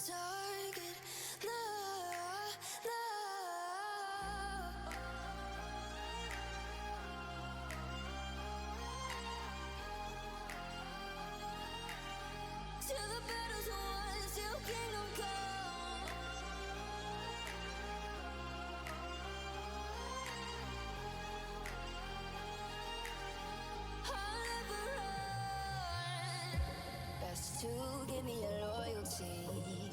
target. No, no. Till the battle's won, till kingdom come. I'll never run. Best to give me your loyalty,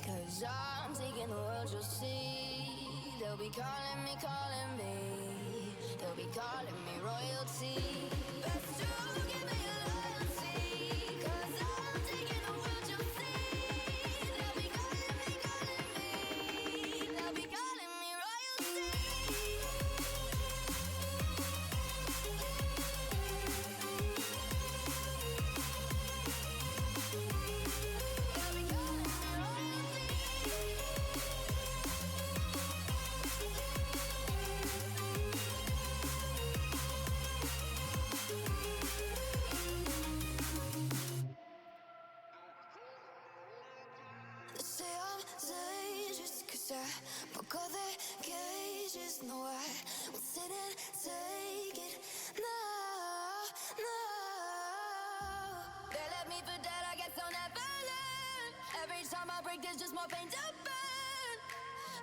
'cause I'm taking the world, you'll see. They'll be calling me, calling me. They'll be calling me royalty. Best to give me your loyalty, 'cause I'm taking the world, you'll see. They'll be calling me, calling me. They'll be calling me royalty. They say I'm dangerous 'cause I broke all their cages. No, I won't sit and take it. No, no. They left me for dead, I guess I'll never learn. Every time I break, there's just more pain to burn.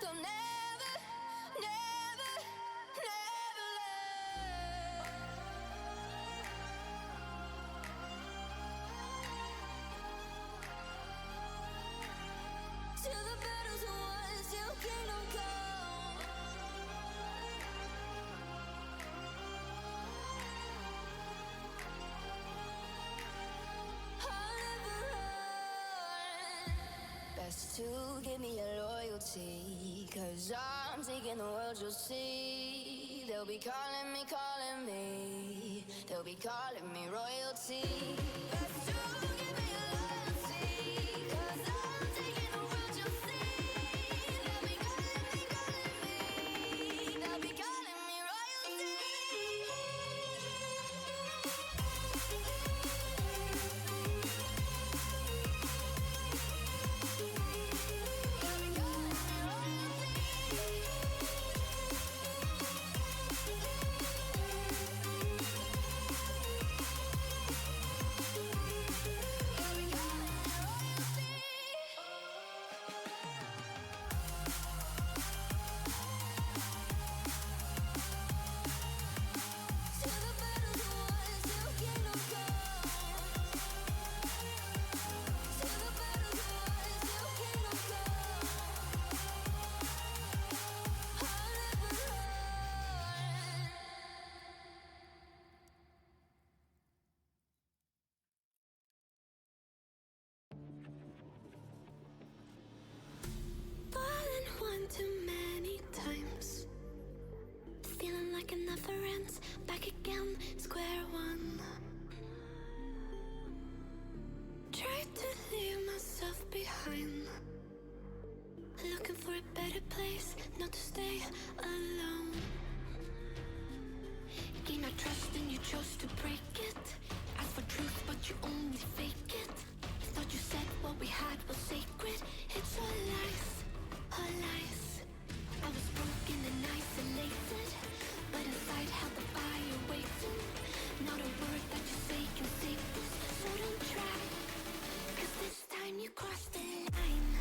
They'll never, never, never learn. Till the battle's won, till kingdom come. I'll never run. Best to give me your loyalty, 'cause I'm taking the world, you'll see. They'll be calling me, calling me. They'll be calling me royalty. Best to give me your loyalty, 'cause I'm taking the world, you'll see. They'll be calling me, calling me. They'll be calling me royalty. Fallen one too many times, feeling like it never ends. Back again, square one. Tried to leave myself behind, looking for a better place, not to stay alone. Gain our trust and you chose to break it. Ask for truth but you only fake it. Thought you said what we had was sacred. It's all lies, all lies. I was broken and isolated, but inside held the fire waiting. Not a word that you say can save this, so don't try, 'cause this time you crossed the line.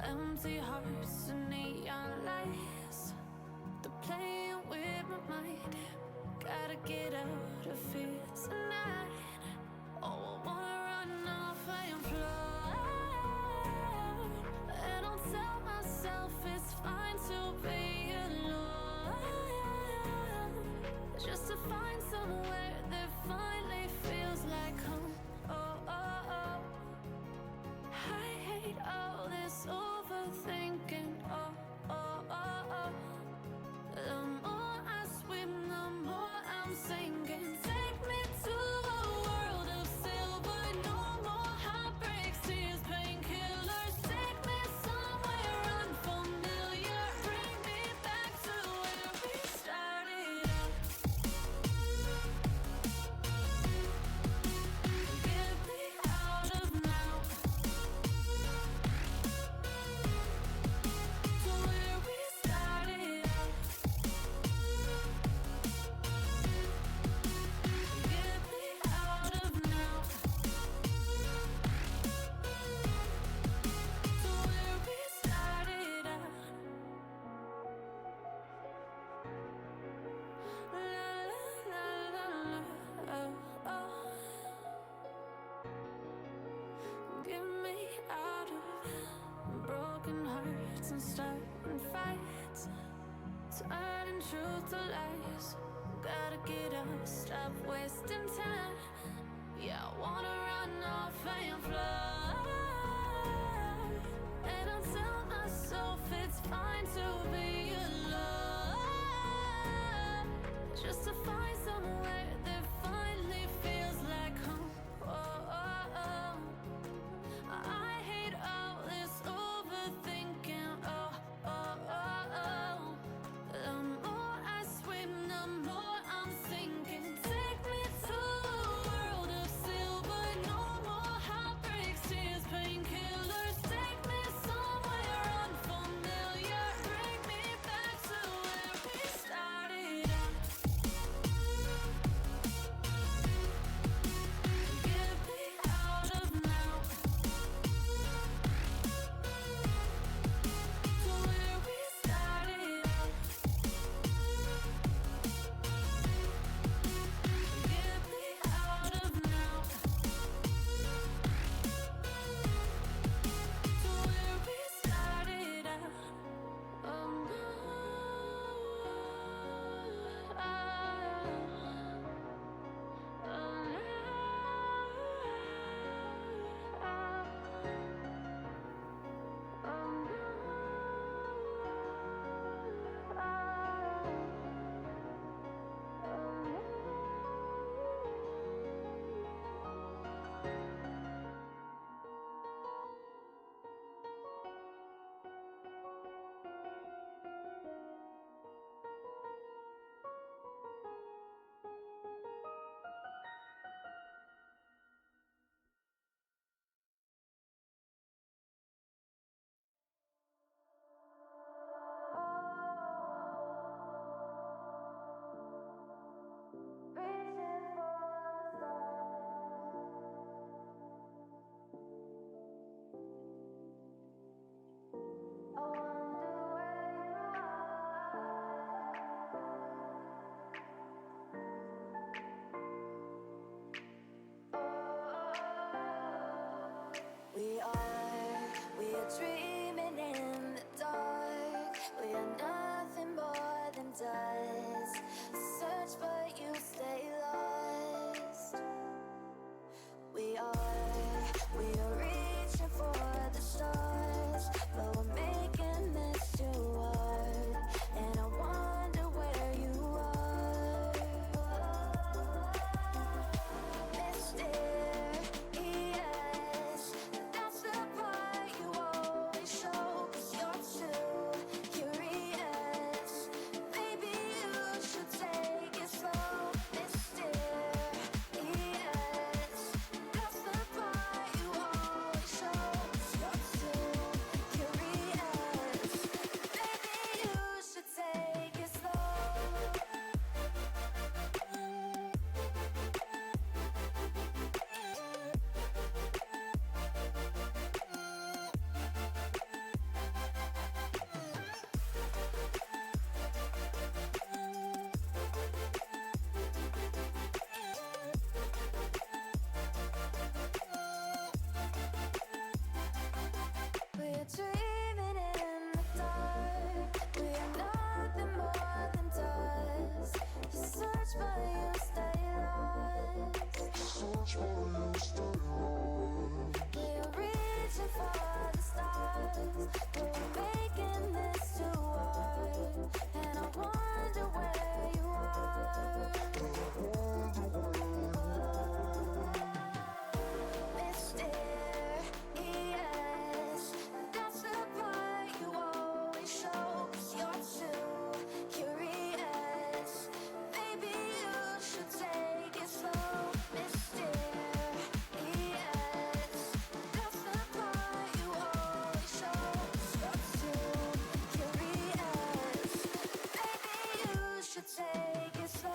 Empty hearts and neon lights, they're playing with my mind. Gotta get out of here tonight. Oh, I wanna run off and fly. And I'll tell myself it's fine to be alone, just to find somewhere that finally feels like home. Oh, oh, oh. I hate all this overthinking. Oh, oh, oh, oh. The more I swim, the more I'm sinking. Take me to a world of silver. No more heartbreaks, tears, painkillers. Take me somewhere unfamiliar. Bring me back to where we started out. Get me out of now. To where we started out. Get me out of now. To where we started out. La la la la la. Oh, oh. Get me out of broken hearts and starting fights, turning truth to lies. Gotta get up, stop wasting time. Yeah, I wanna run off and fly. And I'll tell myself it's fine to be alone, just to find somewhere that finally feels like home. Oh, oh, oh. I hate all this overthinking. Oh, oh, oh, oh. The more I swim, the more I'm sinking. Take me to a world of silver. No more heartbreaks, tears, painkillers. Take me somewhere unfamiliar. Bring me back to where we started out. Get me out of now. To where we started out. Get me out of now. To where we started out. Oh no. We are dreaming in the dark. We are nothing more than dust. Search but you stay lost. We are reaching for the stars, but we're making this too hard. And I wonder where you are. Mysterious, that's the part you always take it slow.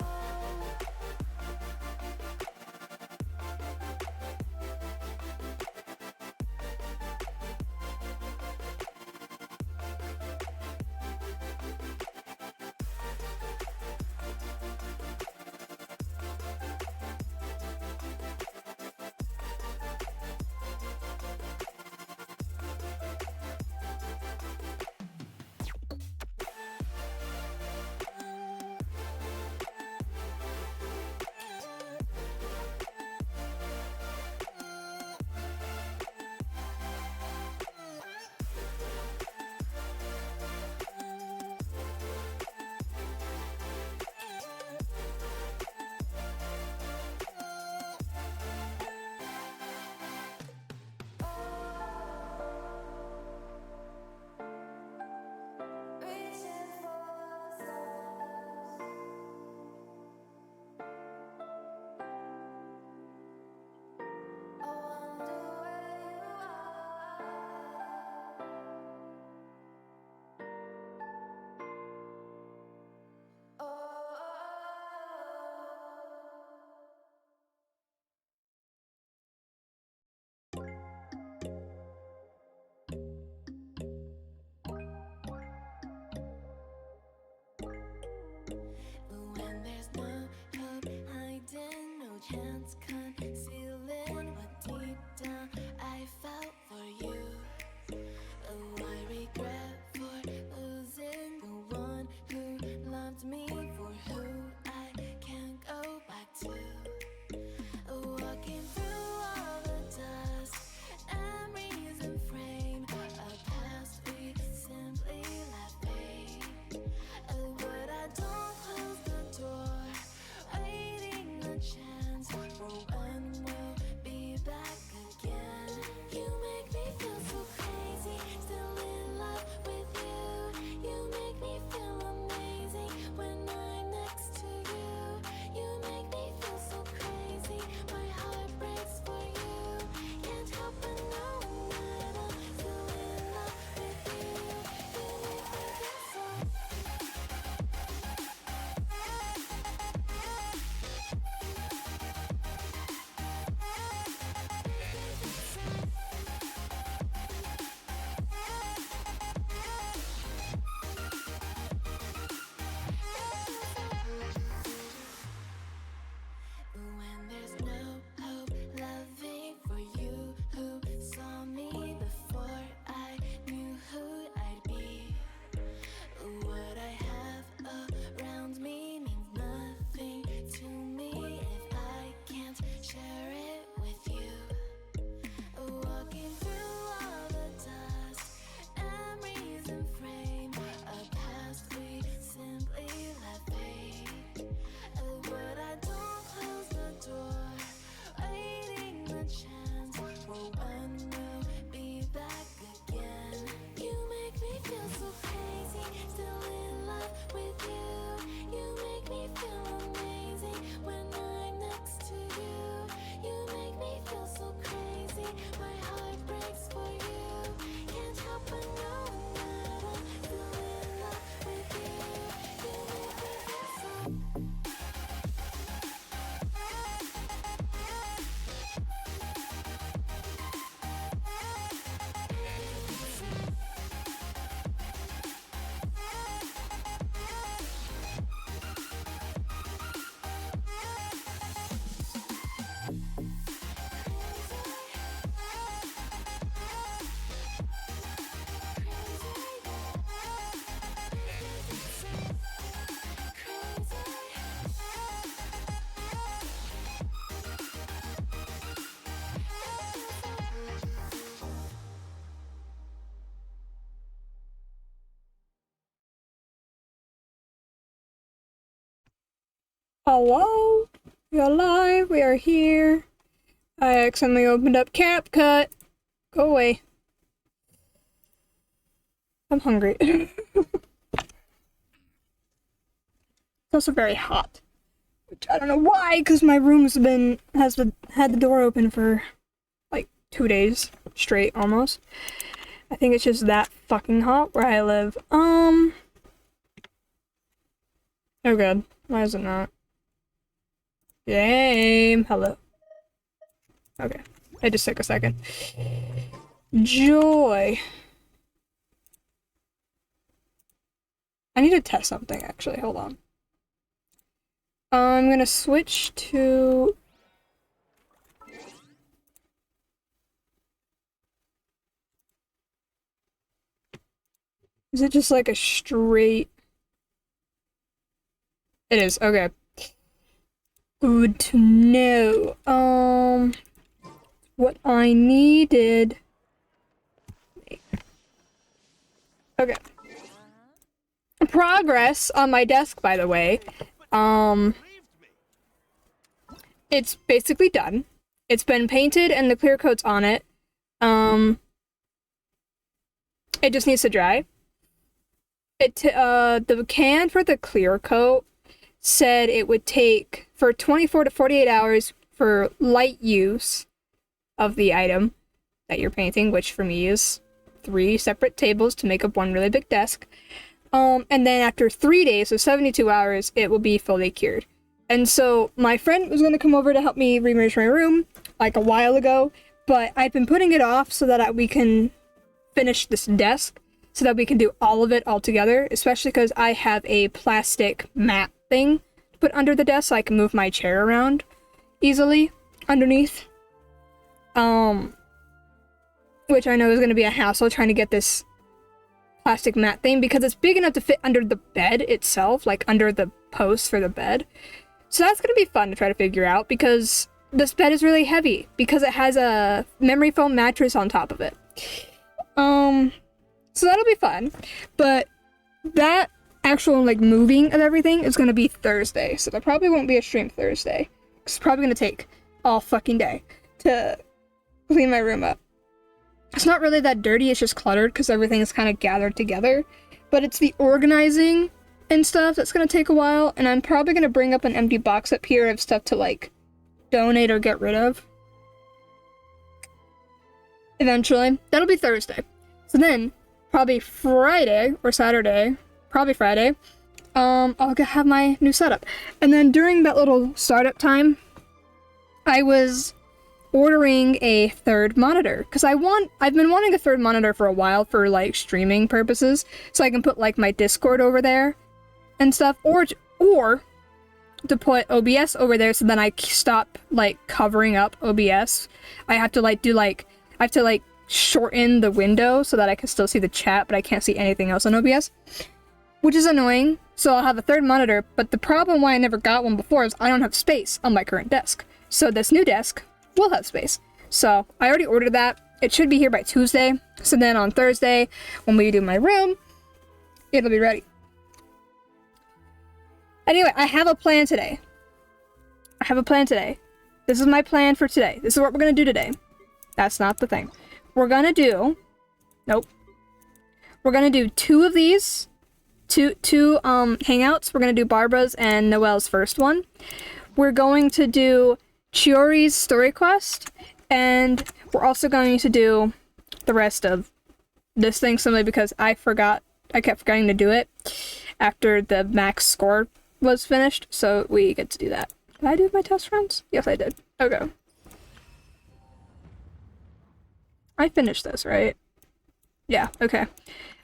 When there's no hope hiding, no chance concealing what deep down I felt for you. Oh, I regret for losing the one who loved me, for who I can't go back to. Walking through all the dust, memories and frame, a past we simply let fade. Oh, but I don't close the door, waiting a chance for when we'll be back again. You make me feel so crazy, still in love with you. You make me feel amazing when I'm next to you. You make me feel so crazy, my heart breaks for you. Can't help but know that I'm still in love with you. You make me feel so. When there's no hope loving for you who saw me before I knew who I'd be. What I have around me means nothing to me if I can't share it with you. Walking through all the dust, memories and frame, a past we simply let fade. But I don't close the door, waiting the chance for when we'll be back again. You make me feel so crazy, still in love with you. You make me feel amazing when I'm next to you. You make me feel so crazy, my heart breaks for you. Can't help but know that I'm still in love with you. You make me feel so. Hello? We're live, we are here. I accidentally opened up CapCut. Go away. I'm hungry. It's also very hot. Which I don't know why, because my room's had the door open for like 2 days straight almost. I think it's just that fucking hot where I live. Oh god. Why is it not? Game. Hello. Okay. It just took a second. Joy. I need to test something, actually. Hold on. I'm gonna switch to... Is it just like a straight... It is, okay. Good to know. What I needed... Okay. Progress on my desk, by the way. It's basically done. It's been painted and the clear coat's on it. It just needs to dry. The can for the clear coat said it would take for 24 to 48 hours for light use of the item that you're painting, which for me is 3 separate tables to make up one really big desk. And then after 3 days, so 72 hours, it will be fully cured. And so my friend was going to come over to help me rearrange my room like a while ago, but I've been putting it off so that we can finish this desk, so that we can do all of it all together, especially because I have a plastic mat thing to put under the desk so I can move my chair around easily underneath. Which I know is going to be a hassle trying to get this plastic mat thing because it's big enough to fit under the bed itself, like under the post for the bed. So that's going to be fun to try to figure out because this bed is really heavy because it has a memory foam mattress on top of it. So that'll be fun, but that actual like moving of everything is going to be Thursday, so there probably won't be a stream Thursday. It's probably going to take all fucking day to clean my room up. It's not really that dirty, it's just cluttered because everything is kind of gathered together, but it's the organizing and stuff that's going to take a while, and I'm probably going to bring up an empty box up here of stuff to like donate or get rid of. Eventually. That'll be Thursday. So then, probably Friday or Saturday, probably Friday, I'll have my new setup. And then during that little startup time, I was ordering a third monitor because I've been wanting a third monitor for a while for like streaming purposes, so I can put like my Discord over there and stuff, or to put OBS over there so then I stop like covering up OBS. I have to shorten the window so that I can still see the chat, but I can't see anything else on OBS, which is annoying. So I'll have a third monitor, but the problem why I never got one before is I don't have space on my current desk. So this new desk will have space. So I already ordered that. It should be here by Tuesday. So then on Thursday, when we do my room, it'll be ready. Anyway, I have a plan today. This is my plan for today. This is what we're gonna do today. That's not the thing. We're gonna do... Nope. We're gonna do 2 of these. Two hangouts. We're gonna do Barbara's and Noelle's first one. We're going to do Chiori's story quest. And we're also going to do the rest of this thing simply because I kept forgetting to do it after the max score was finished. So we get to do that. Did I do my test runs? Yes, I did. Okay. I finished this, right? Yeah, okay.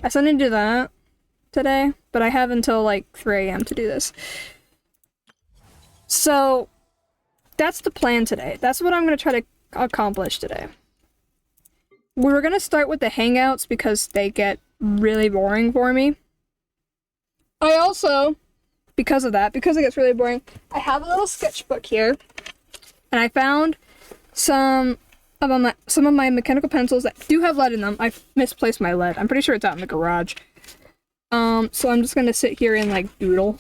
I still need to do that today, but I have until like 3 AM to do this. So, that's the plan today. That's what I'm going to try to accomplish today. We were going to start with the hangouts because they get really boring for me. I also, because it gets really boring, I have a little sketchbook here, and I found some of my mechanical pencils that do have lead in them. I've misplaced my lead. I'm pretty sure it's out in the garage. So I'm just gonna sit here and like doodle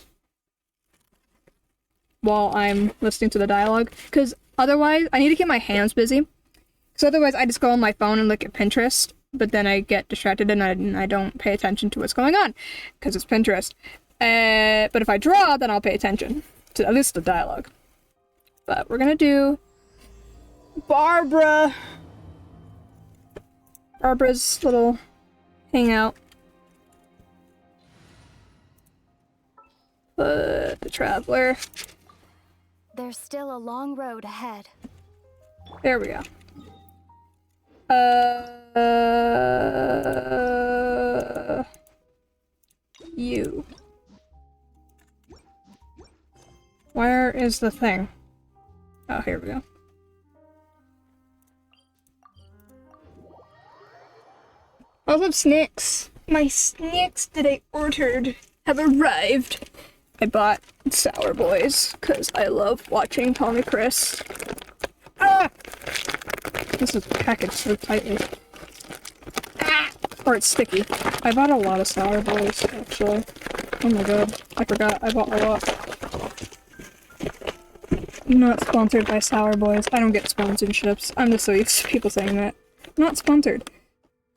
while I'm listening to the dialogue, because otherwise I need to keep my hands busy. Because otherwise I just go on my phone and look at Pinterest, but then I get distracted and I don't pay attention to what's going on because it's Pinterest. But if I draw, then I'll pay attention to at least the dialogue. But we're gonna do Barbara's little hangout. The traveler. There's still a long road ahead. There we go. You. Where is the thing? Oh, here we go. All of snacks. My snacks that I ordered have arrived. I bought Sour Boys because I love watching Tommy Chris. Ah! This is packaged so tightly. Ah! Or it's sticky. I bought a lot of Sour Boys, actually. Oh my god. I forgot. I bought a lot. Not sponsored by Sour Boys. I don't get sponsorships. I'm just so used to people saying that. Not sponsored.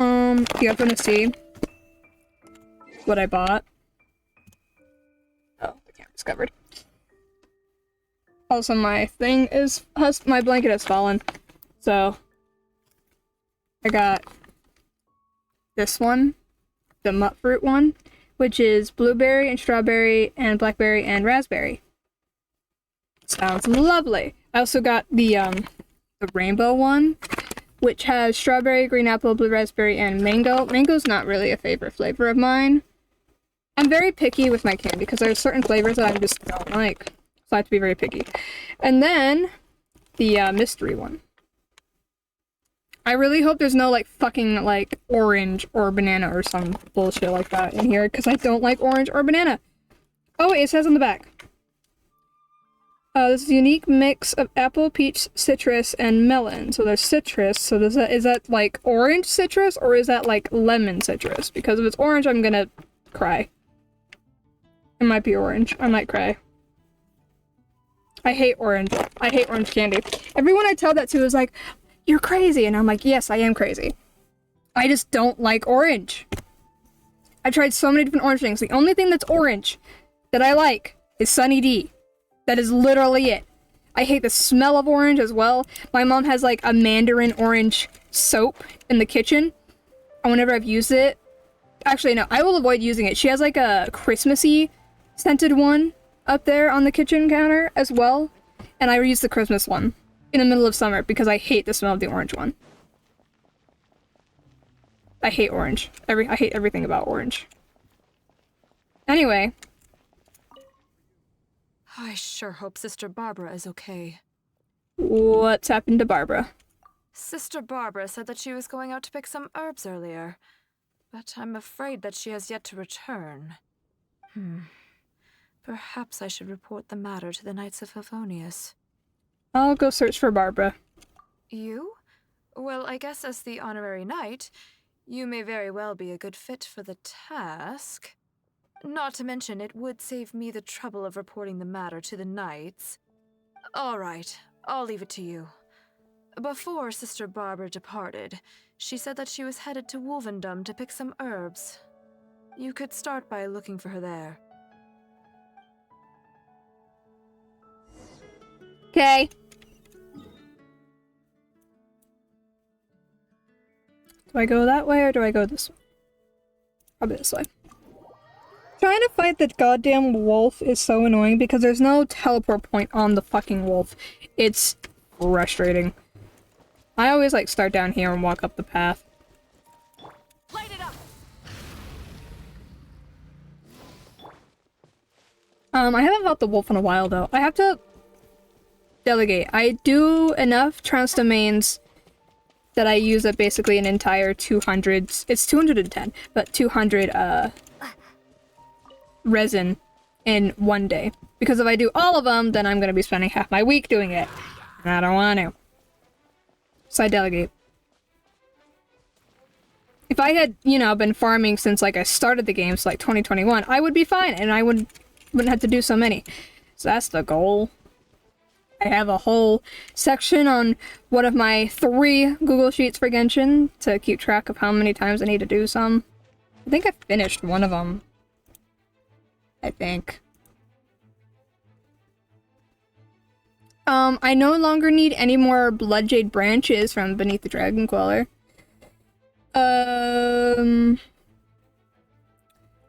You guys wanna see what I bought? Oh, the camera's covered. Also, my thing my blanket has fallen. So, I got this one, the Mutt Fruit one, which is blueberry and strawberry and blackberry and raspberry. Sounds lovely. I also got the rainbow one, which has strawberry, green apple, blue raspberry, and mango. Mango's not really a favorite flavor of mine. I'm very picky with my candy because there's certain flavors that I just don't like. So I have to be very picky. And then the mystery one. I really hope there's no like fucking like orange or banana or some bullshit like that in here because I don't like orange or banana. Oh wait, it says on the back. This is a unique mix of apple, peach, citrus, and melon. So there's citrus. So is that like orange citrus or is that like lemon citrus? Because if it's orange, I'm gonna cry. It might be orange. I might cry. I hate orange. I hate orange candy. Everyone I tell that to is like, you're crazy. And I'm like, yes, I am crazy. I just don't like orange. I tried so many different orange things. The only thing that's orange that I like is Sunny D. That is literally it. I hate the smell of orange as well. My mom has like a mandarin orange soap in the kitchen. And whenever I've used it, actually no, I will avoid using it. She has like a Christmassy scented one up there on the kitchen counter as well. And I use the Christmas one in the middle of summer because I hate the smell of the orange one. I hate orange. I hate everything about orange. Anyway. I sure hope Sister Barbara is okay. What's happened to Barbara? Sister Barbara said that she was going out to pick some herbs earlier, but I'm afraid that she has yet to return. Perhaps I should report the matter to the Knights of Favonius. I'll go search for Barbara. You? Well, I guess as the honorary knight, you may very well be a good fit for the task. Not to mention, it would save me the trouble of reporting the matter to the knights. All right, I'll leave it to you. Before Sister Barbara departed, she said that she was headed to Wolvendom to pick some herbs. You could start by looking for her there. Okay. Do I go that way or do I go this way? Probably this way. Trying to fight the goddamn wolf is so annoying because there's no teleport point on the fucking wolf. It's frustrating. I always like start down here and walk up the path. Light it up! I haven't fought the wolf in a while though. I have to delegate. I do enough trans domains that I use up basically an entire 200, it's 210, but 200 resin in one day. Because if I do all of them, then I'm gonna be spending half my week doing it. And I don't want to. So I delegate. If I had, you know, been farming since like I started the game, so like 2021, I would be fine and I wouldn't have to do so many. So that's the goal. I have a whole section on one of my 3 Google Sheets for Genshin to keep track of how many times I need to do some. I think I finished one of them. I think. I no longer need any more Bloodjade branches from beneath the Dragon Queller.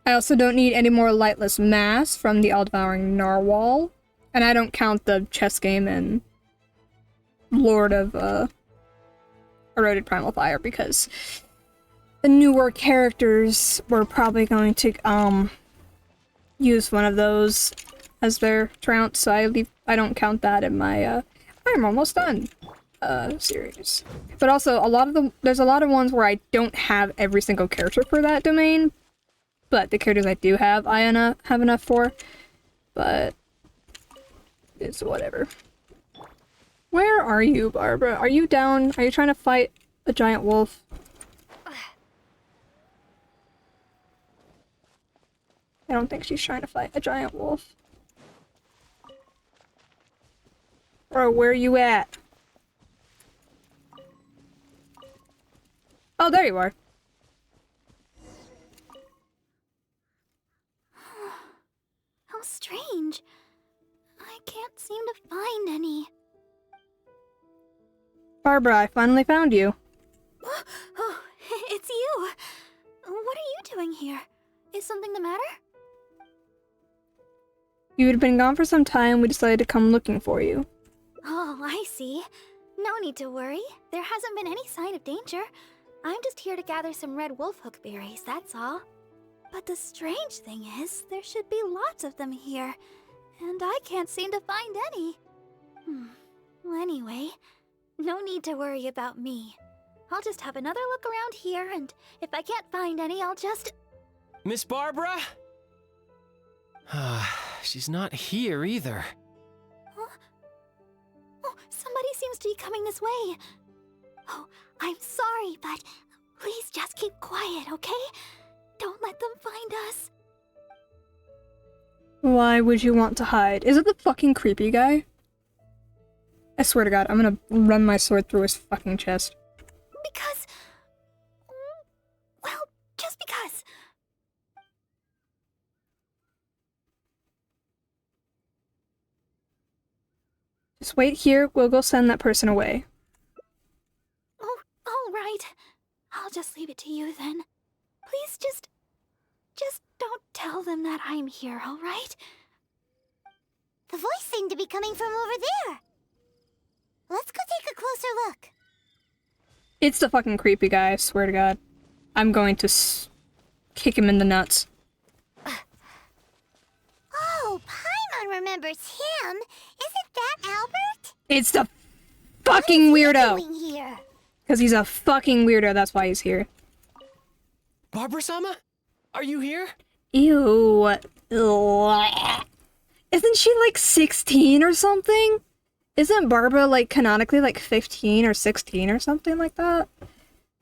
I also don't need any more lightless mass from the all-devouring narwhal. And I don't count the chess game and Lord of Eroded Primal Fire because the newer characters were probably going to use one of those as their trounce, so I don't count that in my I'm almost done series. But also there's a lot of ones where I don't have every single character for that domain, but the characters I do have have enough for. But it's whatever. Where are you, Barbara? Are you down? Are you trying to fight a giant wolf? I don't think she's trying to fight a giant wolf. Bro, where are you at? Oh, there you are. How strange. I can't seem to find any. Barbara, I finally found you. Oh, it's you. What are you doing here? Is something the matter? You had been gone for some time, we decided to come looking for you. Oh, I see. No need to worry. There hasn't been any sign of danger. I'm just here to gather some red wolfhook berries, that's all. But the strange thing is, there should be lots of them here, and I can't seem to find any. Well, anyway, no need to worry about me. I'll just have another look around here, and if I can't find any, I'll just... Miss Barbara? She's not here either. Huh? Oh, somebody seems to be coming this way. Oh, I'm sorry, but please just keep quiet, okay? Don't let them find us. Why would you want to hide? Is it the fucking creepy guy? I swear to God, I'm gonna run my sword through his fucking chest. Because... well, just because. Just wait here, we'll go send that person away. Oh, all right. I'll just leave it to you then. Please just don't tell them that I'm here, all right? The voice seemed to be coming from over there. Let's go take a closer look. It's the fucking creepy guy, I swear to God. I'm going to kick him in the nuts. Oh, Paimon remembers him. Isn't that Albert? It's the fucking weirdo! Doing here? Because he's a fucking weirdo, that's why he's here. Barbara-sama? Are you here? Ew. Ugh. Isn't she like 16 or something? Isn't Barbara like canonically like 15 or 16 or something like that?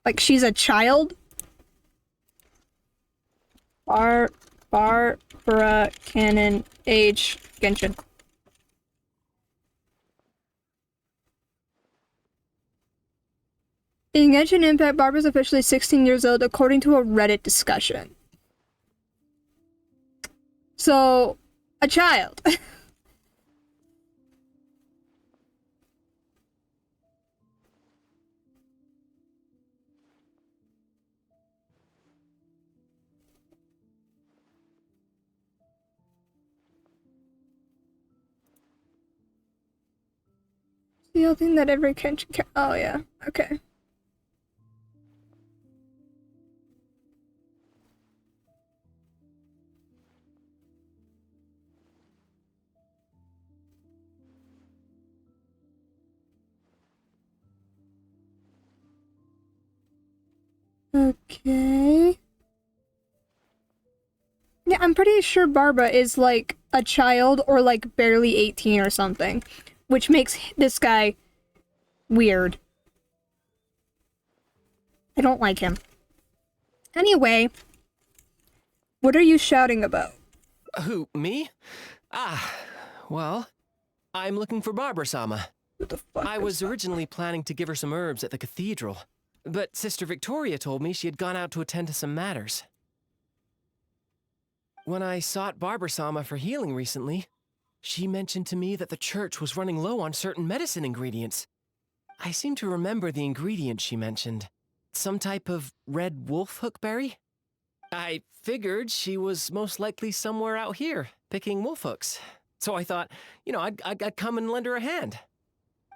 Like she's a child? Barbara canon age Genshin. In Genshin Impact, Barbara's officially 16 years old according to a Reddit discussion. So, a child. The only thing that every Genshin oh yeah, okay. Okay. Yeah, I'm pretty sure Barbara is like a child or like barely 18 or something, which makes this guy weird. I don't like him. Anyway, what are you shouting about? Who, me? Well, I'm looking for Barbara-sama. What the fuck I is was that? originally planning to give her some herbs at the cathedral, but Sister Victoria told me she had gone out to attend to some matters. When I sought Barbara-sama for healing recently, she mentioned to me that the church was running low on certain medicine ingredients. I seem to remember the ingredients she mentioned. Some type of red wolfhook berry? I figured she was most likely somewhere out here, picking wolf hooks. So I thought, I'd come and lend her a hand.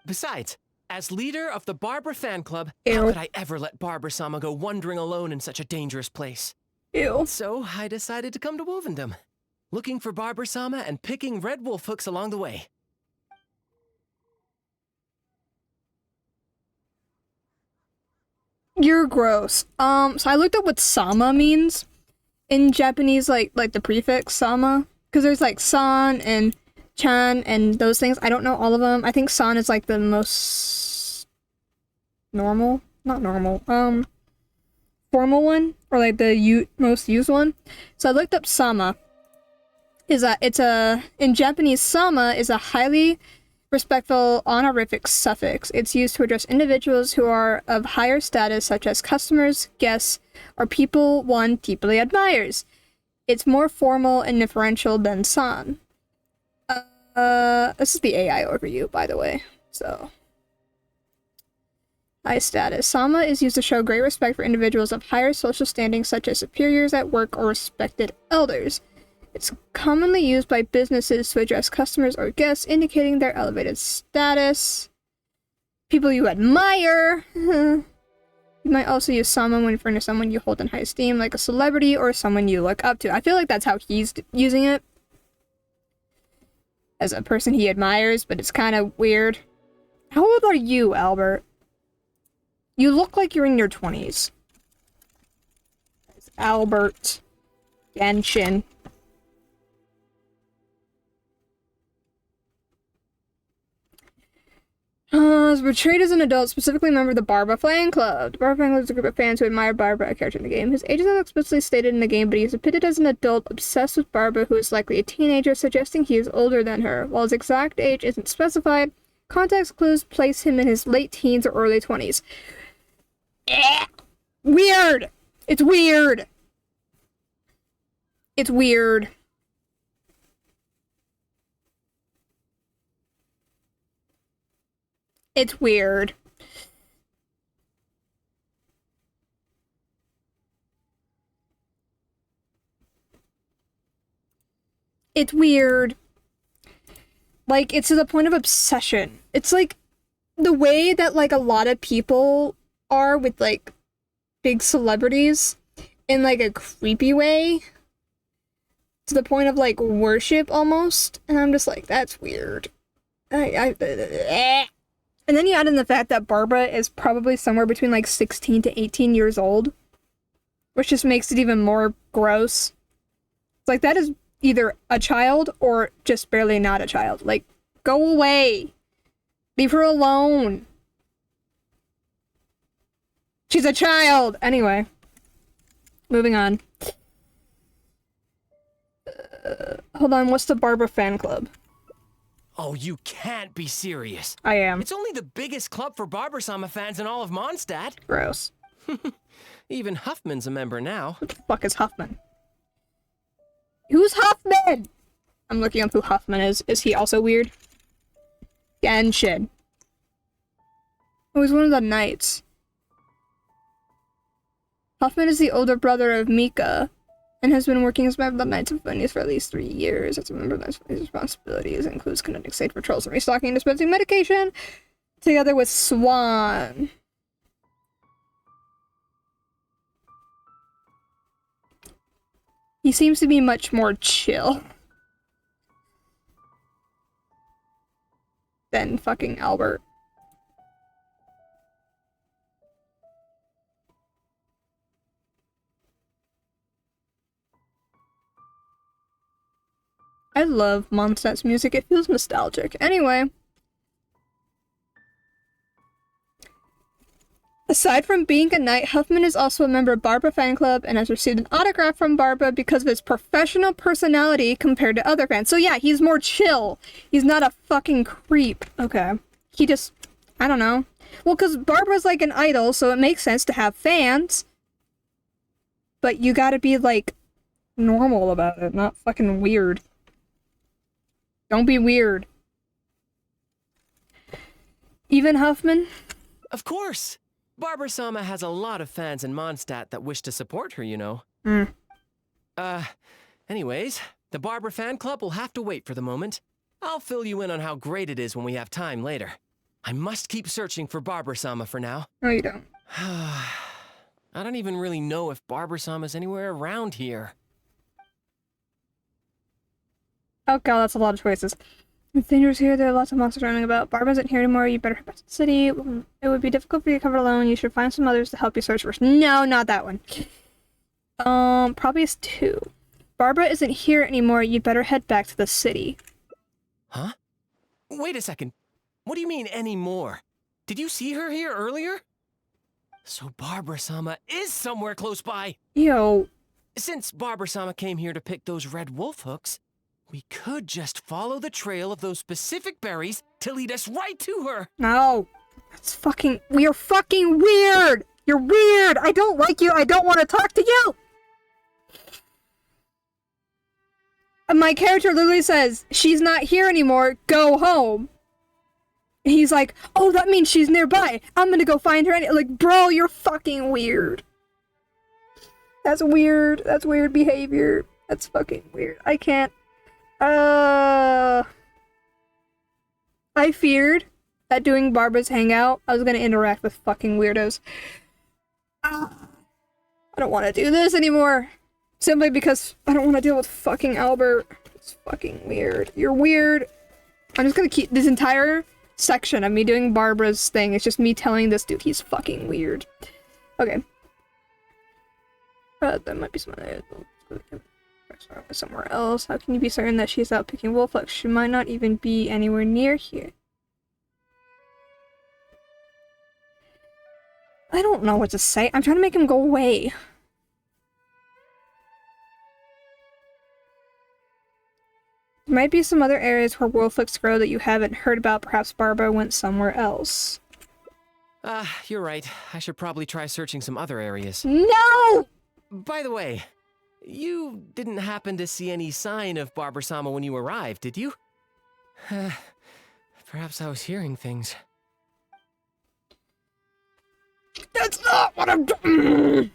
Besides, as leader of the Barbara fan club, how Ew. could I ever let Barbara-sama go wandering alone in such a dangerous place? Ew. So I decided to come to Wolvendom, looking for Barbara-sama and picking red wolf hooks along the way. You're gross. So I looked up what sama means in Japanese, like the prefix sama, because there's like san and chan and those things. I don't know all of them. I think san is like the most normal, not normal, formal one, or like the most used one. So I looked up sama. In Japanese, sama is a highly respectful honorific suffix. It's used to address individuals who are of higher status, such as customers, guests, or people one deeply admires. It's more formal and deferential than san. This is the AI overview, by the way. So, high status. Sama is used to show great respect for individuals of higher social standing, such as superiors at work or respected elders. It's commonly used by businesses to address customers or guests, indicating their elevated status. People you admire. You might also use sama when referring to someone you hold in high esteem, like a celebrity or someone you look up to. I feel like that's how he's using it. As a person he admires, but it's kind of weird. How old are you, Albert? You look like you're in your 20s. Albert. Genshin. Was portrayed as an adult, specifically a member of the Barbara fan club. The Barbara fan club is a group of fans who admire Barbara, a character in the game. His age is not explicitly stated in the game, but he is depicted as an adult obsessed with Barbara, who is likely a teenager, suggesting he is older than her. While his exact age isn't specified, context clues place him in his late teens or early 20s. Weird! It's weird! It's weird. It's weird. It's weird. Like, it's to the point of obsession. It's like the way that, like, a lot of people are with, like, big celebrities in, like, a creepy way. To the point of, like, worship almost. And I'm just like, that's weird. And then you add in the fact that Barbara is probably somewhere between like 16 to 18 years old, which just makes it even more gross. It's like, that is either a child or just barely not a child. Like, go away. Leave her alone. She's a child. Anyway, moving on. Hold on, what's the Barbara fan club? Oh, you can't be serious. I am. It's only the biggest club for Barbara-sama fans in all of Mondstadt. Gross. Even Huffman's a member now. What the fuck is Huffman? Who's Huffman? I'm looking up who Huffman is. Is he also weird? Genshin. Oh, he's one of the knights. Huffman is the older brother of Mika, and has been working as a member of the Knights of Venice for at least 3 years. As a member of the Knights of Venice, responsibilities includes conducting state patrols and restocking and dispensing medication, together with Swan. He seems to be much more chill than fucking Albert. I love Mondstadt's music. It feels nostalgic. Anyway. Aside from being a knight, Huffman is also a member of Barbara fan club and has received an autograph from Barbara because of his professional personality compared to other fans. So yeah, he's more chill. He's not a fucking creep. Okay. He just, I don't know. Well, because Barbara's like an idol, so it makes sense to have fans. But you gotta be, like, normal about it, not fucking weird. Don't be weird. Even Huffman? Of course! Barbara-sama has a lot of fans in Mondstadt that wish to support her, you know. Anyways, the Barbara fan club will have to wait for the moment. I'll fill you in on how great it is when we have time later. I must keep searching for Barbara-sama for now. No, you don't. I don't even really know if Barbara-sama's anywhere around here. Oh god, that's a lot of choices. It's dangerous here. There are lots of monsters running about. Barb isn't here anymore. You better head back to the city. It would be difficult for you to cover it alone. You should find some others to help you search first. No, not that one. Probably is 2. Barbara isn't here anymore. You'd better head back to the city. Huh? Wait a second. What do you mean anymore? Did you see her here earlier? So Barbara-sama is somewhere close by. Yo. Since Barbara-sama came here to pick those red wolf hooks, we could just follow the trail of those specific berries to lead us right to her. No. That's fucking... You're fucking weird. You're weird. I don't like you. I don't want to talk to you. And my character literally says, she's not here anymore. Go home. And he's like, oh, that means she's nearby. I'm gonna go find her. Like, bro, you're fucking weird. That's weird. That's weird behavior. That's fucking weird. I can't. I feared that doing Barbara's hangout, I was gonna interact with fucking weirdos. I don't want to do this anymore. Simply because I don't want to deal with fucking Albert. It's fucking weird. You're weird. I'm just gonna keep this entire section of me doing Barbara's thing. It's just me telling this dude he's fucking weird. Okay. There might be somewhere else. How can you be certain that she's out picking wolfhooks? She might not even be anywhere near here. I don't know what to say. I'm trying to make him go away. There might be some other areas where wolfhooks grow that you haven't heard about. Perhaps Barbara went somewhere else. You're right. I should probably try searching some other areas. No! By the way, you didn't happen to see any sign of Barbara-sama when you arrived, did you? Perhaps I was hearing things. That's not what I'm doing!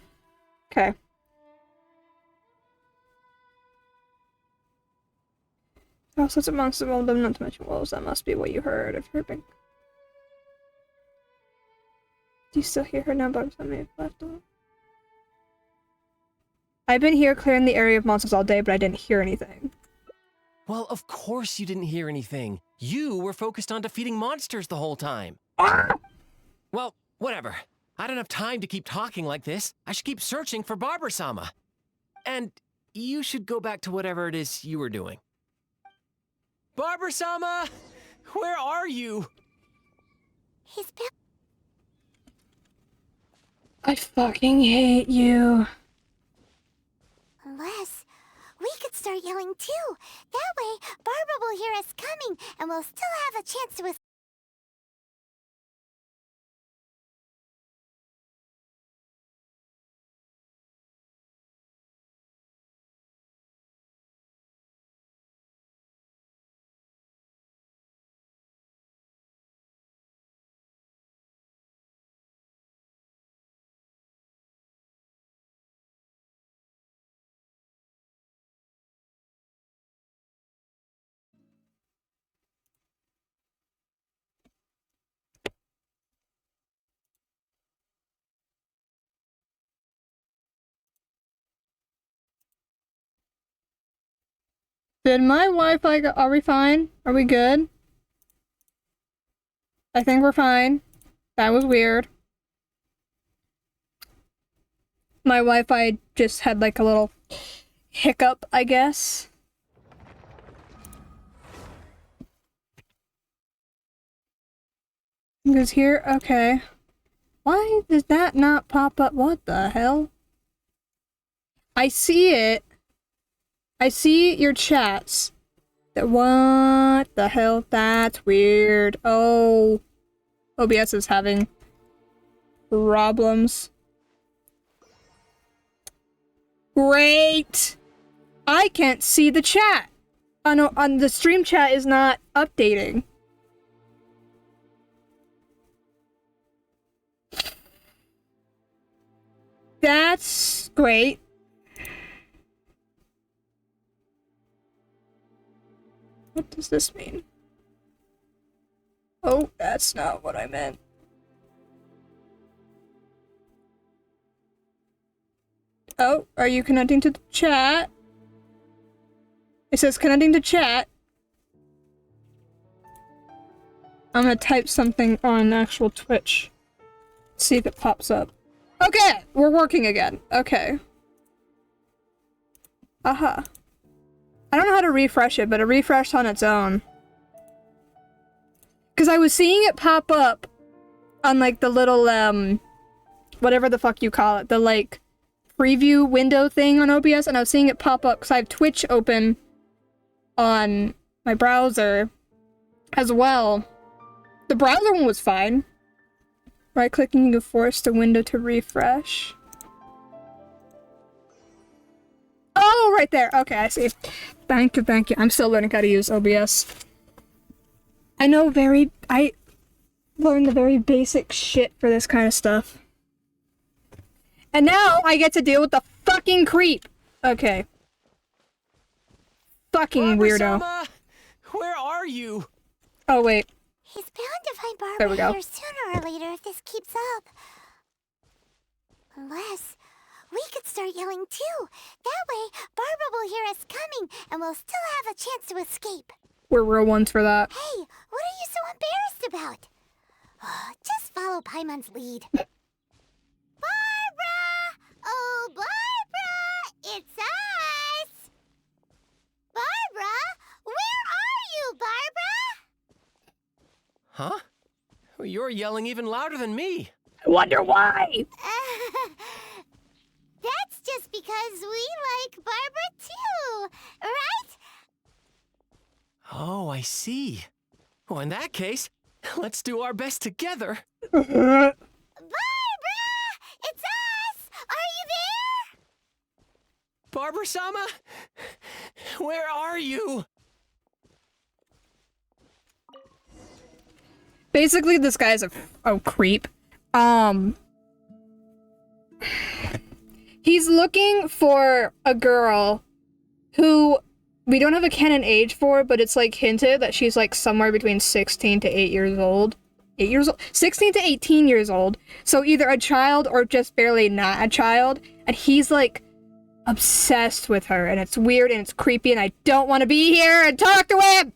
Okay. All sorts of monsters, all of them, not to mention wolves. That must be what you heard. I've heard big... Do you still hear her now? But I may have left alone. I've been here clearing the area of monsters all day, but I didn't hear anything. Well, of course you didn't hear anything. You were focused on defeating monsters the whole time. Well, whatever. I don't have time to keep talking like this. I should keep searching for Barbara-sama. And you should go back to whatever it is you were doing. Barbara-sama! Where are you? He's back. I fucking hate you. Unless we could start yelling too. That way, Barbara will hear us coming, and we'll still have a chance to escape. Did my Wi-Fi go? Are we fine? Are we good? I think we're fine. That was weird. My Wi-Fi just had like a little hiccup, I guess. Because here, okay. Why did that not pop up? What the hell? I see it. I see your chats. What the hell? That's weird. Oh. OBS is having problems. Great! I can't see the chat. On the stream chat is not updating. That's great. What does this mean? Oh, that's not what I meant. Oh, are you connecting to the chat? It says connecting to chat. I'm gonna type something on actual Twitch. See if it pops up. Okay, we're working again. Okay. Aha. I don't know how to refresh it, but it refreshed on its own. Because I was seeing it pop up on, like, the little, whatever the fuck you call it. The, like, preview window thing on OBS, and I was seeing it pop up because I have Twitch open on my browser as well. The browser one was fine. Right-clicking, you force the window to refresh. Oh, right there. Okay, I see. Thank you, thank you. I'm still learning how to use OBS. I learned the very basic shit for this kind of stuff. And now I get to deal with the fucking creep. Okay. Fucking weirdo. Barbara-sama! Where are you? Oh, wait. He's bound to find There we Barbara go. here sooner or later if this keeps up. Unless we could start yelling too. That way, Barbara will hear us coming and we'll still have a chance to escape. We're real ones for that. Hey, what are you so embarrassed about? Just follow Paimon's lead. Barbara! Oh, Barbara! It's us! Barbara? Where are you, Barbara? Huh? You're yelling even louder than me. I wonder why. That's just because we like Barbara too, right? Oh, I see. Well, in that case, let's do our best together. Barbara! It's us! Are you there? Barbara-sama? Where are you? Basically, this guy's a creep. He's looking for a girl who we don't have a canon age for, but it's like hinted that she's like somewhere between 16 to 8 years old. 8 years old? 16 to 18 years old. So either a child or just barely not a child. And he's like obsessed with her, and it's weird and it's creepy, and I don't want to be here and talk to him!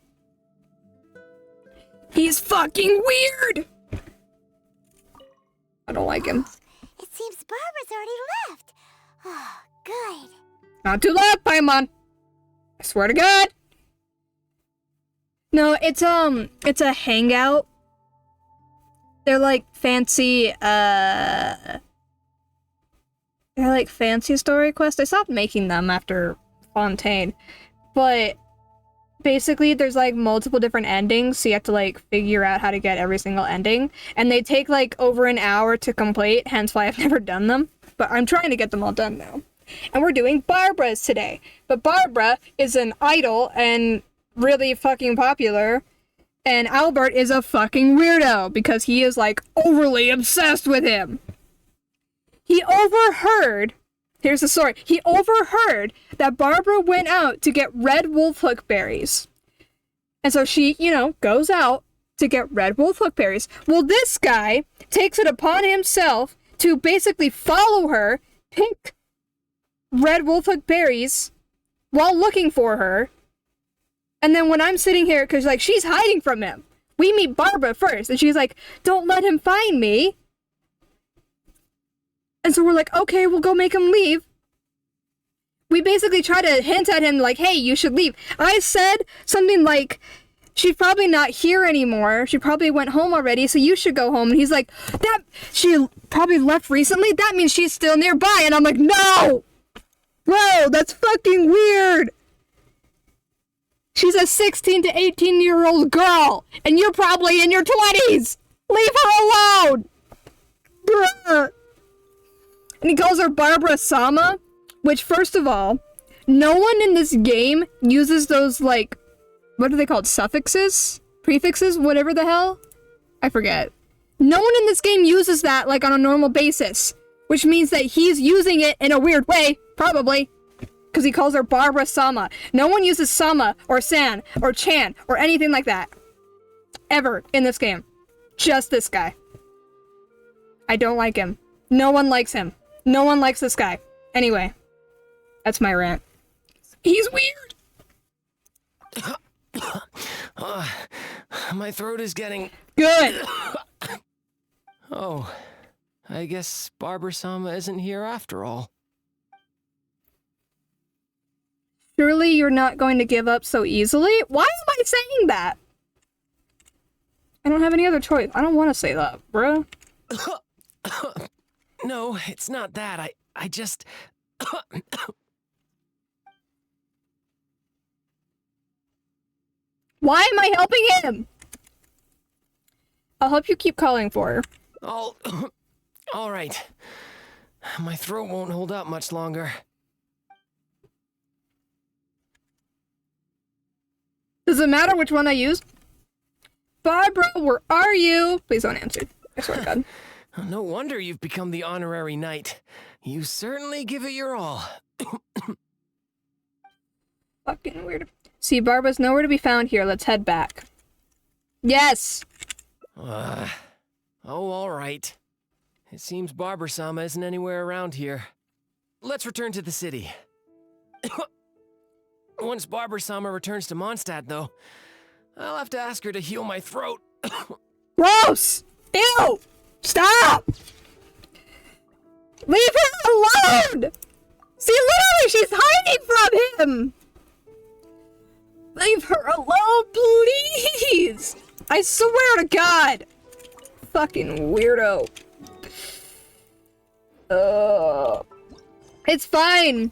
He's fucking weird! I don't like him. It seems Barbara's already left. Oh, good. Not too loud, Paimon! I swear to God! No, it's a hangout. They're like fancy, they're like fancy story quests. I stopped making them after Fontaine. But basically there's like multiple different endings, so you have to like figure out how to get every single ending. And they take like over an hour to complete, hence why I've never done them. But I'm trying to get them all done now. And we're doing Barbara's today. But Barbara is an idol and really fucking popular. And Albert is a fucking weirdo because he is like overly obsessed with him. He overheard, here's the story, he overheard that Barbara went out to get red wolfhook berries. And so she, you know, goes out to get red wolfhook berries. Well, this guy takes it upon himself to basically follow her, pick red wolfhook berries while looking for her. And then when I'm sitting here, because like she's hiding from him, we meet Barbara first, and she's like, "Don't let him find me." And so we're like, okay, we'll go make him leave. We basically try to hint at him like, hey, you should leave. I said something like, she's probably not here anymore. She probably went home already, so you should go home. And he's like, that, she probably left recently? That means she's still nearby. And I'm like, no! Whoa, that's fucking weird. She's a 16 to 18-year-old girl, and you're probably in your 20s. Leave her alone. Bruh. And he calls her Barbara-sama, which, first of all, no one in this game uses those, like, what are they called? Suffixes? Prefixes? Whatever the hell? I forget. No one in this game uses that, like, on a normal basis, which means that he's using it in a weird way, probably. Because he calls her Barbara Sama. No one uses Sama or San or Chan or anything like that. Ever in this game. Just this guy. I don't like him. No one likes him. No one likes this guy. Anyway. That's my rant. He's weird! My throat is getting... Good! Oh, I guess Barbara-sama isn't here after all. Surely you're not going to give up so easily? Why am I saying that? I don't have any other choice. I don't want to say that, bruh. No, it's not that. I just... Why am I helping him? I'll help you keep calling for her. All right. My throat won't hold up much longer. Does it matter which one I use? Barbara, where are you? Please don't answer. I swear to God. No wonder you've become the honorary knight. You certainly give it your all. Fucking weird. See, Barbara's nowhere to be found here. Let's head back. Yes! Oh, all right. It seems Barbara-sama isn't anywhere around here. Let's return to the city. Once Barbara-sama returns to Mondstadt, though, I'll have to ask her to heal my throat. Gross! Ew! Stop! Leave her alone! See, literally, she's hiding from him! Leave her alone, please! I swear to God! Fucking weirdo. It's fine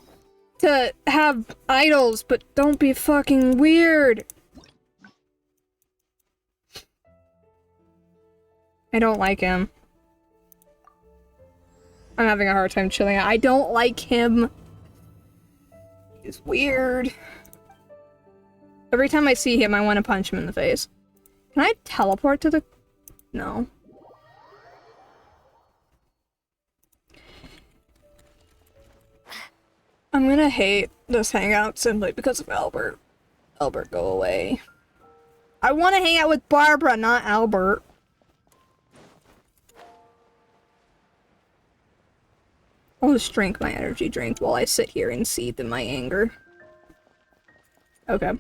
to have idols, but don't be fucking weird. I don't like him. I'm having a hard time chilling out. I don't like him. He's weird. Every time I see him, I want to punch him in the face. Can I teleport to the... No. I'm gonna hate this hangout simply because of Albert. Albert, go away. I want to hang out with Barbara, not Albert. I'll just drink my energy drink while I sit here and seethe in my anger. Okay.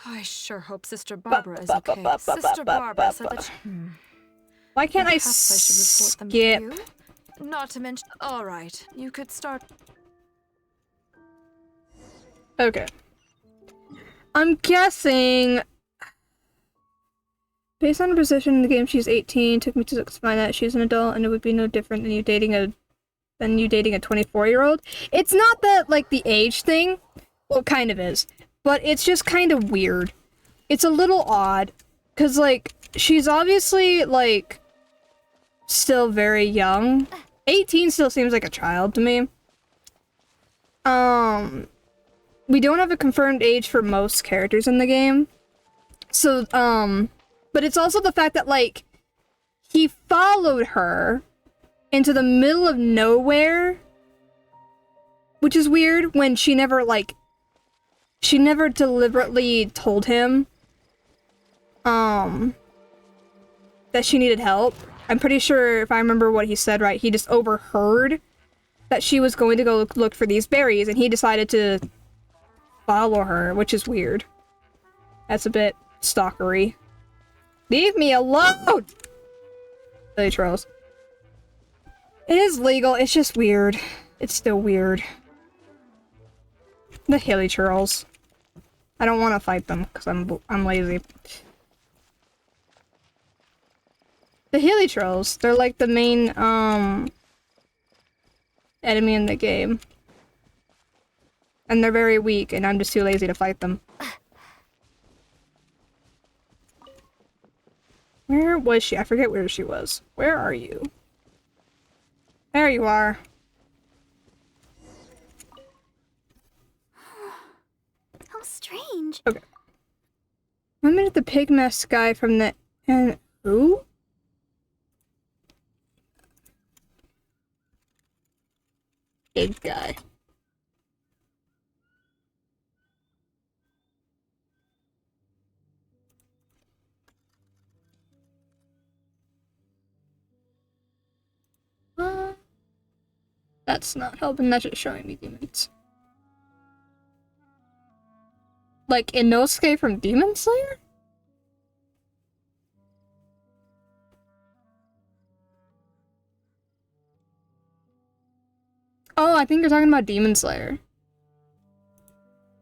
I sure hope Sister Barbara is okay. Sister Barbara said that Why can't I perhaps I should report them skip? to you. Not to mention... Alright, you could start... Okay. I'm guessing... Based on her position in the game, she's 18. Took me to find that she's an adult, and it would be no different than you dating a 24-year-old. It's not that, like, the age thing. Well, it kind of is. But it's just kind of weird. It's a little odd. Because, like, she's obviously, like, still very young. 18 still seems like a child to me. We don't have a confirmed age for most characters in the game. So, but it's also the fact that, like, he followed her into the middle of nowhere, which is weird when she never, like, she never deliberately told him, that she needed help. I'm pretty sure, if I remember what he said right, he just overheard that she was going to go look for these berries, and he decided to follow her, which is weird. That's a bit stalkery. Leave me alone! Silly trolls. It is legal, it's just weird. It's still weird. The hilly churls. I don't want to fight them, because I'm lazy. The hilly trolls, they're like the main, enemy in the game. And they're very weak, and I'm just too lazy to fight them. Where was she? I forget where she was. Where are you? There you are. How strange. Okay. I met the pig mask guy from the... And... Who? Pig guy. That's not helping, that's just showing me demons. Like Inosuke from Demon Slayer? Oh, I think you're talking about Demon Slayer.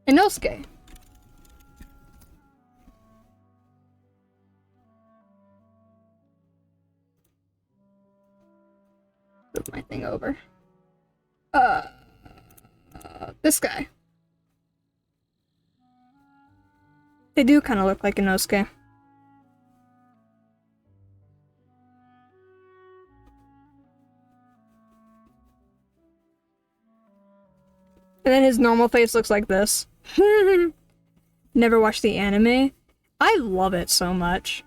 Inosuke. Move my thing over. This guy. They do kind of look like Inosuke. And then his normal face looks like this. Never watched the anime. I love it so much.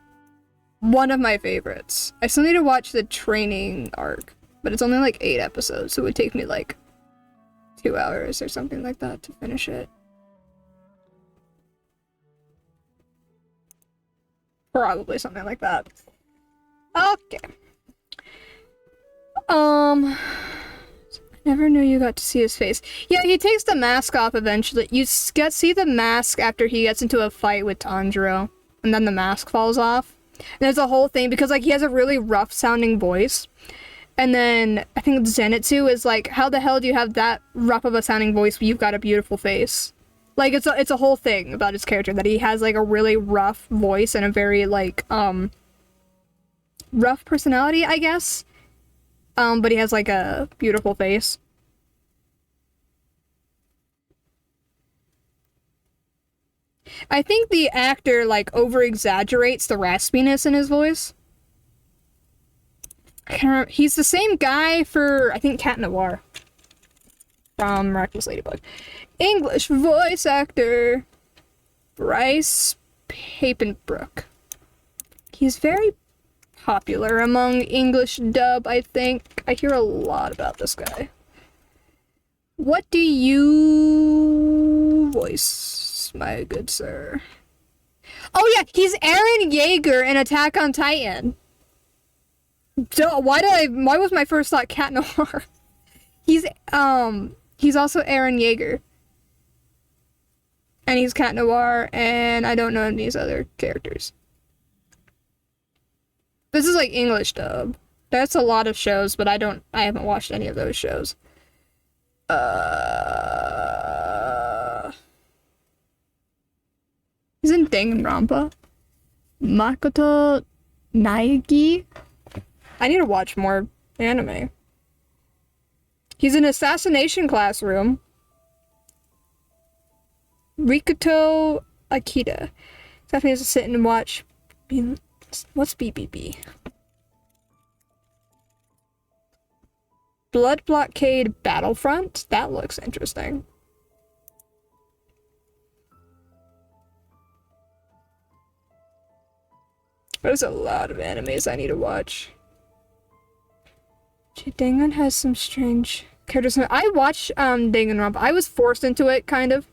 One of my favorites. I still need to watch the training arc, but it's only like 8 episodes, so it would take me like 2 hours or something like that to finish it. Probably something like that. Okay. I never knew you got to see his face. Yeah, he takes the mask off eventually. You see the mask after he gets into a fight with Tanjiro, and then the mask falls off. And there's a whole thing because like he has a really rough sounding voice. And then I think Zenitsu is like, how the hell do you have that rough of a sounding voice when you've got a beautiful face? Like it's a whole thing about his character that he has like a really rough voice and a very like rough personality, I guess. But he has like a beautiful face. I think the actor like over exaggerates the raspiness in his voice. I can't remember. He's the same guy for I think Cat Noir from Miraculous Ladybug. English voice actor Bryce Papenbrook. He's very popular among English dub, I think. I hear a lot about this guy. What do you voice, my good sir? Oh yeah, he's Eren Yeager in Attack on Titan. Duh, why was my first thought Cat Noir? He's also Eren Yeager. And he's Cat Noir, and I don't know these other characters. This is like English dub. That's a lot of shows, but I haven't watched any of those shows. He's in Danganronpa. Makoto Naegi. I need to watch more anime. He's in Assassination Classroom. Rikuto Akita. Definitely has to sit and watch. What's BBB? Blood Blockade Battlefront? That looks interesting. There's a lot of animes I need to watch. Dangan has some strange characters. I watched Danganronpa. I was forced into it, kind of.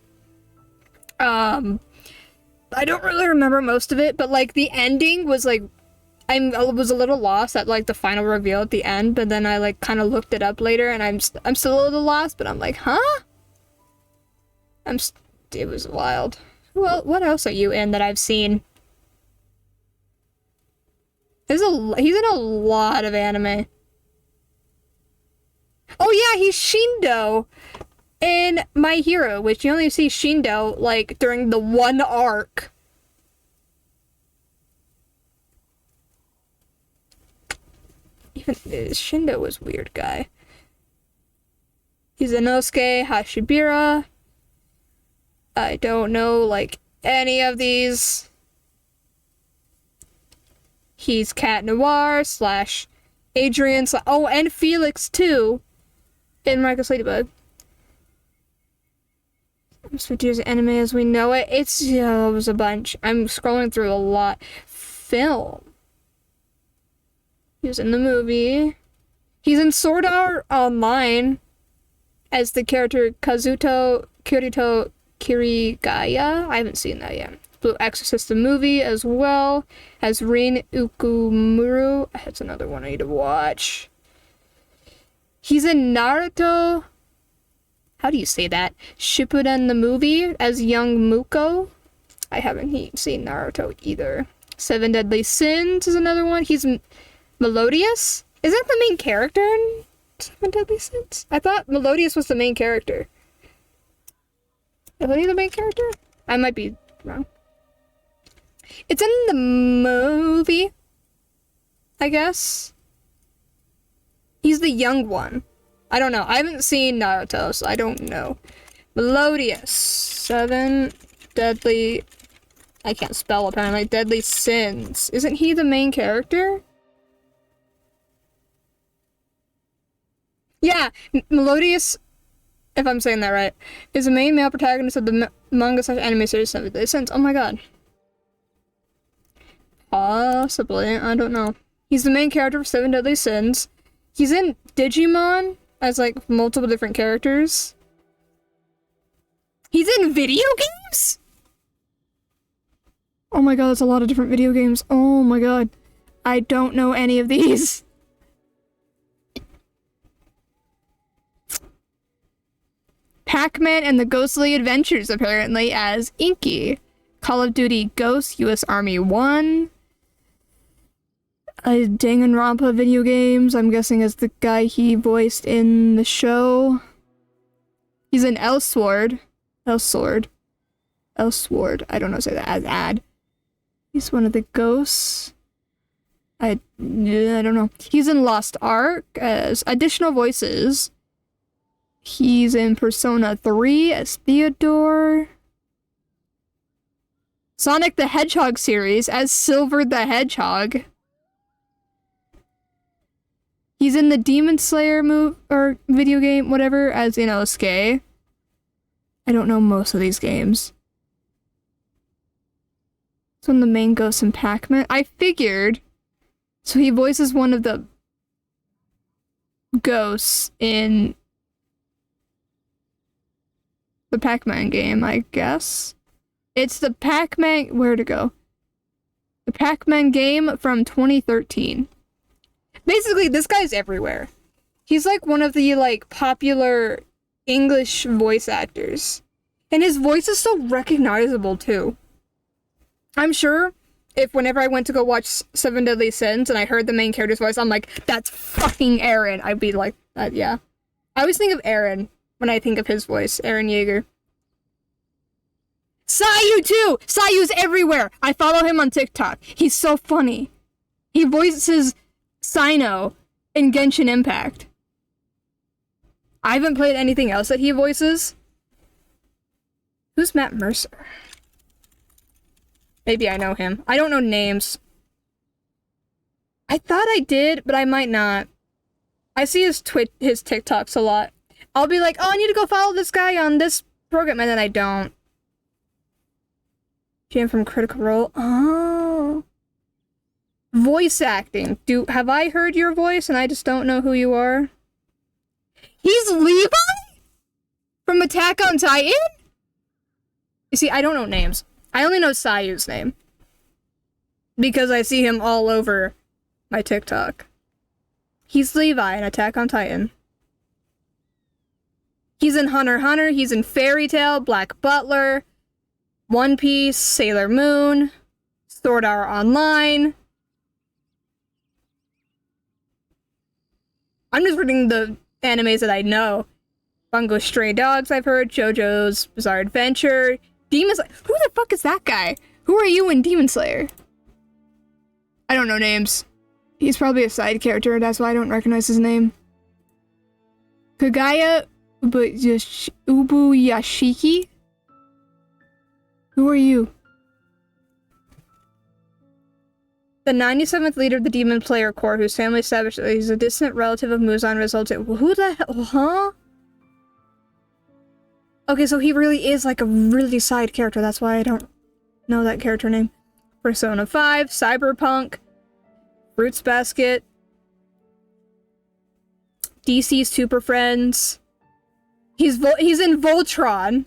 I don't really remember most of it, but like the ending was like I was a little lost at like the final reveal at the end, but then I like kind of looked it up later, and I'm still a little lost, but I'm like, huh? It was wild. Well, what else are you in that I've seen? He's in a lot of anime. Oh yeah, he's Shindo in My Hero, which you only see Shindo like during the one arc. Even Shindo was a weird guy. He's Inosuke Hashibira. I don't know like any of these. He's Cat Noir / Adrian / oh, and Felix too in Miraculous Ladybug. Studios anime as we know it. It was a bunch. I'm scrolling through a lot. Film. He was in the movie. He's in Sword Art Online as the character Kazuto Kirito Kirigaya. I haven't seen that yet. Blue Exorcist the movie as well. Has Rin Ukumuru. That's another one I need to watch. He's in Naruto. How do you say that? Shippuden the movie as young Muko. I haven't seen Naruto either. Seven Deadly Sins is another one. He's Melodious. Is that the main character in Seven Deadly Sins? I thought Melodious was the main character. Is he the main character? I might be wrong. It's in the movie, I guess. He's the young one. I don't know. I haven't seen Naruto, so I don't know. Melodious. Seven Deadly... I can't spell apparently. Deadly Sins. Isn't he the main character? Yeah, Melodious, if I'm saying that right, is the main male protagonist of the manga/anime series Seven Deadly Sins. Oh my god. Possibly. I don't know. He's the main character for Seven Deadly Sins. He's in Digimon as, like, multiple different characters. He's in video games? Oh my god, that's a lot of different video games. Oh my god. I don't know any of these. Pac-Man and the Ghostly Adventures, apparently, as Inky. Call of Duty Ghosts, US Army 1. Danganronpa video games, I'm guessing as the guy he voiced in the show. He's in Elsword. I don't know, say that as ad. He's one of the ghosts. I don't know. He's in Lost Ark as additional voices. He's in Persona 3 as Theodore. Sonic the Hedgehog series as Silver the Hedgehog. He's in the Demon Slayer video game, whatever, as Inosuke. I don't know most of these games. It's one of the main ghosts in Pac-Man. I figured. So he voices one of the ghosts in the Pac-Man game, I guess. It's the Pac-Man... Where to go? The Pac-Man game from 2013. Basically, this guy's everywhere. He's like one of the, like, popular English voice actors. And his voice is so recognizable, too. I'm sure if whenever I went to go watch Seven Deadly Sins and I heard the main character's voice, I'm like, that's fucking Aaron. I'd be like, yeah. I always think of Aaron when I think of his voice, Aaron Yeager. Sayu too! Sayu's everywhere! I follow him on TikTok. He's so funny. He voices Sino in Genshin Impact. I haven't played anything else that he voices. Who's Matt Mercer? Maybe I know him. I don't know names. I thought I did, but I might not. I see his TikToks a lot. I'll be like, oh, I need to go follow this guy on this program, and then I don't. Jam from Critical Role. Oh. Voice acting. Have I heard your voice and I just don't know who you are? He's Levi? From Attack on Titan? You see, I don't know names. I only know Sayu's name. Because I see him all over my TikTok. He's Levi in Attack on Titan. He's in Hunter x Hunter. He's in Fairy Tail, Black Butler, One Piece, Sailor Moon, Sword Art Online. I'm just reading the animes that I know. Bungo Stray Dogs, I've heard. JoJo's Bizarre Adventure. Demon Slayer. Who the fuck is that guy? Who are you in Demon Slayer? I don't know names. He's probably a side character, that's why I don't recognize his name. Kagaya Ubuyashiki? Who are you? The 97th leader of the Demon Slayer Corps, whose family established that he's a distant relative of Muzan, resulted. Who the hell? Huh? Okay, so he really is like a really side character. That's why I don't know that character name. Persona 5, Cyberpunk, Fruits Basket, DC's Super Friends. He's in Voltron,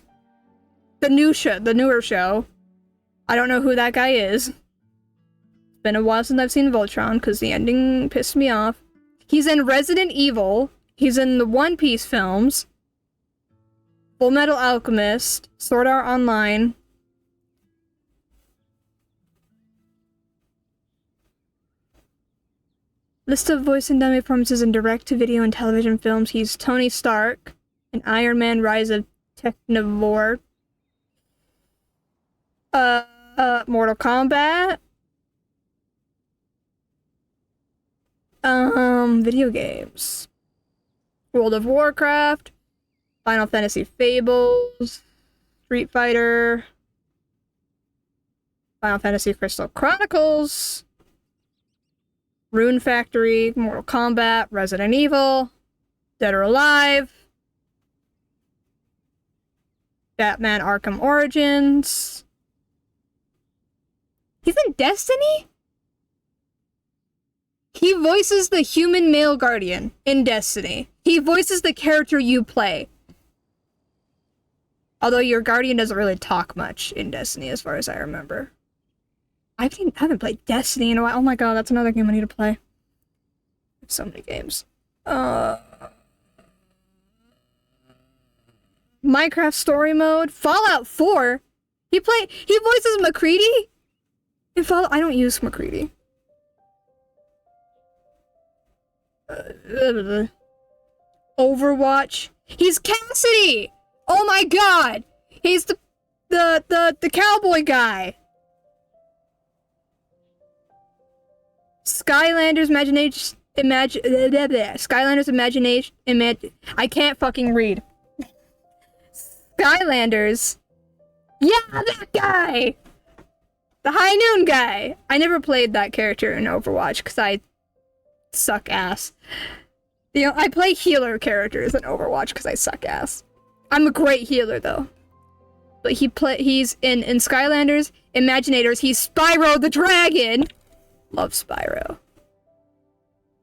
the newer show. I don't know who that guy is. It's been a while since I've seen Voltron because the ending pissed me off. He's in Resident Evil He's in the One Piece films, Full Metal Alchemist, Sword Art Online. List of voice and dummy performances in direct-to-video and television films. He's Tony Stark in Iron Man: Rise of Technovore. Mortal Kombat. Video games. World of Warcraft. Final Fantasy Fables. Street Fighter. Final Fantasy Crystal Chronicles. Rune Factory, Mortal Kombat, Resident Evil, Dead or Alive, Batman Arkham Origins. He's in Destiny? He voices the human male guardian in Destiny. He voices the character you play. Although your guardian doesn't really talk much in Destiny as far as I remember. I haven't played Destiny in a while. Oh my god, that's another game I need to play. So many games. Minecraft story mode. Fallout 4? He voices McCready? In Fallout, I don't use McCready. Overwatch. He's Cassidy! Oh my god! He's the cowboy guy. Skylanders imagination. I can't fucking read. Skylanders. Yeah, that guy! The High Noon guy! I never played that character in Overwatch because I suck ass. I play healer characters in Overwatch because I suck ass. I'm a great healer though. But he's in Skylanders, Imaginators, he's Spyro the Dragon! Love Spyro.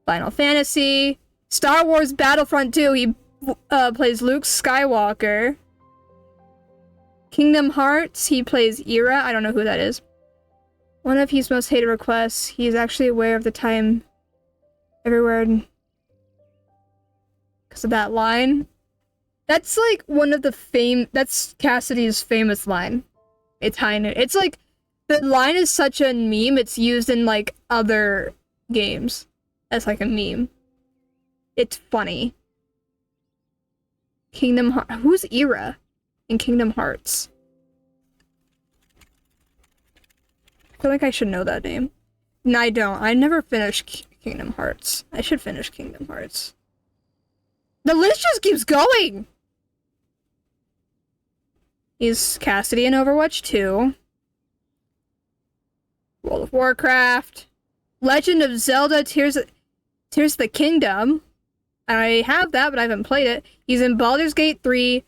Final Fantasy. Star Wars Battlefront 2. He plays Luke Skywalker. Kingdom Hearts. He plays Ira. I don't know who that is. One of his most hated requests. He's actually aware of the time everywhere because of that line. That's like one of the that's Cassidy's famous line. It's high noon. It's like the line is such a meme, it's used in, like, other games as, like, a meme. It's funny. Kingdom Hearts. Who's Ira in Kingdom Hearts? I feel like I should know that name. No, I don't. I never finished Kingdom Hearts. I should finish Kingdom Hearts. The list just keeps going! He's Cassidy in Overwatch 2. World of Warcraft, Legend of Zelda, Tears of the Kingdom. I have that, but I haven't played it. He's in Baldur's Gate 3.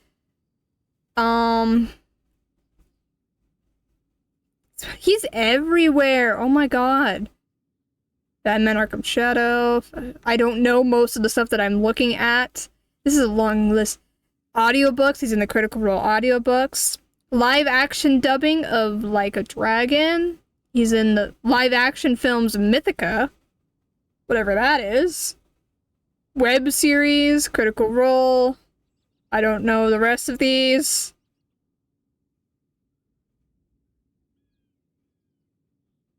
He's everywhere. Oh my god. Batman Arkham Shadow. I don't know most of the stuff that I'm looking at. This is a long list. Audiobooks. He's in the Critical Role audiobooks. Live action dubbing of Like a Dragon. He's in the live-action films Mythica, whatever that is. Web series, Critical Role. I don't know the rest of these.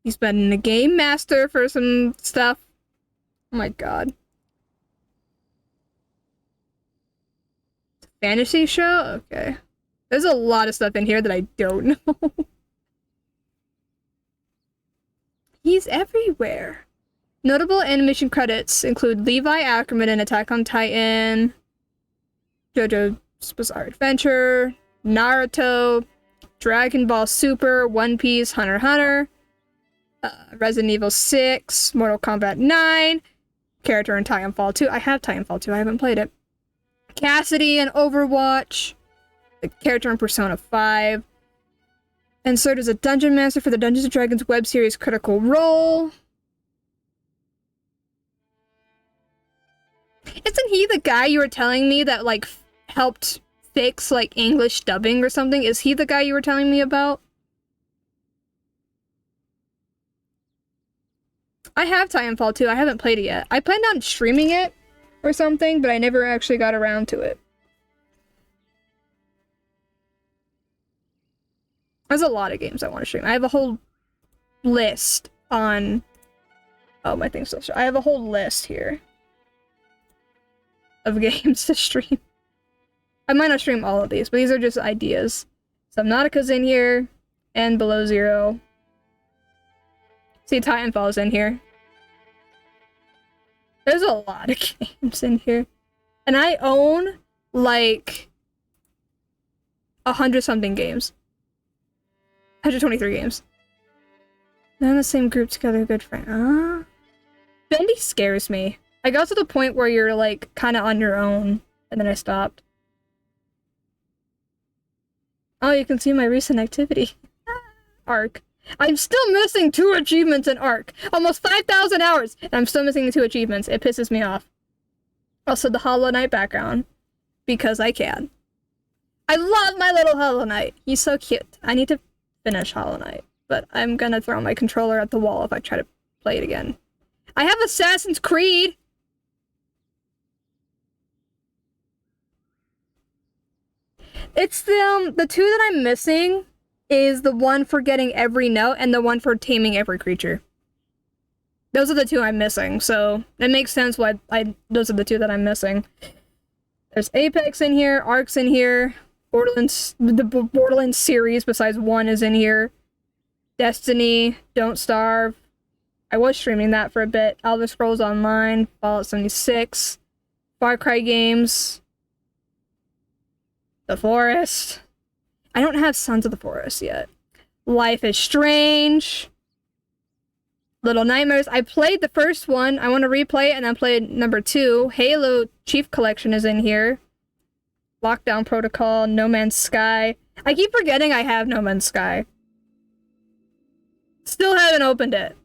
He's been a game master for some stuff. Oh my god. Fantasy show? Okay. There's a lot of stuff in here that I don't know. He's everywhere. Notable animation credits include Levi Ackerman in Attack on Titan, JoJo's Bizarre Adventure, Naruto, Dragon Ball Super, One Piece, Hunter x Hunter, Resident Evil 6, Mortal Kombat 9, character in Titanfall 2. I have Titanfall 2, I haven't played it. Cassidy in Overwatch, the character in Persona 5, and served as a dungeon master for the Dungeons & Dragons web series Critical Role. Isn't he the guy you were telling me that, like, helped fix, like, English dubbing or something? Is he the guy you were telling me about? I have Titanfall 2. I haven't played it yet. I planned on streaming it or something, but I never actually got around to it. There's a lot of games I want to stream. I have a whole list on... Oh, my thing's still... I have a whole list here of games to stream. I might not stream all of these, but these are just ideas. Subnautica's in here, and Below Zero. See, Titanfall's in here. There's a lot of games in here. And I own, like, 100-something games. 123 games. They're in the same group together, good friend. Bendy scares me. I got to the point where you're, like, kind of on your own, and then I stopped. Oh, you can see my recent activity. Arc. I'm still missing 2 achievements in Arc. Almost 5,000 hours, and I'm still missing the 2 achievements. It pisses me off. Also, the Hollow Knight background. Because I can. I love my little Hollow Knight. He's so cute. I need to finish Hollow Knight, but I'm gonna throw my controller at the wall if I try to play it again. I have Assassin's Creed! It's the 2 that I'm missing is the one for getting every note and the one for taming every creature. Those are the 2 I'm missing, so it makes sense why those are the 2 that I'm missing. There's Apex in here, Arc's in here, Borderlands, the Borderlands series besides 1 is in here. Destiny, Don't Starve. I was streaming that for a bit. Elder Scrolls Online, Fallout 76, Far Cry games, The Forest. I don't have Sons of the Forest yet. Life is Strange. Little Nightmares. I played the first one. I want to replay it and then play number 2. Halo Chief Collection is in here. Lockdown Protocol, No Man's Sky. I keep forgetting I have No Man's Sky. Still haven't opened it.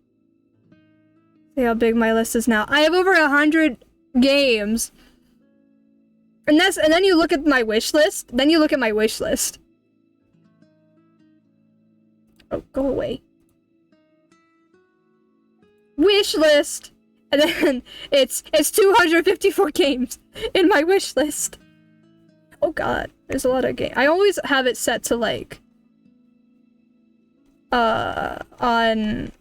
See how big my list is now. I have over 100 games. And then you look at my wish list. Then you look at my wish list. Oh, go away. Wish list! And then it's 254 games in my wish list. Oh god, there's a lot of games. I always have it set to like on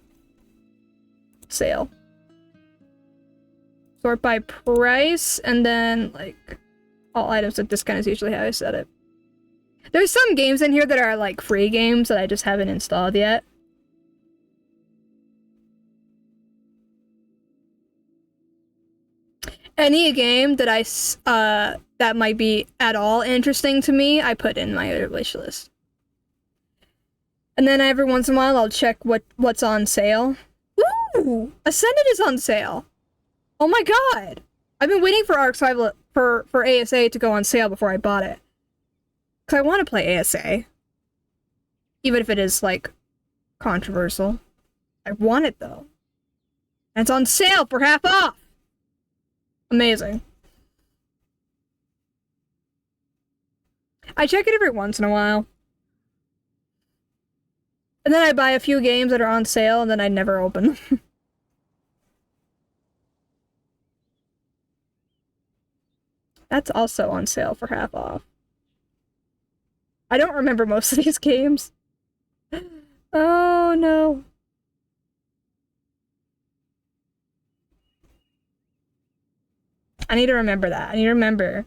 sale. Sort by price and then like all items at discount is usually how I set it. There's some games in here that are like free games that I just haven't installed yet. Any game that that might be at all interesting to me, I put in my wish list. And then every once in a while, I'll check what's on sale. Ooh! Ascended is on sale! Oh my god! I've been waiting for Arc Survival for ASA to go on sale before I bought it. Because I want to play ASA. Even if it is, like, controversial. I want it, though. And it's on sale for half off! Amazing. I check it every once in a while. And then I buy a few games that are on sale, and then I never open them. That's also on sale for half off. I don't remember most of these games. Oh, no. I need to remember that. I need to remember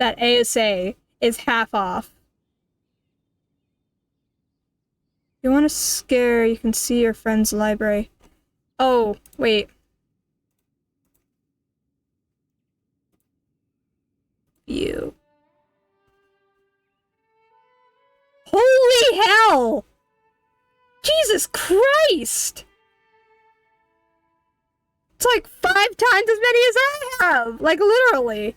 that ASA is half off. If you want to scare, you can see your friend's library. Oh, wait. You. Holy hell! Jesus Christ! It's like 5 times as many as I have! Like, literally.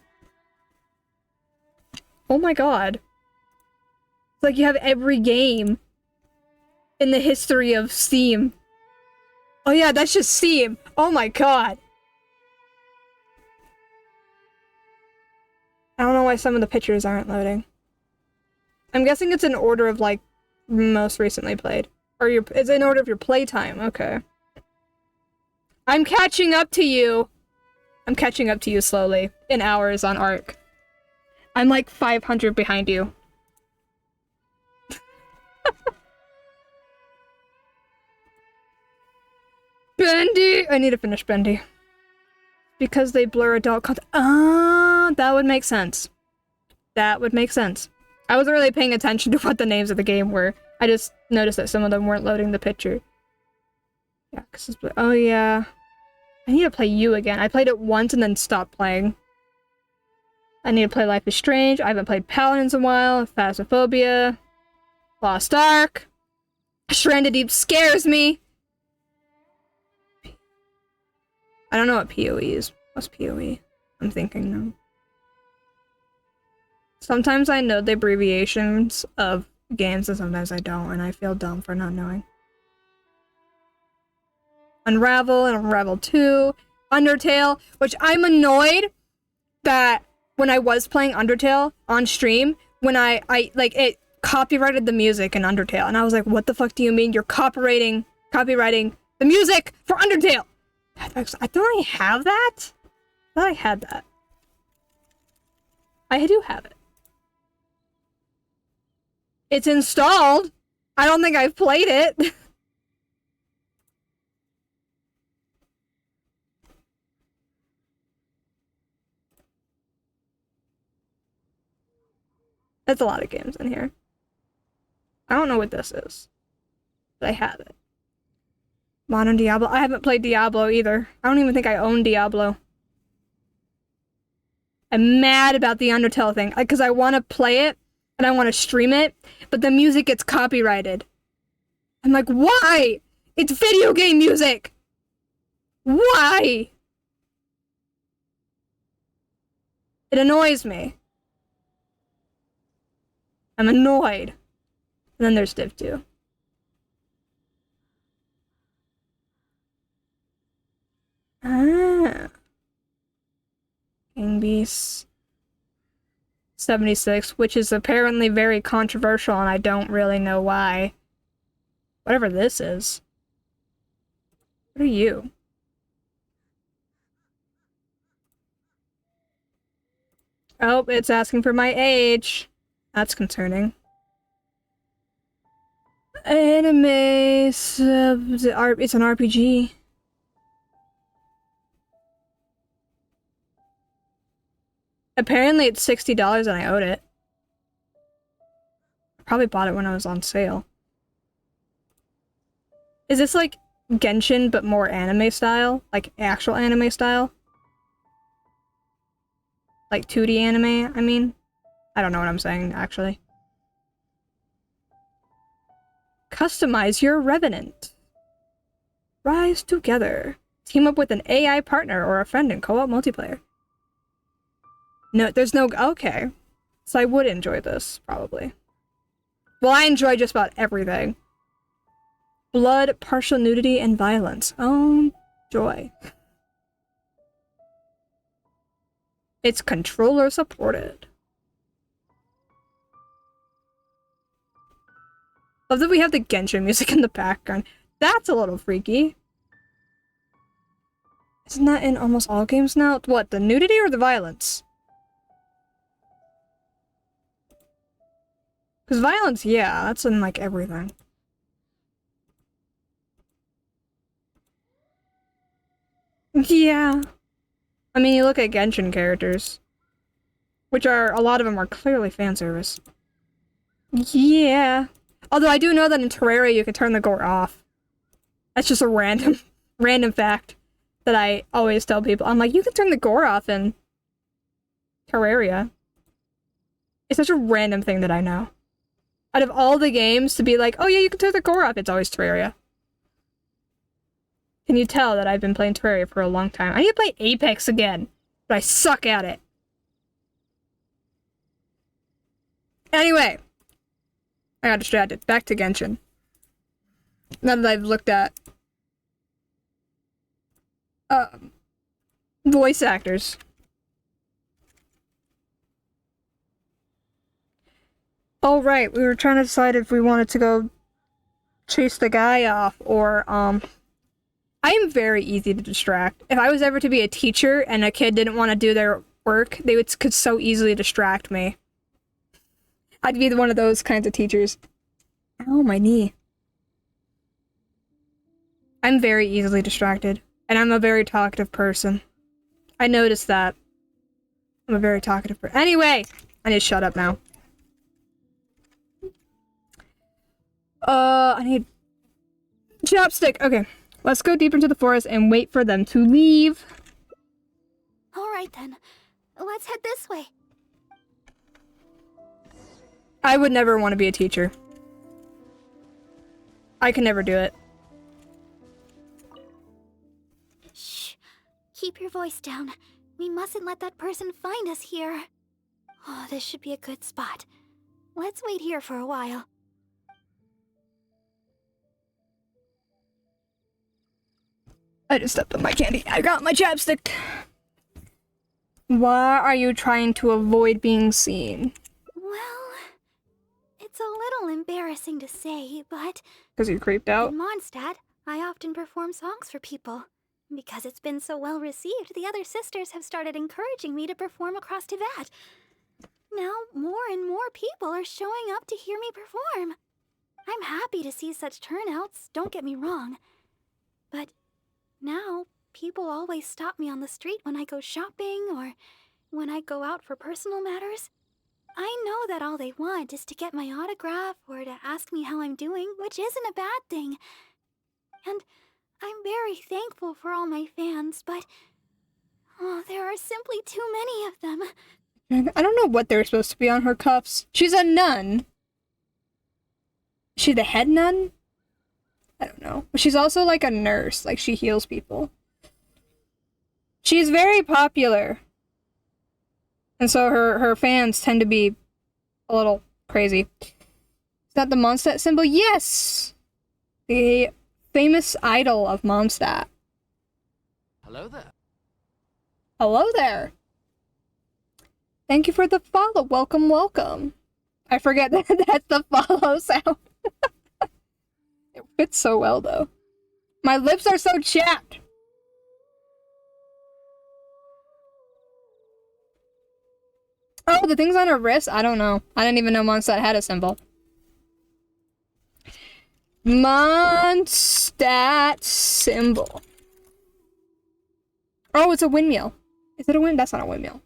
Oh my god. It's like you have every game in the history of Steam. Oh yeah, that's just Steam. Oh my god. I don't know why some of the pictures aren't loading. I'm guessing it's in order of, like, most recently played. Or it's in order of your playtime. Okay. I'm catching up to you. I'm catching up to you slowly in hours on Arc. I'm like 500 behind you. Bendy! I need to finish Bendy. Because they blur adult content. Ah, that would make sense. That would make sense. I wasn't really paying attention to what the names of the game were. I just noticed that some of them weren't loading the picture. Yeah, because it's... Oh, yeah. I need to play You again. I played it once and then stopped playing. I need to play Life is Strange. I haven't played Paladins in a while. Phasmophobia. Lost Ark. Stranded Deep scares me. I don't know what PoE is. What's PoE? I'm thinking now. Sometimes I know the abbreviations of games and sometimes I don't, and I feel dumb for not knowing. Unravel and Unravel 2. Undertale, which I'm annoyed that when I was playing Undertale on stream, when I like, it copyrighted the music in Undertale, and I was like, what the fuck do you mean you're copyrighting the music for Undertale? I thought I have that? I thought I had that. I do have it. It's installed. I don't think I've played it. That's a lot of games in here. I don't know what this is, but I have it. Modern Diablo. I haven't played Diablo either. I don't even think I own Diablo. I'm mad about the Undertale thing, because I want to play it, and I want to stream it, but the music gets copyrighted. I'm like, why? It's video game music! Why? It annoys me. I'm annoyed. And then there's Div 2. Ah. King Beast 76, which is apparently very controversial, and I don't really know why. Whatever this is. What are you? Oh, it's asking for my age. That's concerning. Anime it's an RPG. Apparently it's $60 and I owed it. I probably bought it when I was on sale. Is this like Genshin but more anime style? Like actual anime style? Like 2D anime, I mean? I don't know what I'm saying, actually. Customize your Revenant. Rise together. Team up with an AI partner or a friend in co-op multiplayer. No, there's no... Okay. So I would enjoy this, probably. Well, I enjoy just about everything. Blood, partial nudity, and violence. Oh, joy. It's controller supported. Love that we have the Genshin music in the background. That's a little freaky. Isn't that in almost all games now? What, the nudity or the violence? Because violence, yeah, that's in like everything. Yeah. I mean, you look at Genshin characters, which are, a lot of them are clearly fan service. Yeah. Although I do know that in Terraria you can turn the gore off. That's just a random fact that I always tell people. I'm like, you can turn the gore off in Terraria. It's such a random thing that I know. Out of all the games to be like, oh yeah, you can turn the gore off, it's always Terraria. Can you tell that I've been playing Terraria for a long time? I need to play Apex again, but I suck at it. Anyway. I got distracted. Back to Genshin. Now that I've looked at voice actors. Oh right, we were trying to decide if we wanted to go chase the guy off or I am very easy to distract. If I was ever to be a teacher and a kid didn't want to do their work, could so easily distract me. I'd be one of those kinds of teachers. Ow, my knee. I'm very easily distracted, and I'm a very talkative person. I noticed that. I'm a very talkative person. Anyway, I need to shut up now. I need chopstick. Okay, let's go deeper into the forest and wait for them to leave. Alright then. Let's head this way. I would never want to be a teacher. I could never do it. Shh. Keep your voice down. We mustn't let that person find us here. Oh, this should be a good spot. Let's wait here for a while. I just stepped on my candy. I got my chapstick. Why are you trying to avoid being seen? Well, it's a little embarrassing to say, but Because you creeped out? in Mondstadt, I often perform songs for people. Because it's been so well received, the other sisters have started encouraging me to perform across Tivat. Now, more and more people are showing up to hear me perform. I'm happy to see such turnouts, don't get me wrong. But now, people always stop me on the street when I go shopping or when I go out for personal matters. I know that all they want is to get my autograph or to ask me how I'm doing, which isn't a bad thing. And I'm very thankful for all my fans, but there are simply too many of them. I don't know what they're supposed to be on her cuffs. She's a nun. Is she the head nun? I don't know. But she's also like a nurse. Like, she heals people. She's very popular. And so her fans tend to be a little crazy. Is that the Mondstadt symbol? Yes! The famous idol of Mondstadt. Hello there. Hello there. Thank you for the follow. Welcome, welcome. I forget that that's the follow sound. It fits so well, though. My lips are so chapped. Oh, the things on her wrist? I don't know. I didn't even know Mondstadt had a symbol. Mondstadt symbol. Oh, it's a windmill. Is it a wind? That's not a windmill.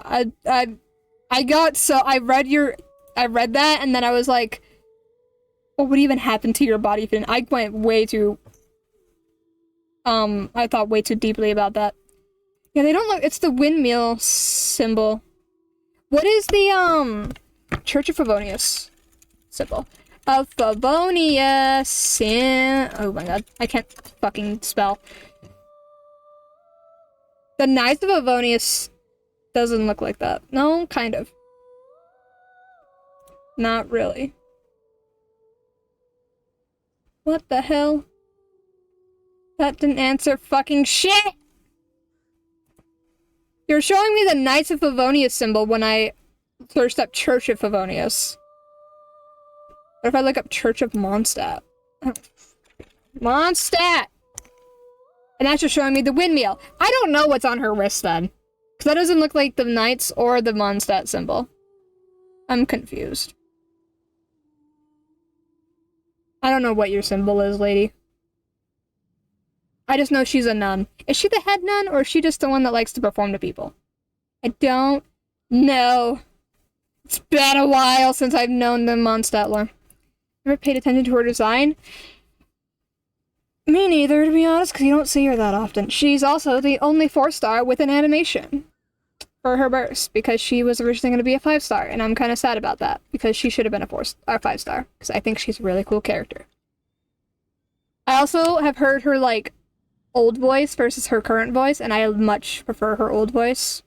I read that and then I was like, what would even happen to your body if it, I went way too, I thought way too deeply about that. Yeah, they don't look, it's the windmill symbol. What is the, Church of Favonius symbol? Of Favonius oh my god, I can't fucking spell. The Knights of Favonius doesn't look like that. No, kind of. Not really. What the hell? That didn't answer fucking shit! You're showing me the Knights of Favonius symbol when I searched up Church of Favonius. What if I look up Church of Mondstadt? Mondstadt! And that's just showing me the windmill. I don't know what's on her wrist then. Because that doesn't look like the Knights or the Mondstadt symbol. I'm confused. I don't know what your symbol is, lady. I just know she's a nun. Is she the head nun, or is she just the one that likes to perform to people? I don't know. It's been a while since I've known the Mondstadt lore. Ever paid attention to her design? Me neither, to be honest, because you don't see her that often. She's also the only 4-star with an animation for her burst, because she was originally going to be a 5-star, and I'm kind of sad about that, because she should have been a 5-star, because I think she's a really cool character. I also have heard her, like, old voice versus her current voice, and I much prefer her old voice.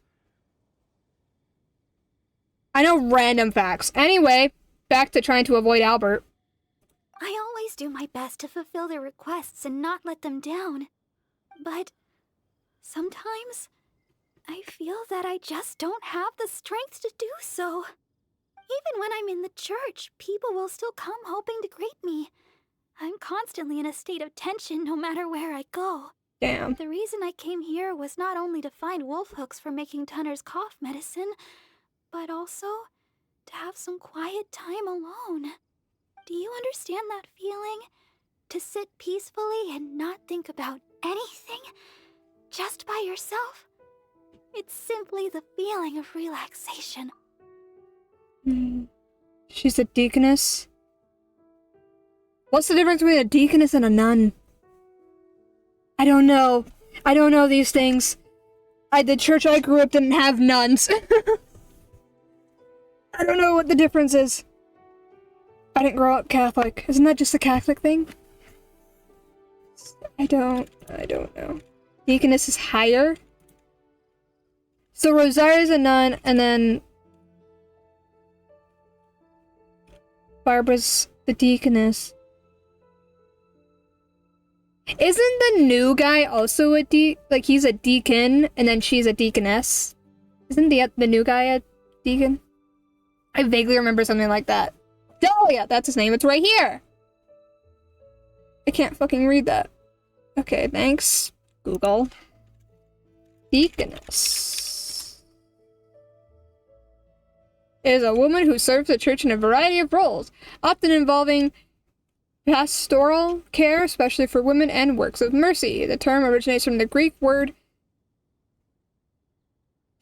I know random facts. Anyway, back to trying to avoid Albert. I always do my best to fulfill their requests and not let them down. But sometimes I feel that I just don't have the strength to do so. Even when I'm in the church, people will still come hoping to greet me. I'm constantly in a state of tension no matter where I go. Damn. The reason I came here was not only to find wolf hooks for making Tunner's cough medicine, but also to have some quiet time alone. Do you understand that feeling? To sit peacefully and not think about anything, just by yourself? It's simply the feeling of relaxation. She's a deaconess. What's the difference between a deaconess and a nun? I don't know. I don't know these things. The church I grew up didn't have nuns. I don't know what the difference is. I didn't grow up Catholic. Isn't that just a Catholic thing? I don't know. Deaconess is higher. So Rosaria's a nun, and then Barbara's the deaconess. Isn't the new guy also a he's a deacon, and then she's a deaconess? Isn't the new guy a deacon? I vaguely remember something like that. Oh yeah, that's his name. It's right here. I can't fucking read that. Okay, thanks, Google. Deaconess is a woman who serves the church in a variety of roles, often involving pastoral care, especially for women, and works of mercy. The term originates from the Greek word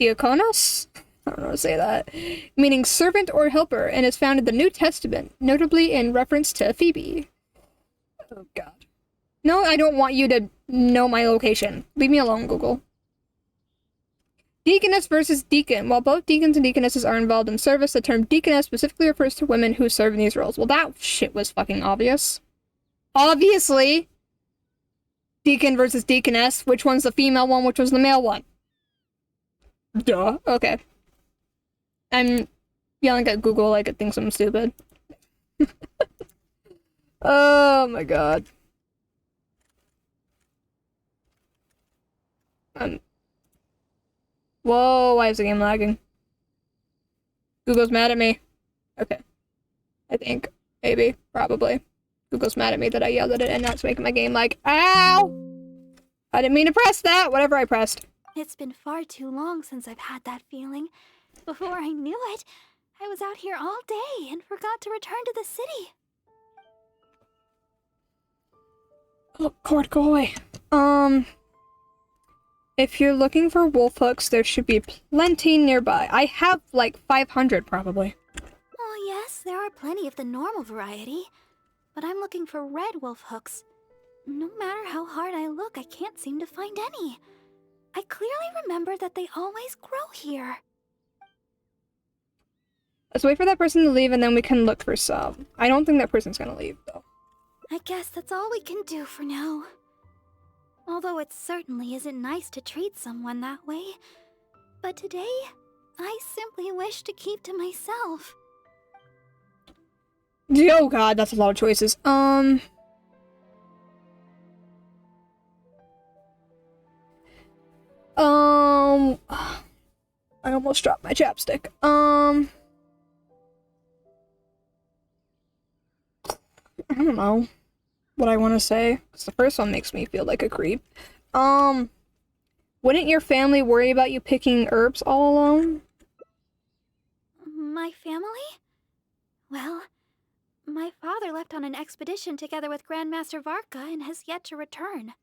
diakonos, I don't know how to say that, meaning servant or helper, and is found in the New Testament, notably in reference to Phoebe. Oh god. No, I don't want you to know my location. Leave me alone, Google. Deaconess versus deacon. While both deacons and deaconesses are involved in service, the term deaconess specifically refers to women who serve in these roles. Well, that shit was fucking obvious. Obviously! Deacon versus deaconess. Which one's the female one, which was the male one? Duh. Okay. I'm yelling at Google like it thinks I'm stupid. Oh my god. Whoa, why is the game lagging? Google's mad at me. Okay. I think. Maybe. Probably. Google's mad at me that I yelled at it and now it's making my game like, ow! I didn't mean to press that, whatever I pressed. It's been far too long since I've had that feeling. Before I knew it, I was out here all day and forgot to return to the city. Oh, Cord, go away. If you're looking for wolf hooks, there should be plenty nearby. I have like 500 probably. Oh yes, there are plenty of the normal variety. But I'm looking for red wolf hooks. No matter how hard I look, I can't seem to find any. I clearly remember that they always grow here. Let's wait for that person to leave and then we can look for some. I don't think that person's gonna leave though. I guess that's all we can do for now. Although it certainly isn't nice to treat someone that way. But today, I simply wish to keep to myself. Oh god, that's a lot of choices. I almost dropped my chapstick. I don't know what I want to say, because the first one makes me feel like a creep. Wouldn't your family worry about you picking herbs all alone? My family? Well, my father left on an expedition together with Grandmaster Varka and has yet to return.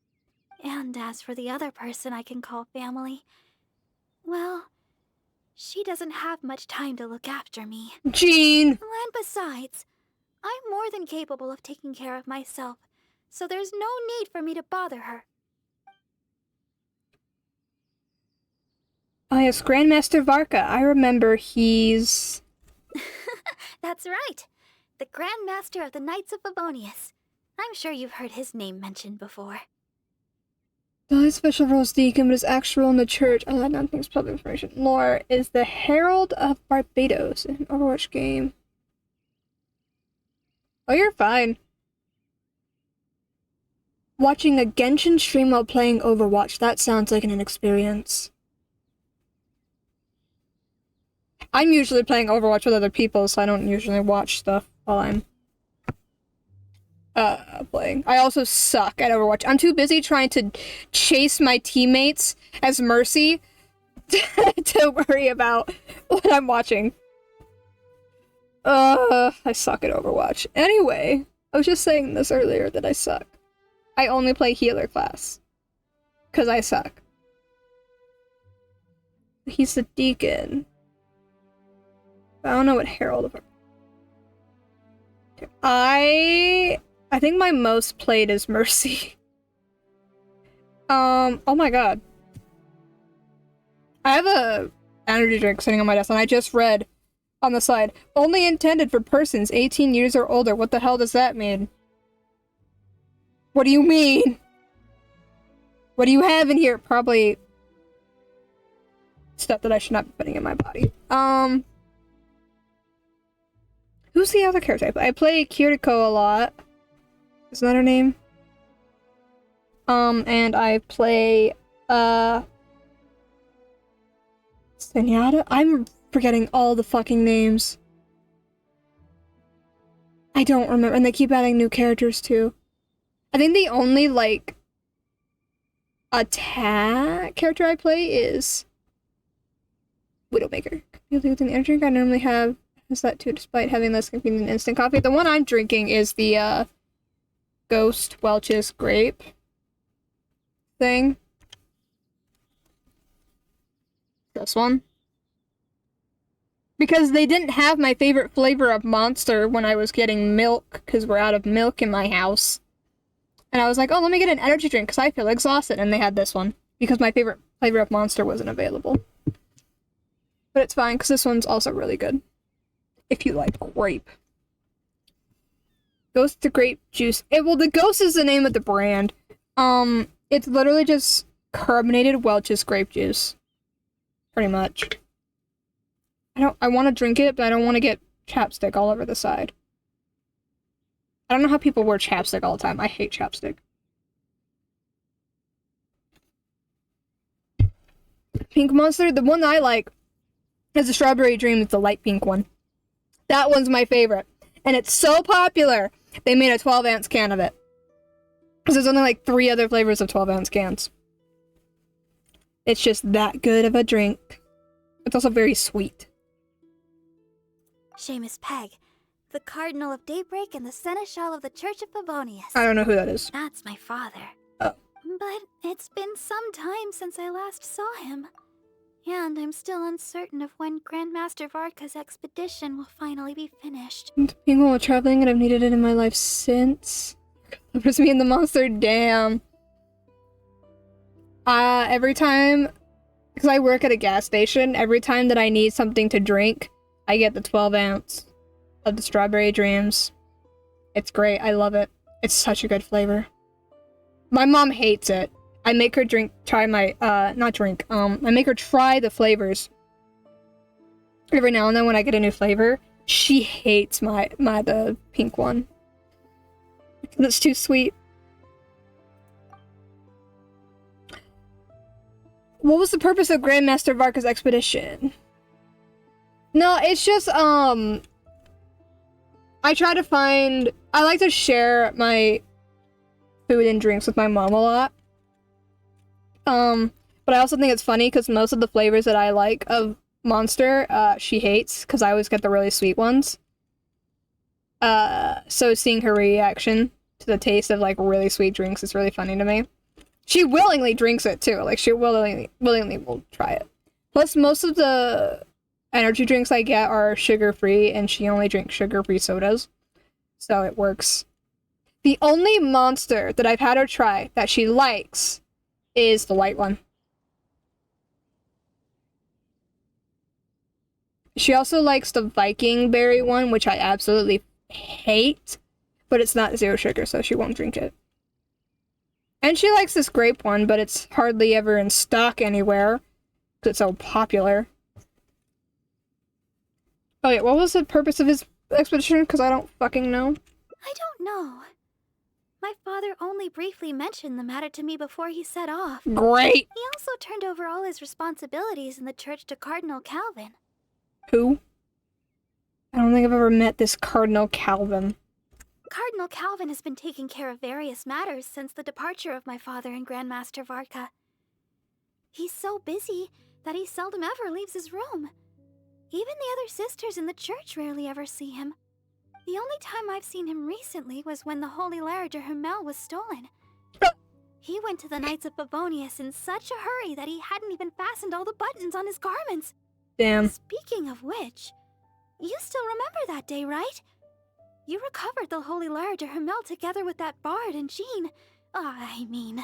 And as for the other person I can call family, well, she doesn't have much time to look after me. Jean! And besides, I'm more than capable of taking care of myself, so there's no need for me to bother her. Oh yes, Grandmaster Varka. I remember he's... That's right. The Grandmaster of the Knights of Favonius. I'm sure you've heard his name mentioned before. His special role is deacon, but his actual role in the church, unlike nothing's public information, lore, is the Herald of Barbados in an Overwatch game. Oh, you're fine. Watching a Genshin stream while playing Overwatch, that sounds like an experience. I'm usually playing Overwatch with other people, so I don't usually watch stuff while I'm playing. I also suck at Overwatch. I'm too busy trying to chase my teammates as Mercy to worry about what I'm watching. I suck at Overwatch. Anyway, I was just saying this earlier that I suck. I only play healer class. 'Cause I suck. He's the deacon. I don't know what Herald of... I think my most played is Mercy. Oh my god. I have a energy drink sitting on my desk, and I just read on the side, only intended for persons 18 years or older. What the hell does that mean? What do you mean? What do you have in here? Probably stuff that I should not be putting in my body. Who's the other character I play? I play Kiriko a lot. Isn't that her name? And I play, Zenyatta? I'm forgetting all the fucking names. I don't remember, and they keep adding new characters too. I think the only, like, attack character I play is Widowmaker. With an energy drink I normally have is that too, despite having less convenient instant coffee. The one I'm drinking is the Ghost Welch's Grape thing. This one. Because they didn't have my favorite flavor of Monster when I was getting milk, because we're out of milk in my house. And I was like, oh, let me get an energy drink because I feel exhausted. And they had this one because my favorite flavor of Monster wasn't available. But it's fine because this one's also really good. If you like grape. Ghost to grape juice. Well, the Ghost is the name of the brand. It's literally just carbonated Welch's grape juice. Pretty much. I want to drink it, but I don't want to get chapstick all over the side. I don't know how people wear chapstick all the time. I hate chapstick. Pink Monster, the one that I like is the Strawberry Dream. It's the light pink one. That one's my favorite. And it's so popular, they made a 12-ounce can of it. Because there's only like 3 other flavors of 12-ounce cans. It's just that good of a drink. It's also very sweet. Seamus Peg, the Cardinal of Daybreak and the Seneschal of the Church of Favonius. I don't know who that is. That's my father. Oh. But it's been some time since I last saw him. And I'm still uncertain of when Grandmaster Varka's expedition will finally be finished. Being while traveling, and I've needed it in my life since. It was me and the monster, damn. Every time, because I work at a gas station, every time that I need something to drink, I get the 12-ounce of the Strawberry Dreams. It's great. I love it. It's such a good flavor. My mom hates it. I make her try my, not drink, I make her try the flavors. Every now and then when I get a new flavor, she hates the pink one. It's too sweet. What was the purpose of Grandmaster Varka's expedition? No, it's just, I like to share my food and drinks with my mom a lot. But I also think it's funny because most of the flavors that I like of Monster, she hates because I always get the really sweet ones. So seeing her reaction to the taste of like really sweet drinks is really funny to me. She willingly drinks it too. Like she willingly will try it. Plus most of the energy drinks I get are sugar-free and she only drinks sugar-free sodas. So it works. The only Monster that I've had her try that she likes is the white one. She also likes the Viking berry one, which I absolutely hate, but it's not 0 sugar, so she won't drink it. And she likes this grape one, but it's hardly ever in stock anywhere, because it's so popular. Oh yeah, what was the purpose of his expedition? Because I don't fucking know. I don't know. My father only briefly mentioned the matter to me before he set off. Great! He also turned over all his responsibilities in the church to Cardinal Calvin. Who? I don't think I've ever met this Cardinal Calvin. Cardinal Calvin has been taking care of various matters since the departure of my father and Grandmaster Varka. He's so busy that he seldom ever leaves his room. Even the other sisters in the church rarely ever see him. The only time I've seen him recently was when the Holy Lyre de Hermel was stolen. He went to the Knights of Bavonius in such a hurry that he hadn't even fastened all the buttons on his garments. Damn. Speaking of which, you still remember that day, right? You recovered the Holy Lyre de Hermel together with that bard and Jean. I mean,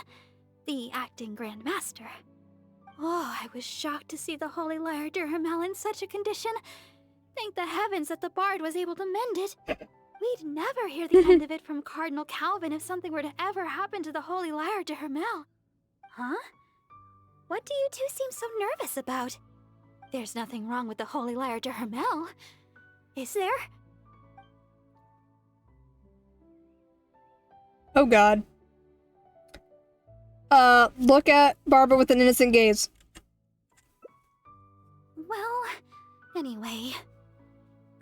the acting Grand Master. Oh, I was shocked to see the Holy Lyre de Hermel in such a condition. Thank the heavens that the bard was able to mend it. We'd never hear the end of it from Cardinal Calvin if something were to ever happen to the Holy Lyre de Hermel. Huh? What do you two seem so nervous about? There's nothing wrong with the Holy Lyre de Hermel, is there? Oh god. Look at Barbara with an innocent gaze. Well, anyway.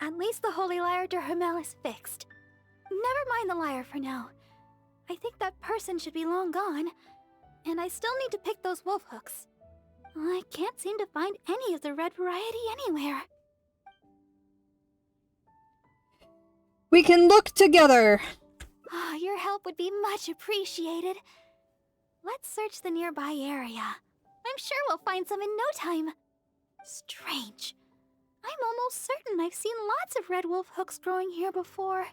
At least the Holy Lyre de Hermel is fixed. Never mind the lyre for now. I think that person should be long gone. And I still need to pick those wolf hooks. I can't seem to find any of the red variety anywhere. We can look together. Ah, your help would be much appreciated. Let's search the nearby area. I'm sure we'll find some in no time. Strange. I'm almost certain I've seen lots of red wolf hooks growing here before.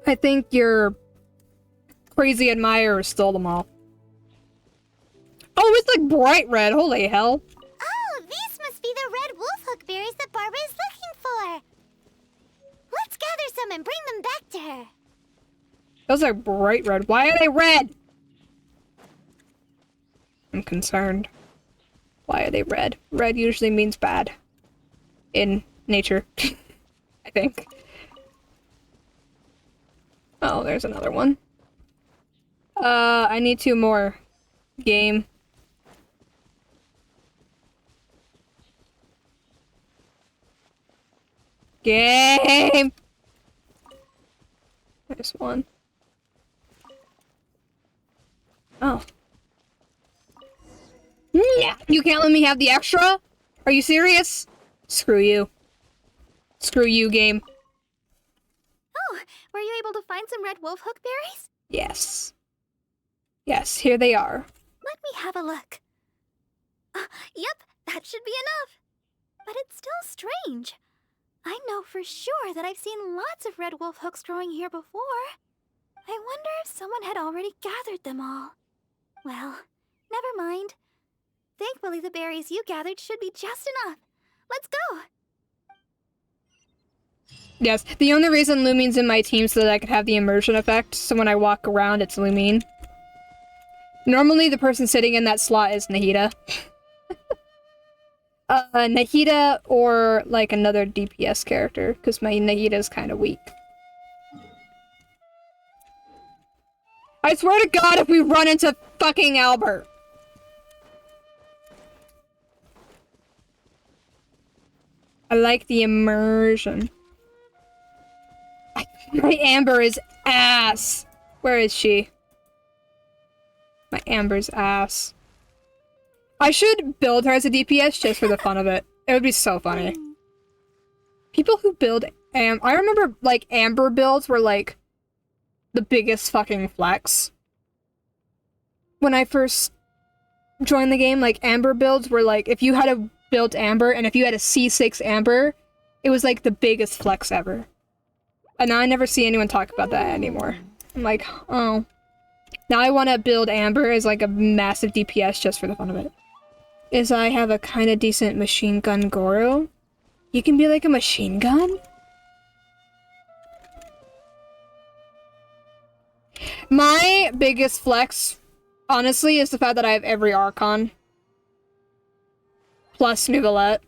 I think your crazy admirer stole them all. Oh, it's like bright red. Holy hell. Oh, these must be the red wolf hook berries that Barbara is looking for. Let's gather some and bring them back to her. Those are bright red. Why are they red? I'm concerned. Why are they red? Red usually means bad. In nature. I think. Oh, there's another one. I need 2 more. Game. Game! There's one. Oh. Yeah, you can't let me have the extra? Are you serious? Screw you. Screw you, game. Oh, were you able to find some red wolf hook berries? Yes. Yes, here they are. Let me have a look. Yep, that should be enough. But it's still strange. I know for sure that I've seen lots of red wolf hooks growing here before. I wonder if someone had already gathered them all. Well, never mind. Thankfully, the berries you gathered should be just enough. Let's go! Yes, the only reason Lumine's in my team is so that I could have the immersion effect, so when I walk around, it's Lumine. Normally, the person sitting in that slot is Nahida. Nahida or, like, another DPS character, because my Nahida's kind of weak. I swear to God, if we run into fucking Albert! I like the immersion. My Amber is ass! Where is she? My Amber's ass. I should build her as a DPS just for the fun of it. It would be so funny. People who build I remember, like, Amber builds were, like, the biggest fucking flex. When I first joined the game, like, Amber builds were, like, if you had a built Amber, and if you had a C6 Amber, it was, like, the biggest flex ever. And now I never see anyone talk about that anymore. I'm like, oh. Now I want to build Amber as, like, a massive DPS just for the fun of it. Is I have a kind of decent machine gun Goro. You can be like a machine gun? My biggest flex, honestly, is the fact that I have every Archon. Plus Neuvillette.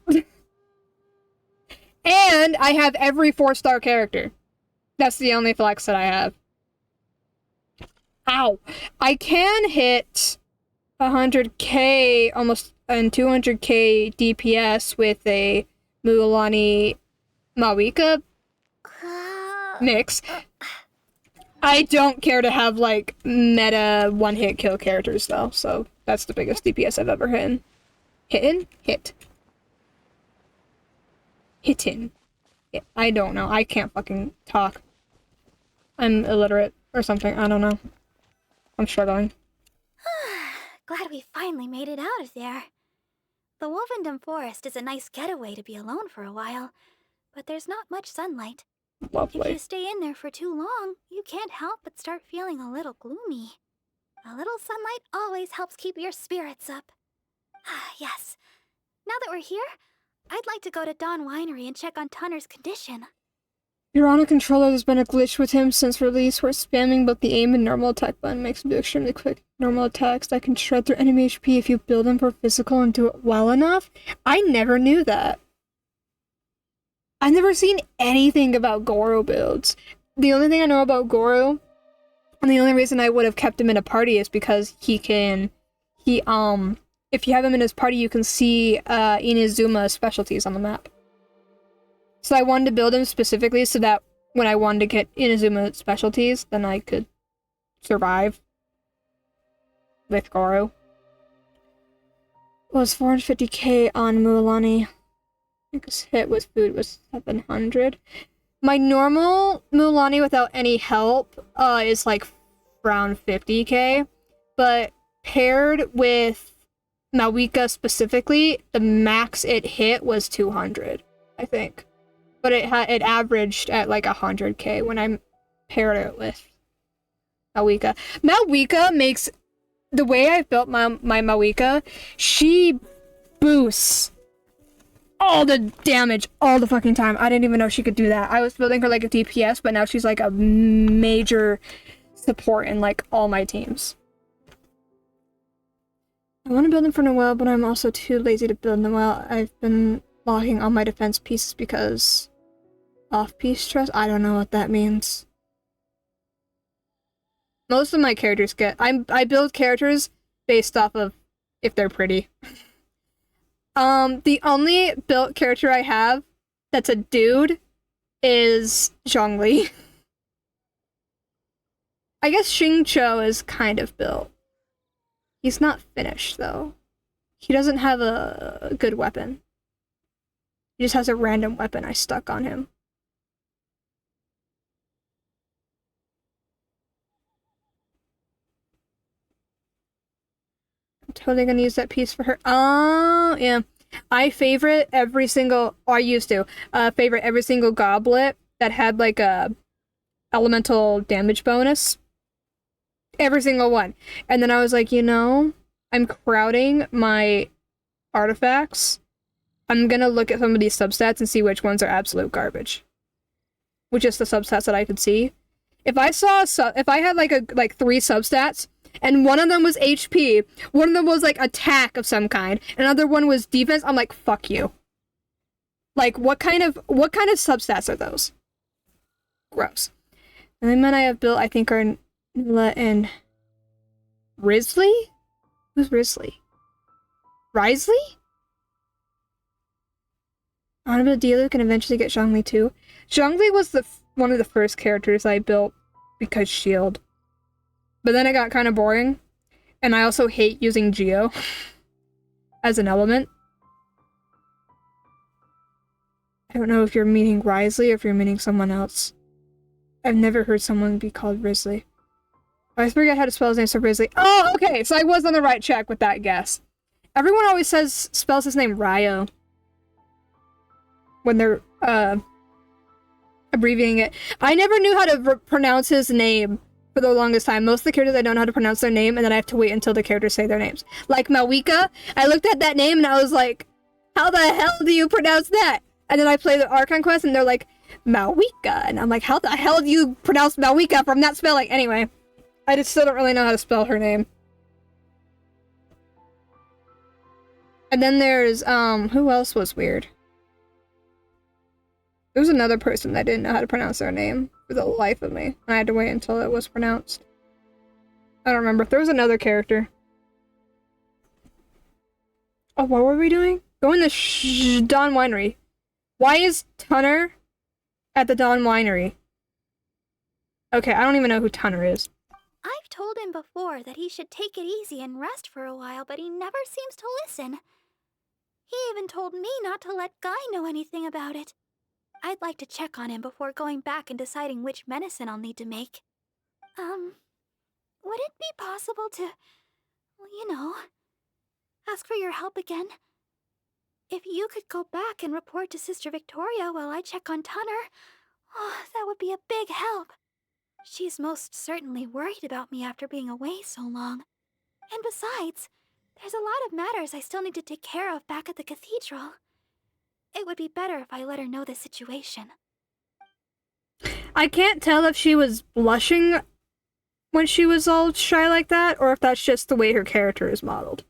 And I have every 4-star character. That's the only flex that I have. Ow. I can hit 100k almost and 200k DPS with a Mualani Mawika mix. I don't care to have like meta one-hit kill characters though, so that's the biggest DPS I've ever hit. Hittin'. I don't know. I can't fucking talk. I'm illiterate or something. I don't know. I'm struggling. Glad we finally made it out of there. The Wolvendom Forest is a nice getaway to be alone for a while, but there's not much sunlight. Lovely. If you stay in there for too long, you can't help but start feeling a little gloomy. A little sunlight always helps keep your spirits up. Yes. Now that we're here, I'd like to go to Dawn Winery and check on Tunner's condition. You're on a controller. There's been a glitch with him since release where spamming both the aim and normal attack button makes him do extremely quick normal attacks that can shred through enemy HP if you build him for physical and do it well enough. I never knew that. I've never seen anything about Goro builds. The only thing I know about Goro, and the only reason I would have kept him in a party is because if you have him in his party, you can see Inazuma's specialties on the map. So I wanted to build him specifically so that when I wanted to get Inazuma's specialties, then I could survive with Goro. Was 450k on Mualani. His hit with food was 700. My normal Mualani without any help is like around 50k, but paired with Mawika specifically, the max it hit was 200, I think. But it averaged at like 100k when I paired it with Mawika. Mawika makes, the way I built my Mawika, she boosts all the damage all the fucking time. I didn't even know she could do that. I was building her like a DPS, but now she's like a major support in like all my teams. I want to build them for Noelle, but I'm also too lazy to build Noelle. I've been locking all my defense pieces because off-piece trust? I don't know what that means. Most of my characters I build characters based off of if they're pretty. The only built character I have that's a dude is Zhongli. I guess Xingqiu is kind of built. He's not finished, though. He doesn't have a good weapon. He just has a random weapon I stuck on him. I'm totally gonna use that piece for her. Oh, yeah. I used to favorite every single goblet that had like a elemental damage bonus. Every single one. And then I was like, I'm crowding my artifacts. I'm gonna look at some of these substats and see which ones are absolute garbage. With just the substats that I could see. If I had like 3 substats, and one of them was HP, one of them was like attack of some kind, another one was defense, I'm like, fuck you. Like, what kind of substats are those? Gross. And the men I have built, I think, are Nula and Risley? Who's Risley? Risley? I want to build Diluc and eventually get Zhongli too. Zhongli was one of the first characters I built because Shield. But then it got kind of boring. And I also hate using Geo as an element. I don't know if you're meaning Risley or if you're meaning someone else. I've never heard someone be called Risley. I forget how to spell his name, so Risley. Oh, okay, so I was on the right track with that guess. Everyone always spells his name Ryo when they're abbreviating it. I never knew how to pronounce his name for the longest time. Most of the characters I don't know how to pronounce their name, and then I have to wait until the characters say their names. Like Mawika, I looked at that name and I was like, how the hell do you pronounce that? And then I play the Archon quest and they're like, Mawika. And I'm like, how the hell do you pronounce Mawika from that spelling? Anyway, I just still don't really know how to spell her name. And then there's, who else was weird? There was another person that didn't know how to pronounce their name for the life of me. And I had to wait until it was pronounced. I don't remember. There was another character. Oh, what were we doing? Going to Dawn Winery. Why is Tunner at the Dawn Winery? Okay, I don't even know who Tunner is. I've told him before that he should take it easy and rest for a while, but he never seems to listen. He even told me not to let Guy know anything about it. I'd like to check on him before going back and deciding which medicine I'll need to make. Would it be possible to, well, you know, ask for your help again? If you could go back and report to Sister Victoria while I check on Tunner, oh, that would be a big help. She's most certainly worried about me after being away so long. And besides, there's a lot of matters I still need to take care of back at the cathedral. It would be better if I let her know the situation. I can't tell if she was blushing when she was all shy like that, or if that's just the way her character is modeled.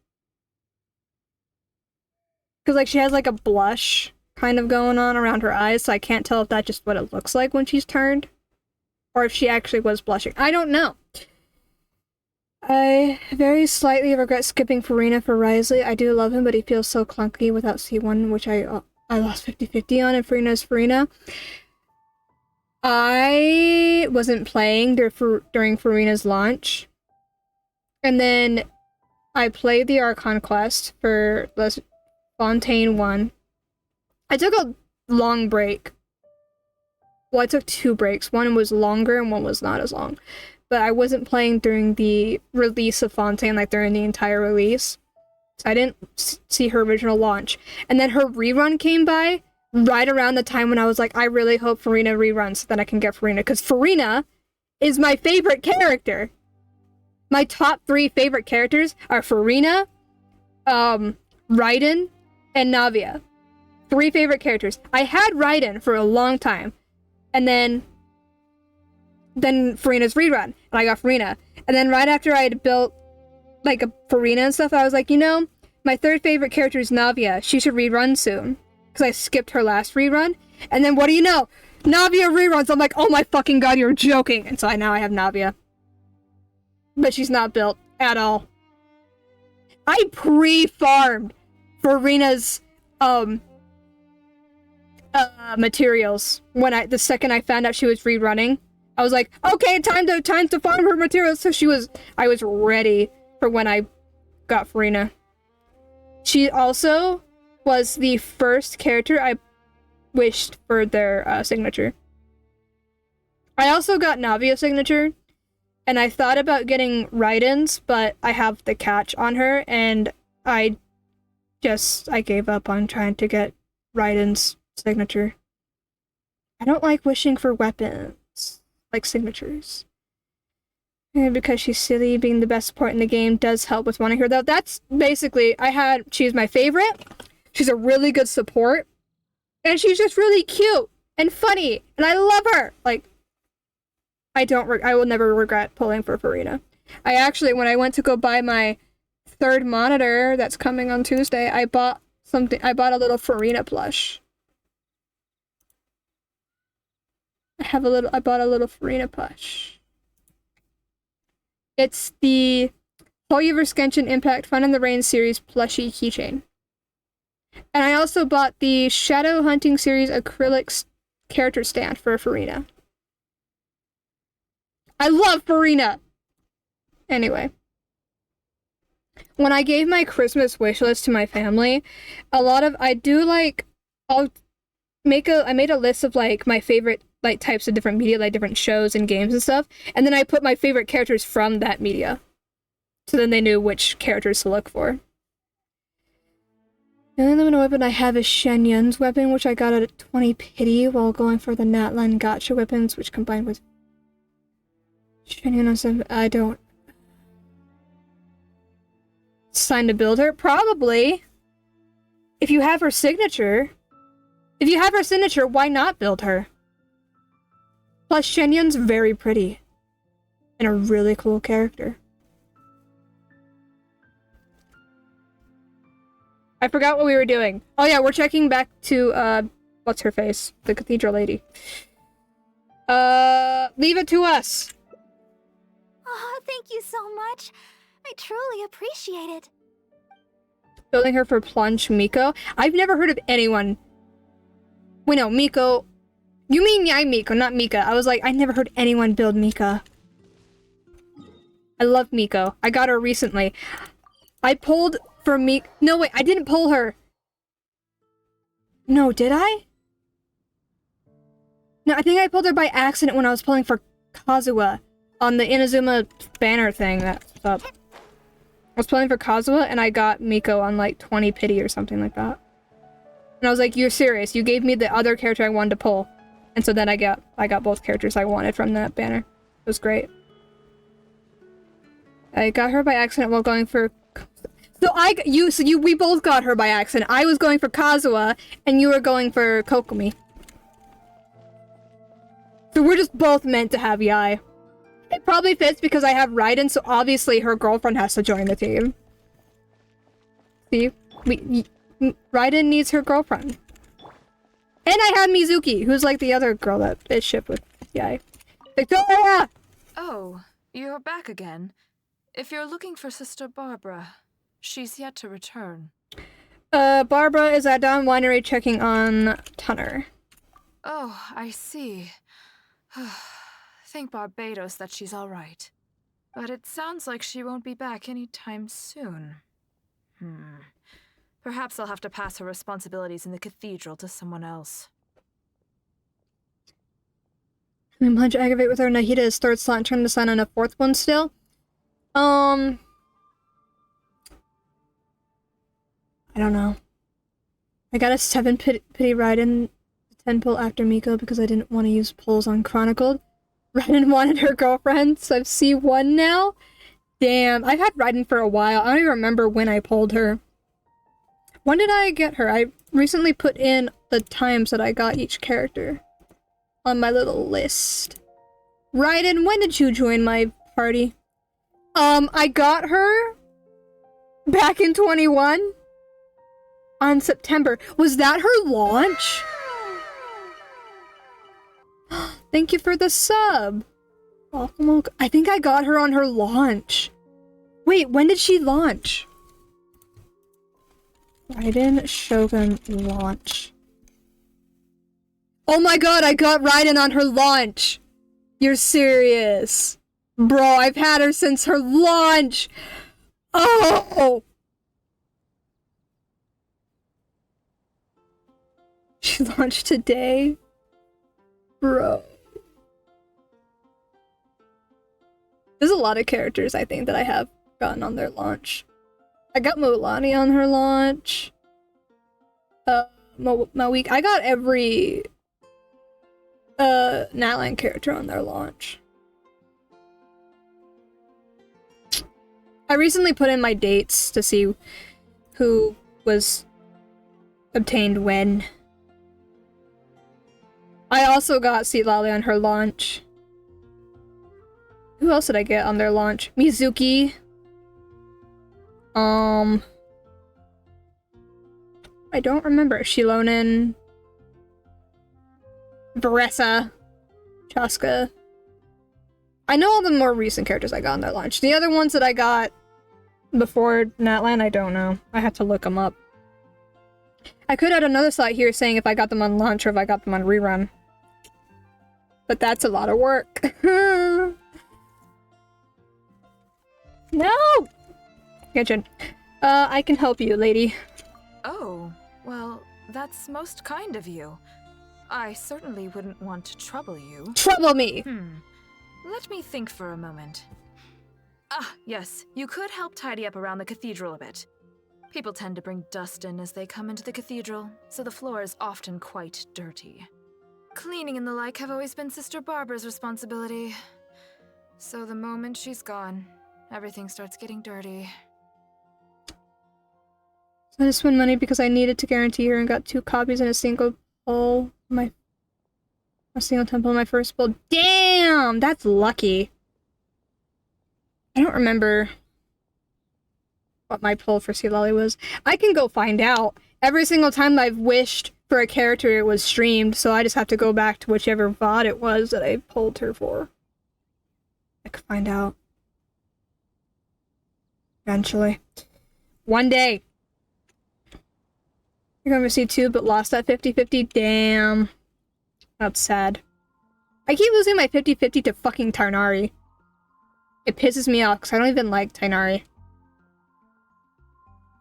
Because, like, she has, like, a blush kind of going on around her eyes, so I can't tell if that's just what it looks like when she's turned. Or if she actually was blushing. I don't know. I very slightly regret skipping Farina for Risley. I do love him, but he feels so clunky without C1, which I lost 50-50 on, and Farina's Farina. I wasn't playing during Farina's launch. And then I played the Archon quest for Fontaine 1. I took a long break. Well, I took 2 breaks. One was longer and one was not as long. But I wasn't playing during the release of Fontaine, like during the entire release. So I didn't see her original launch. And then her rerun came by right around the time when I was like, I really hope Farina reruns so that I can get Farina. Because Farina is my favorite character. My top 3 favorite characters are Farina, Raiden, and Navia. 3 favorite characters. I had Raiden for a long time. And then Farina's rerun, and I got Farina. And then right after I had built, like, a Farina and stuff, I was like, you know, my 3rd favorite character is Navia. She should rerun soon. Because I skipped her last rerun. And then what do you know? Navia reruns! I'm like, oh my fucking god, you're joking! And so now I have Navia. But she's not built at all. I pre-farmed Farina's, materials when the second I found out she was rerunning. I was like, okay, time to farm her materials. So I was ready for when I got Farina. She also was the first character I wished for their signature. I also got Navia's signature, and I thought about getting Raiden's, but I have the catch on her, and I gave up on trying to get Raiden's signature. I don't like wishing for weapons, like signatures. And because she's silly, being the best support in the game does help with wanting her, though. That's basically, she's my favorite. She's a really good support. And she's just really cute and funny. And I love her. Like, I will never regret pulling for Farina. I actually, when I went to go buy my 3rd monitor that's coming on Tuesday, I bought a little Farina plush. I bought a little Farina plush. It's the Hoyoverse Genshin Impact Fun in the Rain series plushie keychain. And I also bought the Shadow Hunting series acrylic character stand for Farina. I love Farina! Anyway. When I gave my Christmas wish list to my family, I made a list of, like, my favorite, like, types of different media, like different shows and games and stuff, and then I put my favorite characters from that media. So then they knew which characters to look for. The only limited weapon I have is Shen Yun's weapon, which I got at 20 pity while going for the Natlan Gotcha weapons, which combined with Shen Yun on some. I don't. It's time to build her? Probably. If you have her signature. If you have her signature, why not build her? Plus, Shen Yun's very pretty. And a really cool character. I forgot what we were doing. Oh yeah, we're checking back to, what's her face? The cathedral lady. Leave it to us! Oh, thank you so much. I truly appreciate it. Building her for Plunge Miko. I've never heard of anyone. Wait, no, Miko. You mean Yai Miko, not Mika. I was like, I never heard anyone build Mika. I love Miko. I got her recently. I pulled for Miko. No, wait, I didn't pull her. No, did I? No, I think I pulled her by accident when I was pulling for Kazuha on the Inazuma banner thing that's up. I was pulling for Kazuha and I got Miko on like 20 pity or something like that. And I was like, you're serious? You gave me the other character I wanted to pull. And so then I got both characters I wanted from that banner. It was great. I got her by accident while going for... we both got her by accident. I was going for Kazuha and you were going for Kokomi. So we're just both meant to have Yai. It probably fits because I have Raiden, so obviously her girlfriend has to join the team. See? Raiden needs her girlfriend. And I have Mizuki, who's like the other girl that is shipped with Yai. Victoria! Oh, you're back again. If you're looking for Sister Barbara, she's yet to return. Barbara is at Dawn Winery checking on Tunner. Oh, I see. Thank Barbados that she's all right. But it sounds like she won't be back anytime soon. Perhaps I'll have to pass her responsibilities in the cathedral to someone else. And Punch aggravate with her Nahida's third slot and turn to sign on a fourth one still? I don't know. I got a 7 pity Raiden 10 pull after Miko because I didn't want to use pulls on Chronicled. Raiden wanted her girlfriend, so I've C1 now? Damn, I've had Raiden for a while. I don't even remember when I pulled her. When did I get her? I recently put in the times that I got each character on my little list. Raiden, when did you join my party? I got her back in 21 on September. Was that her launch? Thank you for the sub. Oh, I think I got her on her launch. Wait, when did she launch? Raiden Shogun launch. Oh my god, I got Raiden on her launch. You're serious. Bro, I've had her since her launch. Oh! She launched today? Bro. There's a lot of characters, I think, that I have gotten on their launch. I got Mulan on her launch. Mawik. I got every Natlan character on their launch. I recently put in my dates to see who was obtained when. I also got Citlali on her launch. Who else did I get on their launch? Mizuki. I don't remember. Shilonen. Varessa. Chaska. I know all the more recent characters I got on their launch. The other ones that I got before Natlan, I don't know. I had to look them up. I could add another slide here saying if I got them on launch or if I got them on rerun. But that's a lot of work. No! Genshin. I can help you, lady. Oh, well, that's most kind of you. I certainly wouldn't want to trouble you. Trouble me! Let me think for a moment. Ah, yes, you could help tidy up around the cathedral a bit. People tend to bring dust in as they come into the cathedral, so the floor is often quite dirty. Cleaning and the like have always been Sister Barbara's responsibility. So the moment she's gone, everything starts getting dirty. So I just spent money because I needed to guarantee her and got 2 copies in a single pull. A single temple in my first build. Damn! That's lucky. I don't remember what my pull for Citlali was. I can go find out. Every single time I've wished for a character, it was streamed, so I just have to go back to whichever VOD it was that I pulled her for. I could find out. Eventually. One day. You're going to C2, but lost that 50-50? Damn. That's sad. I keep losing my 50-50 to fucking Tarnari. It pisses me off, because I don't even like Tarnari.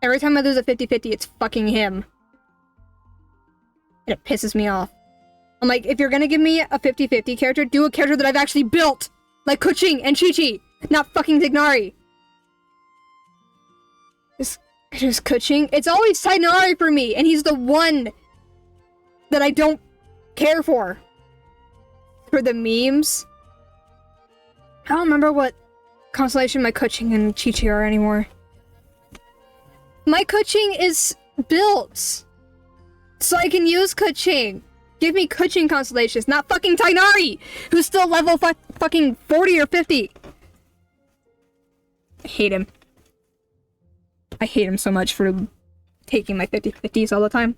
Every time I lose a 50-50, it's fucking him. And it pisses me off. I'm like, if you're gonna give me a 50-50 character, do a character that I've actually built! Like Kuching and Chi-Chi! Not fucking Tignari! Just Kuching? It's always Tignari for me, and he's the one that I don't care for. For the memes. I don't remember what constellation my Kuching and Chi-Chi are anymore. My Kuching is built! So I can use Kuching! Give me Kuching constellations, not fucking Tainari! Who's still level fucking 40 or 50! I hate him. I hate him so much for taking my 50-50s all the time.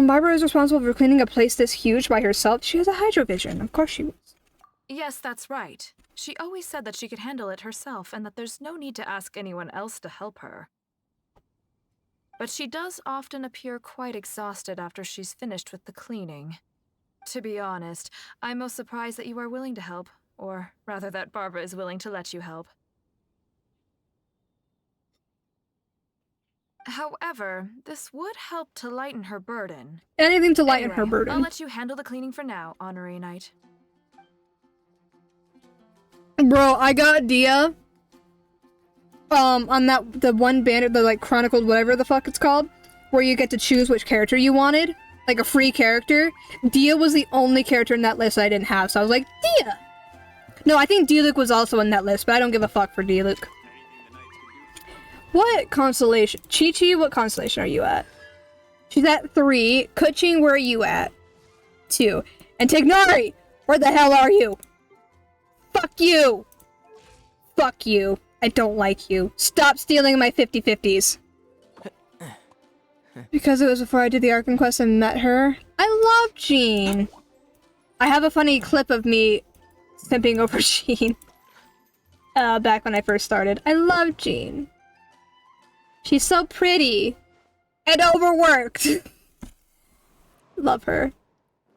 Barbara is responsible for cleaning a place this huge by herself. She has a hydrovision. Of course she was. Yes, that's right. She always said that she could handle it herself and that there's no need to ask anyone else to help her. But she does often appear quite exhausted after she's finished with the cleaning. To be honest, I'm most surprised that you are willing to help, or rather that Barbara is willing to let you help. However, this would help to lighten her burden. Anything to lighten Anyway, her burden. I'll let you handle the cleaning for now, Honorary Knight. Bro, I got Dia. On the one banner, the like chronicled whatever the fuck it's called, where you get to choose which character you wanted, like a free character. Dia was the only character in that list I didn't have, so I was like, Dia! No, I think Diluc was also in that list, but I don't give a fuck for Diluc. What constellation? Chi-Chi, what constellation are you at? She's at 3. Kuching, where are you at? 2. And Tignari, where the hell are you? Fuck you! Fuck you. I don't like you. Stop stealing my 50-50s. Because it was before I did the Arkham quest and met her. I love Jean. I have a funny clip of me simping over Jean. Back when I first started. I love Jean. She's so pretty. And overworked. Love her.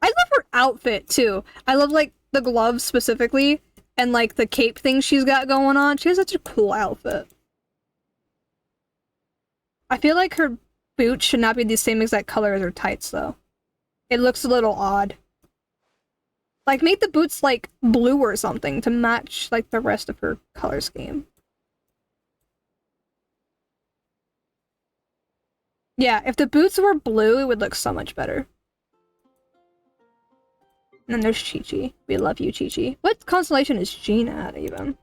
I love her outfit, too. I love, like, the gloves specifically. And, like, the cape thing she's got going on. She has such a cool outfit. I feel like her boots should not be the same exact color as her tights, though. It looks a little odd. Like, make the boots, like, blue or something to match, like, the rest of her color scheme. Yeah, if the boots were blue, it would look so much better. And then there's Chi-Chi. We love you, Chi-Chi. What constellation is Jean at, even?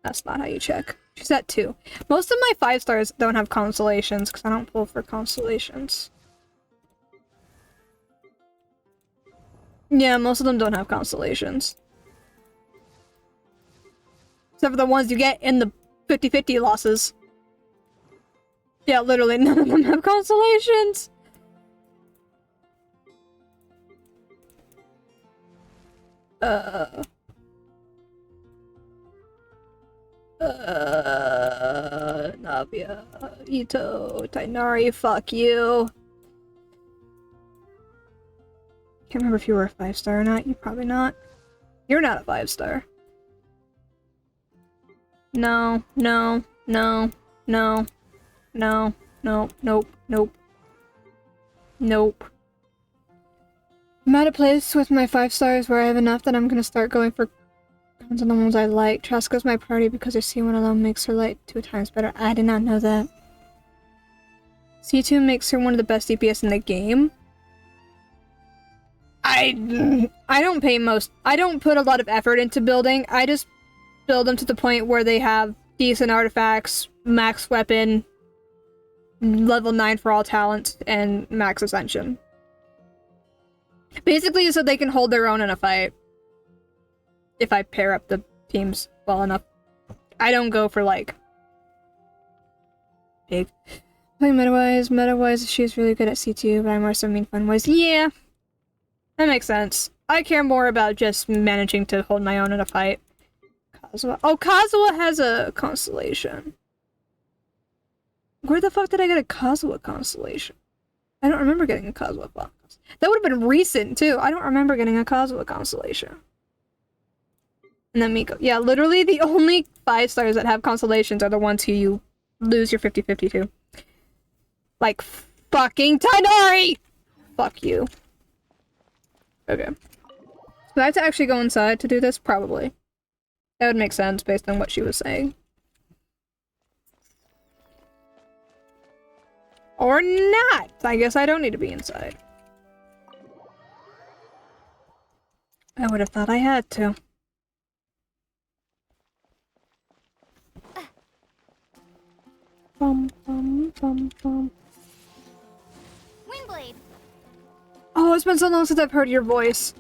That's not how you check. She's at 2. Most of my 5 stars don't have constellations, because I don't pull for constellations. Yeah, most of them don't have constellations. Except for the ones you get in the 50-50 losses. Yeah, literally, none of them have constellations! Navia, Ito, Tainari, fuck you. Can't remember if you were a 5-star or not. You're probably not. You're not a 5-star. No, no, no, no, no, no, nope, nope. Nope. I'm at a place with my 5 stars where I have enough that I'm gonna start going for ones on the ones I like. Traska's my priority because her C1 alone makes her light 2 times better. I did not know that. C2 makes her one of the best DPS in the game. I don't put a lot of effort into building. I just build them to the point where they have decent artifacts, max weapon, level 9 for all talents, and max ascension. Basically so they can hold their own in a fight. If I pair up the teams well enough. I don't go for, like, big. Playing meta-wise, she's really good at C2, but I'm more so mean fun-wise. Yeah. That makes sense. I care more about just managing to hold my own in a fight. Kazuha. Oh, Kazuha has a constellation. Where the fuck did I get a Kazuha constellation? I don't remember getting a Kazuha constellation. That would have been recent, too. I don't remember getting a Kazuha constellation. And then Miko. Yeah, literally the only 5 stars that have constellations are the ones who you lose your 50-50 to. Like, fucking Tainari! Fuck you. Okay. Do I have to actually go inside to do this? Probably. That would make sense based on what she was saying. Or not! I guess I don't need to be inside. I would have thought I had to. Bum, bum, bum, bum. Windblade. Oh, it's been so long since I've heard your voice.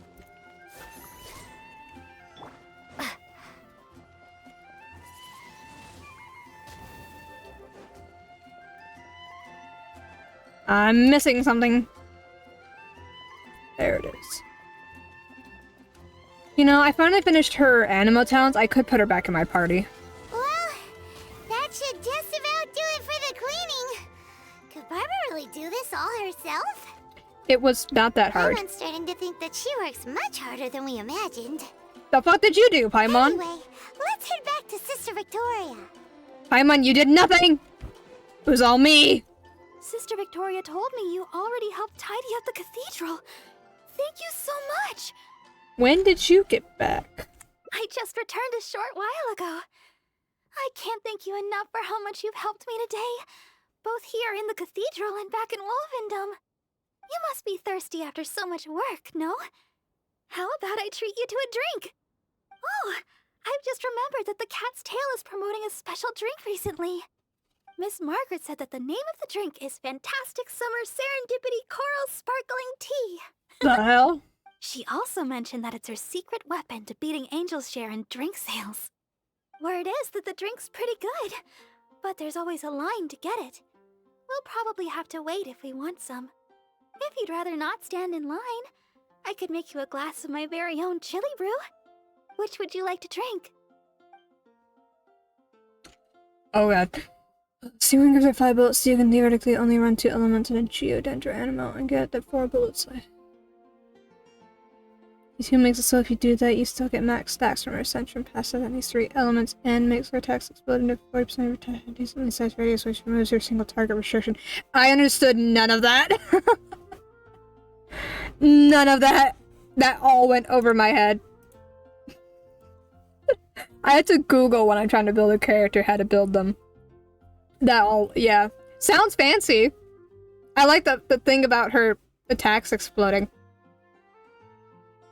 I'm missing something. There it is. You know, I finally finished her Animo Towns. I could put her back in my party. Well, that should just about do it for the cleaning. Could Barbara really do this all herself? It was not that hard. I'm starting to think that she works much harder than we imagined. The fuck did you do, Paimon? Anyway, let's head back to Sister Victoria. Paimon, you did nothing! It was all me! Sister Victoria told me you already helped tidy up the cathedral. Thank you so much. When did you get back? I just returned a short while ago. I can't thank you enough for how much you've helped me today, both here in the cathedral and back in Wolvendom. You must be thirsty after so much work, no? How about I treat you to a drink? Oh, I've just remembered that the Cat's Tail is promoting a special drink recently. Miss Margaret said that the name of the drink is Fantastic Summer Serendipity Coral Sparkling Tea. The hell? She also mentioned that it's her secret weapon to beating Angel's share in drink sales. Word is that the drink's pretty good, but there's always a line to get it. We'll probably have to wait if we want some. If you'd rather not stand in line, I could make you a glass of my very own chili brew. Which would you like to drink? Oh god. Sea gives her 5 bullets, so you can theoretically only run 2 elements in a Geodendra animal and get the 4 bullets. These 2 makes it so if you do that, you still get max stacks from her ascension past that needs 3 elements and makes her attacks explode into 40% of your attack and decently sized radius, which removes your single target restriction. I understood none of that. None of that. That all went over my head. I had to Google when I'm trying to build a character how to build them. That all, yeah. Sounds fancy. I like the thing about her attacks exploding.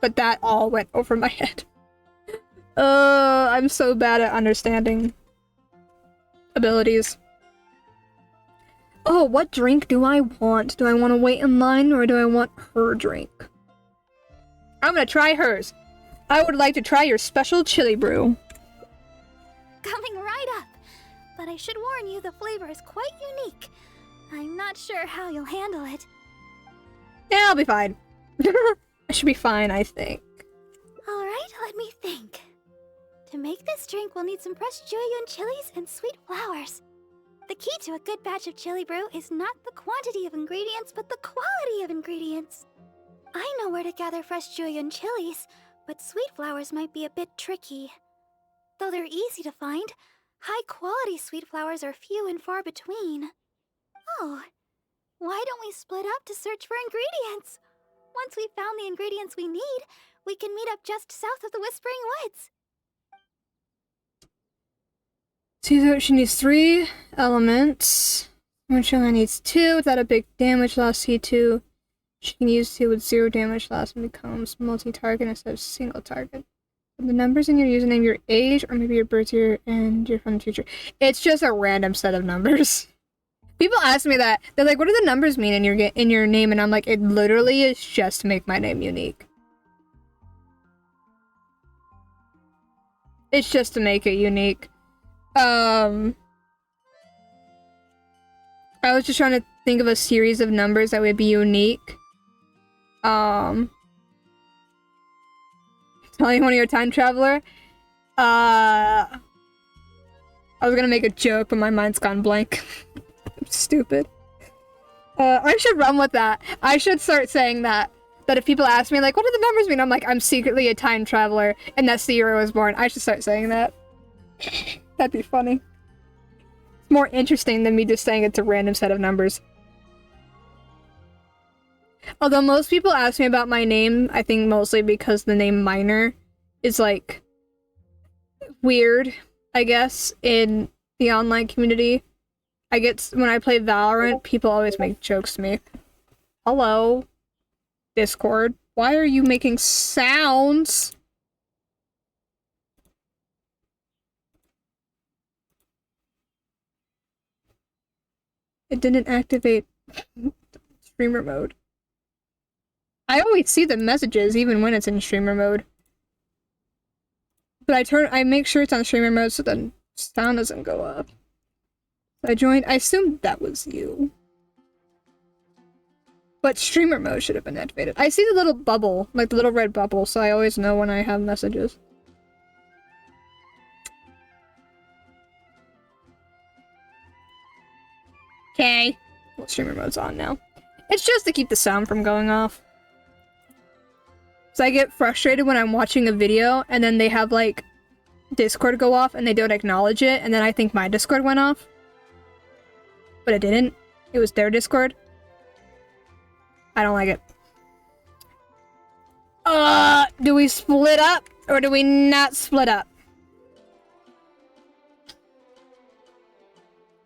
But that all went over my head. I'm so bad at understanding abilities. Oh, what drink do I want? Do I want to wait in line or do I want her drink? I'm gonna try hers. I would like to try your special chili brew. Coming right up. But I should warn you, the flavor is quite unique. I'm not sure how you'll handle it. Yeah, I'll be fine. I should be fine, I think. Alright, let me think. To make this drink, we'll need some fresh Jueyun chilies and sweet flowers. The key to a good batch of chili brew is not the quantity of ingredients, but the quality of ingredients. I know where to gather fresh Jueyun chilies, but sweet flowers might be a bit tricky. Though they're easy to find, high-quality sweet flowers are few and far between. Oh, why don't we split up to search for ingredients? Once we've found the ingredients we need, we can meet up just south of the Whispering Woods. So she needs 3 elements. When she only needs 2 without a big damage loss C2. She can use 2 with 0 damage loss and becomes multi-target instead of single target. The numbers in your username, your age, or maybe your birth year and you're from the future. It's just a random set of numbers. People ask me that. They're like, what do the numbers mean in your name? And I'm like, it literally is just to make my name unique. It's just to make it unique. I was just trying to think of a series of numbers that would be unique. Telling you when you're a time traveler. I was gonna make a joke, but my mind's gone blank. I'm Stupid. I should run with that. I should start saying that. That if people ask me, like, what do the numbers mean? I'm like, I'm secretly a time traveler, and that's the year I was born. I should start saying that. That'd be funny. It's more interesting than me just saying it's a random set of numbers. Although most people ask me about my name, I think mostly because the name Minor is, like, weird, I guess, in the online community. I get, when I play Valorant, people always make jokes to me. Hello, Discord. Why are you making sounds? It didn't activate streamer mode. I always see the messages even when it's in streamer mode. But I make sure it's on streamer mode so the sound doesn't go up. I joined, I assumed that was you. But streamer mode should have been activated. I see the little bubble, like the little red bubble, so I always know when I have messages. Okay. Well, streamer mode's on now. It's just to keep the sound from going off. So I get frustrated when I'm watching a video and then they have like Discord go off and they don't acknowledge it, and then I think my Discord went off. But it didn't. It was their Discord. I don't like it. Do we split up or do we not split up?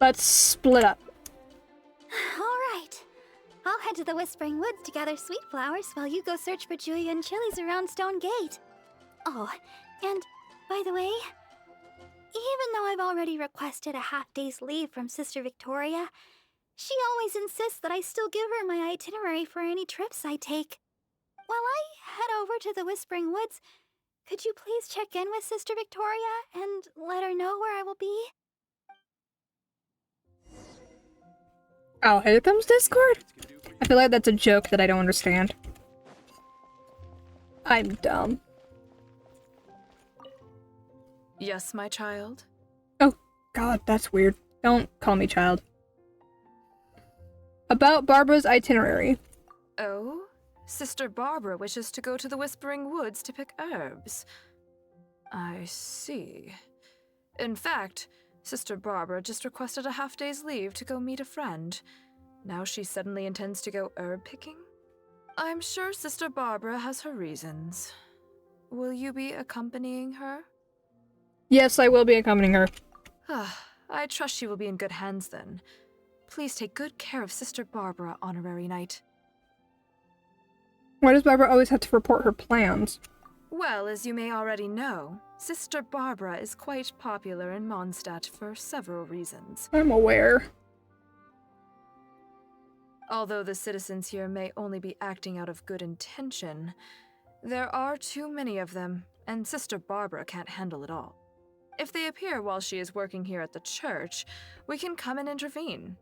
Let's split up. Alright. I'll head to the Whispering Woods to gather sweet flowers while you go search for Julian chilies around Stone Gate. Oh, and by the way, even though I've already requested a half-day's leave from Sister Victoria, she always insists that I still give her my itinerary for any trips I take. While I head over to the Whispering Woods, could you please check in with Sister Victoria and let her know where I will be? Oh, here comes Discord? I feel like that's a joke that I don't understand. I'm dumb. Yes, my child? Oh, God, that's weird. Don't call me child. About Barbara's itinerary. Oh? Sister Barbara wishes to go to the Whispering Woods to pick herbs. I see. In fact, Sister Barbara just requested a half-day's leave to go meet a friend. Now she suddenly intends to go herb picking? I'm sure Sister Barbara has her reasons. Will you be accompanying her? Yes, I will be accompanying her. I trust she will be in good hands then. Please take good care of Sister Barbara, Honorary Knight. Why does Barbara always have to report her plans? Well, as you may already know, Sister Barbara is quite popular in Mondstadt for several reasons. I'm aware. Although the citizens here may only be acting out of good intention, there are too many of them, and Sister Barbara can't handle it all. If they appear while she is working here at the church, we can come and intervene.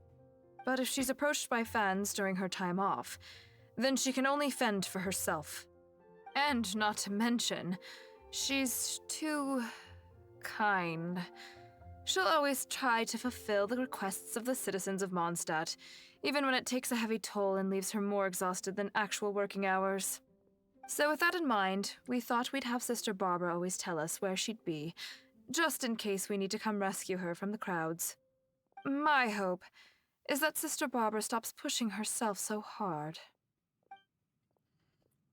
But if she's approached by fans during her time off, then she can only fend for herself. And not to mention, she's too kind. She'll always try to fulfill the requests of the citizens of Mondstadt, even when it takes a heavy toll and leaves her more exhausted than actual working hours. So with that in mind, we thought we'd have Sister Barbara always tell us where she'd be, just in case we need to come rescue her from the crowds. My hope is that Sister Barbara stops pushing herself so hard.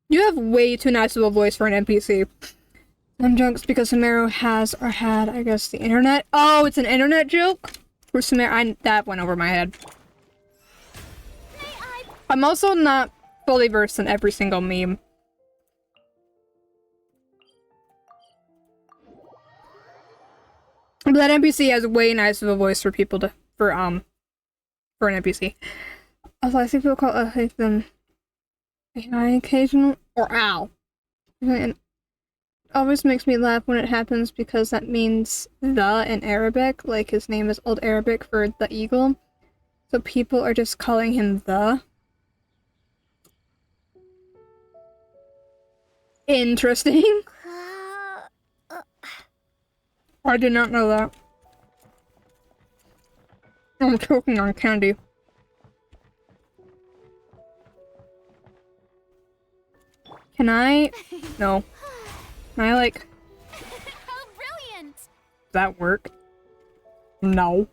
You have way too nice of a voice for an NPC. I'm jokes because Samaro has or had, I guess, the internet. Oh, it's an internet joke? For Samaro, that went over my head. I'm also not fully versed in every single meme. But that NPC has way nice of a voice for people to, for an NPC. Also, I think people call them AI occasional, or ow. And it always makes me laugh when it happens because that means the in Arabic, like his name is Old Arabic for the eagle. So people are just calling him the. Interesting. I did not know that. I'm choking on candy. Can I? No. Can I, like... How brilliant! Does that work? No.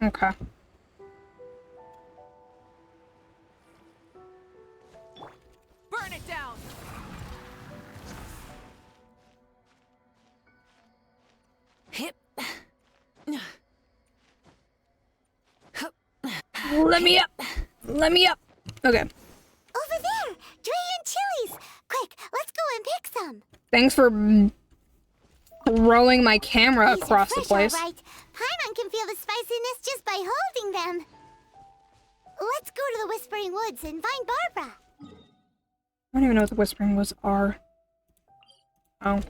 Okay. Burn it down! Hip. Let me up! Let me up! Okay. Over there! Durian chilies! Quick, let's go and pick some! Thanks for throwing my camera These are across the fresh, place. all right. Paimon can feel the spiciness just by holding them. Let's go to the Whispering Woods and find Barbara. I don't even know what the Whispering Woods are. Oh.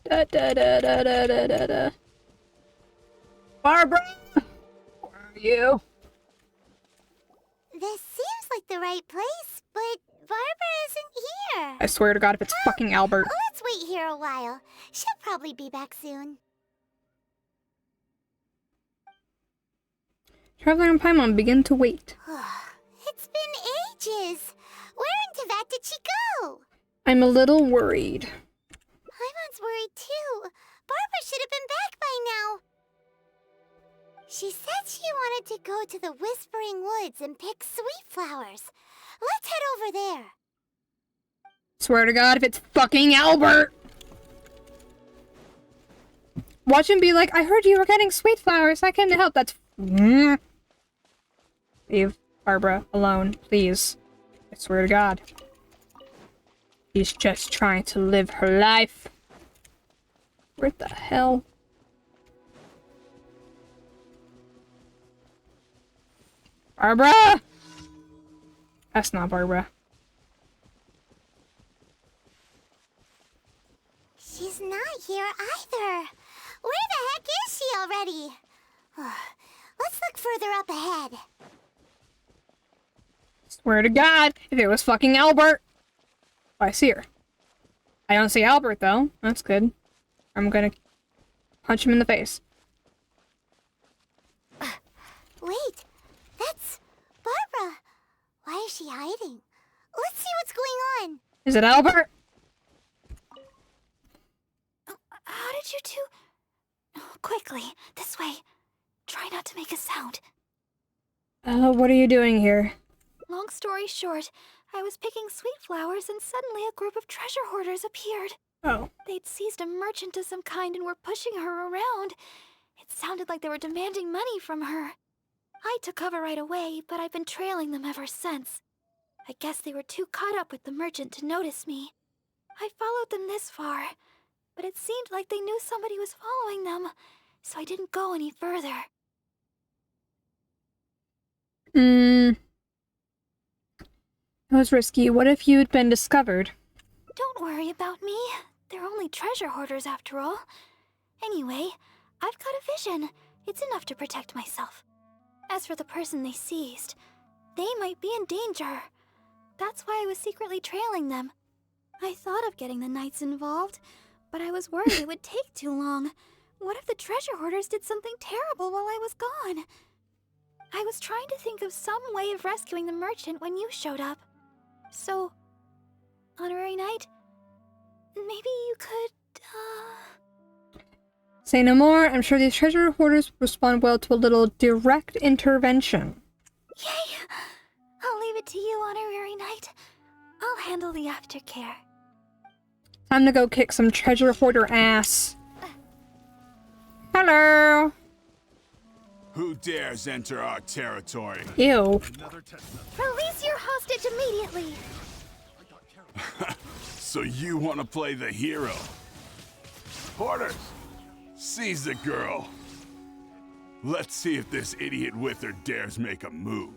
Da da da da da da da da. Barbara! Where are you? This seems like the right place, but Barbara isn't here. I swear to God, if it's fucking Albert. Let's wait here a while. She'll probably be back soon. Traveler and Paimon begin to wait. It's been ages. Where in Teyvat did she go? I'm a little worried. Paimon's worried too. Barbara should have been back by now. She said she wanted to go to the Whispering Woods and pick sweet flowers. Let's head over there. Swear to God, if it's fucking Albert! Watch him be like, I heard you were getting sweet flowers. I came to help. That's... Leave Barbara alone, please. I swear to God. She's just trying to live her life. Where the hell? Barbara! That's not Barbara. She's not here either. Where the heck is she already? Let's look further up ahead. Swear to God, if it was fucking Albert! Oh, I see her. I don't see Albert, though. That's good. I'm gonna punch him in the face. Wait, that's Barbara. Why is she hiding? Let's see what's going on. Is it Albert? How did you two... Quickly, this way. Try not to make a sound. What are you doing here? Long story short, I was picking sweet flowers and suddenly a group of treasure hoarders appeared. Oh. They'd seized a merchant of some kind and were pushing her around. It sounded like they were demanding money from her. I took cover right away, but I've been trailing them ever since. I guess they were too caught up with the merchant to notice me. I followed them this far, but it seemed like they knew somebody was following them, so I didn't go any further. It was risky. What if you'd been discovered? Don't worry about me. They're only treasure hoarders after all. Anyway, I've got a vision. It's enough to protect myself. As for the person they seized, they might be in danger. That's why I was secretly trailing them. I thought of getting the knights involved, but I was worried it would take too long. What if the treasure hoarders did something terrible while I was gone? I was trying to think of some way of rescuing the merchant when you showed up. So, Honorary Knight, maybe you could, Say no more. I'm sure these treasure hoarders respond well to a little direct intervention. Yay! I'll leave it to you, Honorary Knight. I'll handle the aftercare. Time to go kick some treasure hoarder ass. Hello! Who dares enter our territory? Ew. Release your hostage immediately! So you want to play the hero? Porters, seize the girl. Let's see if this idiot with her dares make a move.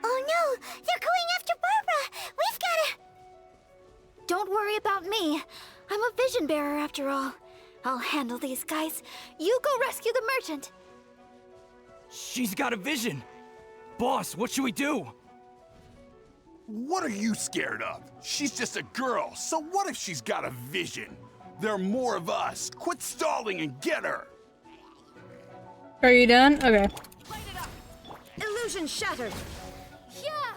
Oh no! They're going after Barbara! We've gotta... Don't worry about me. I'm a vision bearer after all. I'll handle these guys. You go rescue the merchant. She's got a vision. Boss, what should we do? What are you scared of? She's just a girl, so what if she's got a vision? There are more of us. Quit stalling and get her! Are you done? Okay. Illusion shattered. Yeah.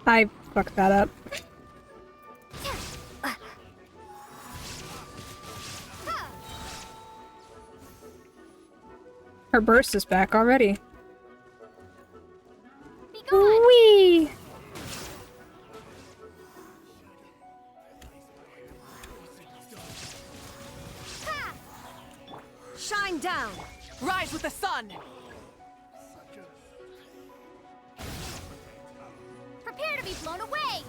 I fucked that up. Her burst is back already. Be gone. Whee! Shine down. Rise with the sun. Prepare to be blown away.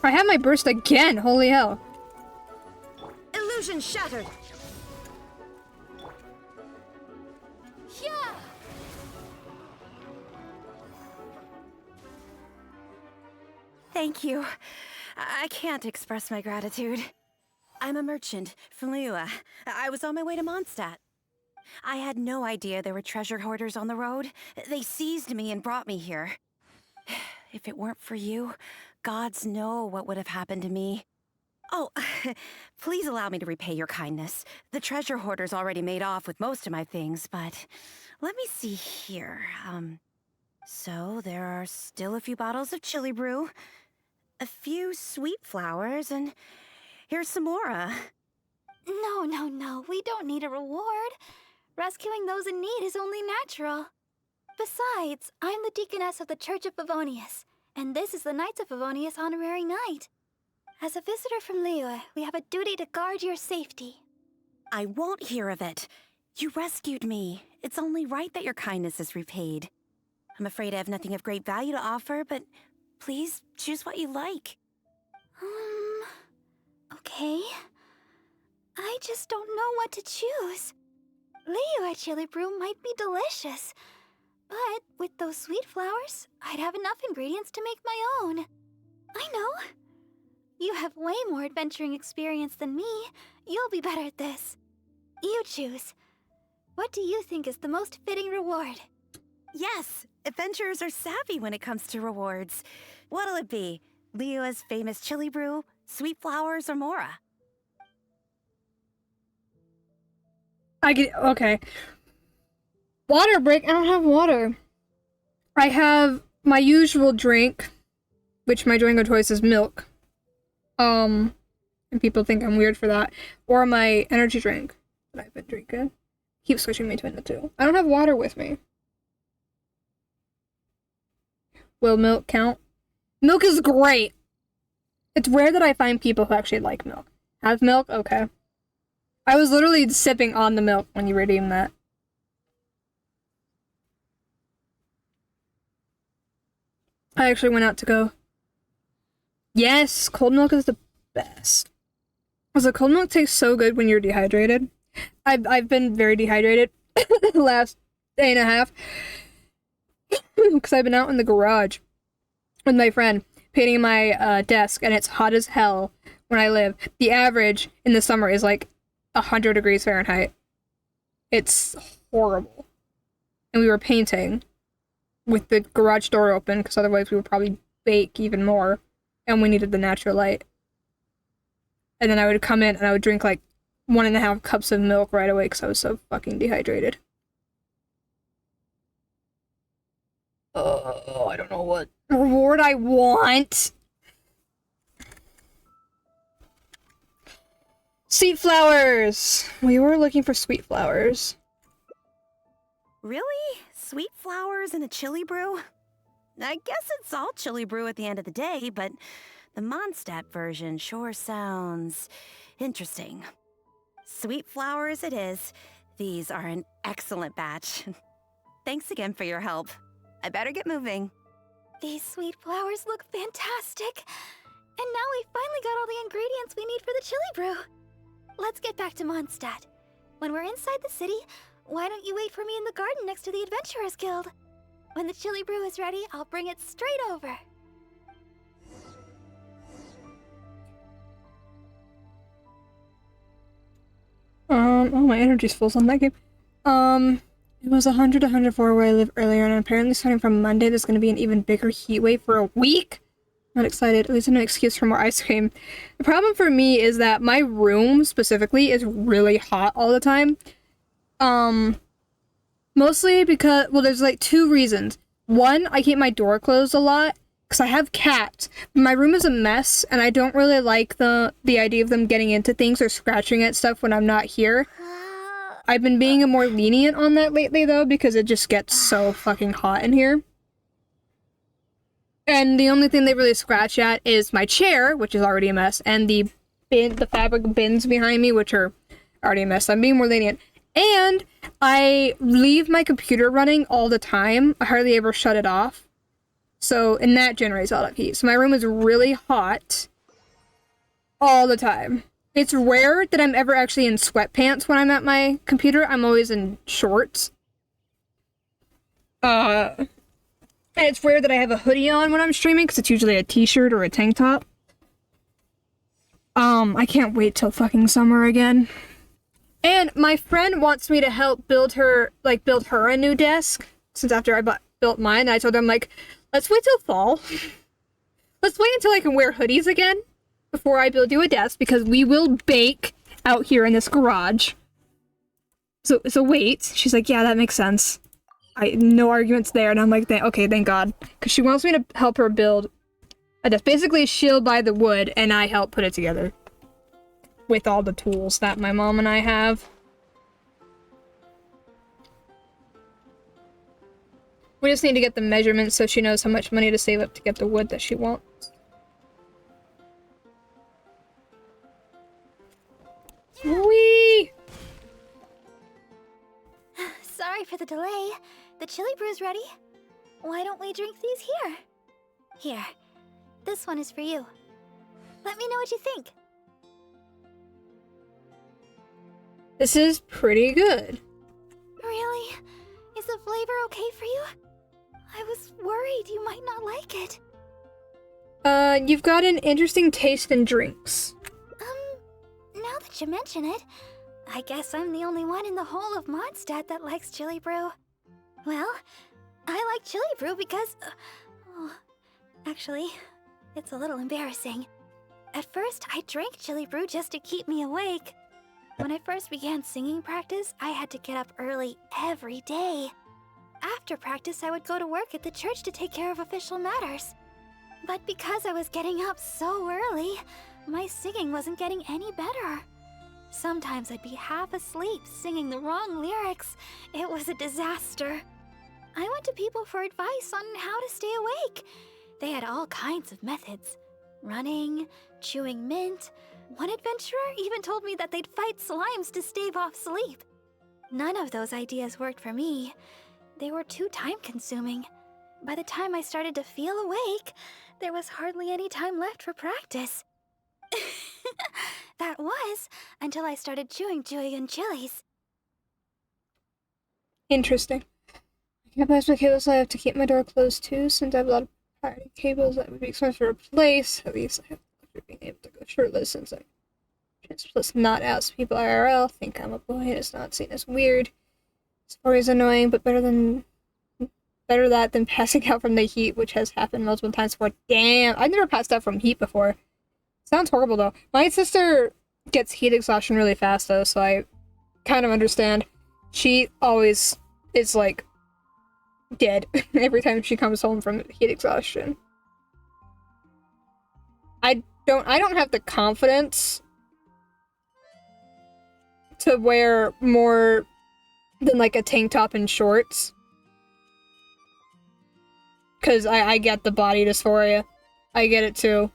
I have my burst again. Holy hell. Illusion shattered. Yeah. Thank you. I can't express my gratitude. I'm a merchant from Liyue. I was on my way to Mondstadt. I had no idea there were treasure hoarders on the road. They seized me and brought me here. If it weren't for you, gods know what would have happened to me. Oh, please allow me to repay your kindness. The treasure hoarders already made off with most of my things, but let me see here. So there are still a few bottles of chili brew, a few sweet flowers, and here's some more. No. We don't need a reward. Rescuing those in need is only natural. Besides, I'm the deaconess of the Church of Favonius, and this is the Knights of Favonius Honorary Knight. As a visitor from Liyue, we have a duty to guard your safety. I won't hear of it. You rescued me. It's only right that your kindness is repaid. I'm afraid I have nothing of great value to offer, but please choose what you like. Okay. I just don't know what to choose. Liyue chili brew might be delicious, but with those sweet flowers, I'd have enough ingredients to make my own. I know. You have way more adventuring experience than me. You'll be better at this. You choose. What do you think is the most fitting reward? Yes, adventurers are savvy when it comes to rewards. What'll it be? Liyue's famous chili brew, sweet flowers, or Mora? Okay. Water break? I don't have water. I have my usual drink, which my drink of choice is milk. And people think I'm weird for that. Or my energy drink that I've been drinking. Keep switching between the two. I don't have water with me. Will milk count? Milk is great. It's rare that I find people who actually like milk. Have milk? Okay. I was literally sipping on the milk when you redeemed that. I actually went out to go. Yes, cold milk is the best. Also, cold milk tastes so good when you're dehydrated. I've been very dehydrated the last day and a half. Because I've been out in the garage with my friend painting my desk, and it's hot as hell when I live. The average in the summer is like 100 degrees Fahrenheit. It's horrible. And we were painting with the garage door open, because otherwise we would probably bake even more. And we needed the natural light. And then I would come in and I would drink like 1.5 cups of milk right away because I was so fucking dehydrated. Oh, I don't know what reward I want. Sweet flowers! We were looking for sweet flowers. Really? Sweet flowers and a chili brew? I guess it's all chili brew at the end of the day, but the Mondstadt version sure sounds interesting. Sweet flowers it is. These are an excellent batch. Thanks again for your help. I better get moving. These sweet flowers look fantastic. And now we finally got all the ingredients we need for the chili brew. Let's get back to Mondstadt. When we're inside the city, why don't you wait for me in the garden next to the Adventurers Guild? When the chili brew is ready, I'll bring it straight over. Oh, my energy's full on that game. It was 100 to 104 where I lived earlier, and apparently starting from Monday, there's gonna be an even bigger heat wave for a week. Not excited. At least an excuse for more ice cream. The problem for me is that my room specifically is really hot all the time. Mostly because, well, there's like two reasons. One, I keep my door closed a lot because I have cats. My room is a mess, and I don't really like the idea of them getting into things or scratching at stuff when I'm not here. I've been being more lenient on that lately, though, because it just gets so fucking hot in here. And the only thing they really scratch at is my chair, which is already a mess, and the fabric bins behind me, which are already a mess. I'm being more lenient. And I leave my computer running all the time. I hardly ever shut it off. So, and that generates a lot of heat. So my room is really hot all the time. It's rare that I'm ever actually in sweatpants when I'm at my computer. I'm always in shorts. And it's rare that I have a hoodie on when I'm streaming, because it's usually a t-shirt or a tank top. I can't wait till fucking summer again. And my friend wants me to help build her a new desk, since after I built mine, I told her, I'm like, let's wait till fall. Let's wait until I can wear hoodies again before I build you a desk, because we will bake out here in this garage. So wait. She's like, yeah, that makes sense. No arguments there. And I'm like, okay, thank God. Because she wants me to help her build a desk. Basically, she'll buy the wood, and I help put it together. With all the tools that my mom and I have. We just need to get the measurements so she knows how much money to save up to get the wood that she wants. Whee! Sorry for the delay. The chili brew's ready. Why don't we drink these here? Here. This one is for you. Let me know what you think. This is pretty good. Really? Is the flavor okay for you? I was worried you might not like it. You've got an interesting taste in drinks. Now that you mention it, I guess I'm the only one in the whole of Mondstadt that likes chili brew. Well, I like chili brew because... actually, it's a little embarrassing. At first, I drank chili brew just to keep me awake. When I first began singing practice, I had to get up early every day. After practice, I would go to work at the church to take care of official matters. But because I was getting up so early, my singing wasn't getting any better. Sometimes I'd be half asleep singing the wrong lyrics. It was a disaster. I went to people for advice on how to stay awake. They had all kinds of methods. Running, chewing mint. One adventurer even told me that they'd fight slimes to stave off sleep. None of those ideas worked for me. They were too time-consuming. By the time I started to feel awake, there was hardly any time left for practice. That was until I started chewing and chilies. Interesting. I can't pass my cables, so I have to keep my door closed too, since I have a lot of pirated cables that would be expensive to replace. At least I have being able to go shirtless since I'm plus not ask people IRL, think I'm a boy, and it's not seen as weird. It's always annoying, but better that than passing out from the heat, which has happened multiple times before. Damn, I've never passed out from heat before. Sounds horrible though. My sister gets heat exhaustion really fast though, so I kind of understand. She always is like dead every time she comes home from heat exhaustion. I don't have the confidence to wear more than like a tank top and shorts. Cause I get the body dysphoria. I get it too.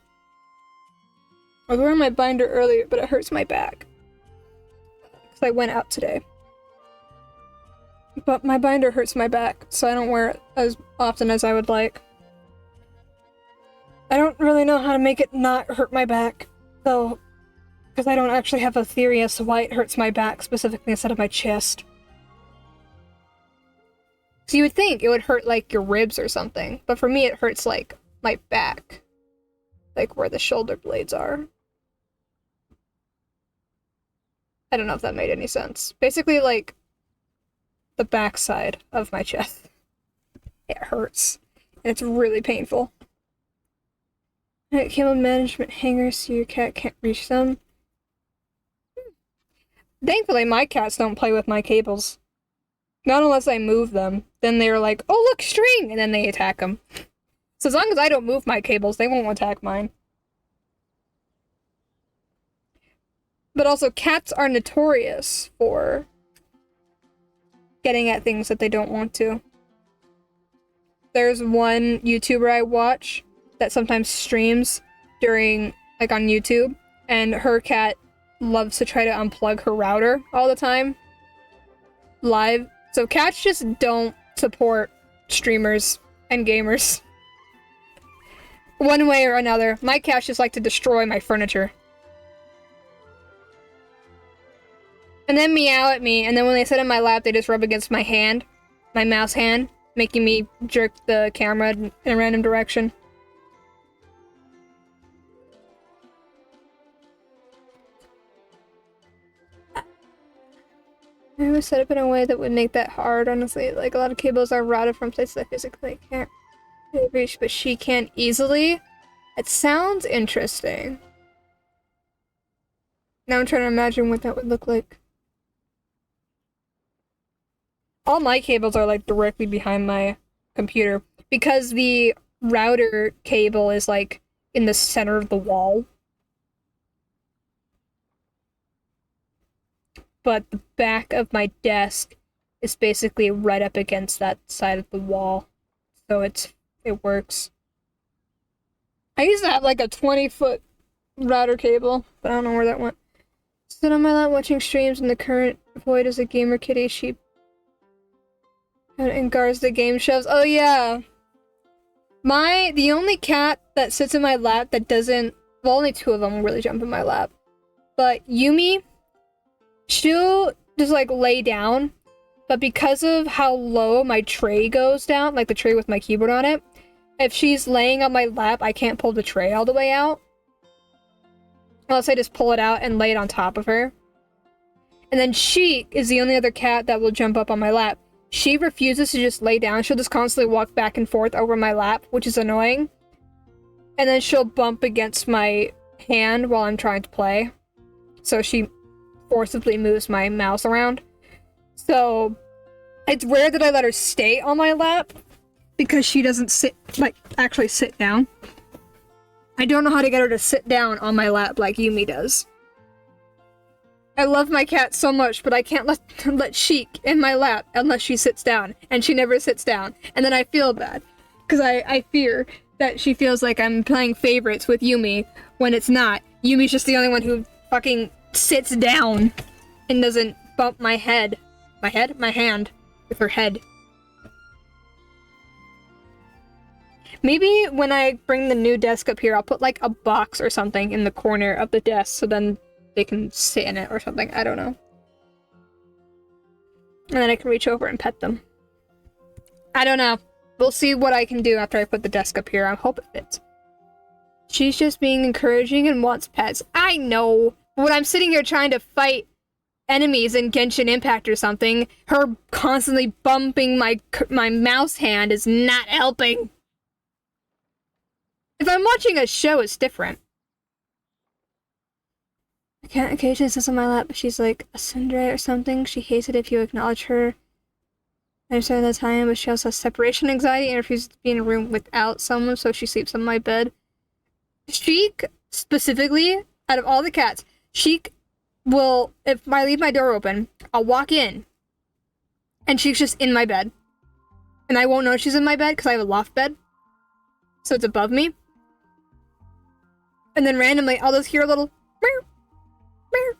I was wearing my binder earlier, but it hurts my back. Cause I went out today. But my binder hurts my back, so I don't wear it as often as I would like. I don't really know how to make it not hurt my back, though, because I don't actually have a theory as to why it hurts my back specifically instead of my chest. So you would think it would hurt like your ribs or something, but for me it hurts like my back, like where the shoulder blades are. I don't know if that made any sense. Basically, like the backside of my chest. It hurts, and it's really painful. Cable management hangers so your cat can't reach them. Thankfully, my cats don't play with my cables. Not unless I move them. Then they're like, oh look, string! And then they attack them. So as long as I don't move my cables, they won't attack mine. But also, cats are notorious for getting at things that they don't want to. There's one YouTuber I watch that sometimes streams during, like, on YouTube, and her cat loves to try to unplug her router all the time. Live. So cats just don't support streamers and gamers. One way or another. My cats just like to destroy my furniture. And then meow at me, and then when they sit in my lap, they just rub against my hand, my mouse hand, making me jerk the camera in a random direction. I would set up in a way that would make that hard, honestly. Like, a lot of cables are routed from places I physically can't reach, but she can't easily. It sounds interesting. Now I'm trying to imagine what that would look like. All my cables are, like, directly behind my computer, because the router cable is, like, in the center of the wall. But the back of my desk is basically right up against that side of the wall. So it works. I used to have like a 20-foot router cable, but I don't know where that went. Sit on my lap watching streams in the current void as a gamer kitty. She and guards the game shelves. Oh yeah. The only cat that sits in my lap that doesn't, well, only two of them will really jump in my lap. But Yumi, she'll just like lay down, but because of how low my tray goes down, like the tray with my keyboard on it, if she's laying on my lap, I can't pull the tray all the way out. Unless I just pull it out and lay it on top of her. And then she is the only other cat that will jump up on my lap. She refuses to just lay down. She'll just constantly walk back and forth over my lap, which is annoying. And then she'll bump against my hand while I'm trying to play. So she forcibly moves my mouse around. So it's rare that I let her stay on my lap because she doesn't actually sit down. I don't know how to get her to sit down on my lap like Yumi does. I love my cat so much, but I can't let Sheik in my lap unless she sits down, and she never sits down. And then I feel bad because I fear that she feels like I'm playing favorites with Yumi when it's not. Yumi's just the only one who fucking sits down and doesn't bump my hand with her head. Maybe when I bring the new desk up here, I'll put like a box or something in the corner of the desk so then they can sit in it or something. I don't know. And then I can reach over and pet them. I don't know. We'll see what I can do after I put the desk up here. I hope it fits. She's just being encouraging and wants pets. I know. When I'm sitting here trying to fight enemies in Genshin Impact or something, her constantly bumping my mouse hand is not helping. If I'm watching a show, it's different. I can't occasionally sits on my lap, but she's like a tsundere or something. She hates it if you acknowledge her. I understand the time, but she also has separation anxiety and refuses to be in a room without someone, so she sleeps on my bed. Sheik, specifically, out of all the cats, Sheik will, if I leave my door open, I'll walk in, and Sheik's just in my bed. And I won't know she's in my bed because I have a loft bed, so it's above me. And then randomly, I'll just hear a little meow, meow.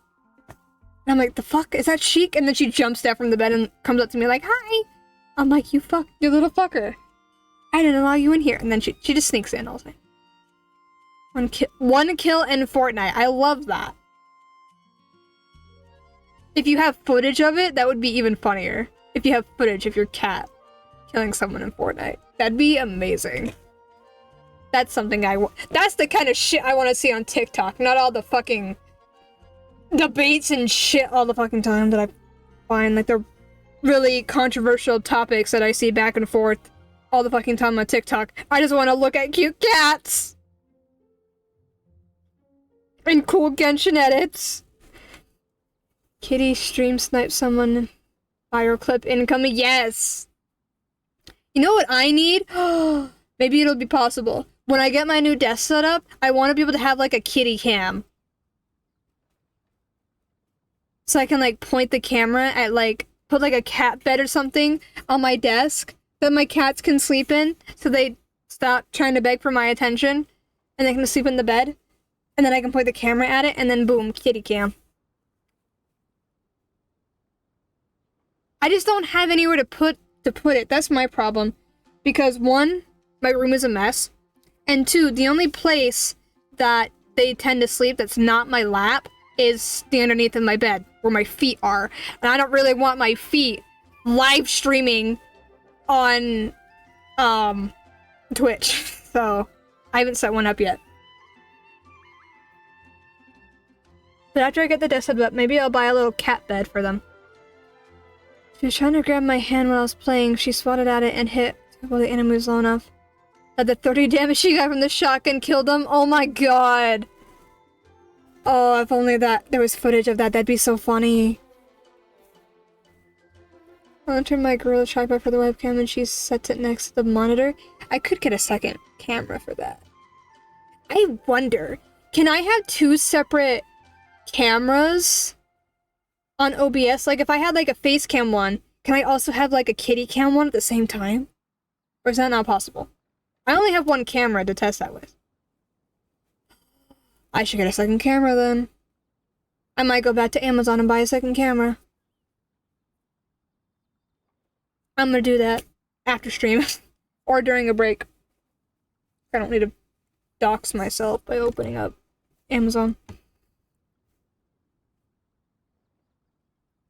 And I'm like, the fuck? Is that Sheik? And then she jumps down from the bed and comes up to me like, hi! I'm like, you little fucker. I didn't allow you in here. And then she just sneaks in all the time. One kill in Fortnite. I love that. If you have footage of it, that would be even funnier. If you have footage of your cat killing someone in Fortnite. That'd be amazing. That's something that's the kind of shit I want to see on TikTok. Not all the fucking debates and shit all the fucking time that I find. Like, they're really controversial topics that I see back and forth all the fucking time on TikTok. I just want to look at cute cats. And cool Genshin edits. Kitty stream snipe someone. Fire clip incoming. Yes! You know what I need? Maybe it'll be possible. When I get my new desk set up, I want to be able to have, like, a kitty cam. So I can, like, point the camera at, like, put, like, a cat bed or something on my desk that my cats can sleep in, so they stop trying to beg for my attention, and they can sleep in the bed. And then I can point the camera at it, and then boom, kitty cam. I just don't have anywhere to put it. That's my problem. Because one, my room is a mess. And two, the only place that they tend to sleep that's not my lap is the underneath of my bed, where my feet are. And I don't really want my feet live streaming on Twitch. So I haven't set one up yet. But after I get the desk set up, maybe I'll buy a little cat bed for them. She was trying to grab my hand while I was playing. She swatted at it and hit while the enemy was low enough that the 30 damage she got from the shotgun killed them. Oh my god. Oh, if only there was footage of that, that'd be so funny. I'll turn my Gorilla tripod for the webcam and she sets it next to the monitor. I could get a second camera for that. I wonder, can I have two separate cameras on OBS? Like, if I had like a face cam one, can I also have like a kitty cam one at the same time? Or is that not possible? I only have one camera to test that with. I should get a second camera then. I might go back to Amazon and buy a second camera. I'm gonna do that after stream. Or during a break. I don't need to dox myself by opening up Amazon.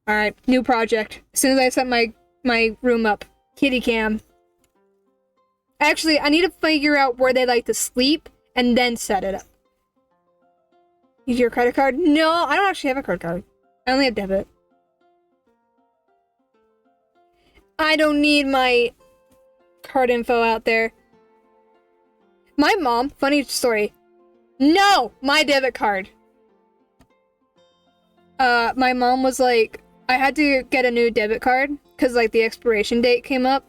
Alright, new project. As soon as I set my room up. Kitty cam. Actually, I need to figure out where they like to sleep and then set it up. Use your credit card? No, I don't actually have a credit card. I only have debit. I don't need my card info out there. My mom, funny story. No! My debit card. My mom was like, I had to get a new debit card because like the expiration date came up.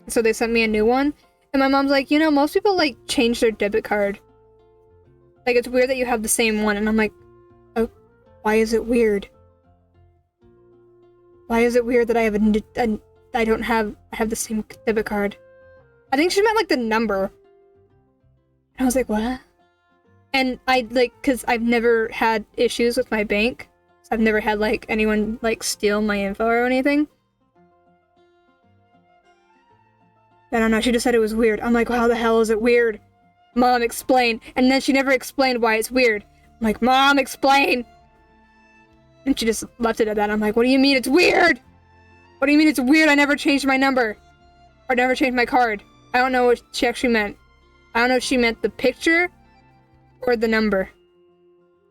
So they sent me a new one. And my mom's like, you know, most people like change their debit card. Like, it's weird that you have the same one. And I'm like, oh, why is it weird? Why is it weird that I have I have the same debit card? I think she meant like the number. And I was like, what? And I like, cause I've never had issues with my bank. So I've never had like anyone like steal my info or anything. I don't know, she just said it was weird. I'm like, well, how the hell is it weird? Mom, explain. And then she never explained why it's weird. I'm like, Mom, explain! And she just left it at that. I'm like, what do you mean it's weird? What do you mean it's weird? I never changed my number. Or never changed my card. I don't know what she actually meant. I don't know if she meant the picture or the number.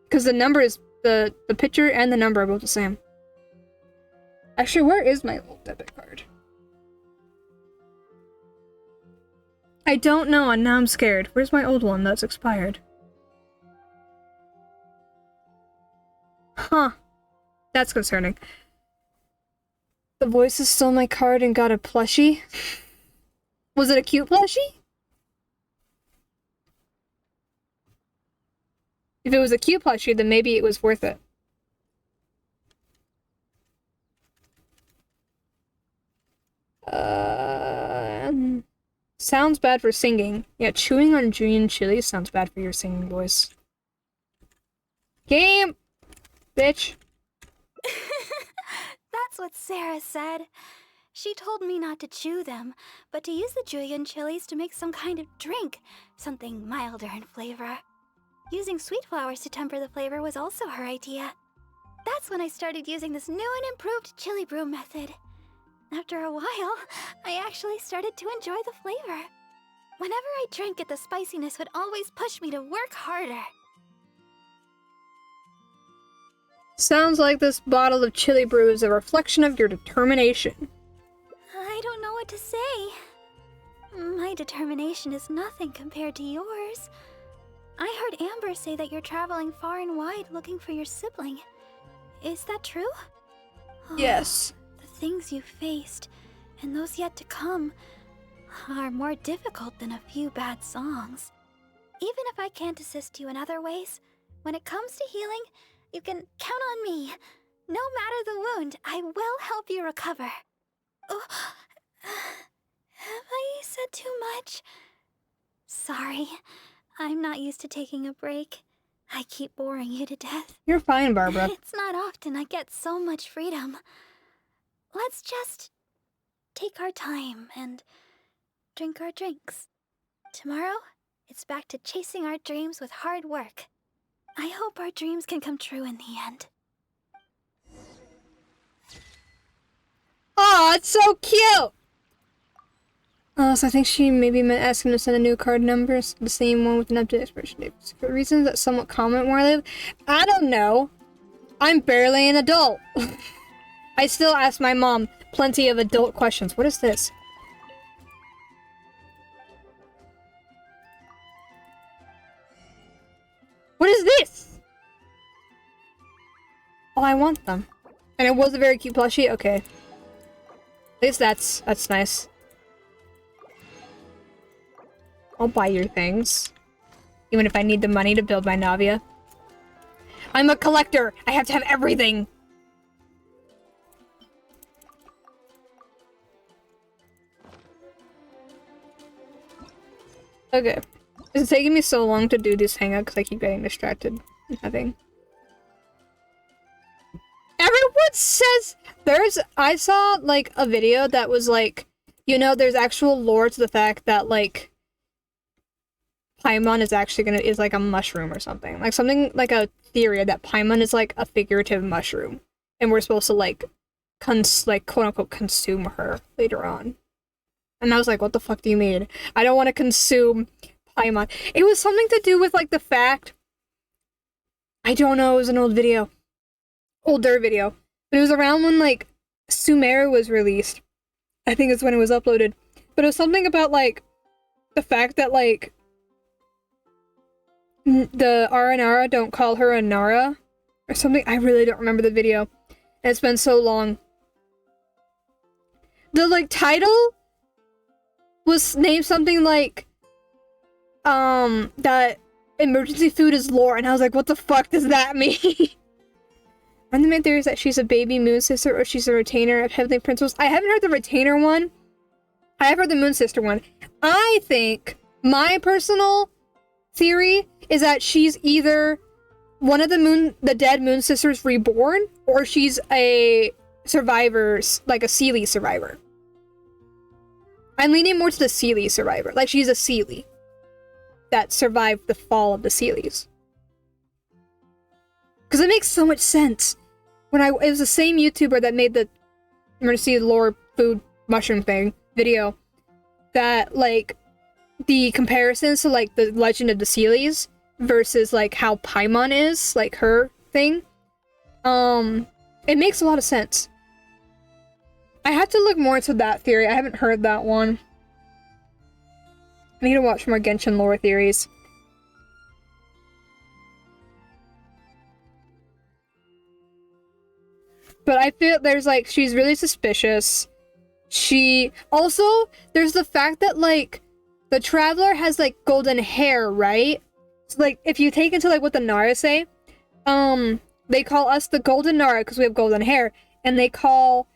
Because the number is, the picture and the number are both the same. Actually, where is my old debit card? I don't know, and now I'm scared. Where's my old one that's expired? Huh. That's concerning. The voices stole my card and got a plushie. Was it a cute plushie? If it was a cute plushie, then maybe it was worth it. Sounds bad for singing. Yeah, chewing on Julian chili sounds bad for your singing voice. Game! Bitch. That's what Sarah said. She told me not to chew them, but to use the julienne chilies to make some kind of drink, something milder in flavor. Using sweet flowers to temper the flavor was also her idea. That's when I started using this new and improved chili brew method. After a while, I actually started to enjoy the flavor. Whenever I drank it, the spiciness would always push me to work harder. Sounds like this bottle of chili brew is a reflection of your determination. I don't know what to say. My determination is nothing compared to yours. I heard Amber say that you're traveling far and wide looking for your sibling. Is that true? Yes. The things you faced, and those yet to come, are more difficult than a few bad songs. Even if I can't assist you in other ways, when it comes to healing, you can count on me. No matter the wound, I will help you recover. Oh, have I said too much? Sorry, I'm not used to taking a break. I keep boring you to death. You're fine, Barbara. It's not often I get so much freedom. Let's just take our time and drink our drinks. Tomorrow, it's back to chasing our dreams with hard work. I hope our dreams can come true in the end. Aw, it's so cute! Oh, so I think she maybe meant ask him to send a new card number, the same one with an updated expiration date. For reasons that somewhat common where I live, I don't know. I'm barely an adult. I still ask my mom plenty of adult questions. What is this? What is this? Oh, I want them. And it was a very cute plushie? Okay. At least that's nice. I'll buy your things. Even if I need the money to build my Navia. I'm a collector! I have to have everything! Okay. It's taking me so long to do this hangout because I keep getting distracted and having. Everyone says I saw like a video that was like, you know, there's actual lore to the fact that like Paimon is actually is like a mushroom or something. Like something like a theory that Paimon is like a figurative mushroom. And we're supposed to like quote unquote consume her later on. And I was like, what the fuck do you mean? I don't want to consume Paimon. It was something to do with like the fact, I don't know, it was an older video. But it was around when like Sumeru was released. I think it's when it was uploaded. But it was something about like the fact that like the Aranara don't call her a Nara or something. I really don't remember the video. And it's been so long. The like title was named something like that emergency food is lore, and I was like, what the fuck does that mean? One of the main theories that she's a baby moon sister or she's a retainer of heavenly principles. I haven't heard the retainer one. I have heard the moon sister one. I think my personal theory is that she's either one of the dead moon sisters reborn, or she's a survivor, like a Seelie survivor. I'm leaning more to the Seelie survivor. Like she's a Seelie that survived the fall of the Seelies. Because it makes so much sense. It was the same YouTuber that made the emergency lore food mushroom thing video, that like the comparisons to like the legend of the Seelies versus like how Paimon is, like her thing. It makes a lot of sense. I have to look more into that theory. I haven't heard that one. I need to watch more Genshin lore theories. But I feel there's like, she's really suspicious. There's the fact that like, the Traveler has like golden hair, right? So like, if you take into like what the Nara say, they call us the golden Nara because we have golden hair. And they call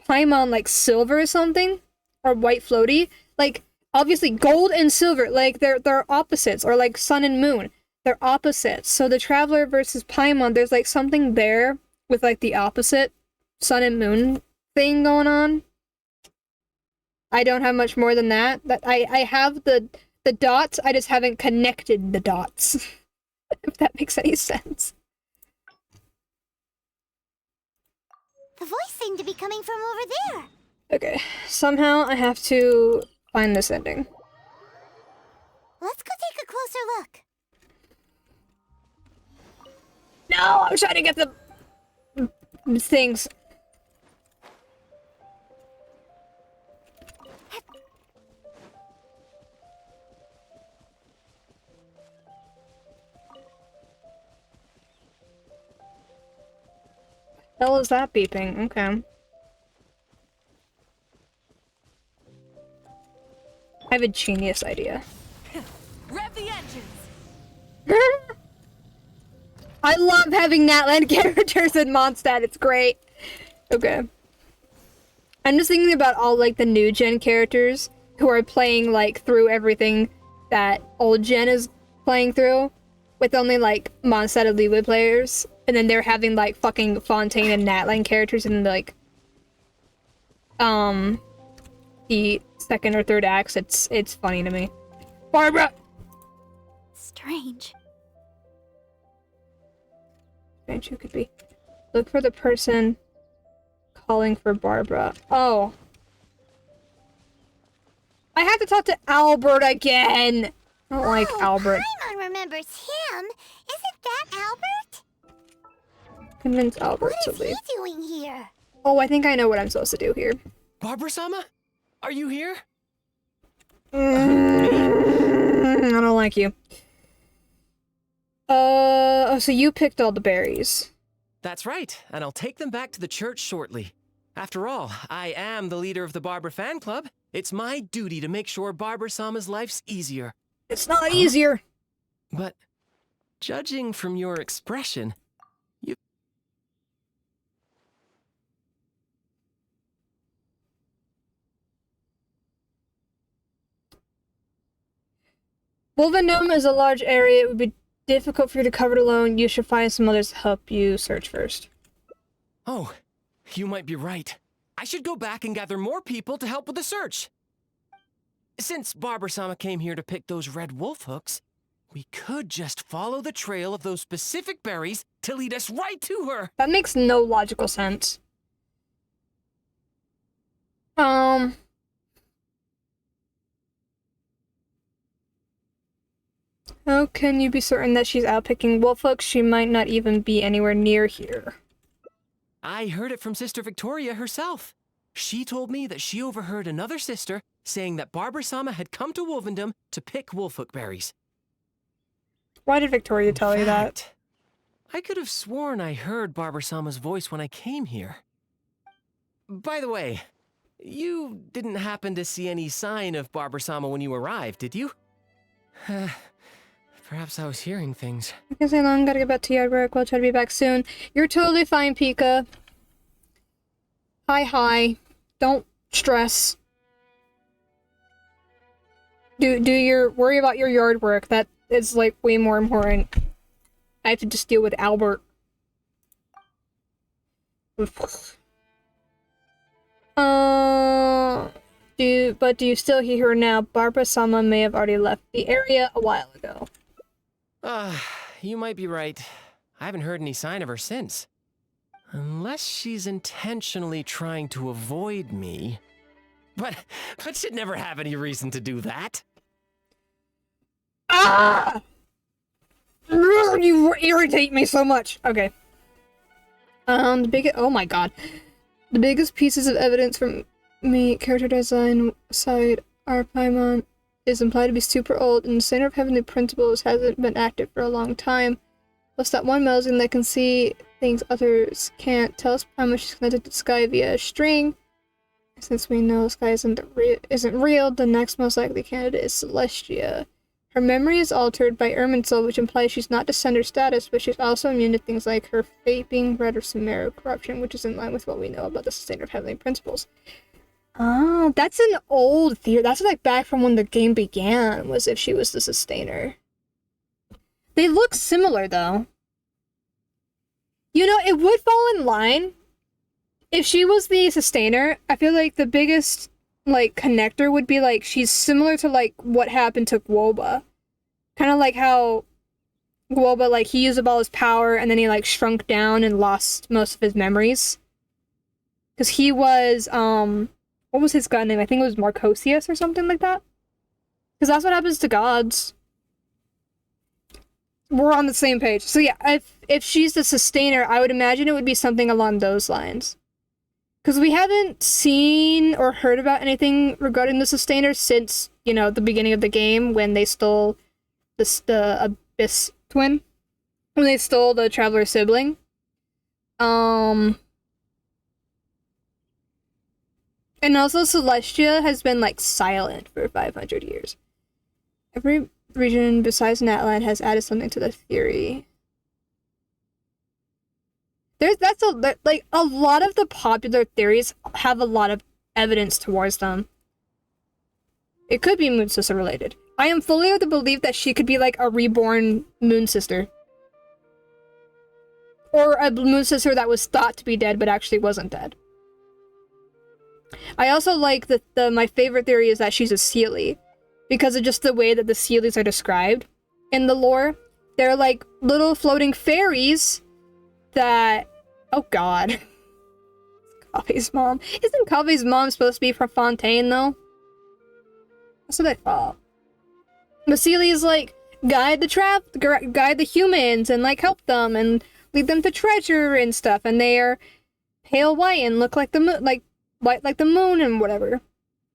Paimon like silver or something, or white floaty. Like, obviously gold and silver, like they're opposites, or like sun and moon. They're opposites. So the Traveler versus Paimon, there's like something there with like the opposite sun and moon thing going on. I don't have much more than that. I have the dots, I just haven't connected the dots. If that makes any sense. The voice seemed to be coming from over there. Okay, somehow I have to find this ending. Let's go take a closer look. No, I'm trying to get the things. The hell is that beeping? Okay. I have a genius idea. Rev the engines! I love having Natland characters in Mondstadt, it's great. Okay. I'm just thinking about all, like, the new gen characters who are playing, like, through everything that old gen is playing through, with only, like, Mondstadt and Leeway players, and then they're having, like, fucking Fontaine and Natland characters in, like, the second or third acts. It's funny to me. Barbara! Strange. Strange who could be. Look for the person calling for Barbara. Oh. I have to talk to Albert again! I don't like Albert. Paimon remembers him. Isn't that Albert? Convince Albert What to is leave. he doing here? Oh, I think I know what I'm supposed to do here. Barbara-sama? Are you here? I don't like you. Oh, so you picked all the berries. That's right, and I'll take them back to the church shortly. After all, I am the leader of the Barbara fan club. It's my duty to make sure Barbara-sama's life's easier. It's not easier. But judging from your expression, you... Wolvendom is a large area. It would be difficult for you to cover it alone. You should find some others to help you search first. Oh, you might be right. I should go back and gather more people to help with the search. Since Barbara-sama came here to pick those red wolf hooks, we could just follow the trail of those specific berries to lead us right to her. That makes no logical sense. How can you be certain that she's out picking wolf hooks? She might not even be anywhere near here. I heard it from Sister Victoria herself. She told me that she overheard another sister saying that Barbara-sama had come to Wolvendom to pick wolfhook berries. Why did Victoria tell you that? In fact, I could have sworn I heard Barbara-sama's voice when I came here. By the way, you didn't happen to see any sign of Barbara-sama when you arrived, did you? Perhaps I was hearing things. I can say long, gotta get back to yard work. We'll try to be back soon. You're totally fine, Pika. Hi. Don't stress. Worry about your yard work. That is, like, way more important. I have to just deal with Albert. Do you still hear her now? Barbara-sama may have already left the area a while ago. You might be right. I haven't heard any sign of her since. Unless she's intentionally trying to avoid me. But she'd never have any reason to do that. Ah! You irritate me so much. Okay. Oh my god. The biggest pieces of evidence from me, character design side, are Paimon is implied to be super old, and the Center of Heavenly Principles hasn't been active for a long time. Plus that one Melzing that can see things others can't. Tell us how much she's connected to the sky via a string. Since we know the sky isn't real, the next most likely candidate is Celestia. Her memory is altered by Irminsul, which implies she's not Descender status, but she's also immune to things like her fate being red or Sumeru corruption, which is in line with what we know about the Sustainer of Heavenly Principles. Oh, that's an old theory. That's like back from when the game began, was if she was the Sustainer. They look similar, though. You know, it would fall in line. If she was the Sustainer, I feel like the biggest, like, connector would be, like, she's similar to, like, what happened to Guoba. Kind of like how Guoba, like, he used up all his power, and then he, like, shrunk down and lost most of his memories. Because he was, what was his god name? I think it was Marcosius or something like that. Because that's what happens to gods. We're on the same page. So yeah, if she's the sustainer, I would imagine it would be something along those lines. Because we haven't seen or heard about anything regarding the sustainer since, you know, the beginning of the game when they stole the Abyss twin. When they stole the Traveler's sibling. And also Celestia has been, like, silent for 500 years. Every region besides Natlan has added something to the theory. A lot of the popular theories have a lot of evidence towards them. It could be Moon Sister related. I am fully of the belief that she could be like a reborn Moon Sister. Or a Moon Sister that was thought to be dead but actually wasn't dead. I also like my favorite theory is that she's a Seelie. Because of just the way that the Seelies are described in the lore. They're like little floating fairies that... Oh god. Kave's mom. Isn't Kave's mom supposed to be from Fontaine, though? That's what I thought. The Seelies, like, guide the humans and, like, help them and lead them to treasure and stuff. And they are pale white and look like the moon, like, white like the moon and whatever.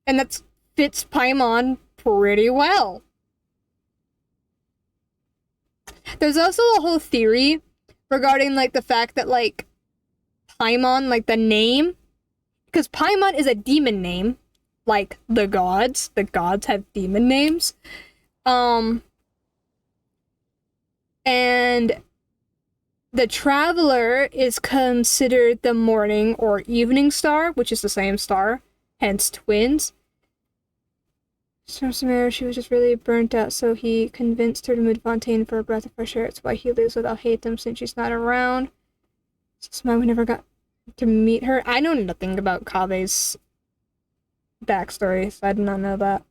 And that fits Paimon pretty well. There's also a whole theory regarding, like, the fact that, like, Paimon, like, the name, because Paimon is a demon name, like the gods. The gods have demon names. And the Traveler is considered the morning or evening star, which is the same star, hence twins. She was just really burnt out, so he convinced her to move to Fontaine for a breath of fresh air. It's why he lives without hate them since she's not around. It's why we never got to meet her. I know nothing about Kave's backstory, so I did not know that.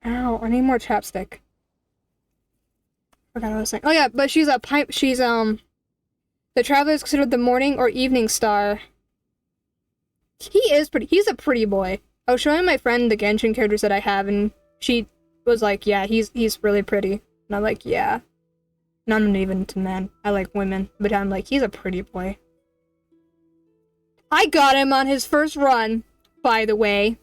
Ow, I need more chapstick. Forgot what I was saying. Oh yeah, but she's the Traveler is considered the morning or evening star. He's a pretty boy. I was showing my friend the Genshin characters that I have, and she was like, yeah, he's really pretty. And I'm like, yeah. And I'm not even into men. I like women. But I'm like, he's a pretty boy. I got him on his first run, by the way.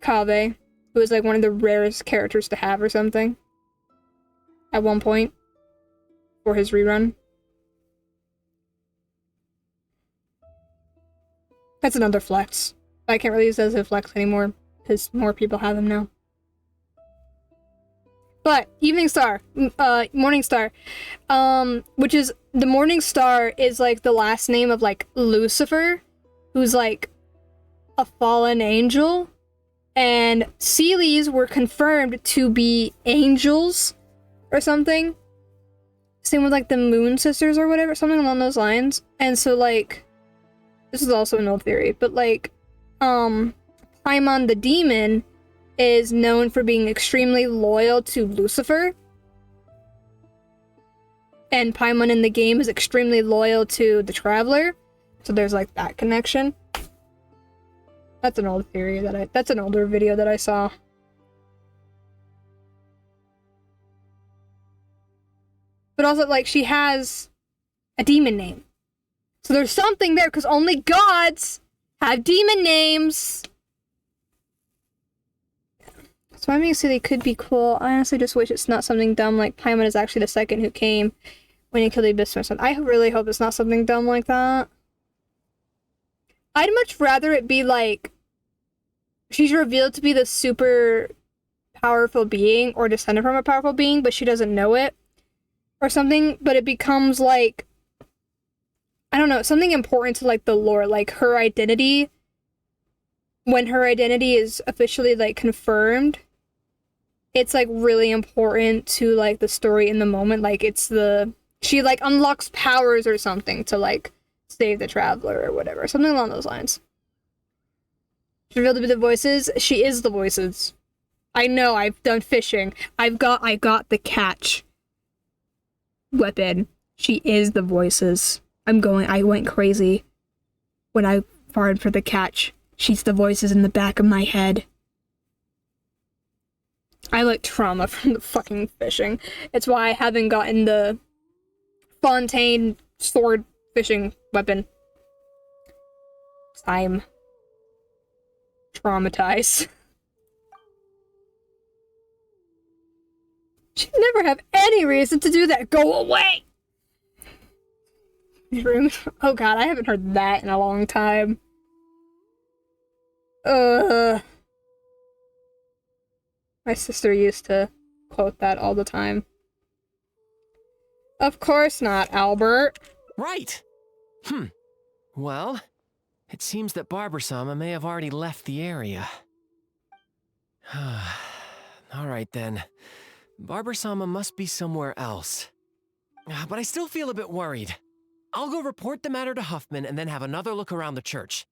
Kaveh, who was like one of the rarest characters to have or something. At one point. For his rerun. That's another flex. I can't really use that as a flex anymore, because more people have him now. But, Evening Star, Morning Star, which is, the Morning Star is, like, the last name of, like, Lucifer, who's, like, a fallen angel, and Seelies were confirmed to be angels, or something. Same with, like, the Moon Sisters or whatever, something along those lines. And so, like, this is also an old theory, but, like, Paimon the Demon is known for being extremely loyal to Lucifer. And Paimon in the game is extremely loyal to the Traveler. So there's, like, that connection. That's an old theory that's an older video that I saw. But also, like, she has a demon name. So there's something there, because only gods have demon names. So I mean, say they could be cool. I honestly just wish it's not something dumb like Paimon is actually the second who came when he killed the Abyss or something. I really hope it's not something dumb like that. I'd much rather it be like she's revealed to be the super powerful being or descended from a powerful being, but she doesn't know it. Or something, but it becomes like, I don't know, something important to like the lore, like her identity. When her identity is officially like confirmed, it's like really important to like the story in the moment. Like she like unlocks powers or something to like save the Traveler or whatever. Something along those lines. She's revealed to be the voices. She is the voices. I know, I've done fishing. I got the catch weapon. She is the voices. I went crazy when I farted for the catch. She's the voices in the back of my head. I like trauma from the fucking fishing. It's why I haven't gotten the Fontaine sword fishing weapon. I'm traumatized. She'd never have any reason to do that. Go away! Oh god, I haven't heard that in a long time. My sister used to quote that all the time. Of course not, Albert. Right. Well, it seems that Barber-sama may have already left the area. Alright then. Barber-sama must be somewhere else. But I still feel a bit worried. I'll go report the matter to Huffman and then have another look around the church.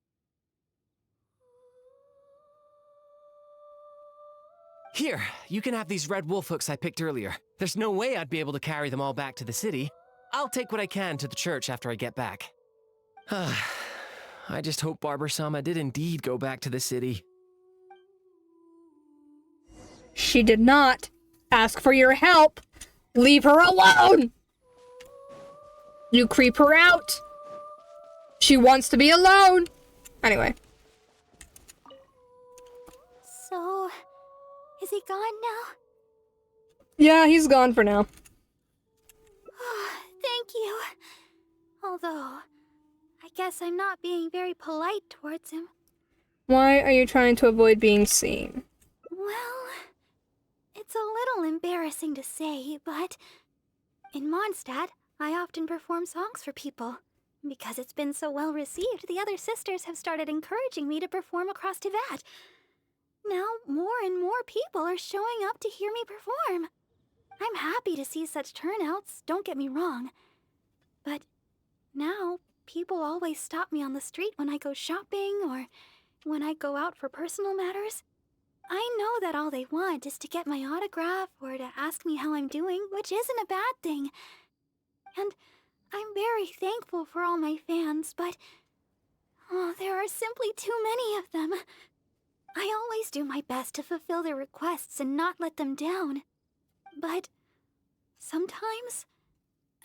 Here, you can have these red wolf hooks I picked earlier. There's no way I'd be able to carry them all back to the city. I'll take what I can to the church after I get back. I just hope Barber-sama did indeed go back to the city. She did not ask for your help. Leave her alone! You creep her out. She wants to be alone. Anyway. So, is he gone now? Yeah, he's gone for now. Thank you. Although, I guess I'm not being very polite towards him. Why are you trying to avoid being seen? Well, it's a little embarrassing to say, but in Mondstadt, I often perform songs for people. Because it's been so well received, the other sisters have started encouraging me to perform across Tivat. Now, more and more people are showing up to hear me perform. I'm happy to see such turnouts, don't get me wrong. But now, people always stop me on the street when I go shopping or when I go out for personal matters. I know that all they want is to get my autograph or to ask me how I'm doing, which isn't a bad thing. And I'm very thankful for all my fans, but there are simply too many of them. I always do my best to fulfill their requests and not let them down. But sometimes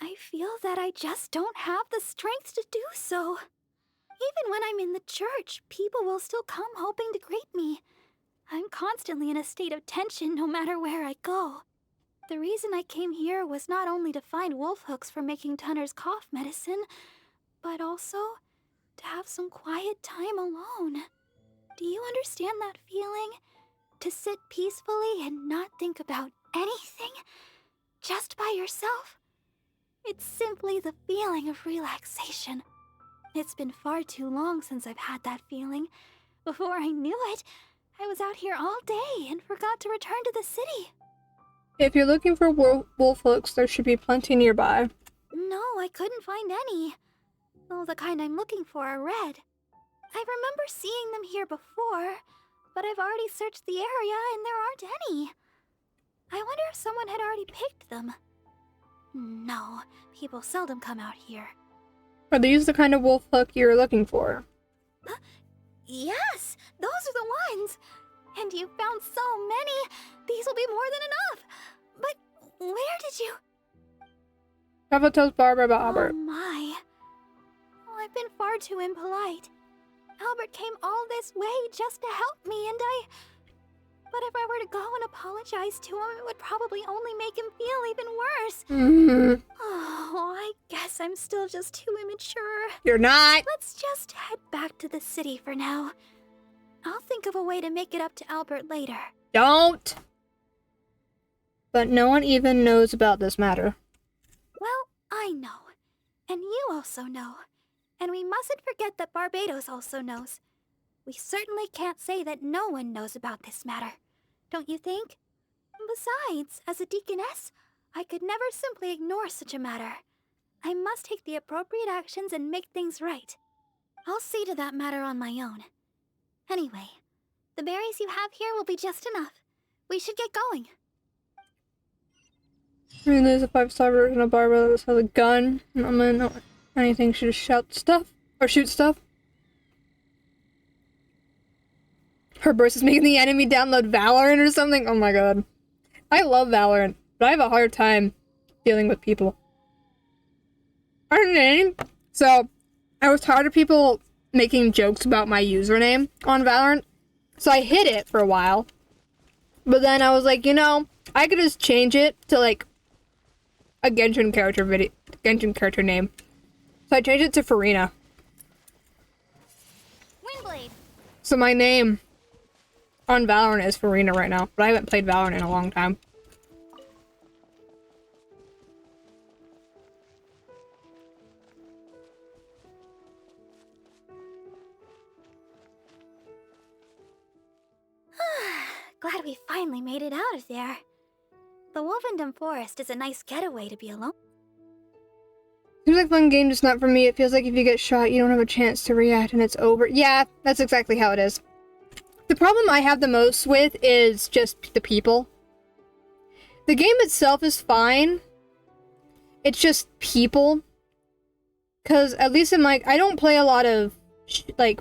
I feel that I just don't have the strength to do so. Even when I'm in the church, people will still come hoping to greet me. I'm constantly in a state of tension no matter where I go. The reason I came here was not only to find wolf hooks for making Tunner's cough medicine, but also to have some quiet time alone. Do you understand that feeling? To sit peacefully and not think about anything? Just by yourself? It's simply the feeling of relaxation. It's been far too long since I've had that feeling. Before I knew it, I was out here all day and forgot to return to the city. If you're looking for wolf hooks, there should be plenty nearby. No, I couldn't find any. Well, the kind I'm looking for are red. I remember seeing them here before, but I've already searched the area and there aren't any. I wonder if someone had already picked them. No, people seldom come out here. Are these the kind of wolf hook you're looking for? Yes, those are the ones. And you found so many. These will be more than enough. But where did you... Papa tells Barbara about Albert. Oh my. Well, I've been far too impolite. Albert came all this way just to help me, and But if I were to go and apologize to him, it would probably only make him feel even worse. Oh, I guess I'm still just too immature. You're not! Let's just head back to the city for now. I'll think of a way to make it up to Albert later. Don't! But no one even knows about this matter. Well, I know. And you also know. And we mustn't forget that Barbados also knows. We certainly can't say that no one knows about this matter. Don't you think? Besides, as a deaconess, I could never simply ignore such a matter. I must take the appropriate actions and make things right. I'll see to that matter on my own. Anyway, the berries you have here will be just enough. We should get going. mean, there's a 5-star version of Barbara that has a gun. I mean, not anything. She just shout stuff or shoot stuff. Her burst is making the enemy download Valorant or something. Oh my god. I love Valorant, but I have a hard time dealing with people. So, I was tired of people making jokes about my username on Valorant, so I hid it for a while. But then I was like, you know, I could just change it to like a Genshin character name. So I changed it to Farina. Windblade. So my name on Valorant is Farina right now, but I haven't played Valorant in a long time. Glad we finally made it out of there. The Wolvendom Forest is a nice getaway to be alone. Seems like a fun game, just not for me. It feels like if you get shot, you don't have a chance to react and it's over. Yeah, that's exactly how it is. The problem I have the most with is just the people. The game itself is fine. It's just people. Because at least in my... I don't play a lot of, like,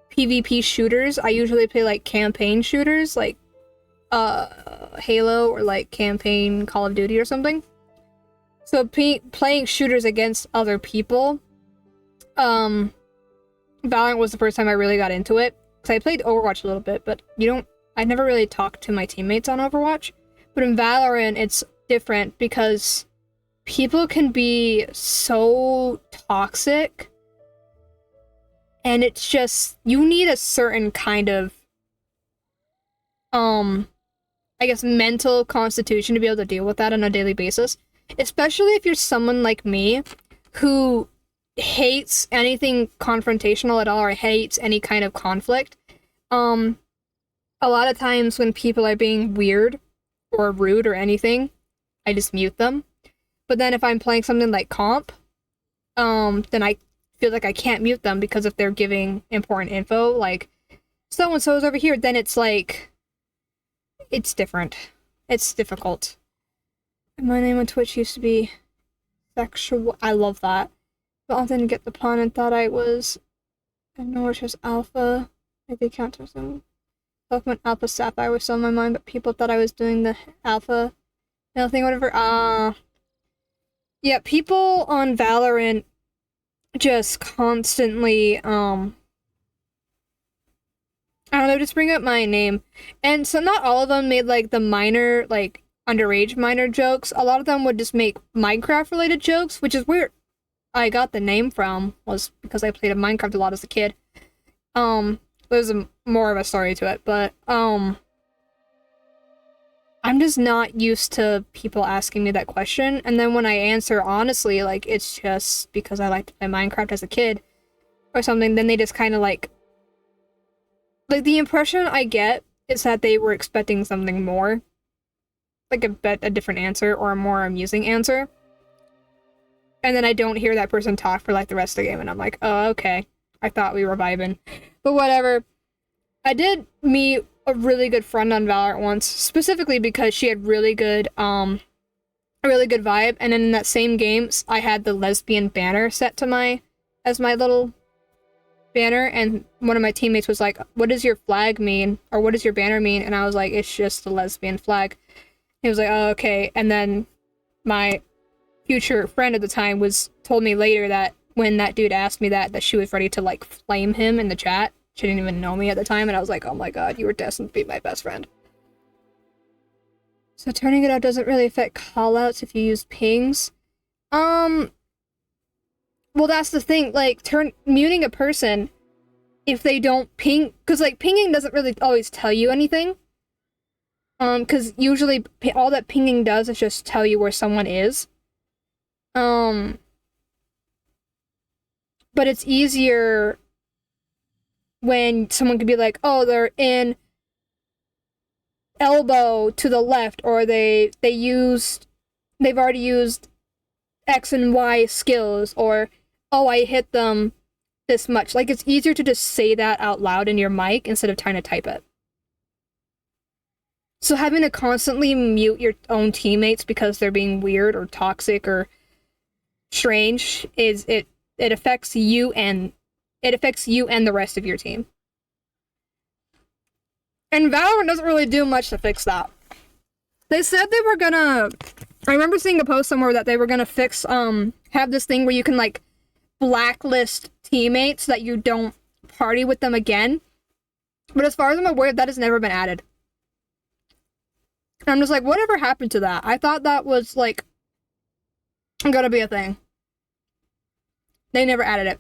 PvP shooters. I usually play, like, campaign shooters, like, Halo or, like, campaign Call of Duty or something. So playing shooters against other people, Valorant was the first time I really got into it. Because I played Overwatch a little bit, but I never really talked to my teammates on Overwatch. But in Valorant, it's different because people can be so toxic. And it's just, you need a certain kind of, I guess, mental constitution to be able to deal with that on a daily basis. Especially if you're someone like me who hates anything confrontational at all or hates any kind of conflict. A lot of times when people are being weird or rude or anything, I just mute them. But then if I'm playing something like comp, then I feel like I can't mute them because if they're giving important info, like so-and-so's over here, then it's like, it's different. It's difficult. My name on Twitch used to be sexual. I love that. But I didn't get the pun and thought I know it's just alpha. Maybe count or something. Pokemon Alpha Sapphire was still in my mind, but people thought I was doing the alpha thing, whatever. Yeah, people on Valorant just constantly, I don't know, just bring up my name. And so not all of them made, like, the minor, like, underage minor jokes. A lot of them would just make Minecraft related jokes, which is where I got the name from, was because I played Minecraft a lot as a kid. There's more of a story to it, but I'm just not used to people asking me that question, and then when I answer honestly, like, it's just because I like to play Minecraft as a kid or something, then they just kind of like the impression I get is that they were expecting something more. Like a different answer or a more amusing answer. And then I don't hear that person talk for like the rest of the game and I'm like, oh, okay. I thought we were vibing. But whatever. I did meet a really good friend on Valorant once, specifically because she had really good vibe, and then in that same game I had the lesbian banner set to as my little banner, and one of my teammates was like, what does your flag mean? Or what does your banner mean? And I was like, it's just the lesbian flag. He was like, oh, okay. And then my future friend at the time told me later that when that dude asked me that she was ready to, like, flame him in the chat. She didn't even know me at the time, and I was like, oh my god, you were destined to be my best friend. So turning it out doesn't really affect callouts if you use pings. Well, that's the thing, like, muting a person if they don't ping, because, like, pinging doesn't really always tell you anything. Because usually all that pinging does is just tell you where someone is. But it's easier when someone could be like, oh, they're in elbow to the left, or they've already used X and Y skills, or, oh, I hit them this much. Like, it's easier to just say that out loud in your mic instead of trying to type it. So having to constantly mute your own teammates because they're being weird or toxic or strange it affects you and the rest of your team. And Valorant doesn't really do much to fix that. They said they were gonna, I remember seeing a post somewhere that they were gonna fix, have this thing where you can, like, blacklist teammates so that you don't party with them again. But as far as I'm aware, that has never been added. And I'm just like, whatever happened to that? I thought that was, like, gonna be a thing. They never added it.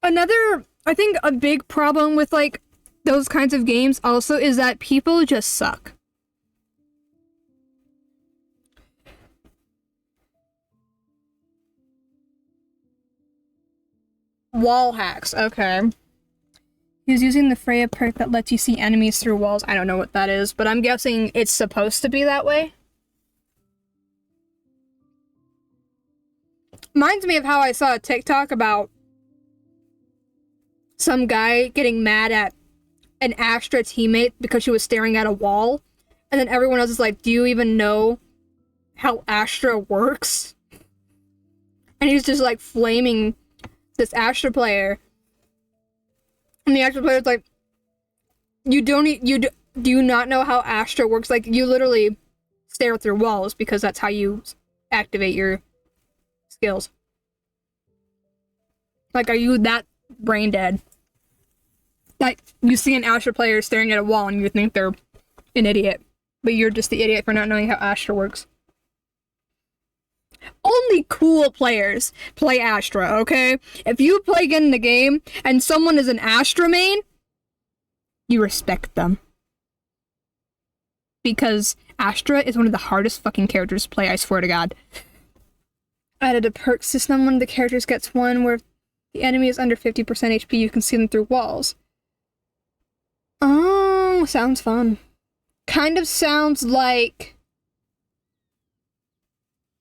Another, I think a big problem with, like, those kinds of games also is that people just suck. Wall hacks, okay. He's using the Freya perk that lets you see enemies through walls. I don't know what that is, but I'm guessing it's supposed to be that way. Reminds me of how I saw a TikTok about some guy getting mad at an Astra teammate because she was staring at a wall. And then everyone else is like, do you even know how Astra works? And he's just like flaming this Astra player. And the Astra player's like, do you not know how Astra works? Like, you literally stare through walls because that's how you activate your skills. Like, are you that brain dead? Like, you see an Astra player staring at a wall and you think they're an idiot. But you're just the idiot for not knowing how Astra works. Only cool players play Astra, okay? If you play in the game and someone is an Astra main, you respect them. Because Astra is one of the hardest fucking characters to play, I swear to God. Added a perk system when the characters gets one where if the enemy is under 50% HP, you can see them through walls. Oh, sounds fun. Kind of sounds like...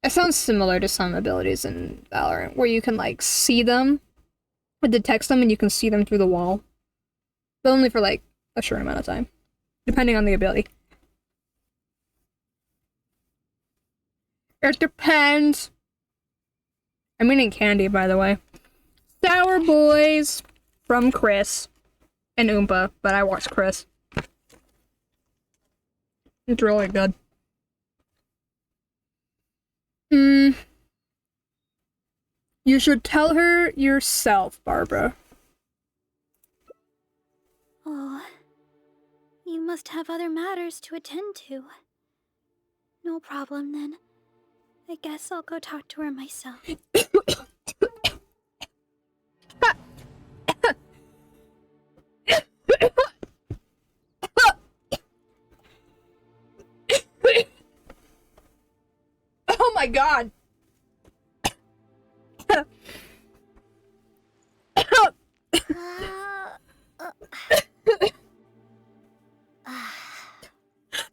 It sounds similar to some abilities in Valorant, where you can, like, see them, detect them, and you can see them through the wall. But only for, like, a short amount of time. Depending on the ability. It depends. I'm eating candy, by the way. Sour Boys from Chris and Oompa, but I watched Chris. It's really good. You should tell her yourself, Barbara. Oh, you must have other matters to attend to. No problem then. I guess I'll go talk to her myself. Oh my God.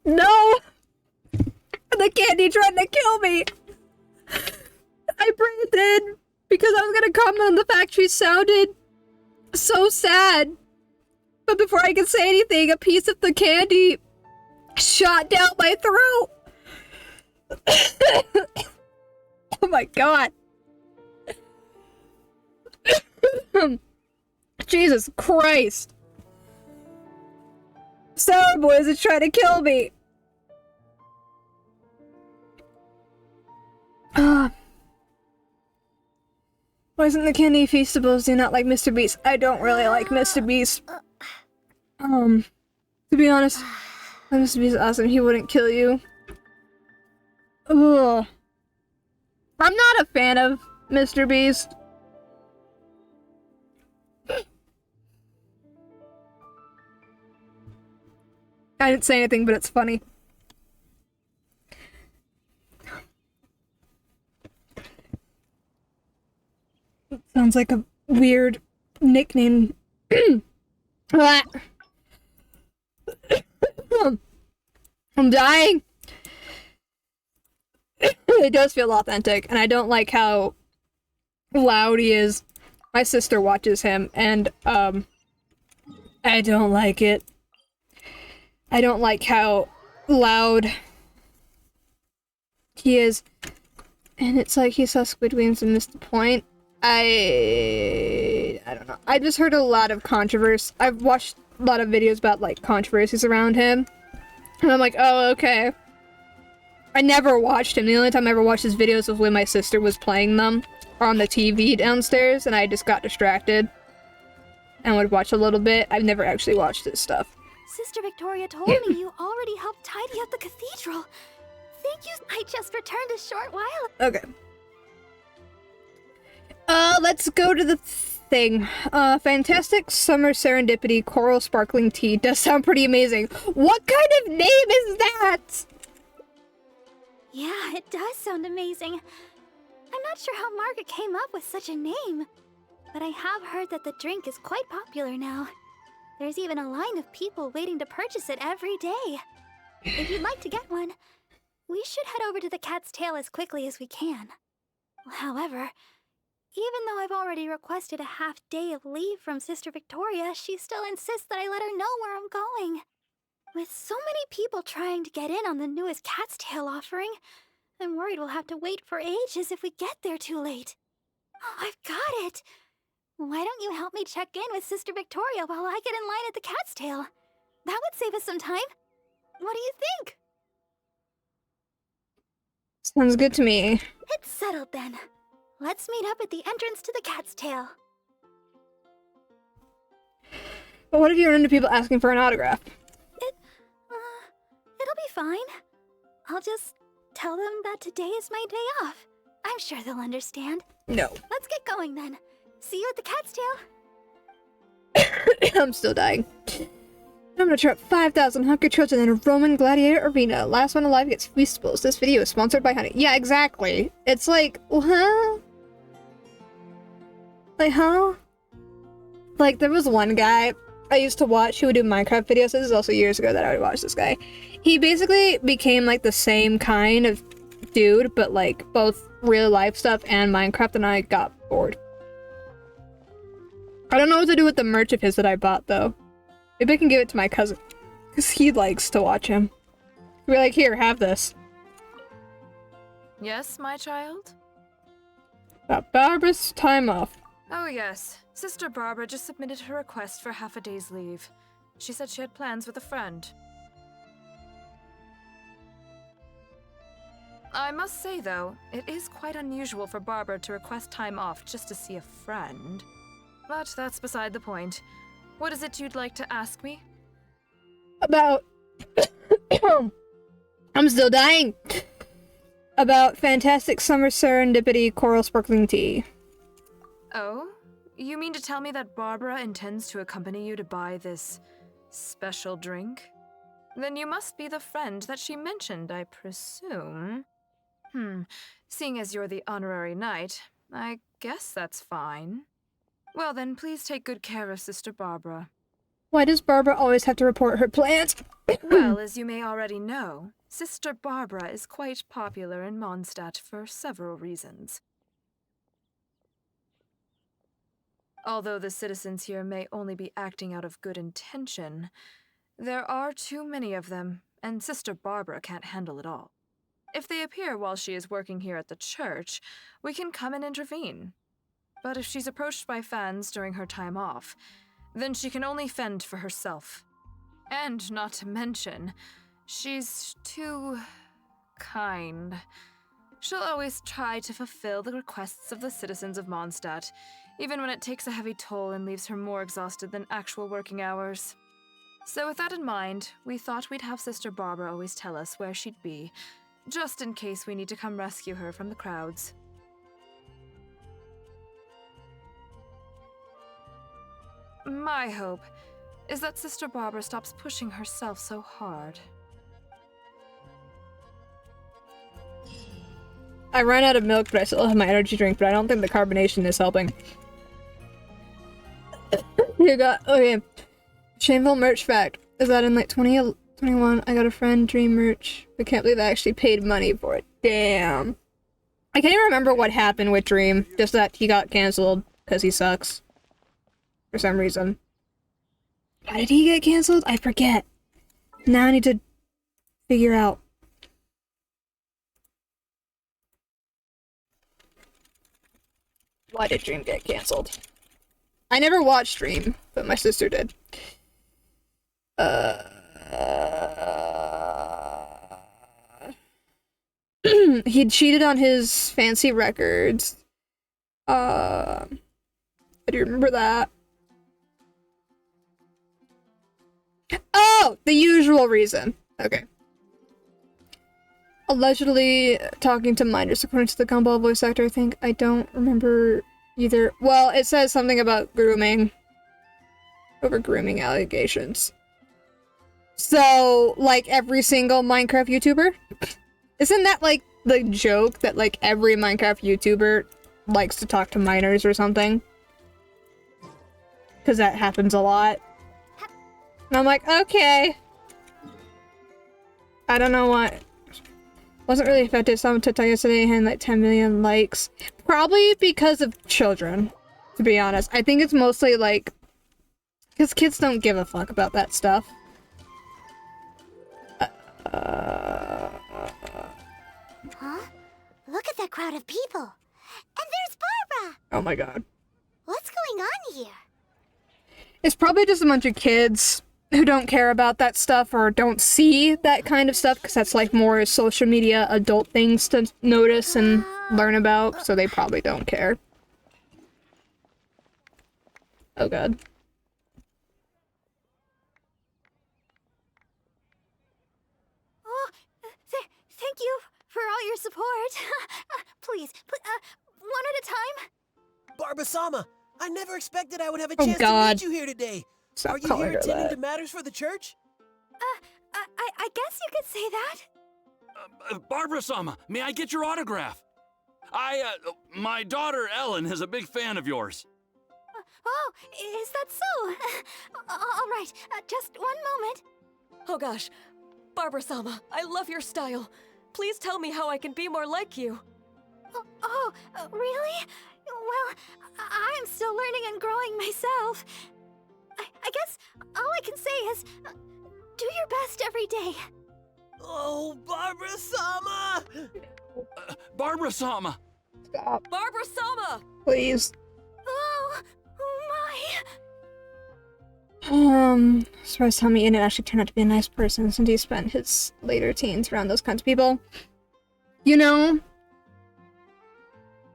No! The candy tried to kill me! I breathed in because I was gonna comment on the fact she sounded so sad. But before I could say anything, a piece of the candy shot down my throat. Oh my God. Jesus Christ. Sour Boys is trying to kill me. Why isn't the candy feastables do not like Mr. Beast? I don't really like Mr. Beast. To be honest, Mr. Beast is awesome. He wouldn't kill you. Ugh. I'm not a fan of Mr. Beast. I didn't say anything, but it's funny. It sounds like a weird nickname. I'm dying. It does feel authentic, and I don't like how loud he is. My sister watches him, and I don't like it. I don't like how loud he is. And it's like he saw Squid Games and missed the point. I don't know. I just heard a lot of controversy. I've watched a lot of videos about, like, controversies around him. And I'm like, oh, okay. I never watched him. The only time I ever watched his videos was when my sister was playing them on the TV downstairs, and I just got distracted and would watch a little bit. I've never actually watched his stuff. Sister Victoria told me you already helped tidy up the cathedral. Thank you. I just returned a short while. Okay. Let's go to the thing. Fantastic Summer Serendipity Coral Sparkling Tea does sound pretty amazing. What kind of name is that? Yeah, it does sound amazing. I'm not sure how Margaret came up with such a name, but I have heard that the drink is quite popular now. There's even a line of people waiting to purchase it every day. If you'd like to get one, we should head over to the Cat's Tail as quickly as we can. However, even though I've already requested a half-day of leave from Sister Victoria, she still insists that I let her know where I'm going. With so many people trying to get in on the newest Cat's Tail offering, I'm worried we'll have to wait for ages if we get there too late. Oh, I've got it! Why don't you help me check in with Sister Victoria while I get in line at the Cat's Tail? That would save us some time. What do you think? Sounds good to me. It's settled then. Let's meet up at the entrance to the Cat's Tail. But what if you run into people asking for an autograph? It'll be fine. I'll just tell them that today is my day off. I'm sure they'll understand. No. Let's get going then. See you at the Cat's Tail. I'm still dying. I'm gonna trap 5,000 hungry children in a Roman gladiator arena. Last one alive gets feastables. This video is sponsored by Honey. Yeah, exactly. It's like, huh? Like, huh? Like, there was one guy I used to watch who would do Minecraft videos. This is also years ago that I would watch this guy. He basically became, like, the same kind of dude, but, like, both real life stuff and Minecraft, and I got bored. I don't know what to do with the merch of his that I bought, though. Maybe I can give it to my cousin, because he likes to watch him. Be like, here, have this. Yes, my child? About Barbara's time off. Oh, yes. Sister Barbara just submitted her request for half a day's leave. She said she had plans with a friend. I must say, though, it is quite unusual for Barbara to request time off just to see a friend. But that's beside the point. What is it you'd like to ask me? About... I'm still dying! About Fantastic Summer Serendipity Coral Sparkling Tea. Oh? You mean to tell me that Barbara intends to accompany you to buy this special drink? Then you must be the friend that she mentioned, I presume. Seeing as you're the honorary knight, I guess that's fine. Well then, please take good care of Sister Barbara. Why does Barbara always have to report her plans? Well, as you may already know, Sister Barbara is quite popular in Mondstadt for several reasons. Although the citizens here may only be acting out of good intention, there are too many of them, and Sister Barbara can't handle it all. If they appear while she is working here at the church, we can come and intervene. But if she's approached by fans during her time off, then she can only fend for herself. And not to mention, she's too kind. She'll always try to fulfill the requests of the citizens of Mondstadt, even when it takes a heavy toll and leaves her more exhausted than actual working hours. So with that in mind, we thought we'd have Sister Barbara always tell us where she'd be, just in case we need to come rescue her from the crowds. My hope is that Sister Barbara stops pushing herself so hard. I ran out of milk, but I still have my energy drink, but I don't think the carbonation is helping. You got... Okay. Shameful merch fact. Is that in like 2021, I got a friend dream merch. I can't believe I actually paid money for it. Damn. I can't even remember what happened with Dream. Just that he got cancelled because he sucks. For some reason. Why did he get canceled? I forget. Now I need to figure out. Why did Dream get canceled? I never watched Dream, but my sister did. He cheated on his fancy records. I do remember that. Oh, the usual reason. Okay. Allegedly talking to minors, according to the Gumball voice actor, I think. I don't remember either. Well, it says something about grooming. Over grooming allegations. So, like every single Minecraft YouTuber? Isn't that like the joke that like every Minecraft YouTuber likes to talk to minors or something? Because that happens a lot. And I'm like, okay. I don't know what. Wasn't really affected. Someone TikTok yesterday had like 10 million likes. Probably because of children, to be honest. I think it's mostly like, because kids don't give a fuck about that stuff. Huh? Look at that crowd of people. And there's Barbara! Oh my god. What's going on here? It's probably just a bunch of kids who don't care about that stuff or don't see that kind of stuff because that's like more social media adult things to notice and learn about, so they probably don't care. Oh god. Oh, thank you for all your support. Please, one at a time. Barbara-sama, I never expected I would have a Oh, chance God. to meet you here today. Stop Are you calling here her attending that. to matters for the church? I guess you could say that. Barbara-sama, may I get your autograph? My daughter Ellen is a big fan of yours. Oh, is that so? All right, just one moment. Oh gosh, Barbara-sama, I love your style. Please tell me how I can be more like you. Really? Well, I'm still learning and growing myself. I guess all I can say is, do your best every day. Oh, Barbara-sama! Barbara-sama! Stop. Barbara-sama! Please. Oh my. Surprised how Ian actually turned out to be a nice person since he spent his later teens around those kinds of people. You know,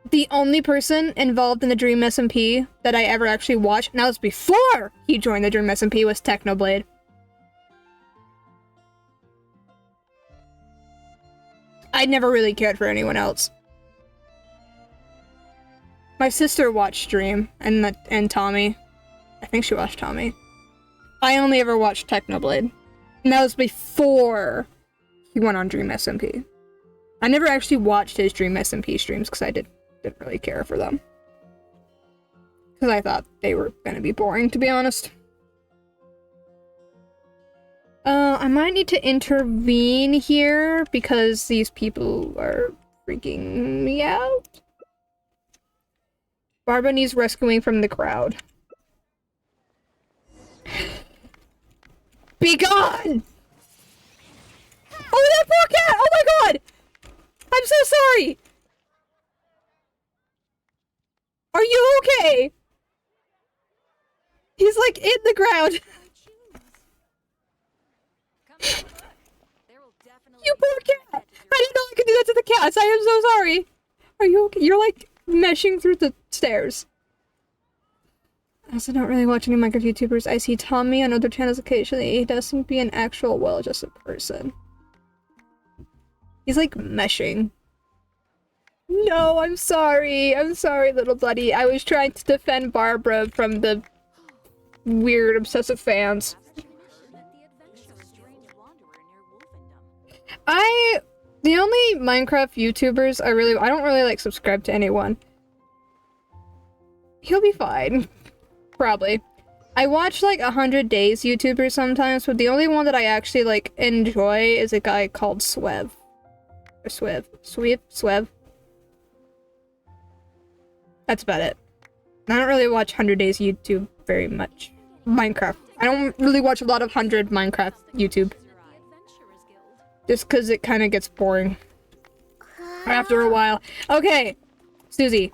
the only person involved in the Dream SMP that I ever actually watched, and that was before he joined the Dream SMP, was Technoblade. I never really cared for anyone else. My sister watched Dream, and Tommy. I think she watched Tommy. I only ever watched Technoblade. And that was before he went on Dream SMP. I never actually watched his Dream SMP streams because I didn't really care for them. Because I thought they were gonna be boring, to be honest. I might need to intervene here because these people are freaking me out. Barbara needs rescuing from the crowd. Be gone! Oh, that poor cat! Oh my god! I'm so sorry! Are you okay? He's like in the ground. You poor cat! I didn't know I could do that to the cats. I am so sorry. Are you okay? You're like meshing through the stairs. I also don't really watch any Minecraft YouTubers. I see Tommy on other channels occasionally. He does seem to be an actual well-adjusted person. He's like meshing. No, I'm sorry. I'm sorry, little buddy. I was trying to defend Barbara from the weird obsessive fans. The only Minecraft YouTubers I don't really like subscribe to anyone. He'll be fine. Probably. I watch like 100 Days YouTubers sometimes, but the only one that I actually like enjoy is a guy called Swev. Or Swev. That's about it. I don't really watch 100 Days YouTube very much. Minecraft I don't really watch a lot of 100 Minecraft YouTube. Just because it kind of gets boring after a while. Okay, Susie.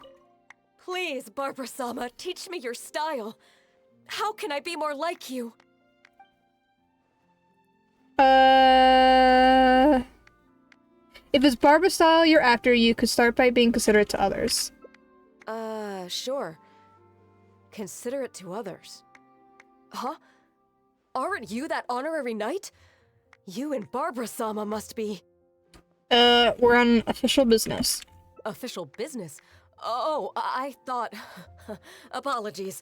Please, Barbara-sama, teach me your style. How can I be more like you? If it's Barbara style you're after, you could start by being considerate to others. Sure. Considerate to others. Huh? Aren't you that honorary knight? You and Barbara-sama must be... We're on official business. Official business? Oh, I thought... Apologies.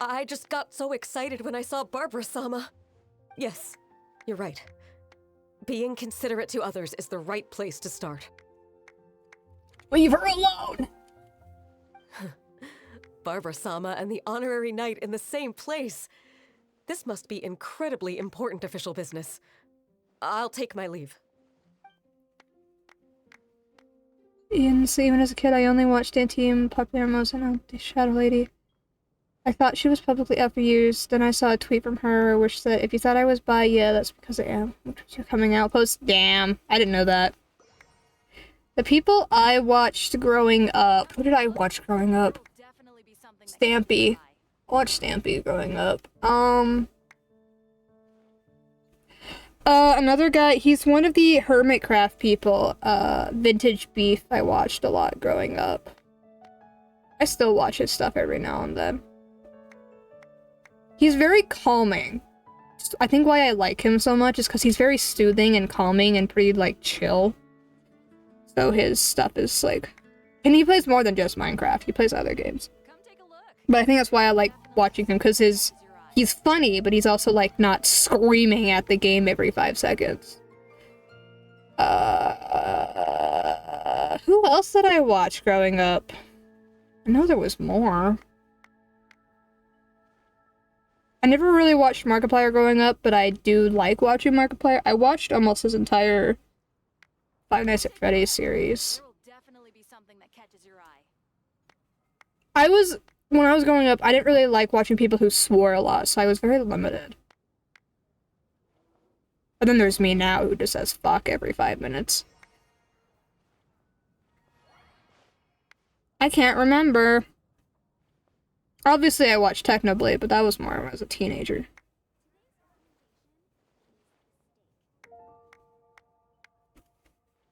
I just got so excited when I saw Barbara-sama. Yes, you're right. Being considerate to others is the right place to start. Leave her alone! Barbara-sama and the honorary knight in the same place. This must be incredibly important official business. I'll take my leave. Even as a kid, I only watched Anti-Team Popular Most and the Shadow Lady. I thought she was publicly up for years. Then I saw a tweet from her which said, if you thought I was bi, yeah, that's because I am. Which was your coming out post. Damn, I didn't know that. The people I watched growing up. Who did I watch growing up? Stampy. I watched Stampy growing up. Another guy, he's one of the Hermitcraft people. Vintage Beef I watched a lot growing up. I still watch his stuff every now and then. He's very calming. I think why I like him so much is because he's very soothing and calming and pretty, like, chill. So his stuff is, like... And he plays more than just Minecraft. He plays other games. But I think that's why I like watching him, because he's funny, but he's also, like, not screaming at the game every 5 seconds. Who else did I watch growing up? I know there was more. I never really watched Markiplier growing up, but I do like watching Markiplier. I watched almost his entire Five Nights at Freddy's series. When I was growing up, I didn't really like watching people who swore a lot, so I was very limited. But then there's me now, who just says fuck every 5 minutes. I can't remember. Obviously, I watched Technoblade, but that was more when I was a teenager.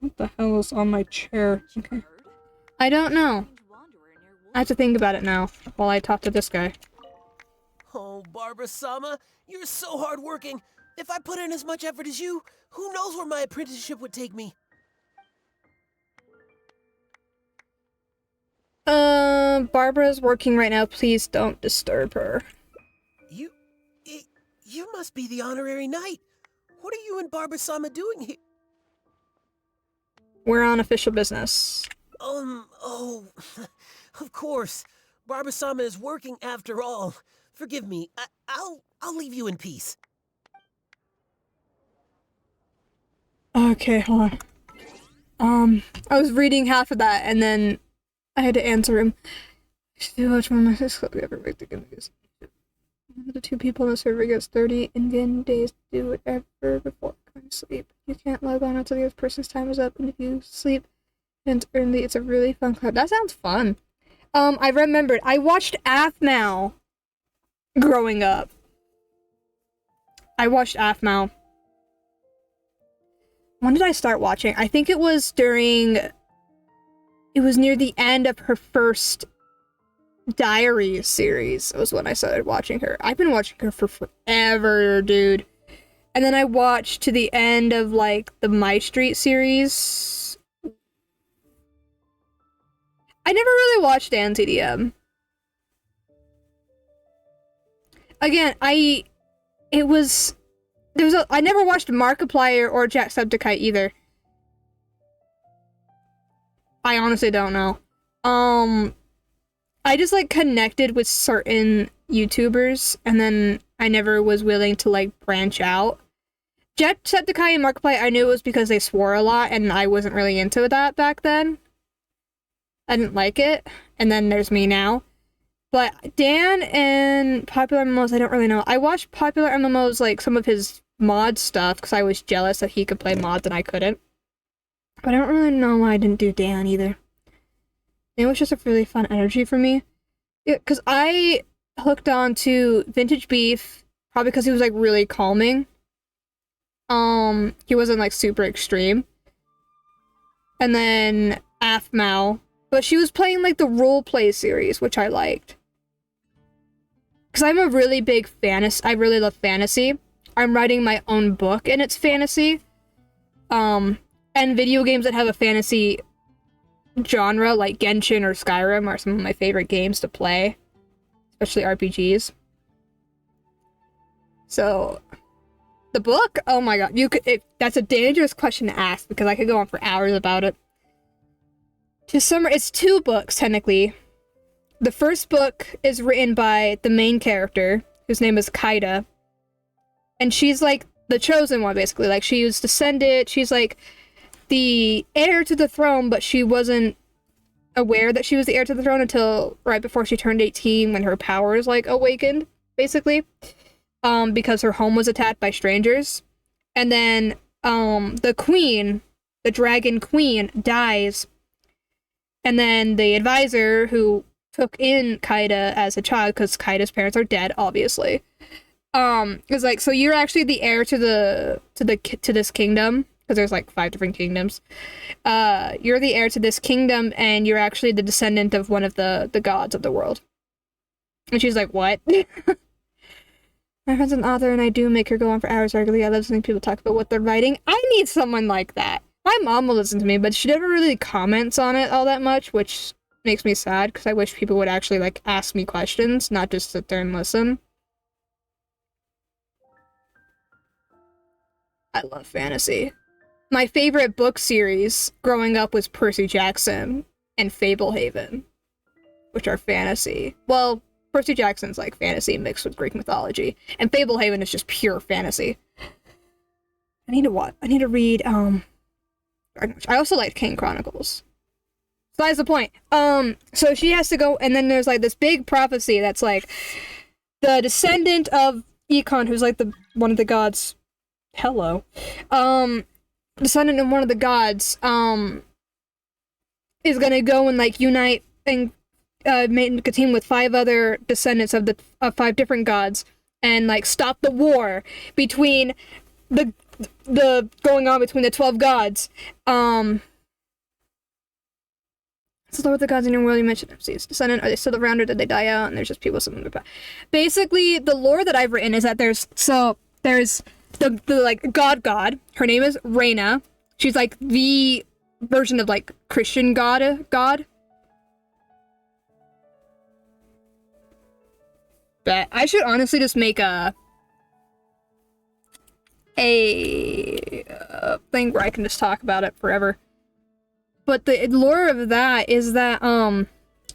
What the hell is on my chair? Okay. I don't know. I have to think about it now, while I talk to this guy. Oh, Barbara-sama, you're so hardworking. If I put in as much effort as you, who knows where my apprenticeship would take me? Barbara's working right now. Please don't disturb her. You must be the honorary knight. What are you and Barbara-sama doing here? We're on official business. Oh, of course. Barbara-sama is working after all. Forgive me. I'll leave you in peace. Okay, hold on. I was reading half of that, and then I had to answer him. I still watch one of my we ever make the game. One of the two people in the server gets 30 in-game days to do whatever before going to sleep. You can't log on until the other person's time is up, and if you sleep and early, it's a really fun club. That sounds fun. I remembered. I watched Aphmau growing up. I watched Aphmau. When did I start watching? I think it was during... It was near the end of her first Diaries series. Was when I started watching her. I've been watching her for forever, dude. And then I watched to the end of, like, the My Street series. I never really watched AnTDM. Again, I never watched Markiplier or Jacksepticeye either. I honestly don't know. I just, like, connected with certain YouTubers, and then I never was willing to, like, branch out. Jacksepticeye and Markiplier, I knew it was because they swore a lot, and I wasn't really into that back then. I didn't like it. And then there's me now. But Dan and popular MMOs, I don't really know. I watched popular MMOs, like some of his mod stuff, because I was jealous that he could play mods and I couldn't. But I don't really know why I didn't do Dan either. Dan was just a really fun energy for me. Yeah, because I hooked on to Vintage Beef, probably because he was like really calming. He wasn't like super extreme. And then Afmao. But she was playing like the roleplay series, which I liked. Because I'm a really big fantasy. I really love fantasy. I'm writing my own book and it's fantasy. And video games that have a fantasy genre, like Genshin or Skyrim, are some of my favorite games to play. Especially RPGs. So, the book? Oh my god. That's a dangerous question to ask, because I could go on for hours about it. It's 2 books, technically. The first book is written by the main character, whose name is Kaida. And she's like the chosen one, basically. Like, she was descended, she's like the heir to the throne, but she wasn't aware that she was the heir to the throne until right before she turned 18, when her powers, like, awakened, basically. Because her home was attacked by strangers. And then, the queen, the dragon queen, dies. And then the advisor who took in Kaida as a child, because Kaida's parents are dead, obviously, is like, so you're actually the heir to this kingdom, because there's like 5 different kingdoms. You're the heir to this kingdom, and you're actually the descendant of one of the gods of the world. And she's like, what? My friend's an author, and I do make her go on for hours regularly. I love listening to people talk about what they're writing. I need someone like that. My mom will listen to me, but she never really comments on it all that much, which makes me sad, because I wish people would actually, like, ask me questions, not just sit there and listen. I love fantasy. My favorite book series growing up was Percy Jackson and Fablehaven, which are fantasy. Well, Percy Jackson's like fantasy mixed with Greek mythology, and Fablehaven is just pure fantasy. I need to read, I also liked King Chronicles. So that's the point. So she has to go, and then there's like this big prophecy that's like, the descendant of Econ, who's like one of the gods. Hello. Descendant of one of the gods, is gonna go and like unite and make a team with 5 other descendants of 5 different gods, and like stop the war between the going on between the 12 gods. So Lord of the Gods in your world, you mentioned MC's descendant. Are they still around, or did they die out? And there's just people sitting about. Basically, the lore that I've written is that there's the like god. Her name is Reyna. She's like the version of like Christian god. But I should honestly just make a thing where I can just talk about it forever. But the lore of that is that,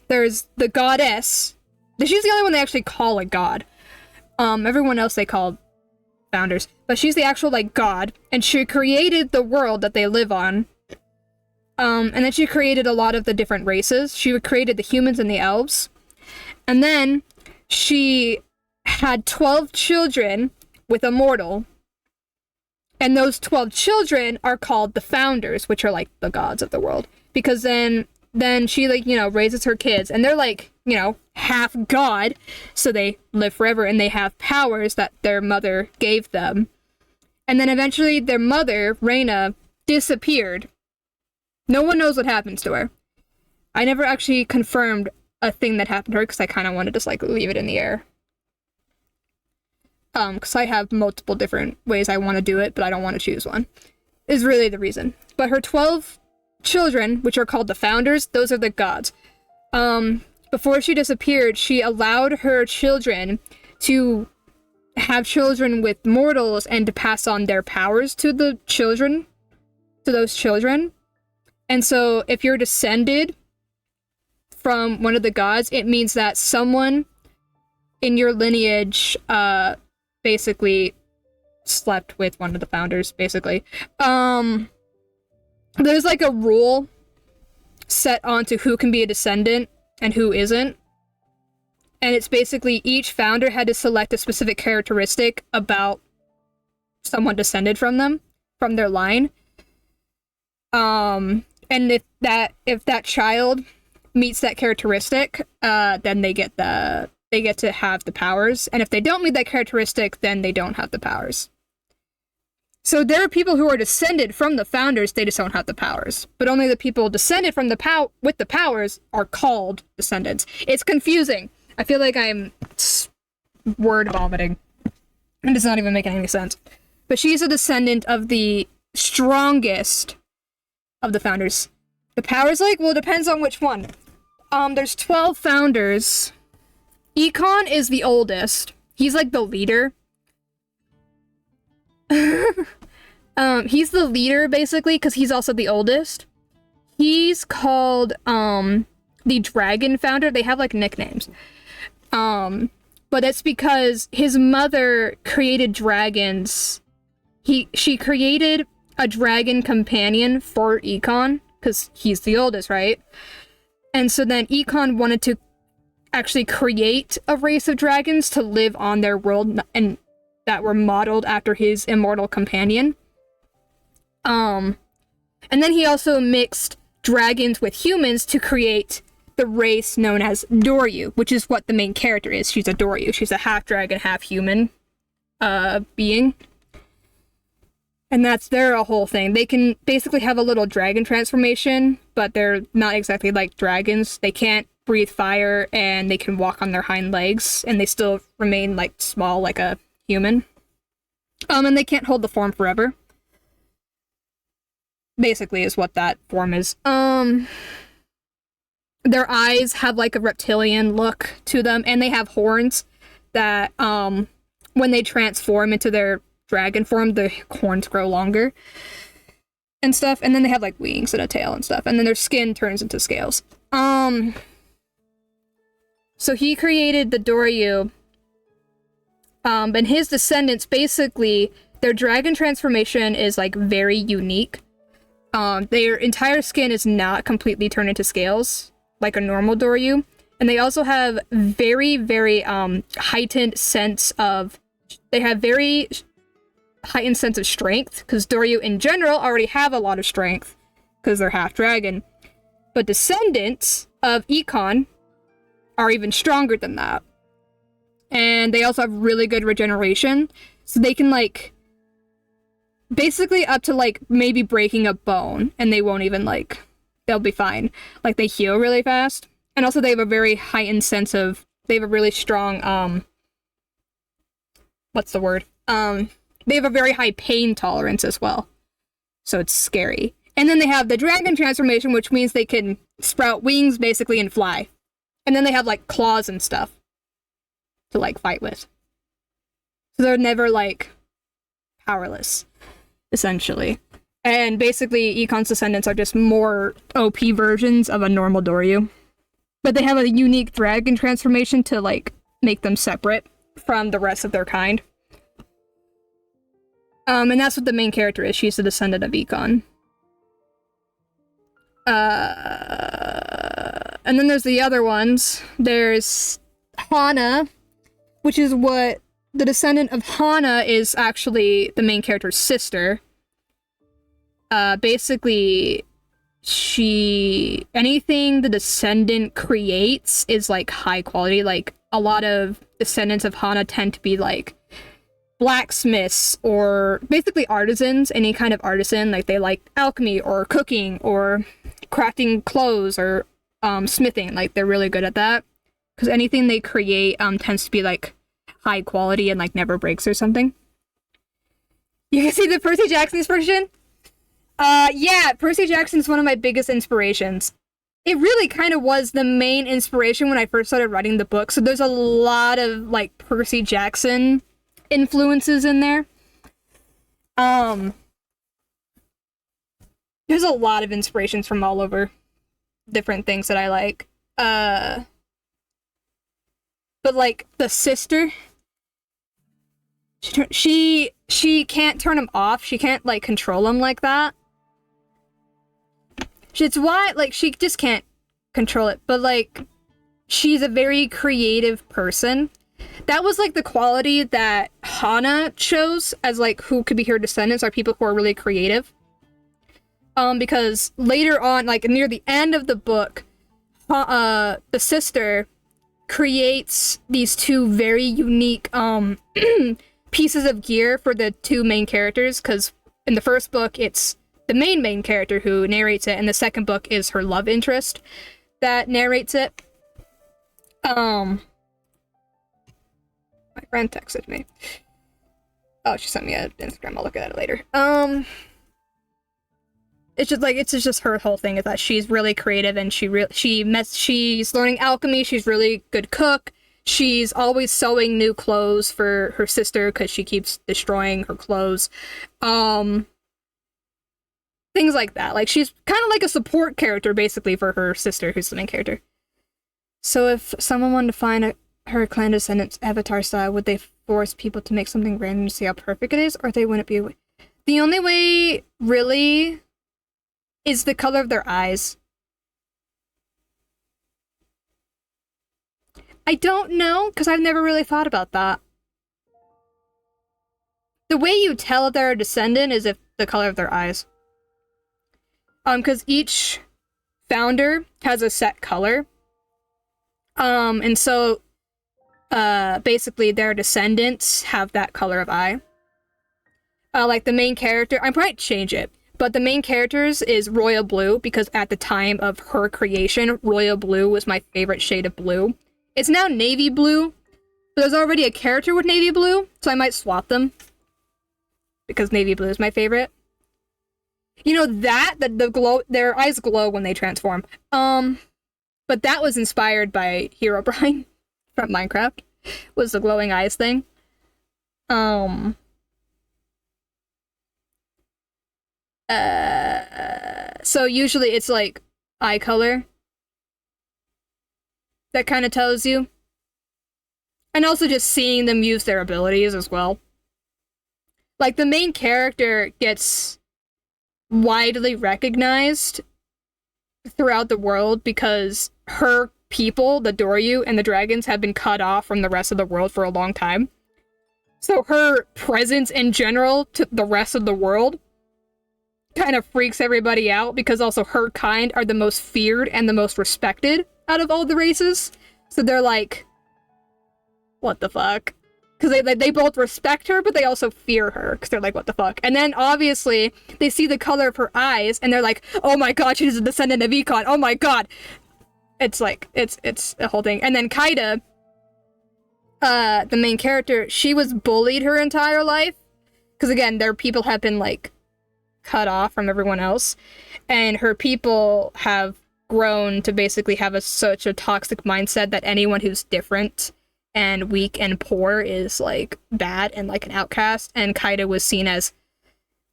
there's the goddess. She's the only one they actually call a god. Everyone else they call founders. But she's the actual, like, god. And she created the world that they live on. And then she created a lot of the different races. She created the humans and the elves. And then she had 12 children with a mortal. And those 12 children are called the founders, which are like the gods of the world. Because then she, like, you know, raises her kids, and they're like, you know, half god, so they live forever, and they have powers that their mother gave them. And then eventually their mother, Reyna, disappeared. No one knows what happens to her. I never actually confirmed a thing that happened to her, because I kind of wanted to just, like, leave it in the air. Because I have multiple different ways I want to do it, but I don't want to choose one, is really the reason. But her 12 children, which are called the founders, those are the gods. Before she disappeared, she allowed her children to have children with mortals and to pass on their powers to the children, to those children. And so if you're descended from one of the gods, it means that someone in your lineage, basically slept with one of the founders, basically. There's like a rule set onto who can be a descendant and who isn't. And it's basically each founder had to select a specific characteristic about someone descended from them, from their line. And if that child meets that characteristic, then they get to have the powers. And if they don't meet that characteristic, then they don't have the powers. So there are people who are descended from the founders, they just don't have the powers. But only the people descended from with the powers are called descendants. It's confusing. I feel like I'm word vomiting. And it's not even making any sense. But she's a descendant of the strongest of the founders. The powers, well, it depends on which one. There's 12 founders. Econ is the oldest. He's like the leader. He's the leader, basically, because he's also the oldest. He's called, the Dragon Founder. They have, nicknames. But it's because his mother created dragons. She created a dragon companion for Econ, because he's the oldest, right? And so then Econ wanted to actually create a race of dragons to live on their world, and that were modeled after his immortal companion. And then he also mixed dragons with humans to create the race known as Doryu, which is what the main character is. She's a Doryu. She's a half dragon, half human being. And that's their whole thing. They can basically have a little dragon transformation, but they're not exactly like dragons. They can't breathe fire, and they can walk on their hind legs, and they still remain small like a human. And they can't hold the form forever. Basically is what that form is. Their eyes have a reptilian look to them, and they have horns that when they transform into their dragon form, the horns grow longer and stuff, and then they have wings and a tail and stuff, and then their skin turns into scales. So he created the Doryu, and his descendants, basically, their dragon transformation is very unique. Their entire skin is not completely turned into scales like a normal Doryu, and they also have very, very heightened sense of strength, because Doryu in general already have a lot of strength because they're half dragon. But descendants of Econ are even stronger than that. And they also have really good regeneration, so they can basically up to maybe breaking a bone, and they won't even they'll be fine. They heal really fast. And also they have a very heightened sense of, they have a really strong what's the word? They have a very high pain tolerance as well. So it's scary. And then they have the dragon transformation, which means they can sprout wings, basically, and fly. And then they have, claws and stuff to, fight with. So they're never, powerless, essentially. And basically, Econ's descendants are just more OP versions of a normal Doryu. But they have a unique dragon transformation to, make them separate from the rest of their kind. And that's what the main character is. She's a descendant of Econ. And then there's the other ones. There's Hana, which is what the descendant of Hana is actually the main character's sister. Basically, anything the descendant creates is high quality. A lot of descendants of Hana tend to be blacksmiths, or basically artisans, any kind of artisan. They like alchemy or cooking or crafting clothes or smithing. They're really good at that, because anything they create tends to be high quality and never breaks or something. You can see the Percy Jackson inspiration? Yeah, Percy Jackson is one of my biggest inspirations. It really kind of was the main inspiration when I first started writing the book, so there's a lot of Percy Jackson influences in there. There's a lot of inspirations from all over different things that I like. But the sister, she can't turn him off. She can't control him like that. It's why she just can't control it. But she's a very creative person. That was like the quality that Hana chose as like who could be her descendants, are people who are really creative. Because later on, like near the end of the book, the sister creates these two very unique pieces of gear for the two main characters, because in the first book it's the main character who narrates it, and the second book is her love interest that narrates it. My friend texted me. Oh, she sent me an Instagram. I'll look at it later. It's just her whole thing is that she's really creative, and she's learning alchemy. She's really good cook. She's always sewing new clothes for her sister because she keeps destroying her clothes. Things like that. Like, she's kind of like a support character basically for her sister, who's the main character. So if someone wanted to find her clan descendants avatar style, would they force people to make something random to see how perfect it is, or they wouldn't be? The only way really is the color of their eyes. I don't know, because I've never really thought about that. The way you tell if they're a descendant is if the color of their eyes. Because each founder has a set color. And so, basically their descendants have that color of eye. Like the main character, I might change it, but the main character's is royal blue, because at the time of her creation, royal blue was my favorite shade of blue. It's now navy blue, but there's already a character with navy blue, so I might swap them, because navy blue is my favorite. You know the glow, their eyes glow when they transform. But that was inspired by Herobrine from Minecraft, was the glowing eyes thing. So usually it's like eye color that kind of tells you. And also just seeing them use their abilities as well. Like, the main character gets widely recognized throughout the world because her people, the Doryu and the dragons, have been cut off from the rest of the world for a long time. So her presence in general to the rest of the world kind of freaks everybody out, because also her kind are the most feared and the most respected out of all the races. So they're like, what the fuck? Because they both respect her, but they also fear her, because they're like, what the fuck? And then, obviously, they see the color of her eyes, and they're like, oh my god, she's a descendant of Econ, oh my god! It's like, it's a whole thing. And then Kaida, the main character, she was bullied her entire life, because again, their people have been, like, cut off from everyone else, and her people have grown to basically have such a toxic mindset that anyone who's different and weak and poor is like bad and like an outcast, and Kaida was seen as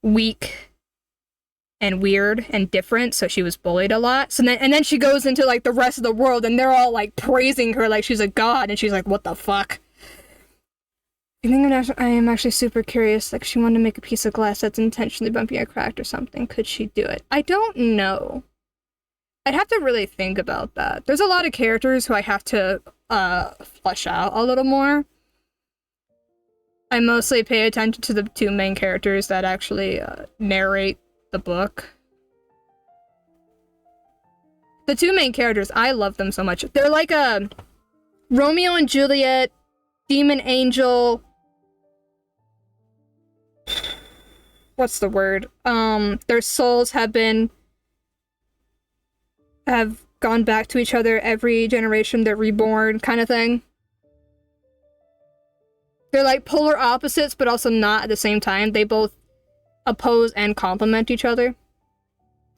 weak and weird and different, so she was bullied a lot. So then she goes into like the rest of the world, and they're all like praising her like she's a god, and she's like, what the fuck? I think I am actually super curious. Like, she wanted to make a piece of glass that's intentionally bumpy or cracked or something. Could she do it? I don't know. I'd have to really think about that. There's a lot of characters who I have to flesh out a little more. I mostly pay attention to the two main characters that actually narrate the book. The two main characters, I love them so much. They're like a Romeo and Juliet, demon angel. What's the word? Their souls have gone back to each other every generation, they're reborn, kind of thing. They're like polar opposites, but also not at the same time. They both oppose and complement each other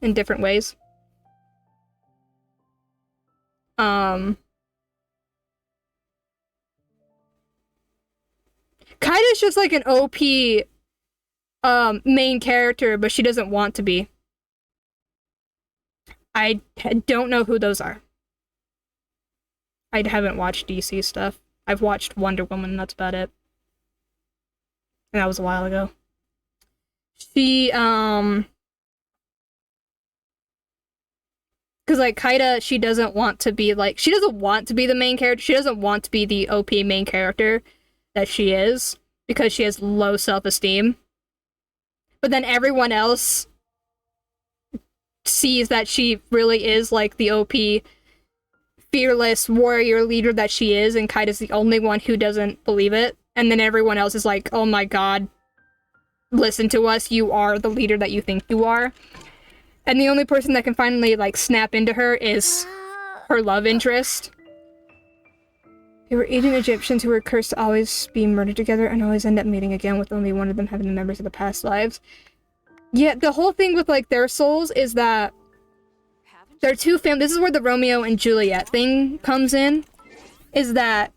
in different ways. Kaida's just like an OP main character, but she doesn't want to be. I don't know who those are. I haven't watched DC stuff. I've watched Wonder Woman, that's about it. And that was a while ago. She, Because, like, Kaida, she doesn't want to be, like, she doesn't want to be the main character. She doesn't want to be the OP main character that she is, because she has low self-esteem. But then everyone else sees that she really is, like, the OP, fearless warrior leader that she is, and Kaida's the only one who doesn't believe it. And then everyone else is like, oh my god, listen to us, you are the leader that you think you are. And the only person that can finally, like, snap into her is her love interest. They were ancient Egyptians who were cursed to always be murdered together and always end up meeting again, with only one of them having the members of the past lives. Yeah, the whole thing with, like, their souls is that they're two families. This is where the Romeo and Juliet thing comes in. Is that,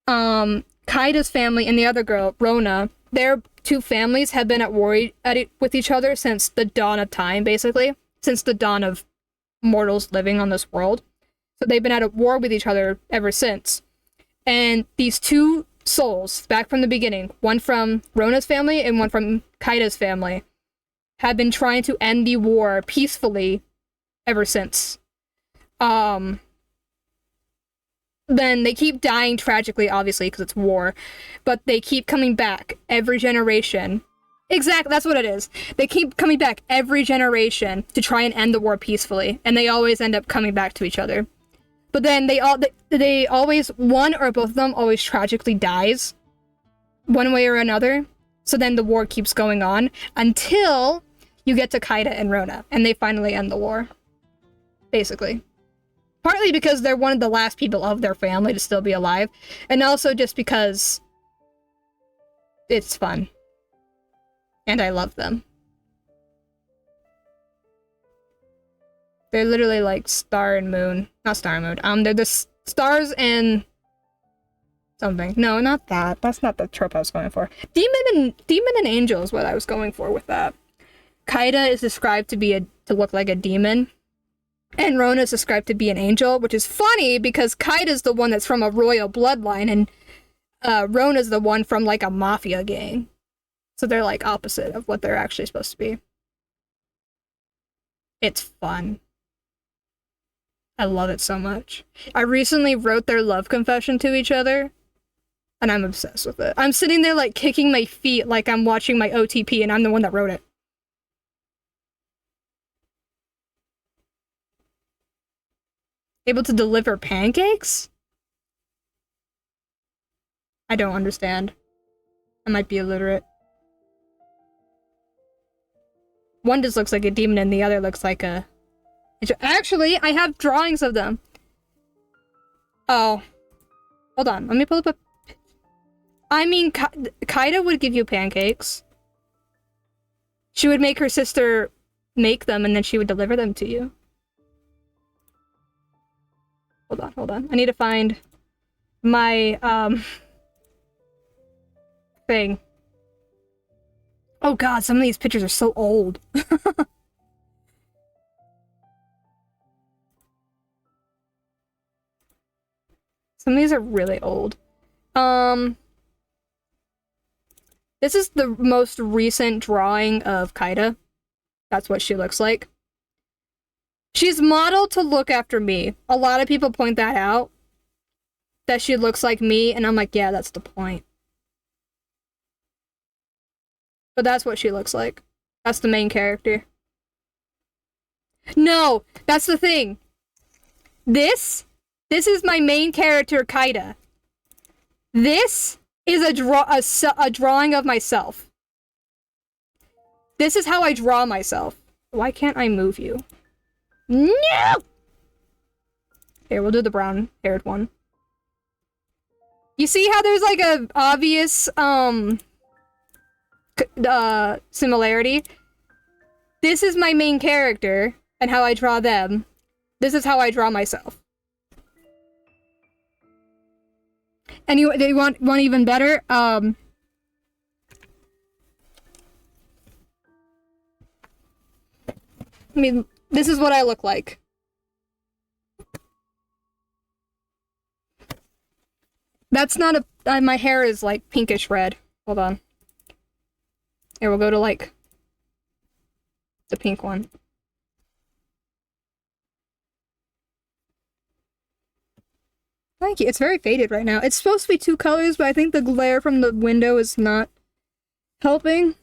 Kaida's family and the other girl, Rona, their two families have been at war with each other since the dawn of time, basically. Since the dawn of mortals living on this world. So they've been at war with each other ever since. And these two souls, back from the beginning, one from Rona's family and one from Kaida's family, have been trying to end the war peacefully ever since. Then they keep dying tragically, obviously, because it's war. But they keep coming back every generation. Exactly, that's what it is. They keep coming back every generation to try and end the war peacefully. And they always end up coming back to each other. But then they always, one or both of them always tragically dies. One way or another. So then the war keeps going on until you get to Kaida and Rona. And they finally end the war. Basically. Partly because they're one of the last people of their family to still be alive. And also just because it's fun. And I love them. They're literally like star and moon. Not star and moon. They're the stars and something. No, not that. That's not the trope I was going for. Demon and angel is what I was going for with that. Kaida is described to look like a demon. And Rona is described to be an angel, which is funny because Kaida's the one that's from a royal bloodline, and Rona's the one from, like, a mafia gang. So they're, like, opposite of what they're actually supposed to be. It's fun. I love it so much. I recently wrote their love confession to each other, and I'm obsessed with it. I'm sitting there, like, kicking my feet like I'm watching my OTP, and I'm the one that wrote it. Able to deliver pancakes? I don't understand. I might be illiterate. One just looks like a demon and the other looks like a... Actually, I have drawings of them. Oh. Hold on, let me pull up a... I mean, Kaida would give you pancakes. She would make her sister make them and then she would deliver them to you. Hold on. I need to find my, thing. Oh god, some of these pictures are so old. Some of these are really old. This is the most recent drawing of Kaida. That's what she looks like. She's modeled to look after me. A lot of people point that out. That she looks like me, and I'm like, yeah, that's the point. But that's what she looks like. That's the main character. No! That's the thing! This is my main character, Kaida. This is a drawing of myself. This is how I draw myself. Why can't I move you? No! Here, we'll do the brown-haired one. You see how there's, like, a obvious, similarity? This is my main character, and how I draw them. This is how I draw myself. And you want even better? I mean, this is what I look like. That's not a... my hair is, like, pinkish red. Hold on. Here, we'll go to, like, the pink one. Thank you. It's very faded right now. It's supposed to be 2 colors, but I think the glare from the window is not helping.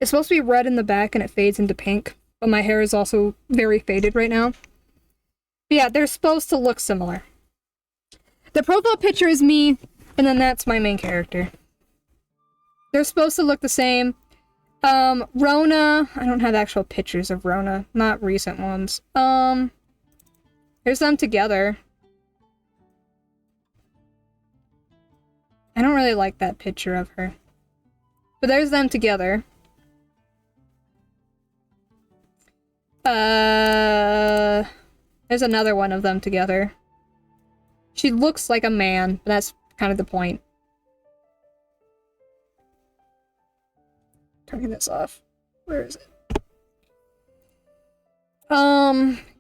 It's supposed to be red in the back and it fades into pink, but my hair is also very faded right now. But yeah, they're supposed to look similar. The profile picture is me, and then that's my main character. They're supposed to look the same. Rona, I don't have actual pictures of Rona, not recent ones. Here's them together. I don't really like that picture of her. But there's them together. There's another one of them together. She looks like a man, but that's kind of the point. Turning this off. Where is it?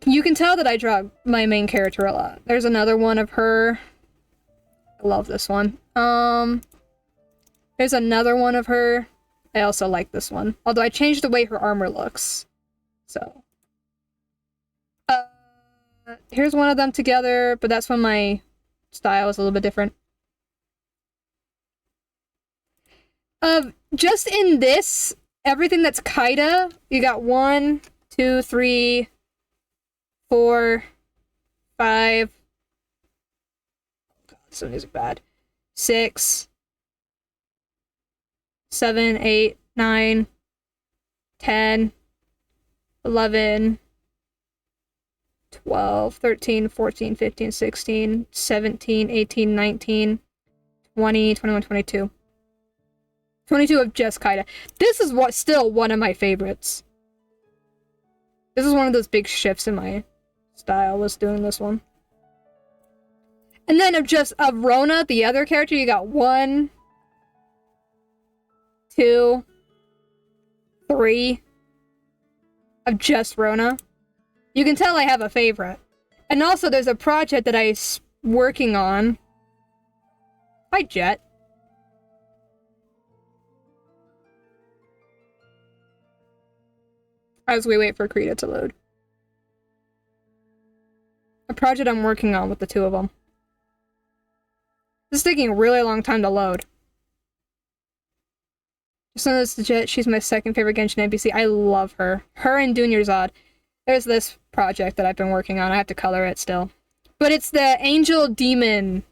You can tell that I draw my main character a lot. There's another one of her. I love this one. There's another one of her. I also like this one. Although I changed the way her armor looks. So. Here's one of them together, but that's when my style is a little bit different. Just in this, everything that's Kaida, you got 1, 2, 3, 4, 5. God, this one is bad. 6, 7, 8, 9, 10, 11, 12, 13, 14, 15, 16, 17, 18, 19, 20, 21, 22. 22 of just Kaida. This is still one of my favorites. This is one of those big shifts in my style, was doing this one. And then of Rona, the other character, you got 1, 2, 3 of just Rona. You can tell I have a favorite. And also there's a project that I'm working on. Hi, Jet. As we wait for Krita to load. A project I'm working on with the 2 of them. This is taking a really long time to load. Just noticed the Jet, she's my second favorite Genshin NPC. I love her. Her and Dunyarzad. There's this project that I've been working on. I have to color it still. But it's the angel demon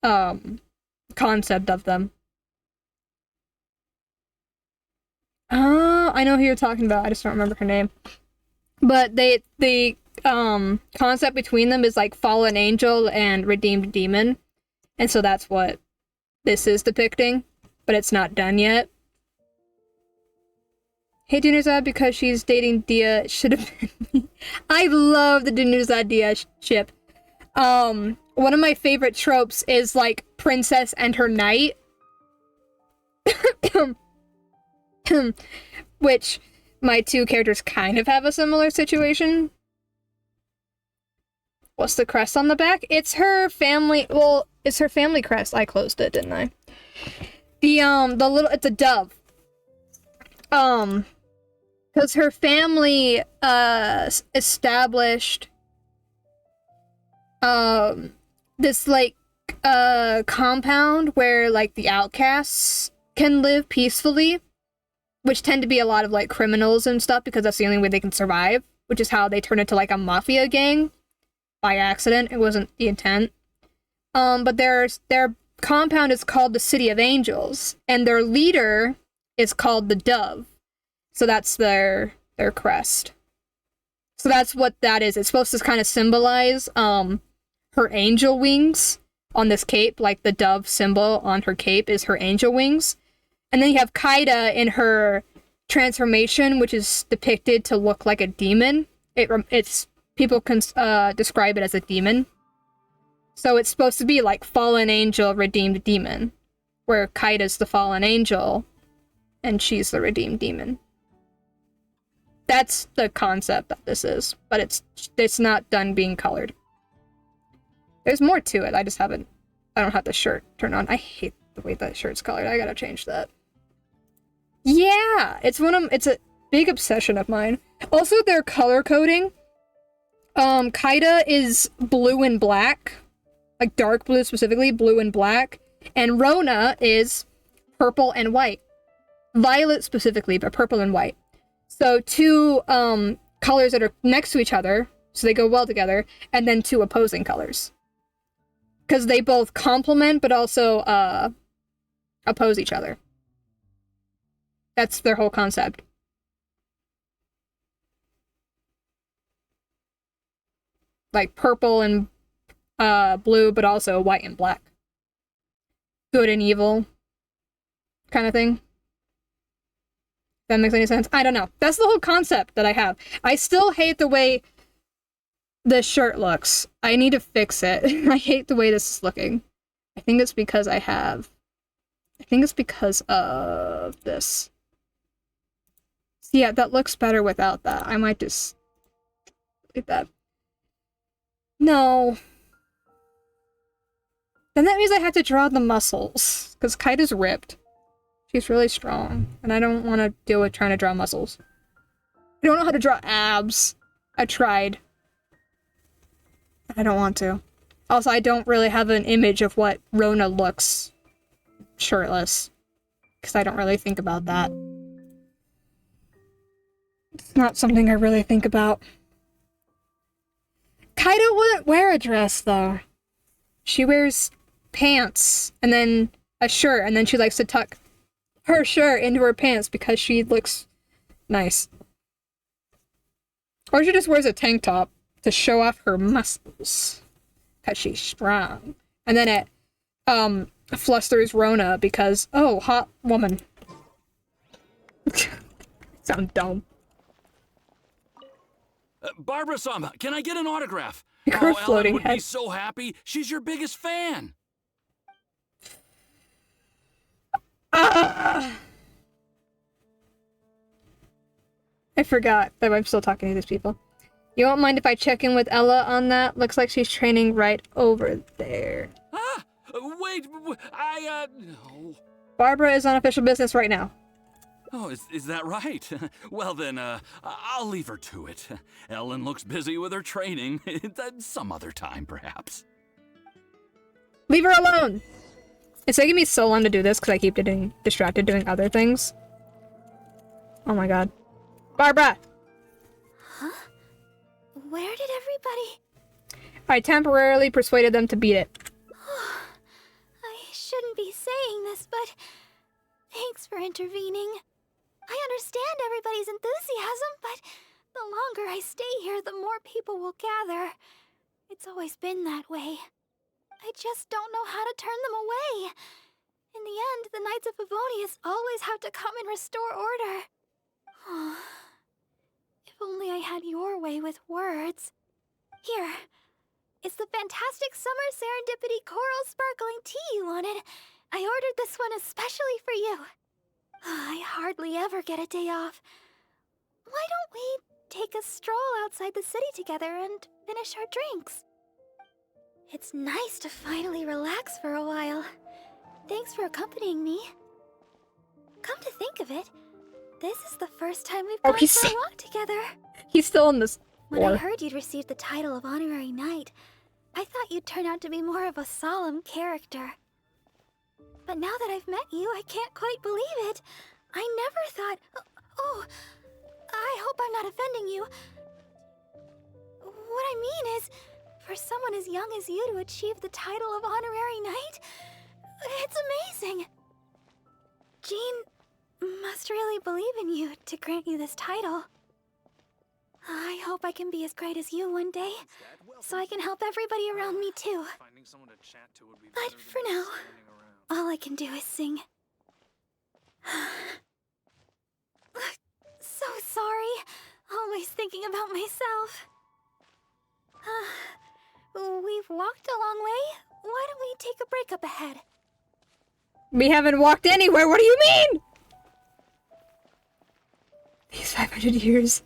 concept of them. I know who you're talking about. I just don't remember her name. But the concept between them is like fallen angel and redeemed demon. And so that's what this is depicting. But it's not done yet. Hey, Dunyarzad, because she's dating Dia, should have been me. I love the Dunyarzad Dia ship. One of my favorite tropes is like princess and her knight. Which my 2 characters kind of have a similar situation. What's the crest on the back? It's her family, well, it's her family crest. I closed it, didn't I? The little, it's a dove. Because her family, established, this, like, compound where, like, the outcasts can live peacefully. Which tend to be a lot of, like, criminals and stuff, because that's the only way they can survive. Which is how they turn into, like, a mafia gang. By accident. It wasn't the intent. But their compound is called the City of Angels. And their leader is called the Dove. So that's their crest. So that's what that is. It's supposed to kind of symbolize, her angel wings on this cape. Like, the dove symbol on her cape is her angel wings. And then you have Kaida in her transformation, which is depicted to look like a demon. People can describe it as a demon. So it's supposed to be like fallen angel, redeemed demon, where Kaida's the fallen angel, and she's the redeemed demon. That's the concept that this is, but it's not done being colored. There's more to it. I don't have the shirt turned on. I hate the way that shirt's colored. I gotta change that. Yeah, it's a big obsession of mine. Also, their color coding Kaida is blue and black. Like dark blue specifically, blue and black. And Rona is purple and white. Violet specifically, but purple and white. So two colors that are next to each other, so they go well together, and then two opposing colors. Because they both complement, but also oppose each other. That's their whole concept. Like purple and blue, but also white and black. Good and evil kind of thing. That makes any sense? I don't know. That's the whole concept that I have. I still hate the way this shirt looks. I need to fix it. I hate the way this is looking. I think it's because of this. Yeah, that looks better without that. I might just leave that. No. Then that means I have to draw the muscles, because Kaida's ripped. She's really strong, and I don't want to deal with trying to draw muscles. I don't know how to draw abs. I tried. I don't want to. Also, I don't really have an image of what Rona looks shirtless, because I don't really think about that. It's not something I really think about. Kaida wouldn't wear a dress, though. She wears pants, and then a shirt, and then she likes to tuck her shirt into her pants because she looks nice. Or she just wears a tank top to show off her muscles because she's strong. And then it flusters Rona because, oh, hot woman. Sound dumb. Barbara-sama, can I get an autograph? Her Ellen floating would be head. so happy. She's your biggest fan. I forgot that I'm still talking to these people. You won't mind if I check in with Ella on that? Looks like she's training right over there. Ah, wait, no. Barbara is on official business right now. Oh, is that right? Well then, I'll leave her to it. Ellen looks busy with her training. Some other time, perhaps. Leave her alone! It's taking me so long to do this because I keep getting distracted doing other things. Oh my god. Barbara! Huh? Where did everybody... I temporarily persuaded them to beat it. I shouldn't be saying this, but thanks for intervening. I understand everybody's enthusiasm, but the longer I stay here, the more people will gather. It's always been that way. I just don't know how to turn them away. In the end, the Knights of Favonius always have to come and restore order. If only I had your way with words. Here. It's the fantastic summer serendipity coral sparkling tea you wanted. I ordered this one especially for you. I hardly ever get a day off. Why don't we take a stroll outside the city together and finish our drinks? It's nice to finally relax for a while. Thanks for accompanying me. Come to think of it, this is the first time we've gone for a walk together. He's still in this When war. I heard you'd received the title of Honorary Knight, I thought you'd turn out to be more of a solemn character. But now that I've met you, I can't quite believe it. I never thought... Oh, I hope I'm not offending you. What I mean is, for someone as young as you to achieve the title of Honorary Knight, it's amazing. Jean must really believe in you to grant you this title. I hope I can be as great as you one day, so I can help everybody around me too. But for now, all I can do is sing. So sorry. Always thinking about myself. We've walked a long way. Why don't we take a break up ahead? We haven't walked anywhere, what do you mean? These 500 years.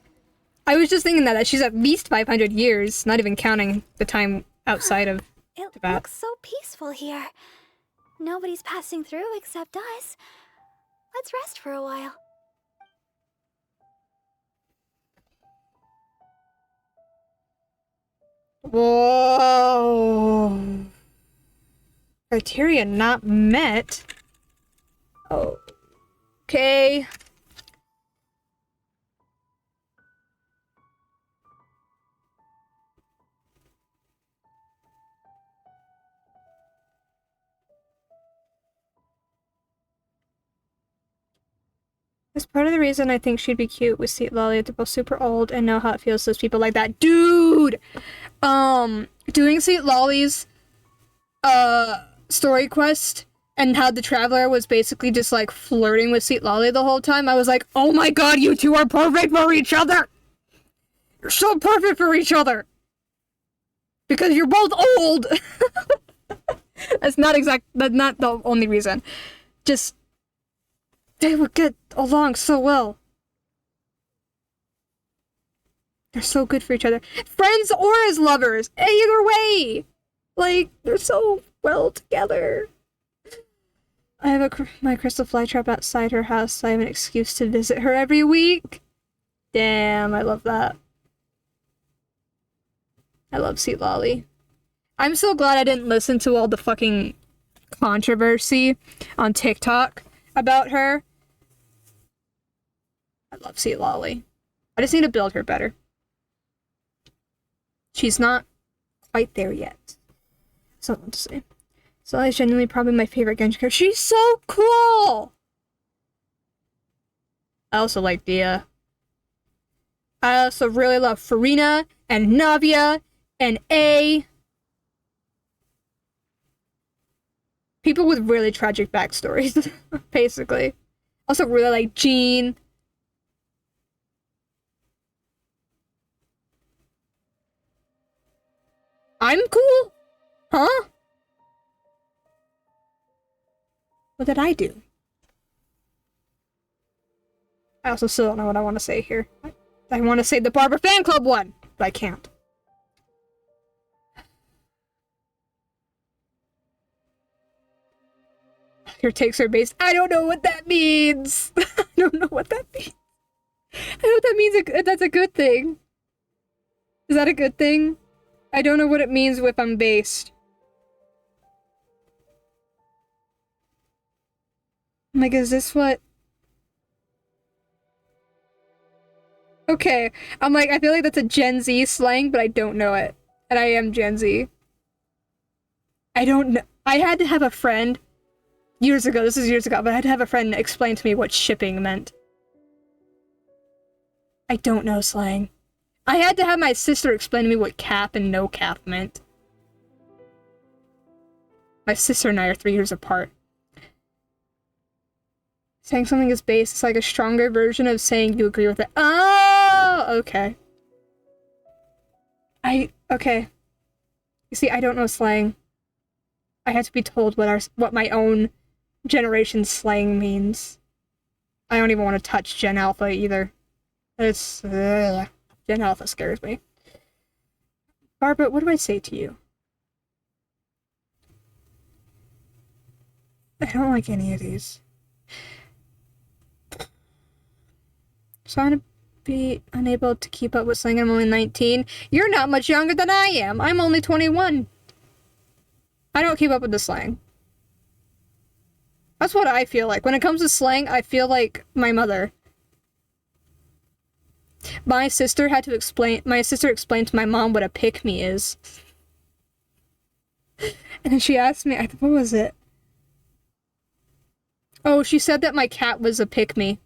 I was just thinking that she's at least 500 years, not even counting the time outside of It Tibet. looks so peaceful here. Nobody's passing through except us. Let's rest for a while. Whoa. Criteria not met. Oh. Okay. That's part of the reason I think she'd be cute with Seat Lolly. They're both super old and know how it feels to those people like that. Dude! Doing Seat Lolly's, story quest and how the Traveler was basically just, like, flirting with Seat Lolly the whole time. I was like, oh my god, you two are perfect for each other! You're so perfect for each other! Because you're both old! That's not the only reason. Just, they would get along so well. They're so good for each other. Friends or as lovers. Either way. Like, they're so well together. I have my crystal flytrap outside her house, so I have an excuse to visit her every week. Damn, I love that. I love Seat Lolly. I'm so glad I didn't listen to all the fucking controversy on TikTok about her. I love Seat Lolly. I just need to build her better. She's not quite there yet. Something to say. So is genuinely probably my favorite Genshin character. She's so cool! I also like Dia. I also really love Farina and Navia and A. People with really tragic backstories, basically. Also really like Jean. I'm cool? Huh? What did I do? I also still don't know what I want to say here. I want to say the Barber Fan Club one, but I can't. Your takes are based. I don't know what that means. I don't know what that means. I hope that means that's a good thing. Is that a good thing? I don't know what it means if I'm based. I'm like, is this what... Okay. I'm like, I feel like that's a Gen Z slang, but I don't know it. And I am Gen Z. I don't know. I had to have a friend years ago, this is years ago, but I had to have a friend explain to me what shipping meant. I don't know slang. I had to have my sister explain to me what cap and no cap meant. My sister and I are 3 years apart. Saying something is base is like a stronger version of saying you agree with it. Oh, okay. Okay. You see, I don't know slang. I had to be told what my own generation's slang means. I don't even want to touch Gen Alpha either. It's... Gen Alpha scares me. Barbara, what do I say to you? I don't like any of these. So I'm gonna be unable to keep up with slang. I'm only 19. You're not much younger than I am. I'm only 21. I don't keep up with the slang. That's what I feel like. When it comes to slang, I feel like my mother. My sister explained to my mom what a pick-me is. And then she asked me, what was it? Oh, she said that my cat was a pick-me.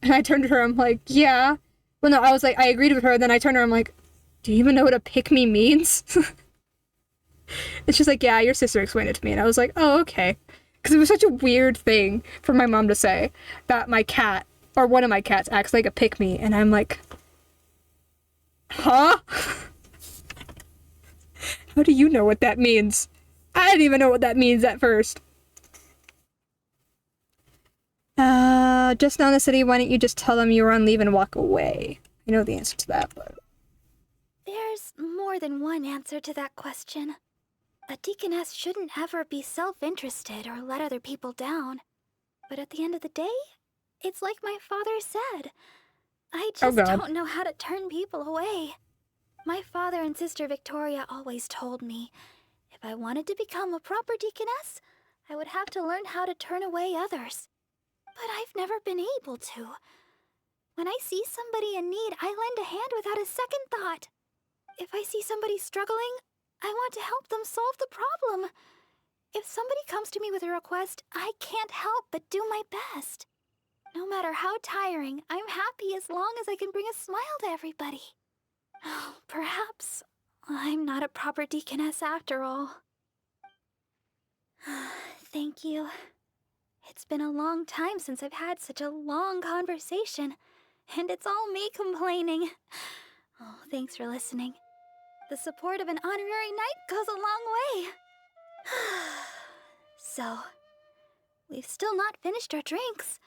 And I turned to her, I'm like, yeah. Well, no, I was like, I agreed with her, then I turned to her, I'm like, do you even know what a pick-me means? And she's like, yeah, your sister explained it to me. And I was like, oh, okay. Because it was such a weird thing for my mom to say, that my cat, or one of my cats, acts like a pick-me. And I'm like, huh? How do you know what that means? I didn't even know what that means at first. Just now in the city, why don't you just tell them you were on leave and walk away? I know the answer to that, but... There's more than one answer to that question. A deaconess shouldn't ever be self-interested or let other people down. But at the end of the day, it's like my father said. I just don't know how to turn people away. My father and Sister Victoria always told me if I wanted to become a proper deaconess, I would have to learn how to turn away others. But I've never been able to. When I see somebody in need, I lend a hand without a second thought. If I see somebody struggling, I want to help them solve the problem. If somebody comes to me with a request, I can't help but do my best. No matter how tiring, I'm happy as long as I can bring a smile to everybody. Perhaps I'm not a proper deaconess after all. Thank you. It's been a long time since I've had such a long conversation, and it's all me complaining. Oh, thanks for listening. The support of an honorary knight goes a long way. So, we've still not finished our drinks.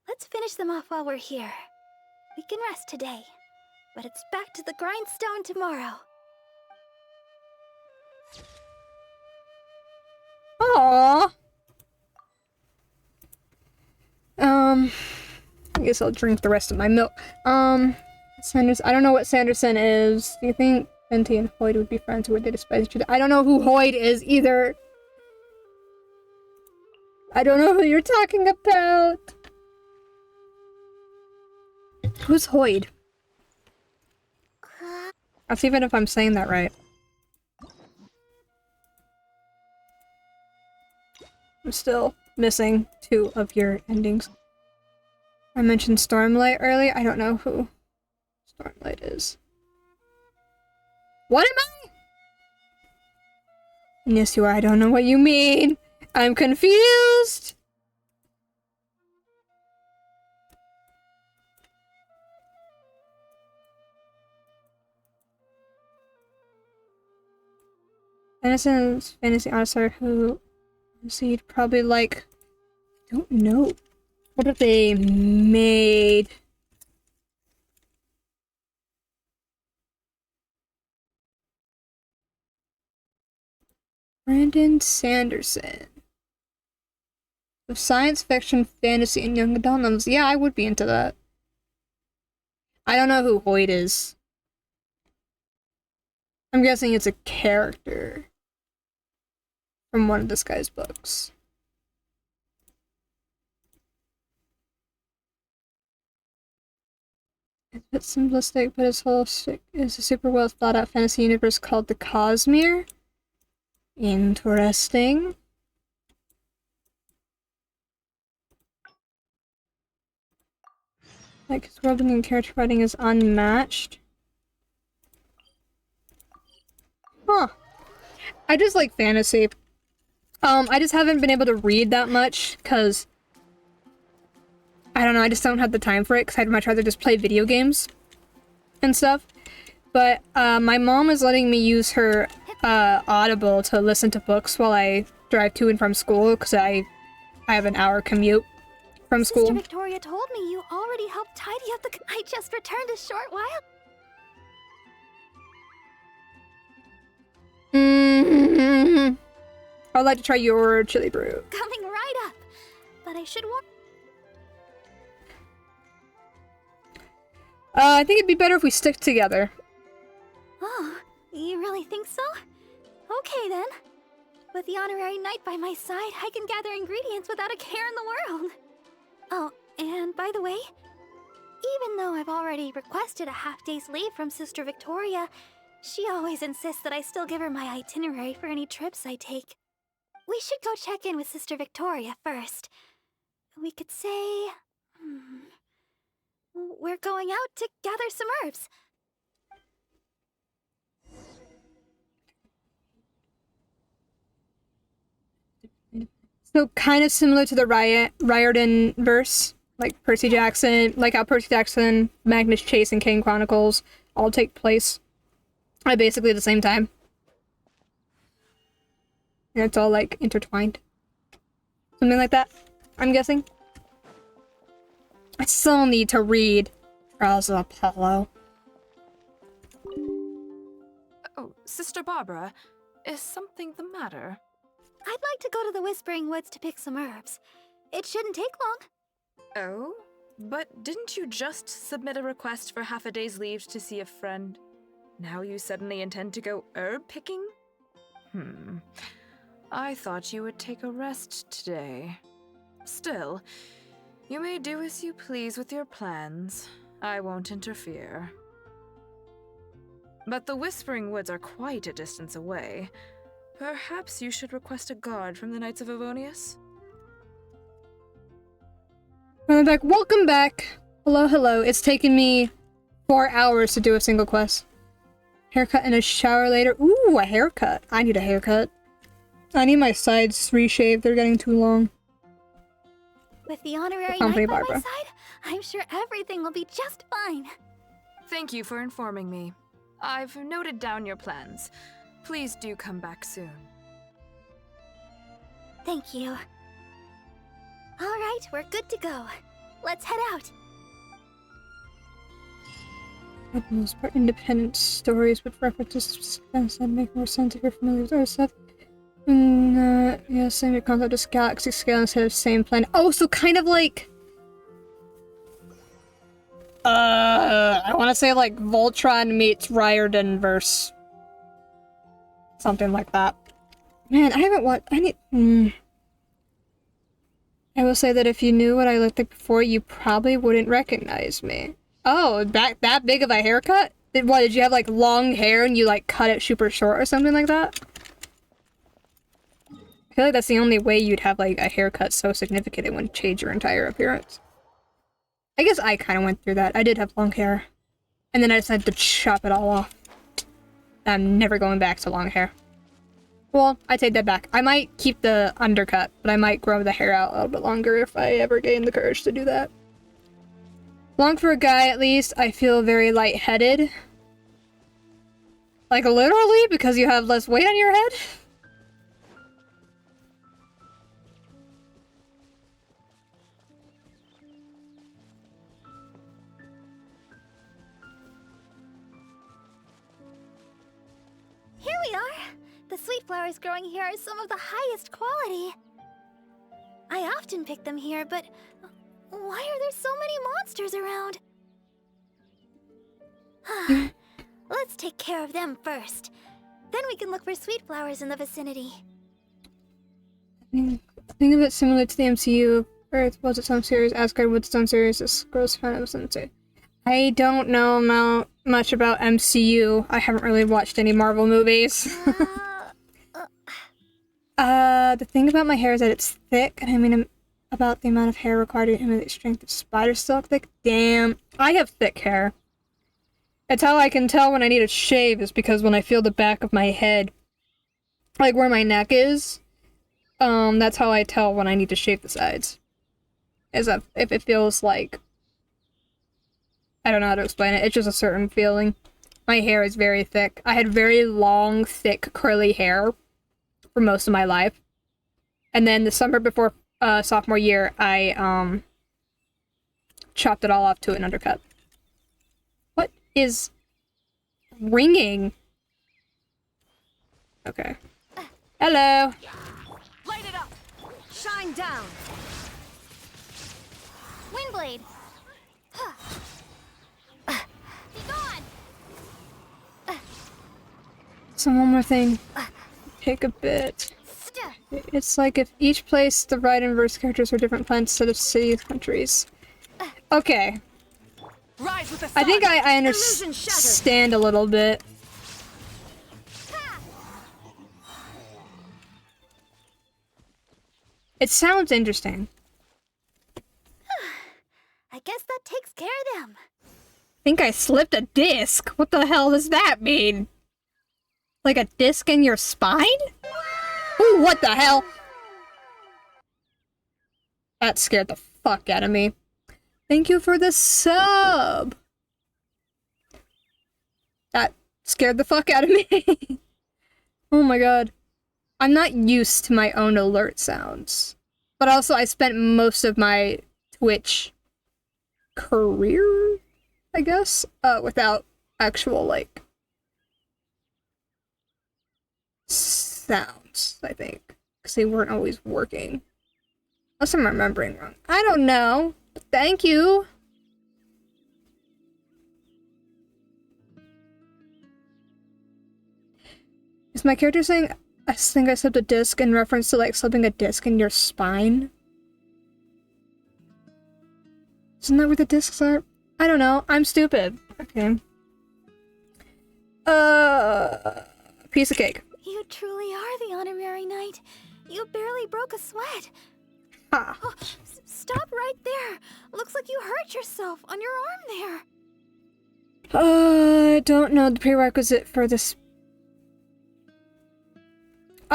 Let's finish them off while we're here. We can rest today, but it's back to the grindstone tomorrow. Aww. I guess I'll drink the rest of my milk. Sanders, I don't know what Sanderson is. Do you think Fenty and Hoyd would be friends, or would they despise each other? I don't know who Hoyd is either. I don't know who you're talking about. Who's Hoyd? I'll see even if I'm saying that right. I'm still missing 2 of your endings. I mentioned Stormlight earlier. I don't know who Stormlight is. What am I? Yes, you are. I don't know what you mean. I'm confused. Innocent's fantasy author who you'd probably like. I don't know. What have they made? Brandon Sanderson. Of science fiction, fantasy, and young adult novels. Yeah, I would be into that. I don't know who Hoyt is. I'm guessing it's a character from one of this guy's books. It's simplistic, but it's holistic. It's a super well thought out fantasy universe called the Cosmere. Interesting. Like, his world building and character writing is unmatched. Huh. I just like fantasy. I just haven't been able to read that much, because I don't know, I just don't have the time for it, because I'd much rather just play video games and stuff. But my mom is letting me use her Audible to listen to books while I drive to and from school, because I have an hour commute from school. Sister Victoria told me you already helped tidy up the... I just returned a short while... I'd like to try your chili brew. Coming right up. But I should warn... I think it'd be better if we stick together. Oh, you really think so? Okay then. With the honorary knight by my side, I can gather ingredients without a care in the world. Oh, and by the way, even though I've already requested a half-day's leave from Sister Victoria, she always insists that I still give her my itinerary for any trips I take. We should go check in with Sister Victoria first. We could say... we're going out to gather some herbs. So kind of similar to the Riordan verse, like Percy Jackson, like how Percy Jackson, Magnus Chase, and Kane Chronicles all take place at basically the same time. And it's all like intertwined. Something like that, I'm guessing. I still need to read Trials of Apollo. Oh, Sister Barbara, is something the matter? I'd like to go to the Whispering Woods to pick some herbs. It shouldn't take long. Oh? But didn't you just submit a request for half a day's leave to see a friend? Now you suddenly intend to go herb picking? I thought you would take a rest today. Still, you may do as you please with your plans. I won't interfere. But the Whispering Woods are quite a distance away. Perhaps you should request a guard from the Knights of Avonius? And I'm like, welcome back. Hello, hello. It's taken me 4 hours to do a single quest. Haircut and a shower later. Ooh, a haircut. I need a haircut. I need my sides reshaved. They're getting too long. With the honorary Company knight by Barbara. my side, I'm sure everything will be just fine. Thank you for informing me. I've noted down your plans. Please do come back soon. Thank you. All right, we're good to go. Let's head out. For the most part, independent stories with references that make more sense if you're familiar with other stuff. Yeah, same concept, just galaxy scale instead of same planet. Oh, so kind of like... I want to say like Voltron meets Riordan verse. Something like that. Man, I haven't watched... I will say that if you knew what I looked like before, you probably wouldn't recognize me. Oh, that big of a haircut? Did you have like long hair and you like cut it super short or something like that? I feel like that's the only way you'd have like a haircut so significant it wouldn't change your entire appearance. I guess I kind of went through that. I did have long hair. And then I decided to chop it all off. I'm never going back to long hair. Well, I take that back. I might keep the undercut, but I might grow the hair out a little bit longer if I ever gain the courage to do that. Long for a guy, at least. I feel very lightheaded. Like, literally? Because you have less weight on your head? Here we are. The sweet flowers growing here are some of the highest quality. I often pick them here, but why are there so many monsters around? Let's take care of them first. Then we can look for sweet flowers in the vicinity. Think of it similar to the MCU. Earth was its own series, Asgard was its own series, this girl's fan of its own series. I don't know much about MCU. I haven't really watched any Marvel movies. The thing about my hair is that it's thick, and I mean about the amount of hair required to imitate the strength of spider silk thick. Damn, I have thick hair. It's how I can tell when I need a shave is because when I feel the back of my head, like where my neck is, that's how I tell when I need to shave the sides. Is if it feels like, I don't know how to explain it, it's just a certain feeling. My hair is very thick. I had very long, thick, curly hair for most of my life. And then the summer before sophomore year, I chopped it all off to an undercut. What is ringing? Okay. Hello. Light it up! Shine down! Windblade! Be gone! So one more thing. Take a bit. It's like if each place the right and verse characters were different planets instead of cities, countries. Okay. Rise with the I think sun. I Illusion shattered. understand a little bit. It sounds interesting. I guess that takes care of them. I think I slipped a disc. What the hell does that mean? Like a disc in your spine? Ooh, what the hell? That scared the fuck out of me. Thank you for the sub. That scared the fuck out of me. Oh my god. I'm not used to my own alert sounds. But also I spent most of my Twitch career, I guess, without actual, like, sounds, I think. Because they weren't always working. Unless I'm remembering wrong. I don't know. But thank you. Is my character saying I think I slipped a disc in reference to like slipping a disc in your spine? Isn't that where the discs are? I don't know. I'm stupid. Okay. Piece of cake. You truly are the honorary knight. You barely broke a sweat. Ha. Oh, stop right there. Looks like you hurt yourself on your arm there. I don't know the prerequisite for this.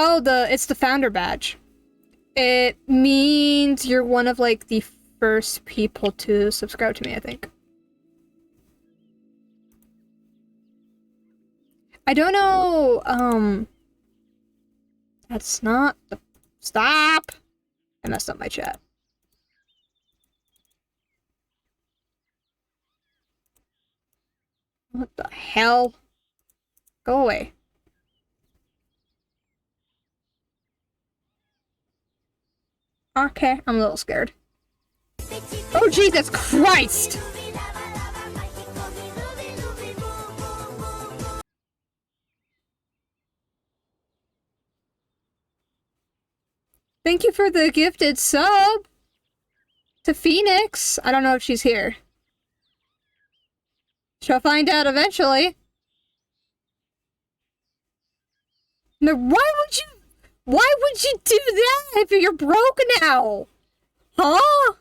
Oh, it's the founder badge. It means you're one of like the first people to subscribe to me, I think. I don't know, that's not the... Stop! I messed up my chat. What the hell? Go away. Okay, I'm a little scared. Oh, Jesus Christ! Thank you for the gifted sub to Phoenix. I don't know if she's here. She'll find out eventually. No, why would you do that if you're broke now? Huh?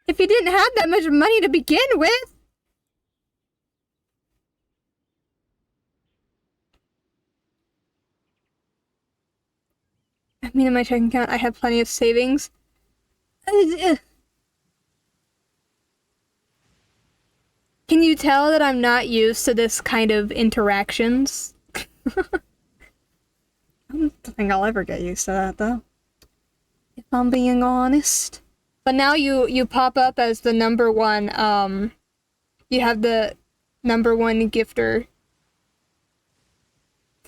If you didn't have that much money to begin with. I mean, in my checking account, I have plenty of savings. Can you tell that I'm not used to this kind of interactions? I don't think I'll ever get used to that, though. If I'm being honest. But now you pop up as the #1, you have the #1 gifter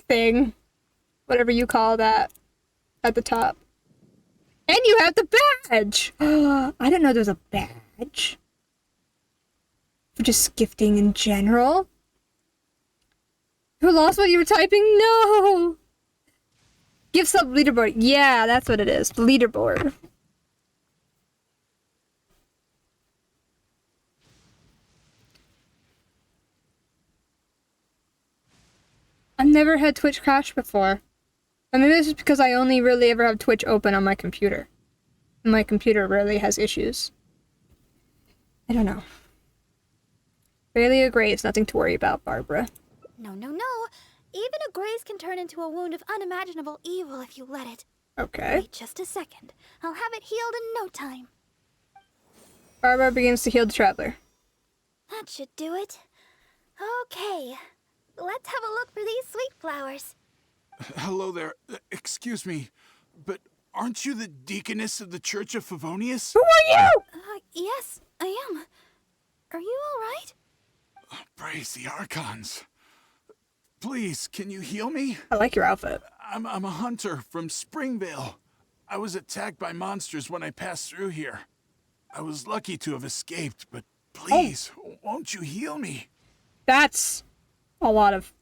thing. Whatever you call that. At the top. And you have the badge! I didn't know there was a badge. For just gifting in general. You lost what you were typing? No! Gift sub leaderboard. Yeah, that's what it is. The leaderboard. I've never had Twitch crash before. And maybe this is because I only really ever have Twitch open on my computer. My computer rarely has issues. I don't know. Barely a graze, nothing to worry about, Barbara. No. Even a graze can turn into a wound of unimaginable evil if you let it. Okay. Wait just a second. I'll have it healed in no time. Barbara begins to heal the traveler. That should do it. Okay. Let's have a look for these sweet flowers. Hello there. Excuse me, but aren't you the deaconess of the Church of Favonius? Who are you? Yes, I am. Are you all right? Praise the Archons. Please, can you heal me? I like your outfit. I'm a hunter from Springvale. I was attacked by monsters when I passed through here. I was lucky to have escaped, but please, won't you heal me? That's a lot of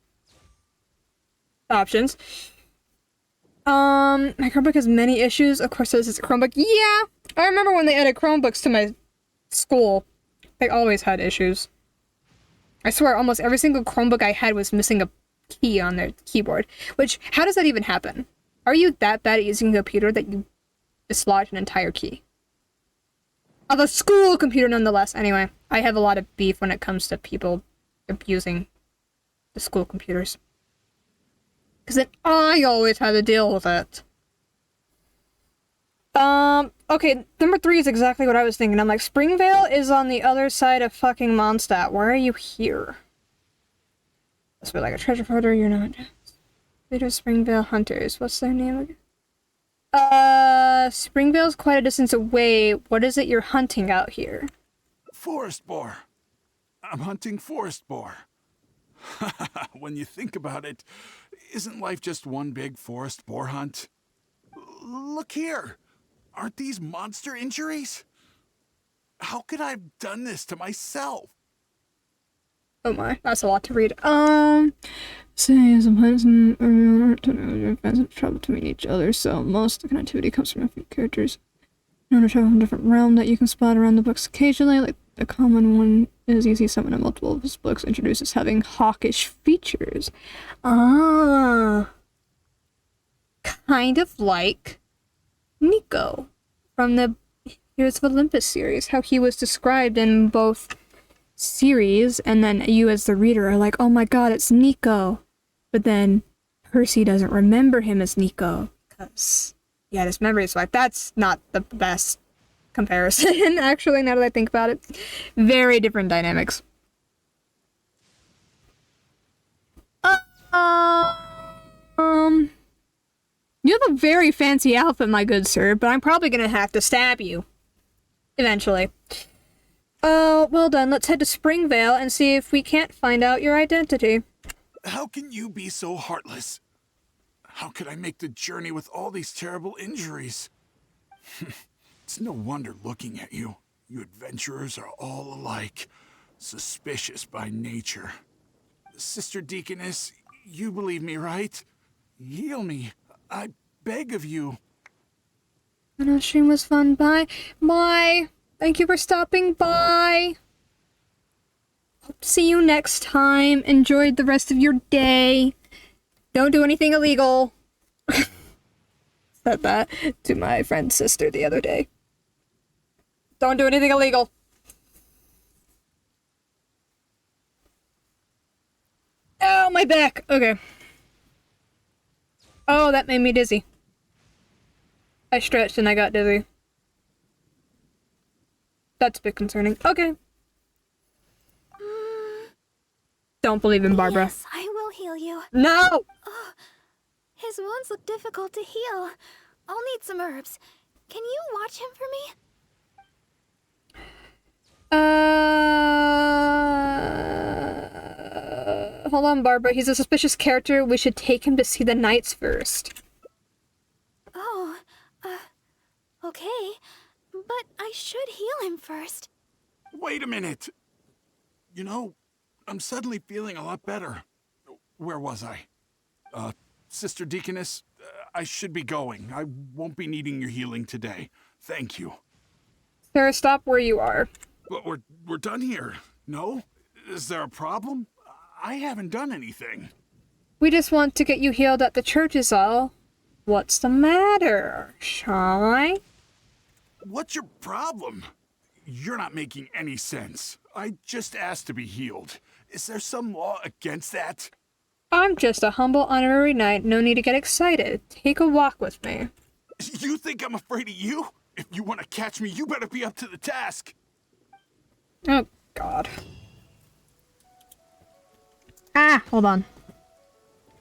options. My Chromebook has many issues. Of course, this is a Chromebook. Yeah, I remember when they added Chromebooks to my school. They always had issues. I swear, almost every single Chromebook I had was missing a key on their keyboard. Which, how does that even happen? Are you that bad at using a computer that you dislodge an entire key? Of a school computer, nonetheless. Anyway, I have a lot of beef when it comes to people abusing the school computers. Because then I always had to deal with it. Okay, #3 is exactly what I was thinking. I'm like, Springvale is on the other side of fucking Mondstadt. Why are you here? This be like a treasure hoarder, you're not. Leader of Springvale Hunters. What's their name again? Springvale's quite a distance away. What is it you're hunting out here? Forest boar. I'm hunting forest boar. When you think about it, isn't life just one big forest boar hunt? Look here. Aren't these monster injuries? How could I have done this to myself? Oh my, that's a lot to read. Say sometimes and trouble to meet each other, so most of the connectivity comes from a few characters. Known to travel from a different realm that you can spot around the books occasionally. Like the common one is you see someone in multiple of his books introduced as having hawkish features. Ah, kind of like Nico from the Heroes of Olympus series. How he was described in both series, and then you as the reader are like, oh my god, it's Nico. But then Percy doesn't remember him as Nico because he had his memories wiped. That's not the best comparison, actually, now that I think about it. Very different dynamics. You have a very fancy outfit, my good sir, but I'm probably gonna have to stab you. Eventually. Well done. Let's head to Springvale and see if we can't find out your identity. How can you be so heartless? How could I make the journey with all these terrible injuries? It's no wonder looking at you. You adventurers are all alike, suspicious by nature. Sister Deaconess, you believe me, right? Heal me. I beg of you. The stream was fun. Bye. Bye. Thank you for stopping by. Hope to see you next time. Enjoy the rest of your day. Don't do anything illegal. Said that to my friend's sister the other day. Don't do anything illegal. Oh, my back. Okay. Oh, that made me dizzy. I stretched and I got dizzy. That's a bit concerning. Okay. Don't believe in Barbara. Yes, I will heal you. No! Oh, his wounds look difficult to heal. I'll need some herbs. Can you watch him for me? Hold on, Barbara. He's a suspicious character. We should take him to see the knights first. Oh, okay. But I should heal him first. Wait a minute. You know, I'm suddenly feeling a lot better. Where was I? Sister Deaconess, I should be going. I won't be needing your healing today. Thank you. Sarah, stop where you are. But we're done here. No? Is there a problem? I haven't done anything. We just want to get you healed at the church is all. What's the matter, shall I? What's your problem? You're not making any sense. I just asked to be healed. Is there some law against that? I'm just a humble honorary knight. No need to get excited. Take a walk with me. You think I'm afraid of you? If you want to catch me, you better be up to the task. Oh, God. Ah, hold on.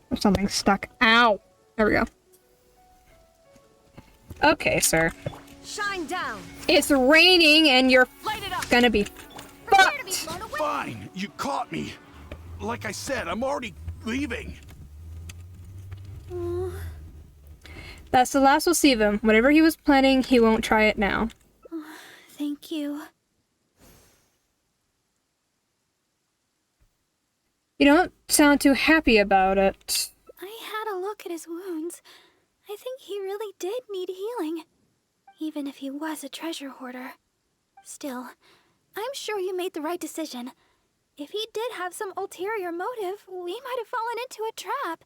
There's something stuck. Ow. There we go. Okay, sir. Shine down. It's raining and you're gonna be fucked. Fine, you caught me. Like I said, I'm already leaving. That's the last we'll see of him. Whatever he was planning, he won't try it now. Thank you. You don't sound too happy about it. I had a look at his wounds. I think he really did need healing. Even if he was a treasure hoarder. Still, I'm sure you made the right decision. If he did have some ulterior motive, we might have fallen into a trap.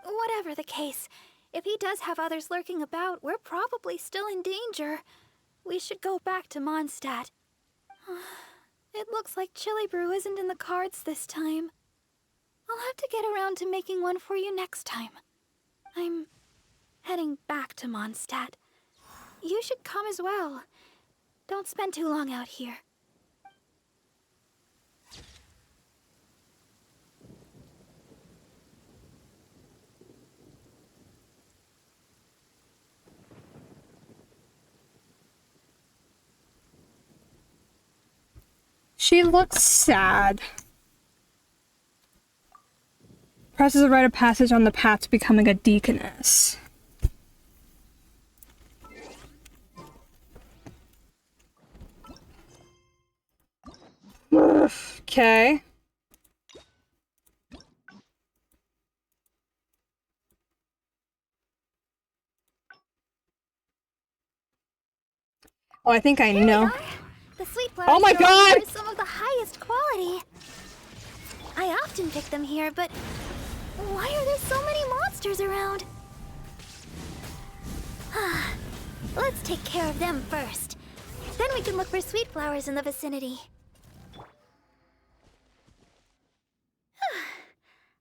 Whatever the case, if he does have others lurking about, we're probably still in danger. We should go back to Mondstadt. It looks like chili brew isn't in the cards this time. I'll have to get around to making one for you next time. I'm heading back to Mondstadt. You should come as well. Don't spend too long out here. She looks sad. Presses a rite of passage on the path to becoming a deaconess. Okay. Oh, I think I know. The sweet flowers Oh my growing here God! are some of the highest quality. I often pick them here, but why are there so many monsters around? Let's take care of them first. Then we can look for sweet flowers in the vicinity.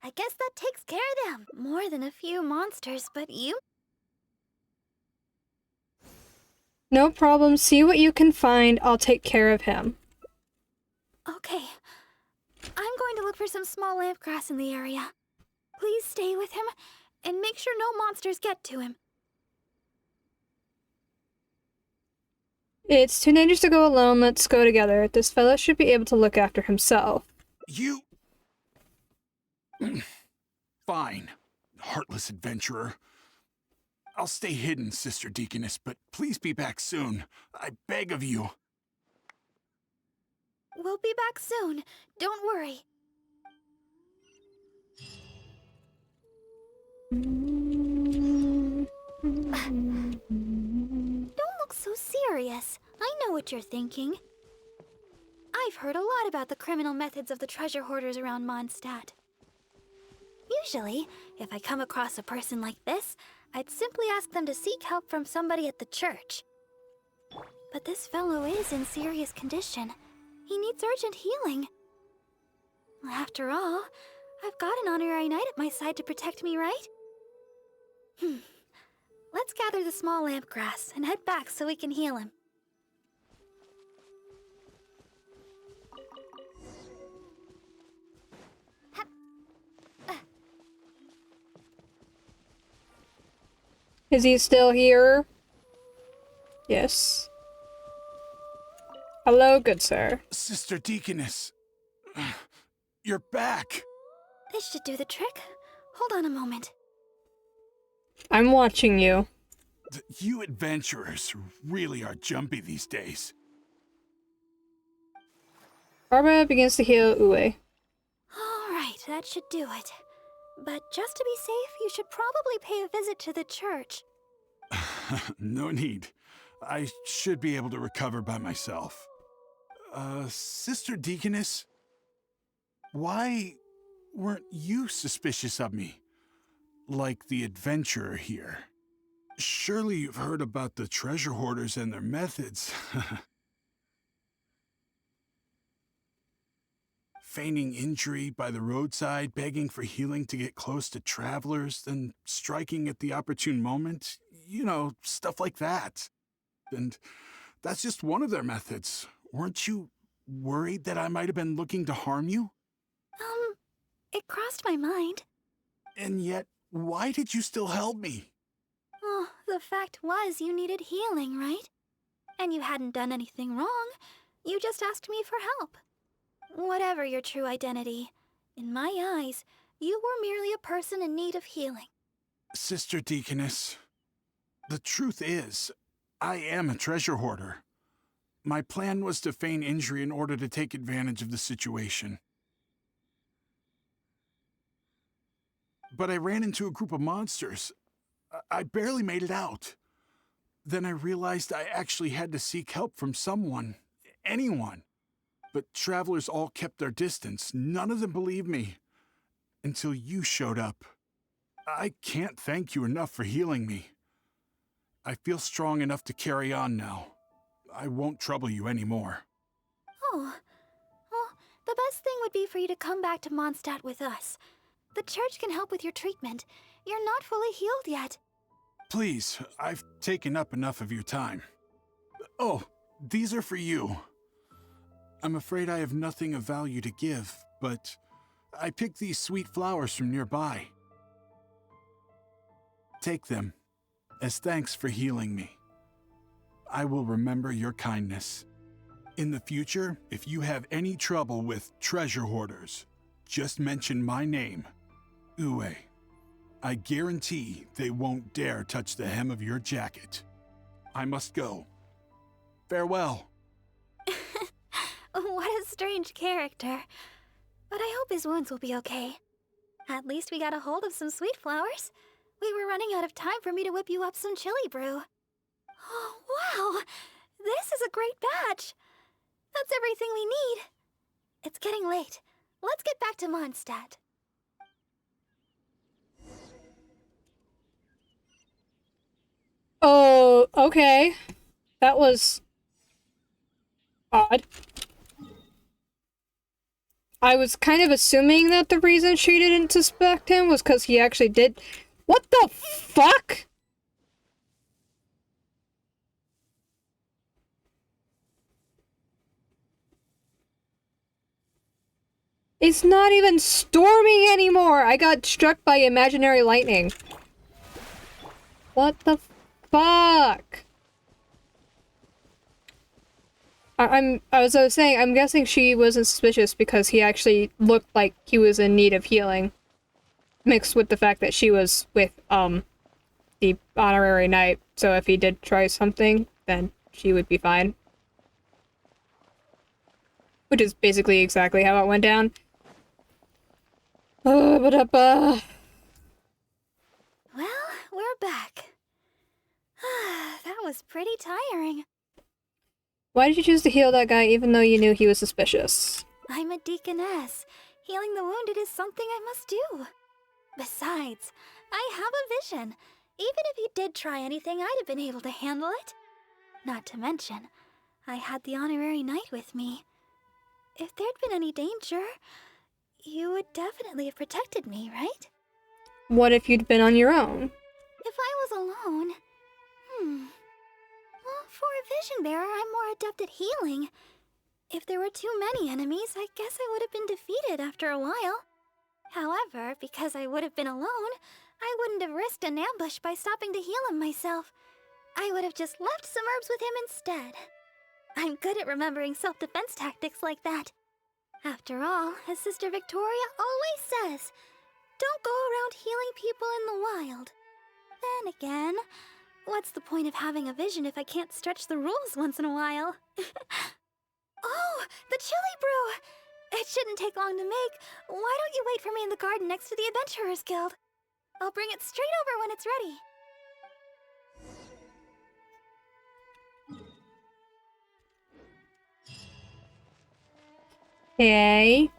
I guess that takes care of them. More than a few monsters, but you? No problem. See what you can find. I'll take care of him. Okay. I'm going to look for some small lamp grass in the area. Please stay with him, and make sure no monsters get to him. It's too dangerous to go alone. Let's go together. This fellow should be able to look after himself. You... Fine, heartless adventurer. I'll stay hidden, Sister Deaconess, but please be back soon. I beg of you. We'll be back soon. Don't worry. Don't look so serious. I know what you're thinking. I've heard a lot about the criminal methods of the treasure hoarders around Mondstadt. Usually, if I come across a person like this, I'd simply ask them to seek help from somebody at the church. But this fellow is in serious condition. He needs urgent healing. After all, I've got an honorary knight at my side to protect me, right? Let's gather the small lamp grass and head back so we can heal him. Is he still here? Yes. Hello, good sir. Sister Deaconess, you're back. This should do the trick. Hold on a moment. I'm watching you. You adventurers really are jumpy these days. Barbara begins to heal Uwe. Alright, that should do it. But just to be safe, you should probably pay a visit to the church. No need. I should be able to recover by myself. Sister Deaconess? Why weren't you suspicious of me? Like the adventurer here. Surely you've heard about the treasure hoarders and their methods. Feigning injury by the roadside, begging for healing to get close to travelers, then striking at the opportune moment. You know, stuff like that. And that's just one of their methods. Weren't you worried that I might have been looking to harm you? It crossed my mind. And yet, why did you still help me? Oh, the fact was you needed healing, right? And you hadn't done anything wrong. You just asked me for help. Whatever your true identity, in my eyes, you were merely a person in need of healing. Sister Deaconess, the truth is, I am a treasure hoarder. My plan was to feign injury in order to take advantage of the situation. But I ran into a group of monsters. I barely made it out. Then I realized I actually had to seek help from someone, anyone. But travelers all kept their distance. None of them believed me. Until you showed up. I can't thank you enough for healing me. I feel strong enough to carry on now. I won't trouble you anymore. Oh, well, the best thing would be for you to come back to Mondstadt with us. The church can help with your treatment. You're not fully healed yet. Please, I've taken up enough of your time. Oh, these are for you. I'm afraid I have nothing of value to give, but I picked these sweet flowers from nearby. Take them, as thanks for healing me. I will remember your kindness. In the future, if you have any trouble with treasure hoarders, just mention my name, Uwe. I guarantee they won't dare touch the hem of your jacket. I must go. Farewell. What a strange character. But I hope his wounds will be okay. At least we got a hold of some sweet flowers. We were running out of time for me to whip you up some chili brew. Oh, wow! This is a great batch! That's everything we need. It's getting late. Let's get back to Mondstadt. Oh, okay. That was odd. I was kind of assuming that the reason she didn't suspect him was because he actually did. What the fuck? It's not even storming anymore! I got struck by imaginary lightning. What the fuck? As I was saying, I'm guessing she wasn't suspicious because he actually looked like he was in need of healing. Mixed with the fact that she was with, the honorary knight, so if he did try something, then she would be fine. Which is basically exactly how it went down. Well, we're back. That was pretty tiring. Why did you choose to heal that guy even though you knew he was suspicious? I'm a deaconess. Healing the wounded is something I must do. Besides, I have a vision. Even if you did try anything, I'd have been able to handle it. Not to mention, I had the honorary knight with me. If there'd been any danger, you would definitely have protected me, right? What if you'd been on your own? If I was alone... Well, for a vision bearer, I'm more adept at healing. If there were too many enemies, I guess I would have been defeated after a while. However, because I would have been alone, I wouldn't have risked an ambush by stopping to heal him myself. I would have just left some herbs with him instead. I'm good at remembering self-defense tactics like that. After all, as Sister Victoria always says, don't go around healing people in the wild. Then again, what's the point of having a vision if I can't stretch the rules once in a while? Oh, the chili brew! It shouldn't take long to make. Why don't you wait for me in the garden next to the Adventurers Guild? I'll bring it straight over when it's ready. Okay.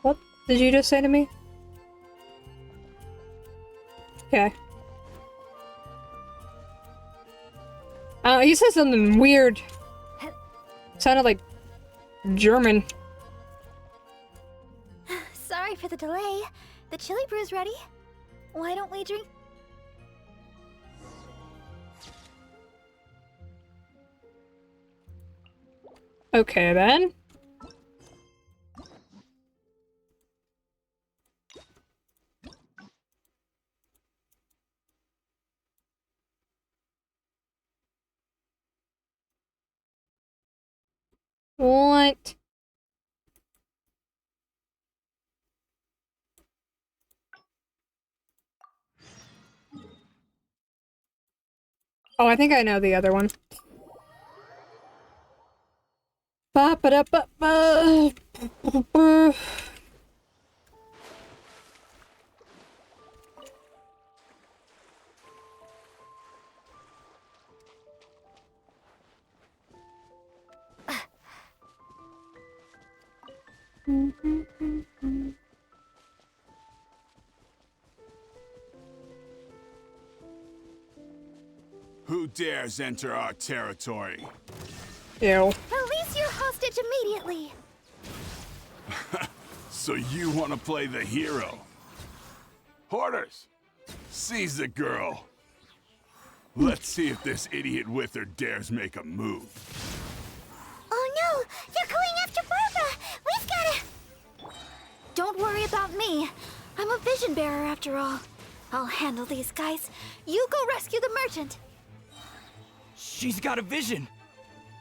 What did you just say to me? Okay. You said something weird. Sounded like German. Sorry for the delay. The chili brew's ready. Why don't we drink? Okay then. What? Oh, I think I know the other one. Ba ba da ba ba. Who dares enter our territory? Ew. Release your hostage immediately! So you want to play the hero? Hoarders, seize the girl. Let's see if this idiot with her dares make a move. Oh no! about me. I'm a vision bearer after all. I'll handle these guys. You go rescue the merchant. She's got a vision!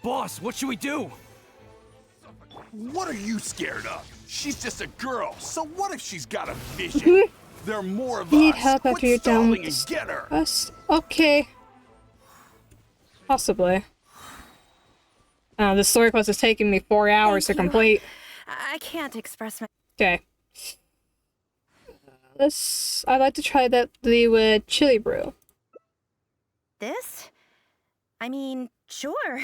Boss, what should we do? What are you scared of? She's just a girl, so what if she's got a vision? There are more of us. Need help Quit after you're done with stalling and get her. us? Okay. Possibly. This story quest is taking me 4 hours to complete. I can't express my... Okay. I'd like to try the chili brew. This? I mean, sure.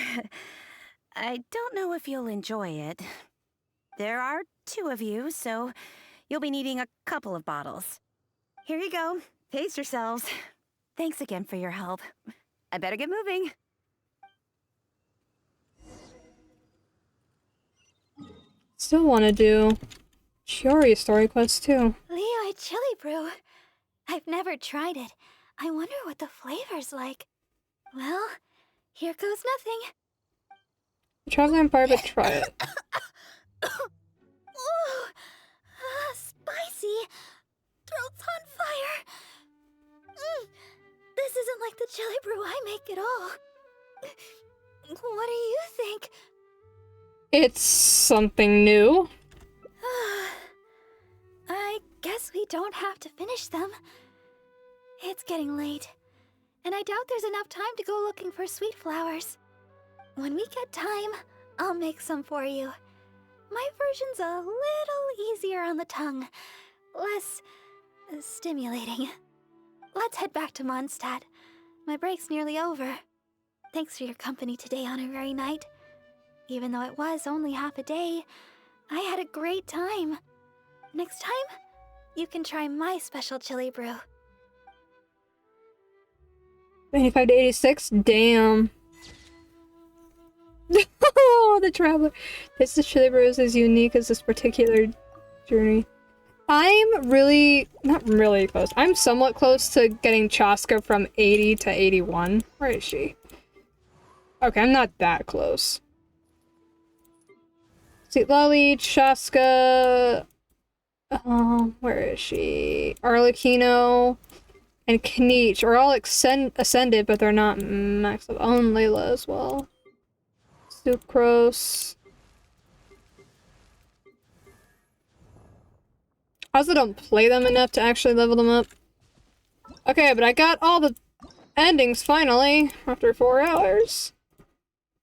I don't know if you'll enjoy it. There are 2 of you, so you'll be needing a couple of bottles. Here you go. Pace yourselves. Thanks again for your help. I better get moving. Still want to do Shiori's story quest too. Leoi chili brew. I've never tried it. I wonder what the flavor's like. Well, here goes nothing. Traveling bar, but try it. Ooh, spicy. Throat's on fire. This isn't like the chili brew I make at all. What do you think? It's something new. I guess we don't have to finish them. It's getting late, and I doubt there's enough time to go looking for sweet flowers. When we get time, I'll make some for you. My version's a little easier on the tongue, less stimulating. Let's head back to Mondstadt. My break's nearly over. Thanks for your company today, Honorary Knight. Even though it was only half a day, I had a great time. Next time, you can try my special chili brew. 95 to 86? Damn. Oh, the traveler. This chili brew is as unique as this particular journey. I'm really, not really close. I'm somewhat close to getting Chaska from 80 to 81. Where is she? Okay, I'm not that close. Sweet Lolly, Chaska, where is she? Arlecchino and Kniech are all ascended, but they're not maxed up. Oh, and Layla as well. Sucrose. I also don't play them enough to actually level them up. Okay, but I got all the endings finally after 4 hours.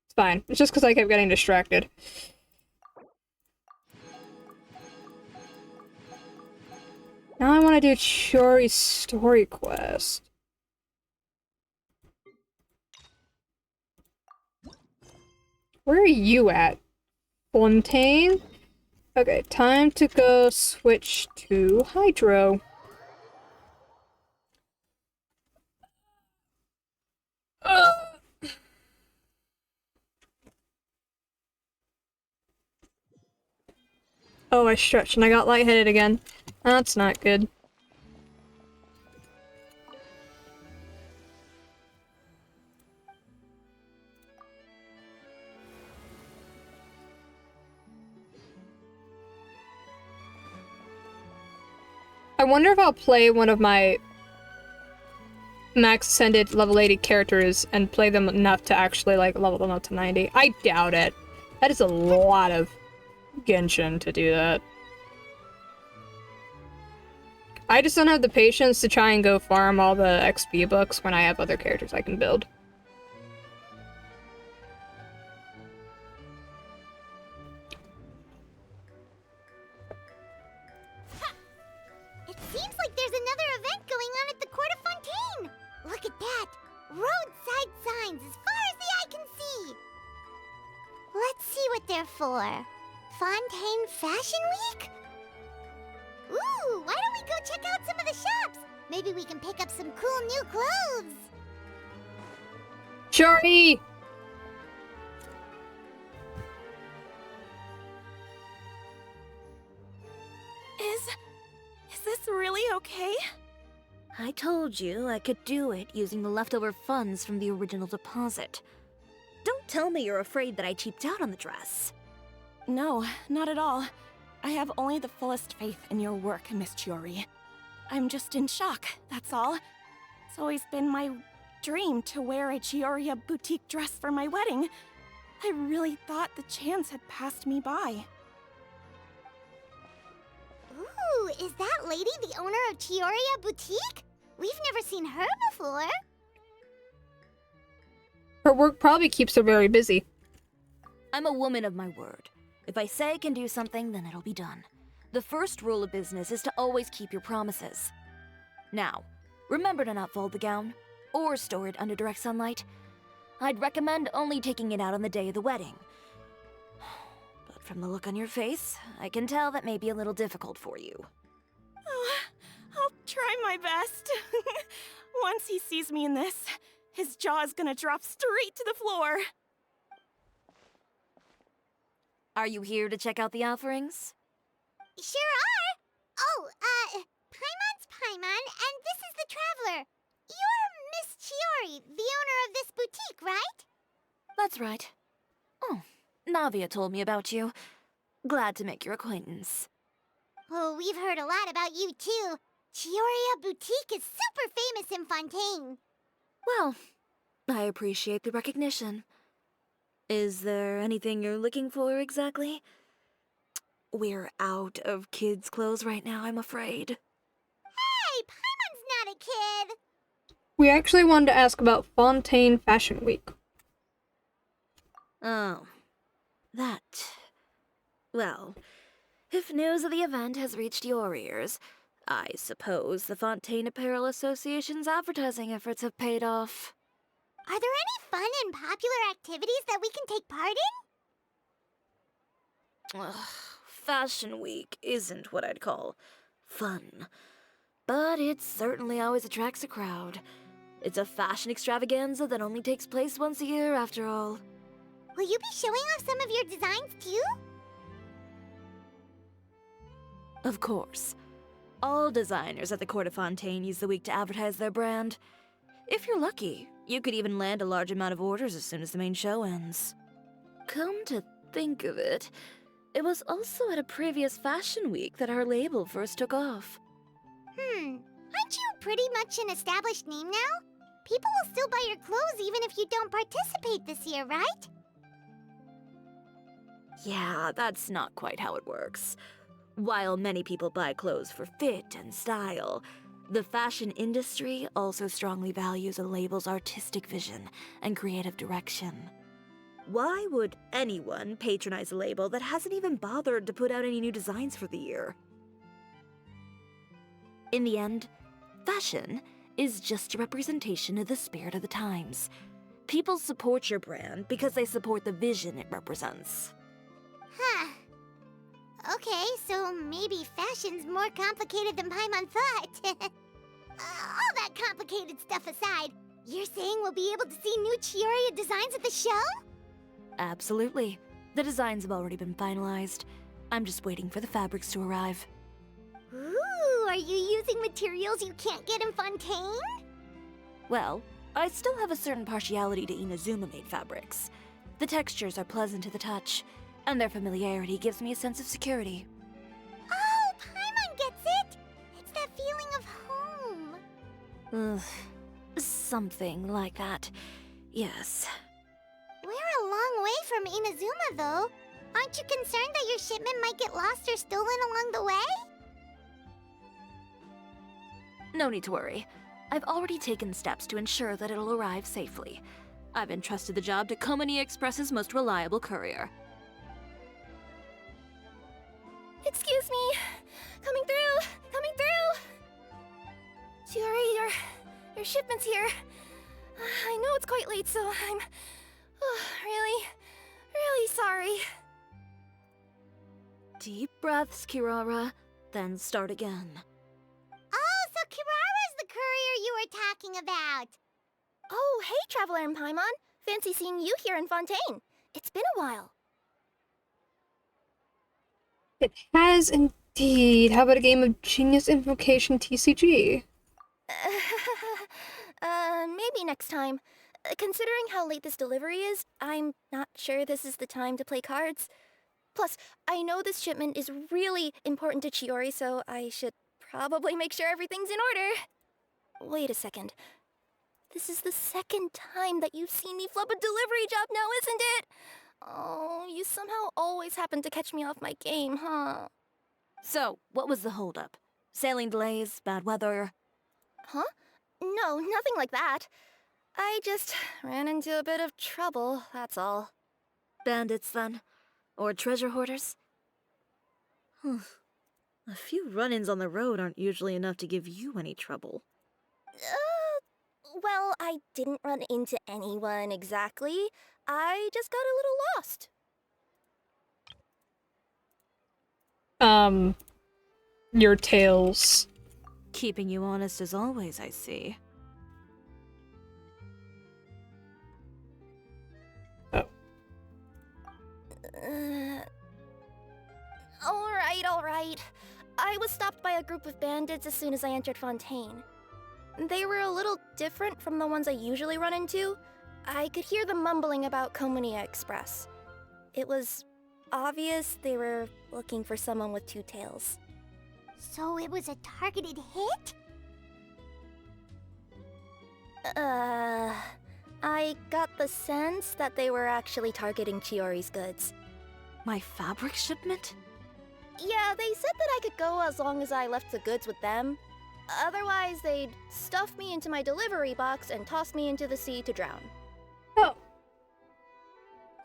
It's fine. It's just because I kept getting distracted. Now I want to do Shiori's story quest. Where are you at, Fontaine? Okay, time to go switch to Hydro. Oh, I stretched and I got lightheaded again. That's not good. I wonder if I'll play one of my max ascended level 80 characters and play them enough to actually like level them up to 90. I doubt it. That is a lot of Genshin to do that. I just don't have the patience to try and go farm all the XP books when I have other characters I can build. It seems like there's another event going on at the Court of Fontaine. Look at that. Roadside signs as far as the eye can see. Let's see what they're for. Fontaine Fashion Week? Ooh, why don't we go check out some of the shops? Maybe we can pick up some cool new clothes. Shiori! Is this really okay? I told you I could do it using the leftover funds from the original deposit. Don't tell me you're afraid that I cheaped out on the dress. No, not at all. I have only the fullest faith in your work, Miss Chiori. I'm just in shock, that's all. It's always been my dream to wear a Chioria boutique dress for my wedding. I really thought the chance had passed me by. Ooh, is that lady the owner of Chioria Boutique? We've never seen her before. Her work probably keeps her very busy. I'm a woman of my word. If I say I can do something, then it'll be done. The first rule of business is to always keep your promises. Now, remember to not fold the gown, or store it under direct sunlight. I'd recommend only taking it out on the day of the wedding. But from the look on your face, I can tell that may be a little difficult for you. Oh, I'll try my best. Once he sees me in this, his jaw is gonna drop straight to the floor. Are you here to check out the offerings? Sure are. Oh, Paimon's Paimon, and this is the Traveler. You're Miss Chiori, the owner of this boutique, right? That's right. Oh, Navia told me about you. Glad to make your acquaintance. Oh, we've heard a lot about you, too. Chioria Boutique is super famous in Fontaine. Well, I appreciate the recognition. Is there anything you're looking for exactly? We're out of kids' clothes right now, I'm afraid. Hey, Paimon's not a kid. We actually wanted to ask about Fontaine Fashion Week. Oh, that. Well, if news of the event has reached your ears, I suppose the Fontaine Apparel Association's advertising efforts have paid off. Are there any fun and popular activities that we can take part in? Ugh, Fashion Week isn't what I'd call fun, but it certainly always attracts a crowd. It's a fashion extravaganza that only takes place once a year, after all. Will you be showing off some of your designs, too? Of course. All designers at the Court of Fontaine use the week to advertise their brand. If you're lucky, you could even land a large amount of orders as soon as the main show ends. Come to think of it, it was also at a previous fashion week that our label first took off. Aren't you pretty much an established name now? People will still buy your clothes even if you don't participate this year, right? Yeah, that's not quite how it works. While many people buy clothes for fit and style, the fashion industry also strongly values a label's artistic vision and creative direction. Why would anyone patronize a label that hasn't even bothered to put out any new designs for the year? In the end, fashion is just a representation of the spirit of the times. People support your brand because they support the vision it represents. Huh. Okay, so maybe fashion's more complicated than Paimon thought. All that complicated stuff aside, you're saying we'll be able to see new Chioria designs at the show? Absolutely. The designs have already been finalized. I'm just waiting for the fabrics to arrive. Ooh, are you using materials you can't get in Fontaine? Well, I still have a certain partiality to Inazuma-made fabrics. The textures are pleasant to the touch, and their familiarity gives me a sense of security. Oh, Paimon gets it! It's that feeling of home. Ugh, something like that. Yes. We're a long way from Inazuma, though. Aren't you concerned that your shipment might get lost or stolen along the way? No need to worry. I've already taken steps to ensure that it'll arrive safely. I've entrusted the job to Komani Express's most reliable courier. Excuse me. Coming through. Coming through. Chiori, your shipment's here. I know it's quite late, so I'm really sorry. Deep breaths, Kirara, then start again. Oh, so Kirara's the courier you were talking about. Oh, hey, Traveler and Paimon. Fancy seeing you here in Fontaine. It's been a while. It has indeed. How about a game of Genius Invocation TCG? Maybe next time. Considering how late this delivery is, I'm not sure this is the time to play cards. Plus, I know this shipment is really important to Chiori, so I should probably make sure everything's in order. Wait a second. This is the second time that you've seen me flub a delivery job now, isn't it? Oh, you somehow always happen to catch me off my game, huh? So, what was the holdup? Sailing delays, bad weather? Huh? No, nothing like that. I just ran into a bit of trouble, that's all. Bandits, then? Or treasure hoarders? A few run-ins on the road aren't usually enough to give you any trouble. Well, I didn't run into anyone exactly. I just got a little lost. Your tails. Keeping you honest as always, I see. Oh. Alright. I was stopped by a group of bandits as soon as I entered Fontaine. They were a little different from the ones I usually run into. I could hear them mumbling about Komunia Express. It was obvious they were looking for someone with two tails. So it was a targeted hit? I got the sense that they were actually targeting Chiori's goods. My fabric shipment? Yeah, they said that I could go as long as I left the goods with them. Otherwise, they'd stuff me into my delivery box and toss me into the sea to drown. Oh.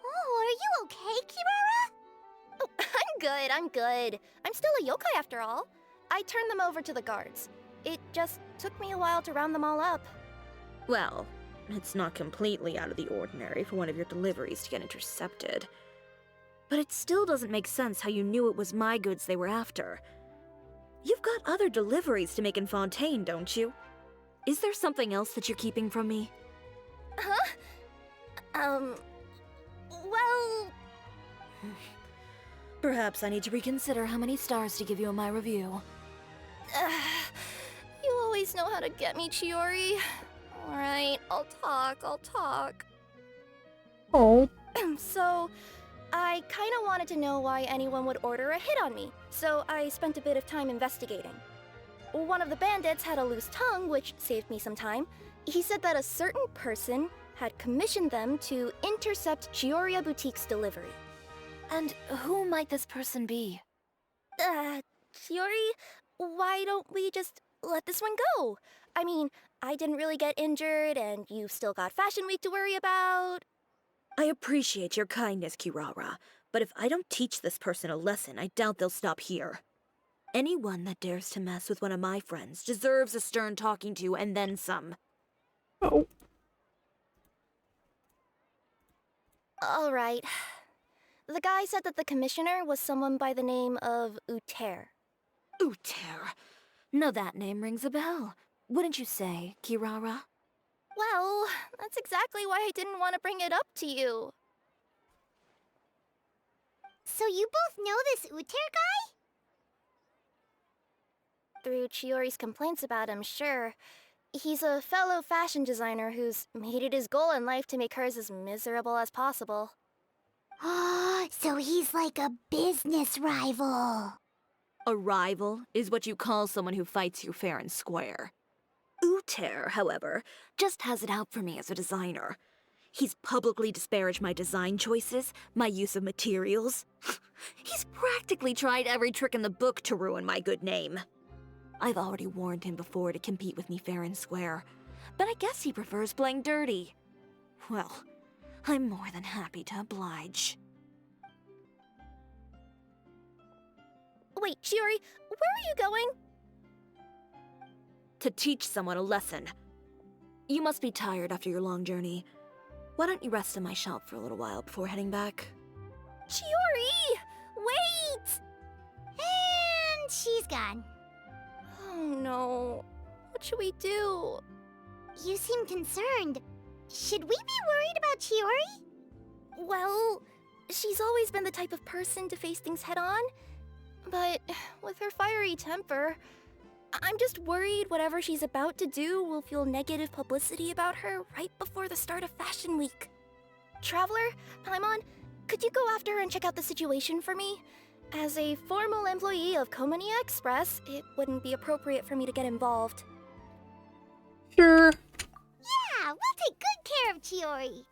Oh, are you okay, Kirara? Oh, I'm good. I'm still a yokai after all. I turned them over to the guards. It just took me a while to round them all up. Well, it's not completely out of the ordinary for one of your deliveries to get intercepted. But it still doesn't make sense how you knew it was my goods they were after. You've got other deliveries to make in Fontaine, don't you? Is there something else that you're keeping from me? Huh? Well... Perhaps I need to reconsider how many stars to give you in my review. You always know how to get me, Chiori. Alright, I'll talk. Oh. So, I kinda wanted to know why anyone would order a hit on me, so I spent a bit of time investigating. One of the bandits had a loose tongue, which saved me some time. He said that a certain person had commissioned them to intercept Chioria Boutique's delivery. And who might this person be? Chiori, why don't we just let this one go? I mean, I didn't really get injured, and you've still got Fashion Week to worry about. I appreciate your kindness, Kirara, but if I don't teach this person a lesson, I doubt they'll stop here. Anyone that dares to mess with one of my friends deserves a stern talking to and then some. Oh. Alright. The guy said that the commissioner was someone by the name of Uter. Uter? No, that name rings a bell. Wouldn't you say, Kirara? Well, that's exactly why I didn't want to bring it up to you. So you both know this Uter guy? Through Chiori's complaints about him, sure. He's a fellow fashion designer who's made it his goal in life to make hers as miserable as possible. So he's like a business rival. A rival is what you call someone who fights you fair and square. Uter, however, just has it out for me as a designer. He's publicly disparaged my design choices, my use of materials. He's practically tried every trick in the book to ruin my good name. I've already warned him before to compete with me fair and square, but I guess he prefers playing dirty. Well, I'm more than happy to oblige. Wait, Chiori, where are you going? To teach someone a lesson. You must be tired after your long journey. Why don't you rest in my shop for a little while before heading back? Chiori! Wait! And she's gone. Oh no. What should we do? You seem concerned. Should we be worried about Chiori? Well, she's always been the type of person to face things head on. But with her fiery temper, I'm just worried whatever she's about to do will fuel negative publicity about her right before the start of Fashion Week. Traveler, Paimon, Could you go after her and check out the situation for me? As a formal employee of Komania Express, it wouldn't be appropriate for me to get involved. Sure. Yeah, we'll take good care of Chiori.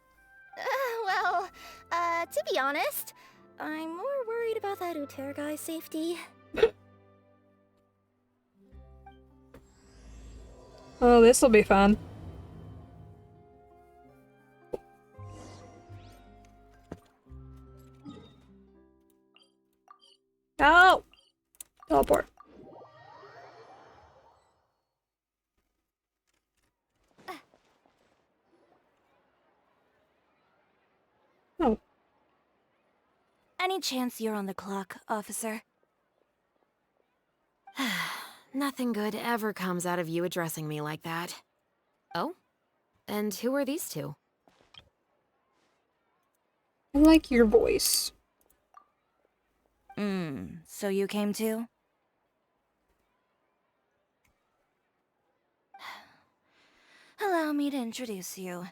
To be honest, I'm more worried about that Uter guy's safety. Oh, this'll be fun. No! Teleport. Oh. Any chance you're on the clock, officer? Nothing good ever comes out of you addressing me like that. Oh? And who are these two? I like your voice. So you came too? Allow me to introduce you.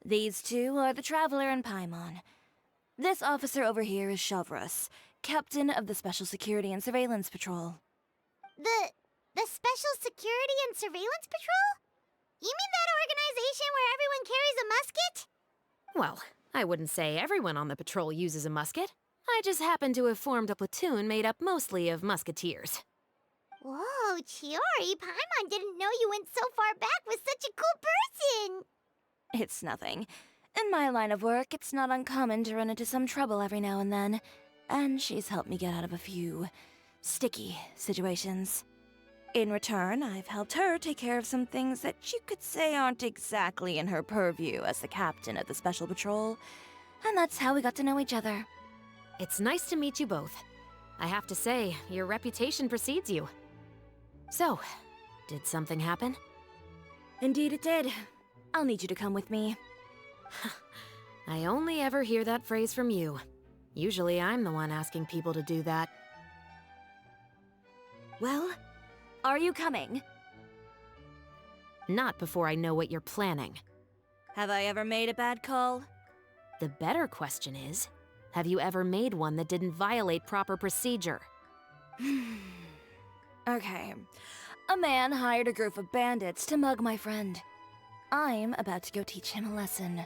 These two are the Traveler and Paimon. This officer over here is Shavras, captain of the Special Security and Surveillance Patrol. The Special Security and Surveillance Patrol? You mean that organization where everyone carries a musket? Well, I wouldn't say everyone on the patrol uses a musket. I just happen to have formed a platoon made up mostly of musketeers. Whoa, Chiori, Paimon didn't know you went so far back with such a cool person! It's nothing. In my line of work, it's not uncommon to run into some trouble every now and then, and she's helped me get out of a few sticky situations. In return, I've helped her take care of some things that you could say aren't exactly in her purview as the captain of the Special Patrol, and that's how we got to know each other. It's nice to meet you both. I have to say, your reputation precedes you. So, did something happen? Indeed it did. I'll need you to come with me. I only ever hear that phrase from you. Usually I'm the one asking people to do that. Well, are you coming? Not before I know what you're planning. Have I ever made a bad call? The better question is, have you ever made one that didn't violate proper procedure? Okay. A man hired a group of bandits to mug my friend. I'm about to go teach him a lesson.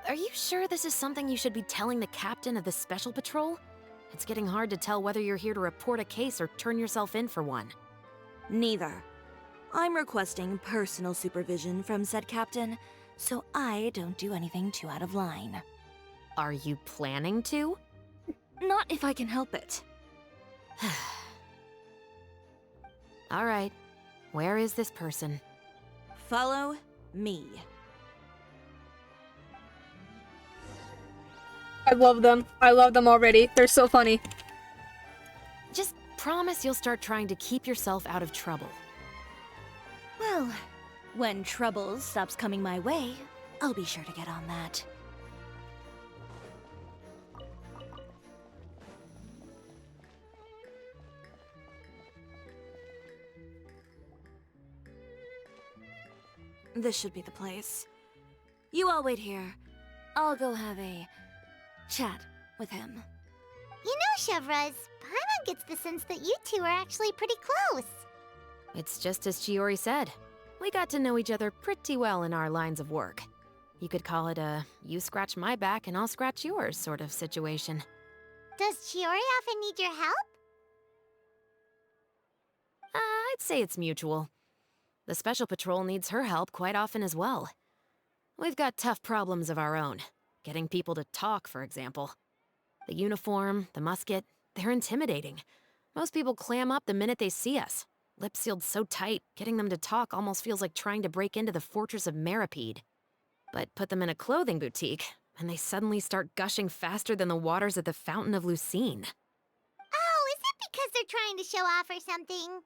Are you sure this is something you should be telling the captain of the Special Patrol? It's getting hard to tell whether you're here to report a case or turn yourself in for one. Neither. I'm requesting personal supervision from said captain, so I don't do anything too out of line. Are you planning to? Not if I can help it. All right. Where is this person? Follow me. I love them. I love them already. They're so funny. Just promise you'll start trying to keep yourself out of trouble. Well, when trouble stops coming my way, I'll be sure to get on that. This should be the place. You all wait here. I'll go have a chat with him. You know, Chevraz, Paimon gets the sense that you two are actually pretty close. It's just as Chiori said. We got to know each other pretty well in our lines of work. You could call it a you scratch my back and I'll scratch yours sort of situation. Does Chiori often need your help? I'd say it's mutual. The Special Patrol needs her help quite often as well. We've got tough problems of our own. Getting people to talk, for example. The uniform, the musket, they're intimidating. Most people clam up the minute they see us. Lips sealed so tight, getting them to talk almost feels like trying to break into the fortress of Meripede. But put them in a clothing boutique, and they suddenly start gushing faster than the waters at the Fountain of Lucine. Oh, is it because they're trying to show off or something?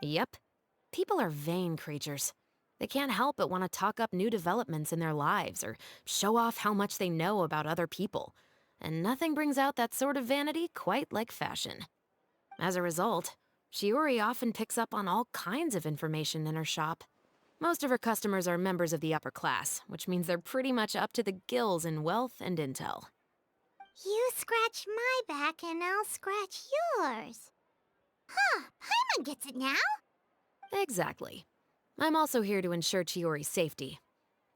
Yep. People are vain creatures. They can't help but want to talk up new developments in their lives or show off how much they know about other people. And nothing brings out that sort of vanity quite like fashion. As a result, Shiori often picks up on all kinds of information in her shop. Most of her customers are members of the upper class, which means they're pretty much up to the gills in wealth and intel. You scratch my back and I'll scratch yours. Huh, Paimon gets it now. Exactly. I'm also here to ensure Chiori's safety.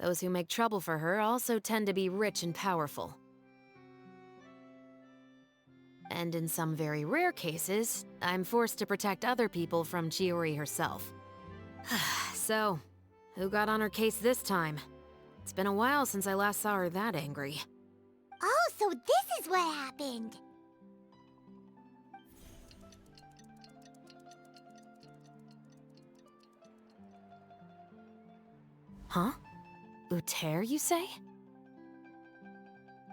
Those who make trouble for her also tend to be rich and powerful. And in some very rare cases, I'm forced to protect other people from Chiori herself. So, who got on her case this time? It's been a while since I last saw her that angry. Oh, so this is what happened. Huh? Uter, you say?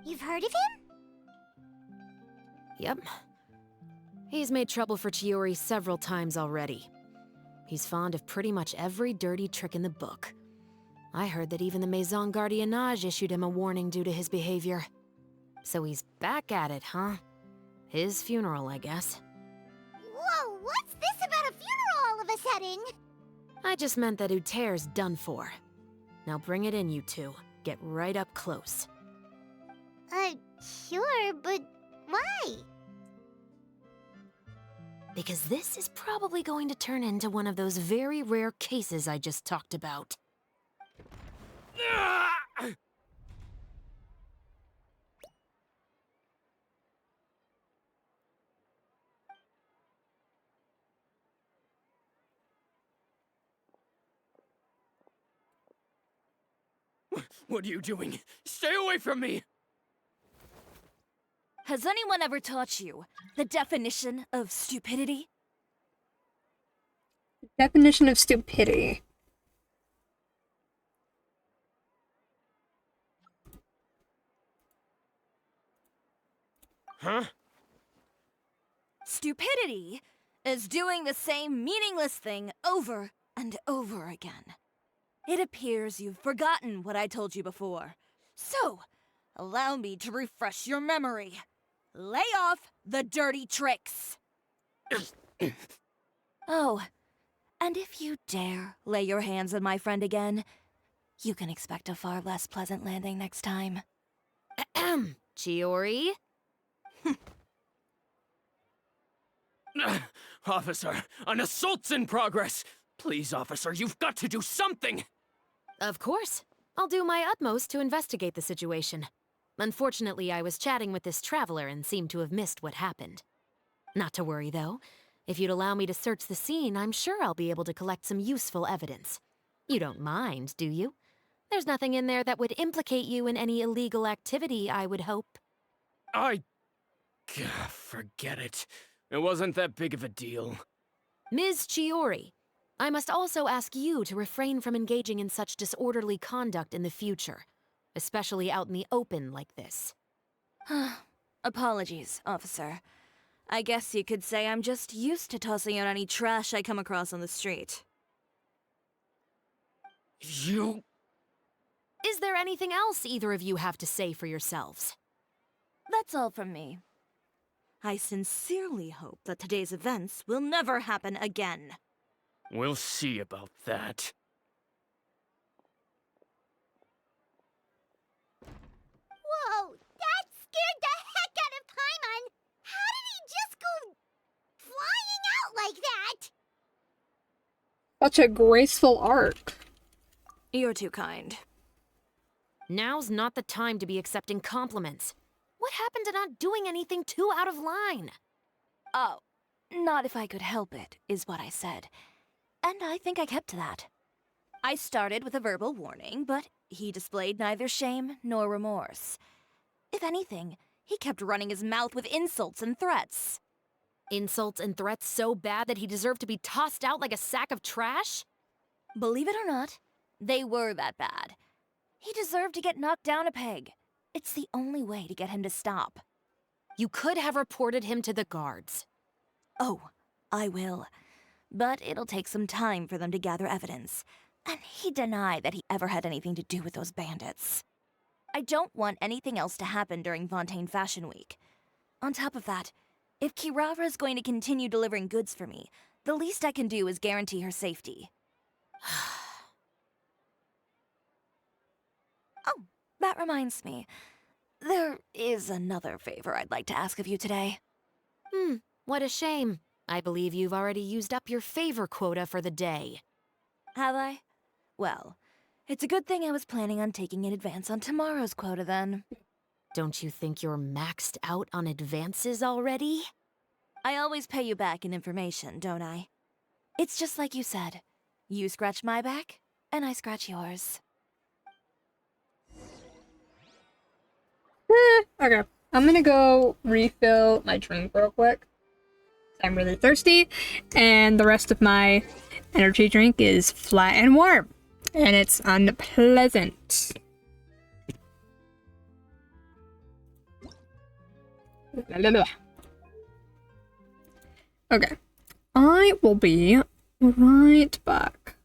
You've heard of him? Yep. He's made trouble for Chiori several times already. He's fond of pretty much every dirty trick in the book. I heard that even the Maison Gardiennage issued him a warning due to his behavior. So he's back at it, huh? His funeral, I guess. Whoa, what's this about a funeral all of a sudden? I just meant that Uter's done for. Now bring it in, you two. Get right up close. Sure, but why? Because this is probably going to turn into one of those very rare cases I just talked about. What are you doing? Stay away from me! Has anyone ever taught you the definition of stupidity? Definition of stupidity. Huh? Stupidity is doing the same meaningless thing over and over again. It appears you've forgotten what I told you before. So, allow me to refresh your memory. Lay off the dirty tricks. Oh, and if you dare lay your hands on my friend again, you can expect a far less pleasant landing next time. Ahem. Chiori? Officer, an assault's in progress! Please, officer, you've got to do something! Of course. I'll do my utmost to investigate the situation. Unfortunately, I was chatting with this traveler and seemed to have missed what happened. Not to worry, though. If you'd allow me to search the scene, I'm sure I'll be able to collect some useful evidence. You don't mind, do you? There's nothing in there that would implicate you in any illegal activity, I would hope. Forget it. It wasn't that big of a deal. Ms. Chiori, I must also ask you to refrain from engaging in such disorderly conduct in the future, especially out in the open like this. Apologies, officer. I guess you could say I'm just used to tossing out any trash I come across on the street. You... Is there anything else either of you have to say for yourselves? That's all from me. I sincerely hope that today's events will never happen again. We'll see about that. Whoa, that scared the heck out of Paimon! How did he just go flying out like that? Such a graceful arc. You're too kind. Now's not the time to be accepting compliments. What happened to not doing anything too out of line? Oh, not if I could help it, is what I said. And I think I kept to that. I started with a verbal warning, but he displayed neither shame nor remorse. If anything, he kept running his mouth with insults and threats. Insults and threats so bad that he deserved to be tossed out like a sack of trash? Believe it or not, they were that bad. He deserved to get knocked down a peg. It's the only way to get him to stop. You could have reported him to the guards. Oh, I will. But it'll take some time for them to gather evidence. And he denied that he ever had anything to do with those bandits. I don't want anything else to happen during Fontaine Fashion Week. On top of that, if Kirara is going to continue delivering goods for me, the least I can do is guarantee her safety. reminds me. There is another favor I'd like to ask of you today. What a shame. I believe you've already used up your favor quota for the day. Have I? Well, it's a good thing I was planning on taking an advance on tomorrow's quota then. Don't you think you're maxed out on advances already? I always pay you back in information, don't I? It's just like you said. You scratch my back, and I scratch yours. Okay, I'm gonna go refill my drink real quick. I'm really thirsty, and the rest of my energy drink is flat and warm, and it's unpleasant. Okay, I will be right back.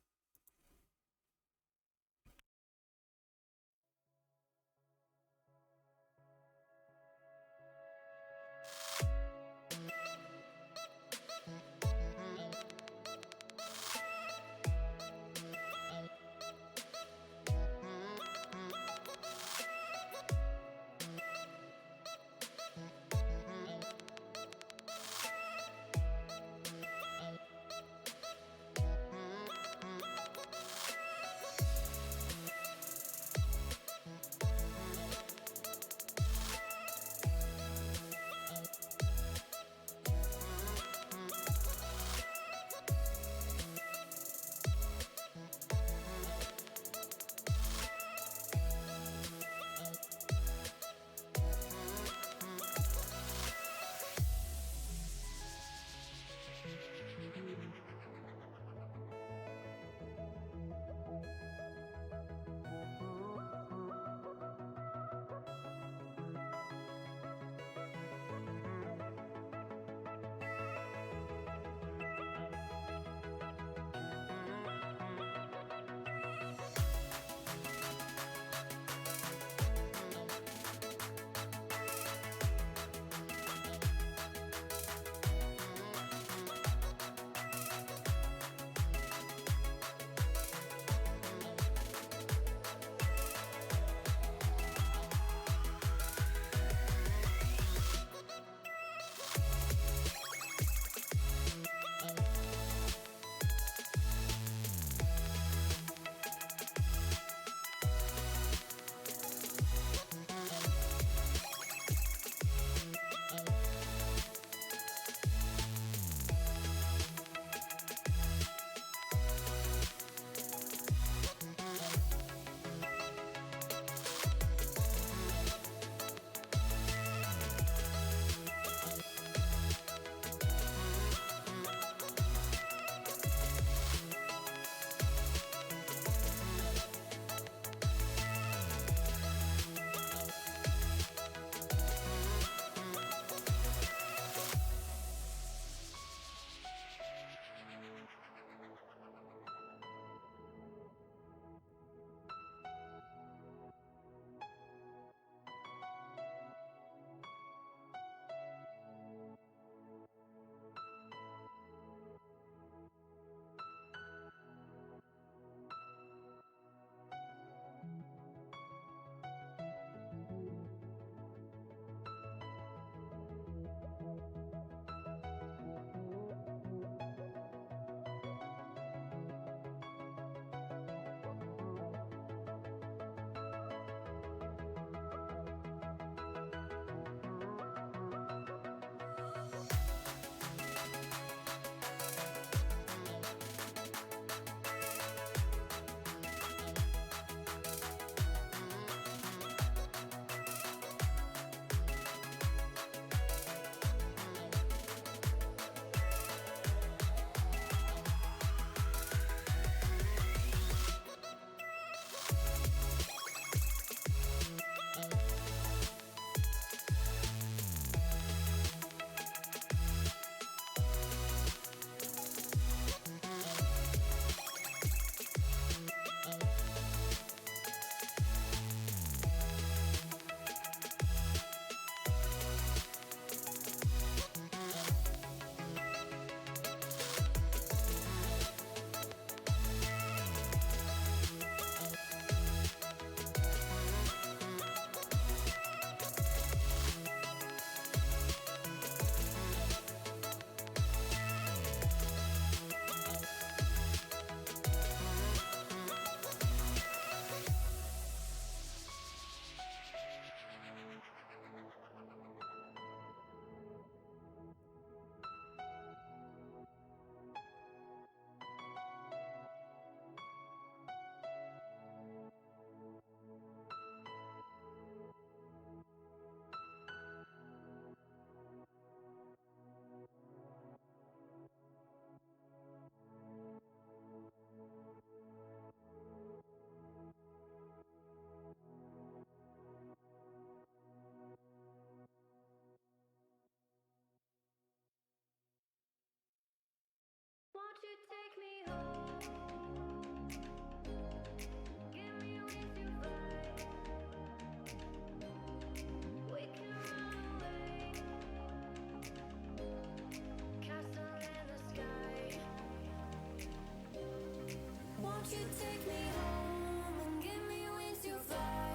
Won't you take me home and give me wings to fly?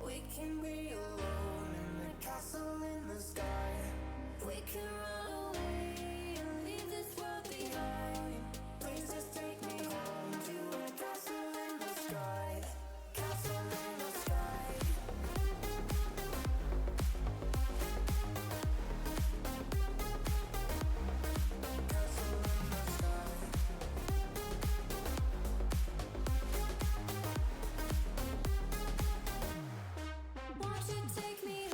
We can be alone in the castle in the sky. We can run away and leave this world behind. Please just take me home to a castle in the sky. Castle in the sky. Castle in the sky. Won't you take me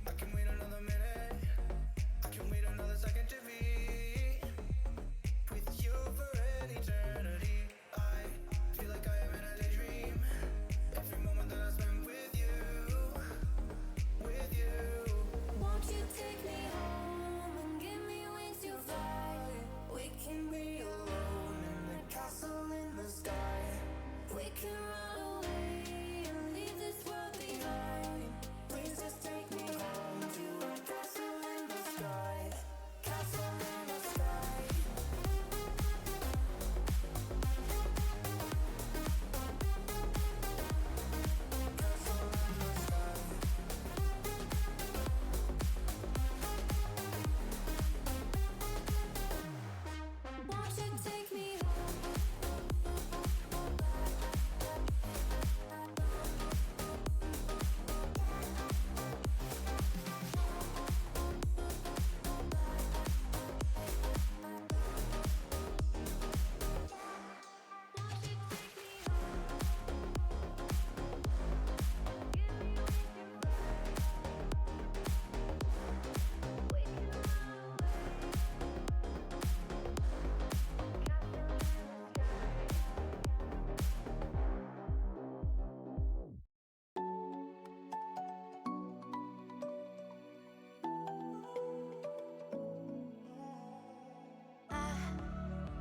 I can wait another minute. I can wait another second to be with you for an eternity. I feel like I am in a daydream. Every moment that I spend with you, with you. Won't you take me home and give me wings to fly? We can be alone in the castle in the sky. We can run away and leave this world behind. Please just take me home to a castle in the sky. Castle in the sky. Castle in the sky. Won't you take me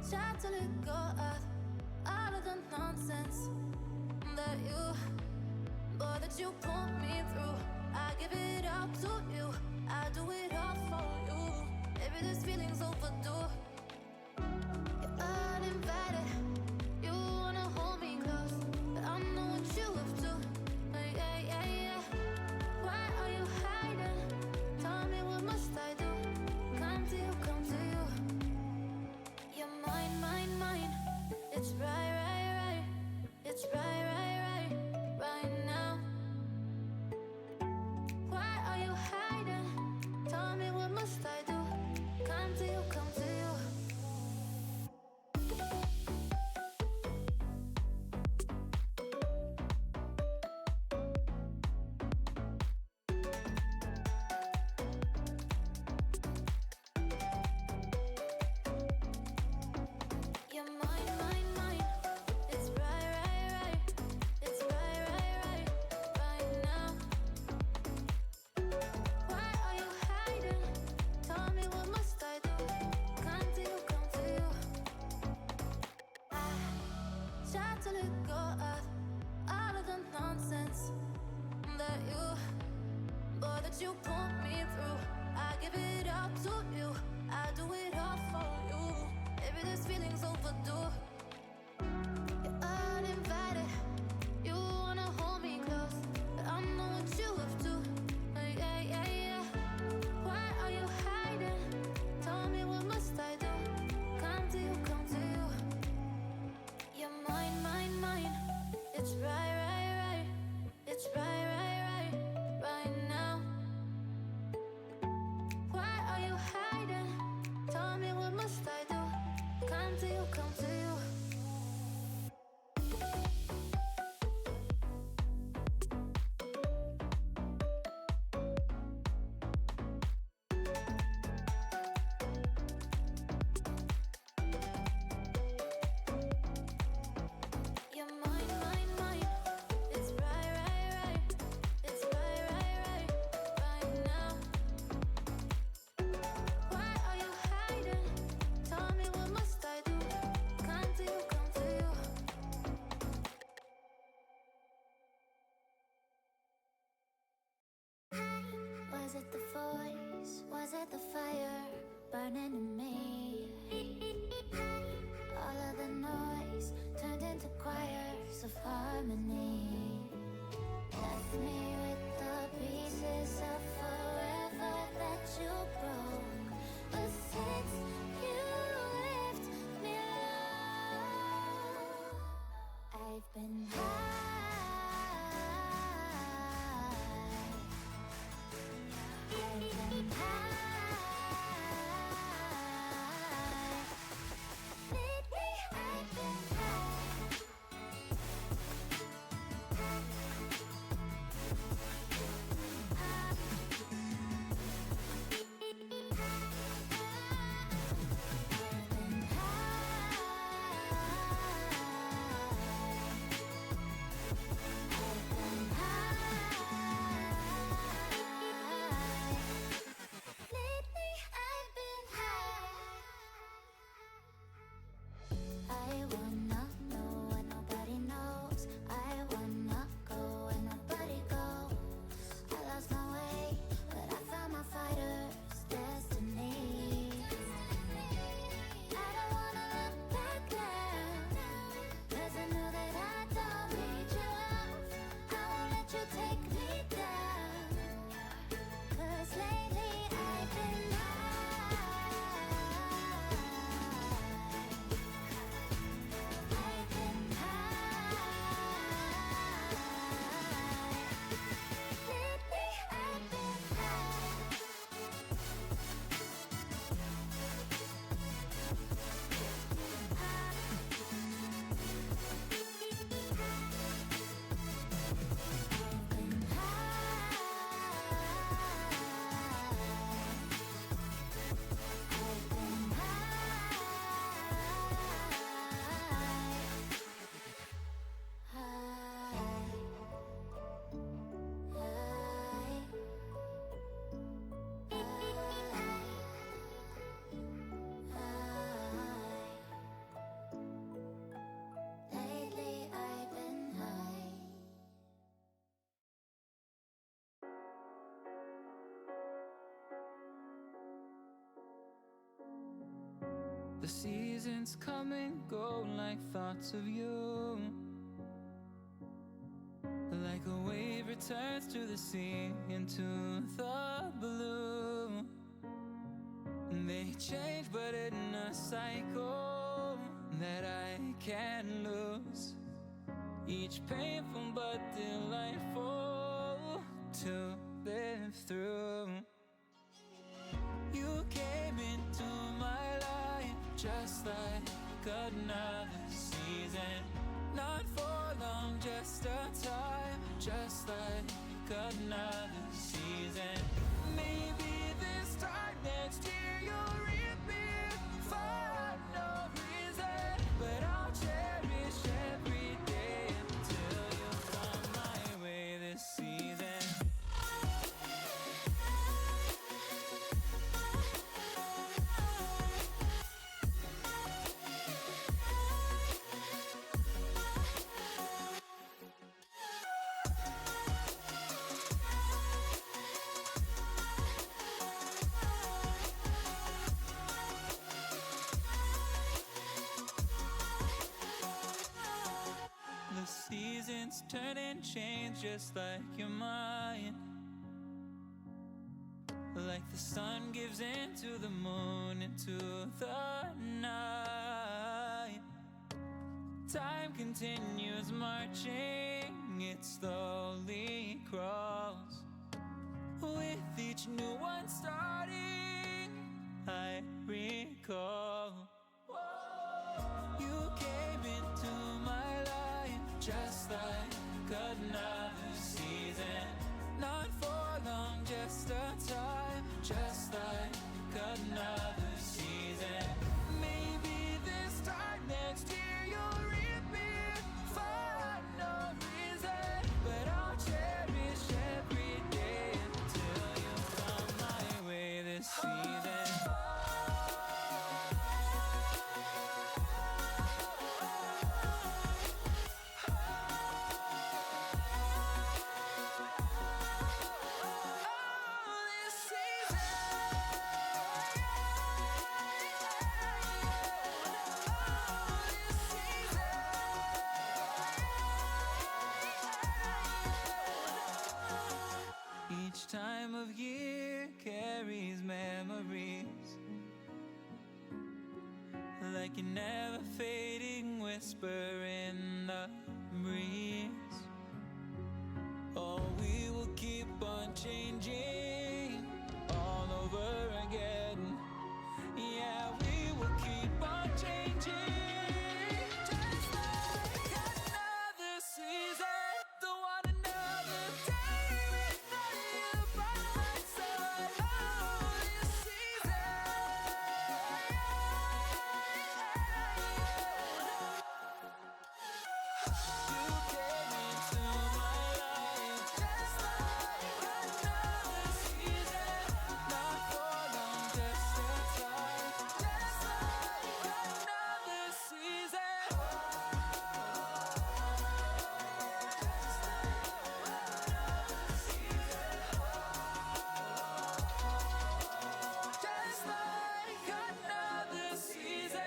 try to let go of all of the nonsense that you put me through. I give it all to you. I do it all for you. Maybe this feeling's overdue. You're uninvited. You wanna hold me close, but I know what you have to. Yeah, yeah, yeah. Why are you hiding? Tell me, what must I do? Come to you, come to you. You're mine, mine, mine. It's right, right, right. It's right, right, right, right now. Why are you hiding? Tell me, what must I do? Come to you, come to you. You're mine, mine, mine. It's right, right, right. It's right, right, right, right now. Why are you hiding? Tell me, what must I do? Come to you, come to you. I try to let go of all of the nonsense that you put me through. I give it all to you. I do it all for you. Maybe this feeling's overdue. You're uninvited. You wanna hold me close, but I know what you have to. Yeah, yeah, yeah. Why are you hiding? Tell me, what must I do? Come to you, come to you. You're mine, mine, mine. It's right, right, right. It's right, right, right, right now. Why are you hiding? Tell me, what must I do? Come to you, come to you. set the fire burning in me. All of the noise turned into choirs of harmony. Left me with the pieces of forever that you broke. But since you left me alone, I've been high. I've been high. Lately I've been high. I wanna know what nobody knows. I wanna go where nobody goes. I lost my way, but I found my fighter's destiny. I don't wanna look back now, 'cause I know that I don't need your love. I won't let you take me down, 'cause lately I've been The seasons come and go like thoughts of you. Like a wave returns to the sea into the blue. They change but in a cycle that I can't lose. Each painful but delightful to live through. You came into my life just like another season. Not for long, just a time, just like another season. Maybe this time next year you'll reappear for no reason. But I'll cherish every day until you come my way this season. The seasons turn and change just like your mind. Like the sun gives into the moon, into the night. Time continues marching, it slowly crawls. With each new one starting, I recall. You came into my life just like another season. Not for long, just a time, just like another season. Maybe this time next year you'll reappear for like a never fading whisper in the breeze. Oh, we will keep on changing all over again. Yeah, we will keep on changing. Just like another season. Don't want another day without you by my side. Oh, this season. You came into my life just like another season. Not for long, just a time. Just like another season. Just like another season.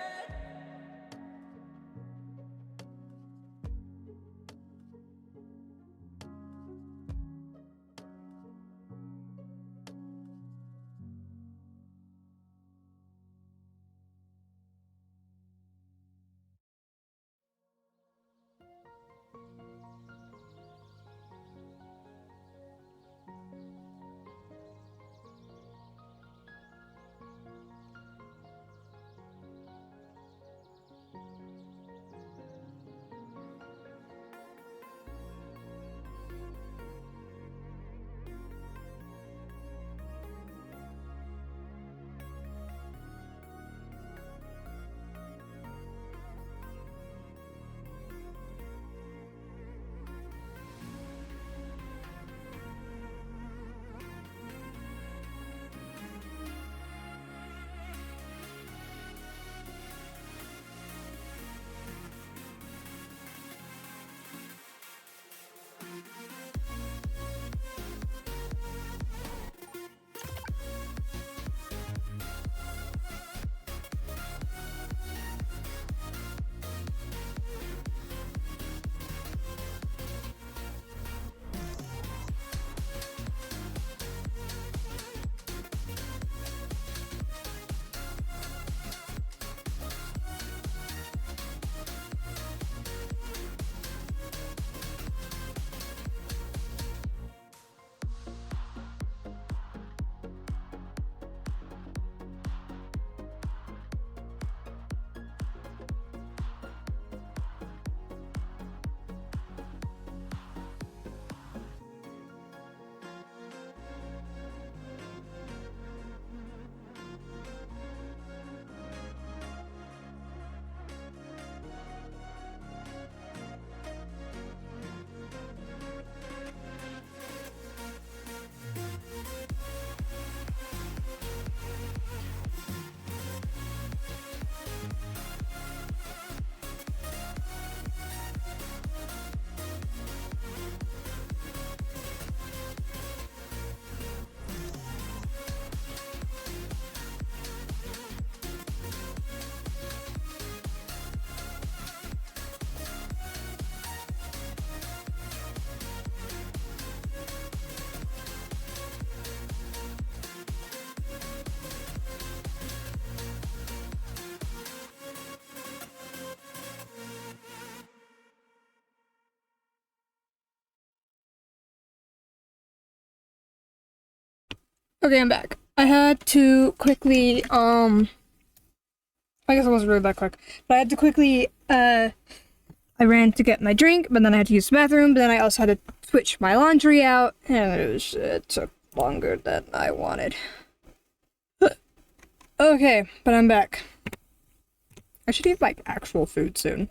Okay, I'm back. I had to quickly, I guess it wasn't really that quick, but I had to quickly, I ran to get my drink, but then I had to use the bathroom, but then I also had to switch my laundry out, and it took longer than I wanted. Okay, but I'm back. I should eat, like, actual food soon.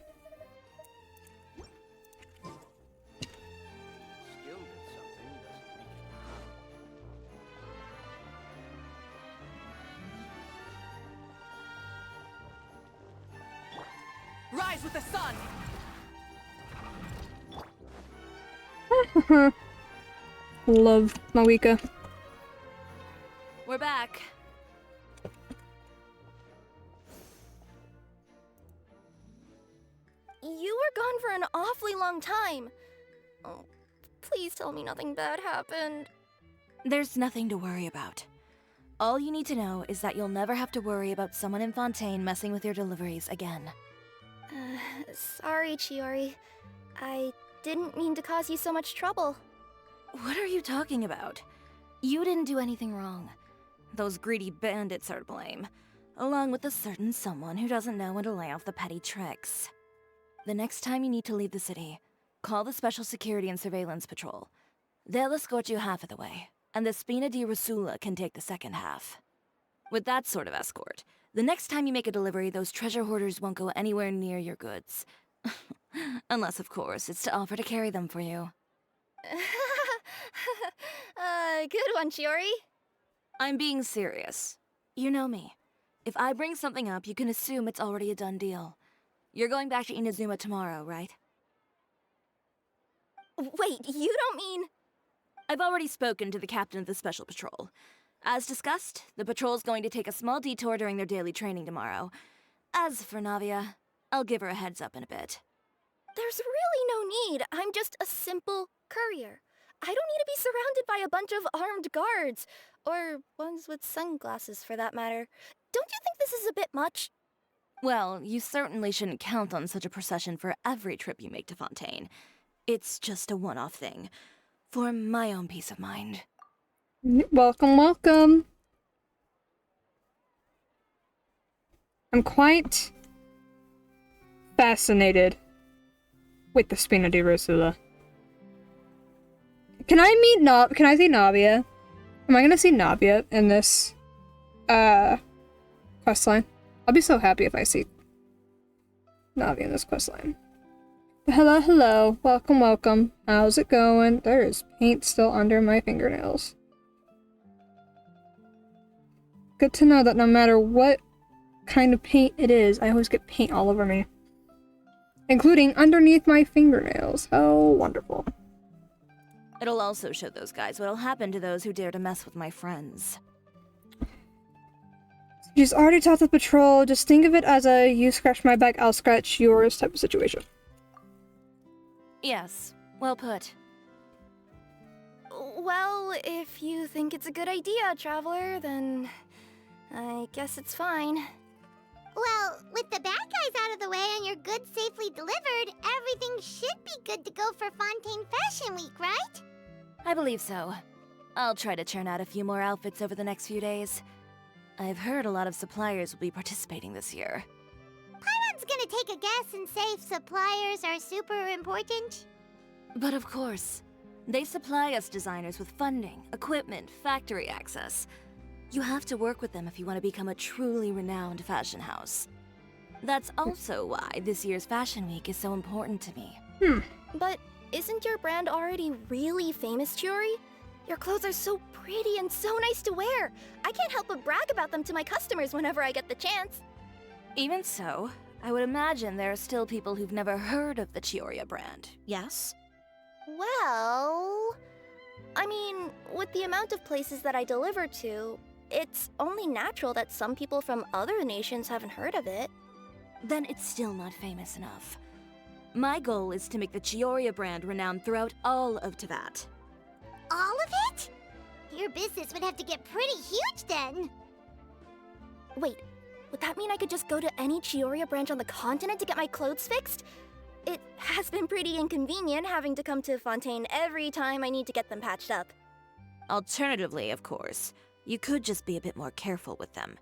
Rise with the sun! Love Mawika. We're back. You were gone for an awfully long time. Oh, please tell me nothing bad happened. There's nothing to worry about. All you need to know is that you'll never have to worry about someone in Fontaine messing with your deliveries again. Sorry, Chiori. I didn't mean to cause you so much trouble. What are you talking about? You didn't do anything wrong. Those greedy bandits are to blame, along with a certain someone who doesn't know when to lay off the petty tricks. The next time you need to leave the city, call the Special Security and Surveillance Patrol. They'll escort you half of the way, and the Spina di Rusula can take the second half. With that sort of escort, the next time you make a delivery, those treasure hoarders won't go anywhere near your goods. Unless, of course, it's to offer to carry them for you. Good one, Chiori. I'm being serious. You know me. If I bring something up, you can assume it's already a done deal. You're going back to Inazuma tomorrow, right? Wait, you don't mean... I've already spoken to the captain of the Special Patrol. As discussed, the patrol's going to take a small detour during their daily training tomorrow. As for Navia, I'll give her a heads up in a bit. There's really no need. I'm just a simple courier. I don't need to be surrounded by a bunch of armed guards. Or ones with sunglasses, for that matter. Don't you think this is a bit much? Well, you certainly shouldn't count on such a procession for every trip you make to Fontaine. It's just a one-off thing. For my own peace of mind. Welcome, welcome. I'm quite fascinated with the Spina di Rusula. Can I see Navia? Am I gonna see Navia in this questline? I'll be so happy if I see Navia in this questline. Hello, hello. Welcome, welcome. How's it going? There is paint still under my fingernails. Good to know that no matter what kind of paint it is, I always get paint all over me. Including underneath my fingernails. How wonderful. It'll also show those guys what'll happen to those who dare to mess with my friends. She's already taught the patrol. Just think of it as a you scratch my back, I'll scratch yours type of situation. Yes, well put. Well, if you think it's a good idea, Traveler, then I guess it's fine. Well, with the bad guys out of the way and your goods safely delivered, everything should be good to go for Fontaine Fashion Week, right? I believe so. I'll try to churn out a few more outfits over the next few days. I've heard a lot of suppliers will be participating this year. Paimon's gonna take a guess and say suppliers are super important. But of course, they supply us designers with funding, equipment, factory access. You have to work with them if you want to become a truly renowned fashion house. That's also why this year's Fashion Week is so important to me. But isn't your brand already really famous, Chiori? Your clothes are so pretty and so nice to wear. I can't help but brag about them to my customers whenever I get the chance. Even so, I would imagine there are still people who've never heard of the Chiori brand, yes? Well... I mean, with the amount of places that I deliver to, it's only natural that some people from other nations haven't heard of it. Then it's still not famous enough. My goal is to make the Chiori brand renowned throughout all of Teyvat. All of it? Your business would have to get pretty huge then. Wait, would that mean I could just go to any Chiori branch on the continent to get my clothes fixed? It has been pretty inconvenient having to come to Fontaine every time I need to get them patched up. Alternatively, of course, you could just be a bit more careful with them.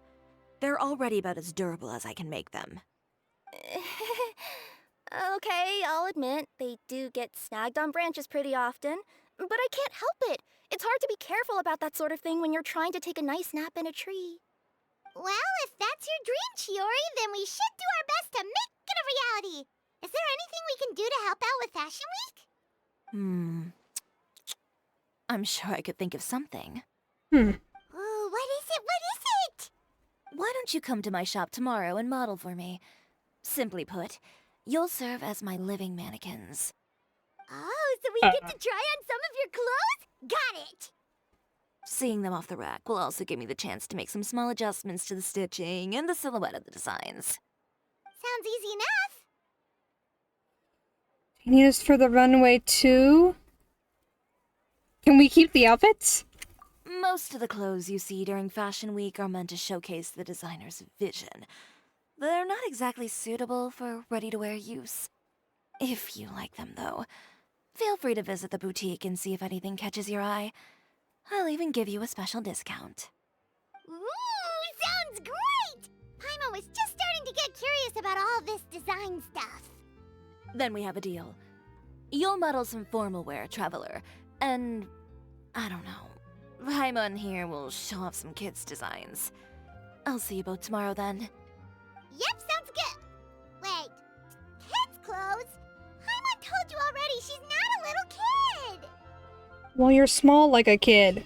They're already about as durable as I can make them. Okay, I'll admit, they do get snagged on branches pretty often, but I can't help it. It's hard to be careful about that sort of thing when you're trying to take a nice nap in a tree. Well, if that's your dream, Chiori, then we should do our best to make it a reality. Is there anything we can do to help out with Fashion Week? I'm sure I could think of something. Ooh, what is it? What is it? Why don't you come to my shop tomorrow and model for me? Simply put, you'll serve as my living mannequins. Oh, so we get to try on some of your clothes? Got it! Seeing them off the rack will also give me the chance to make some small adjustments to the stitching and the silhouette of the designs. Sounds easy enough. You need us for the runway too? Can we keep the outfits? Most of the clothes you see during Fashion Week are meant to showcase the designer's vision. They're not exactly suitable for ready-to-wear use. If you like them, though, feel free to visit the boutique and see if anything catches your eye. I'll even give you a special discount. Ooh, sounds great! Paimon was just starting to get curious about all this design stuff. Then we have a deal. You'll model some formal wear, Traveler, and I don't know. Paimon here will show off some kids' designs. I'll see you both tomorrow then. Yep, sounds good. Wait, kids' clothes? Paimon told you already she's not a little kid. Well, you're small like a kid.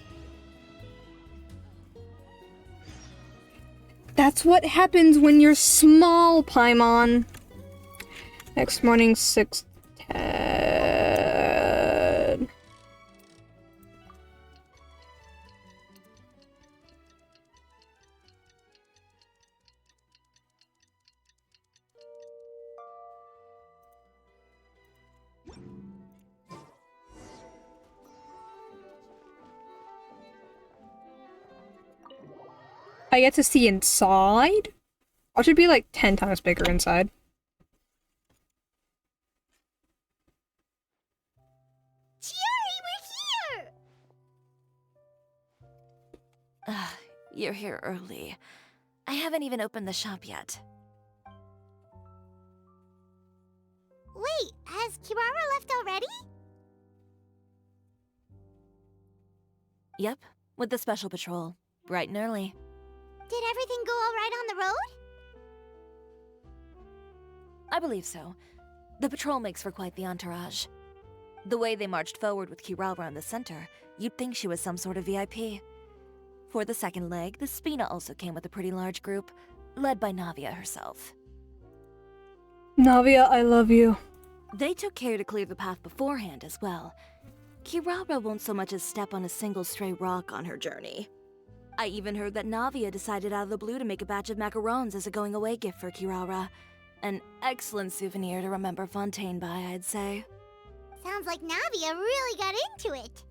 That's what happens when you're small, Paimon. Next morning, 6:10. I get to see inside? Or should be like 10 times bigger inside. Chiori, we're here! You're here early. I haven't even opened the shop yet. Wait, has Kirara left already? Yep, with the special patrol. Bright and early. Did everything go all right on the road? I believe so. The patrol makes for quite the entourage. The way they marched forward with Kirara in the center, you'd think she was some sort of VIP. For the second leg, the Spina also came with a pretty large group, led by Navia herself. Navia, I love you. They took care to clear the path beforehand as well. Kirara won't so much as step on a single stray rock on her journey. I even heard that Navia decided out of the blue to make a batch of macarons as a going-away gift for Kirara. An excellent souvenir to remember Fontaine by, I'd say. Sounds like Navia really got into it.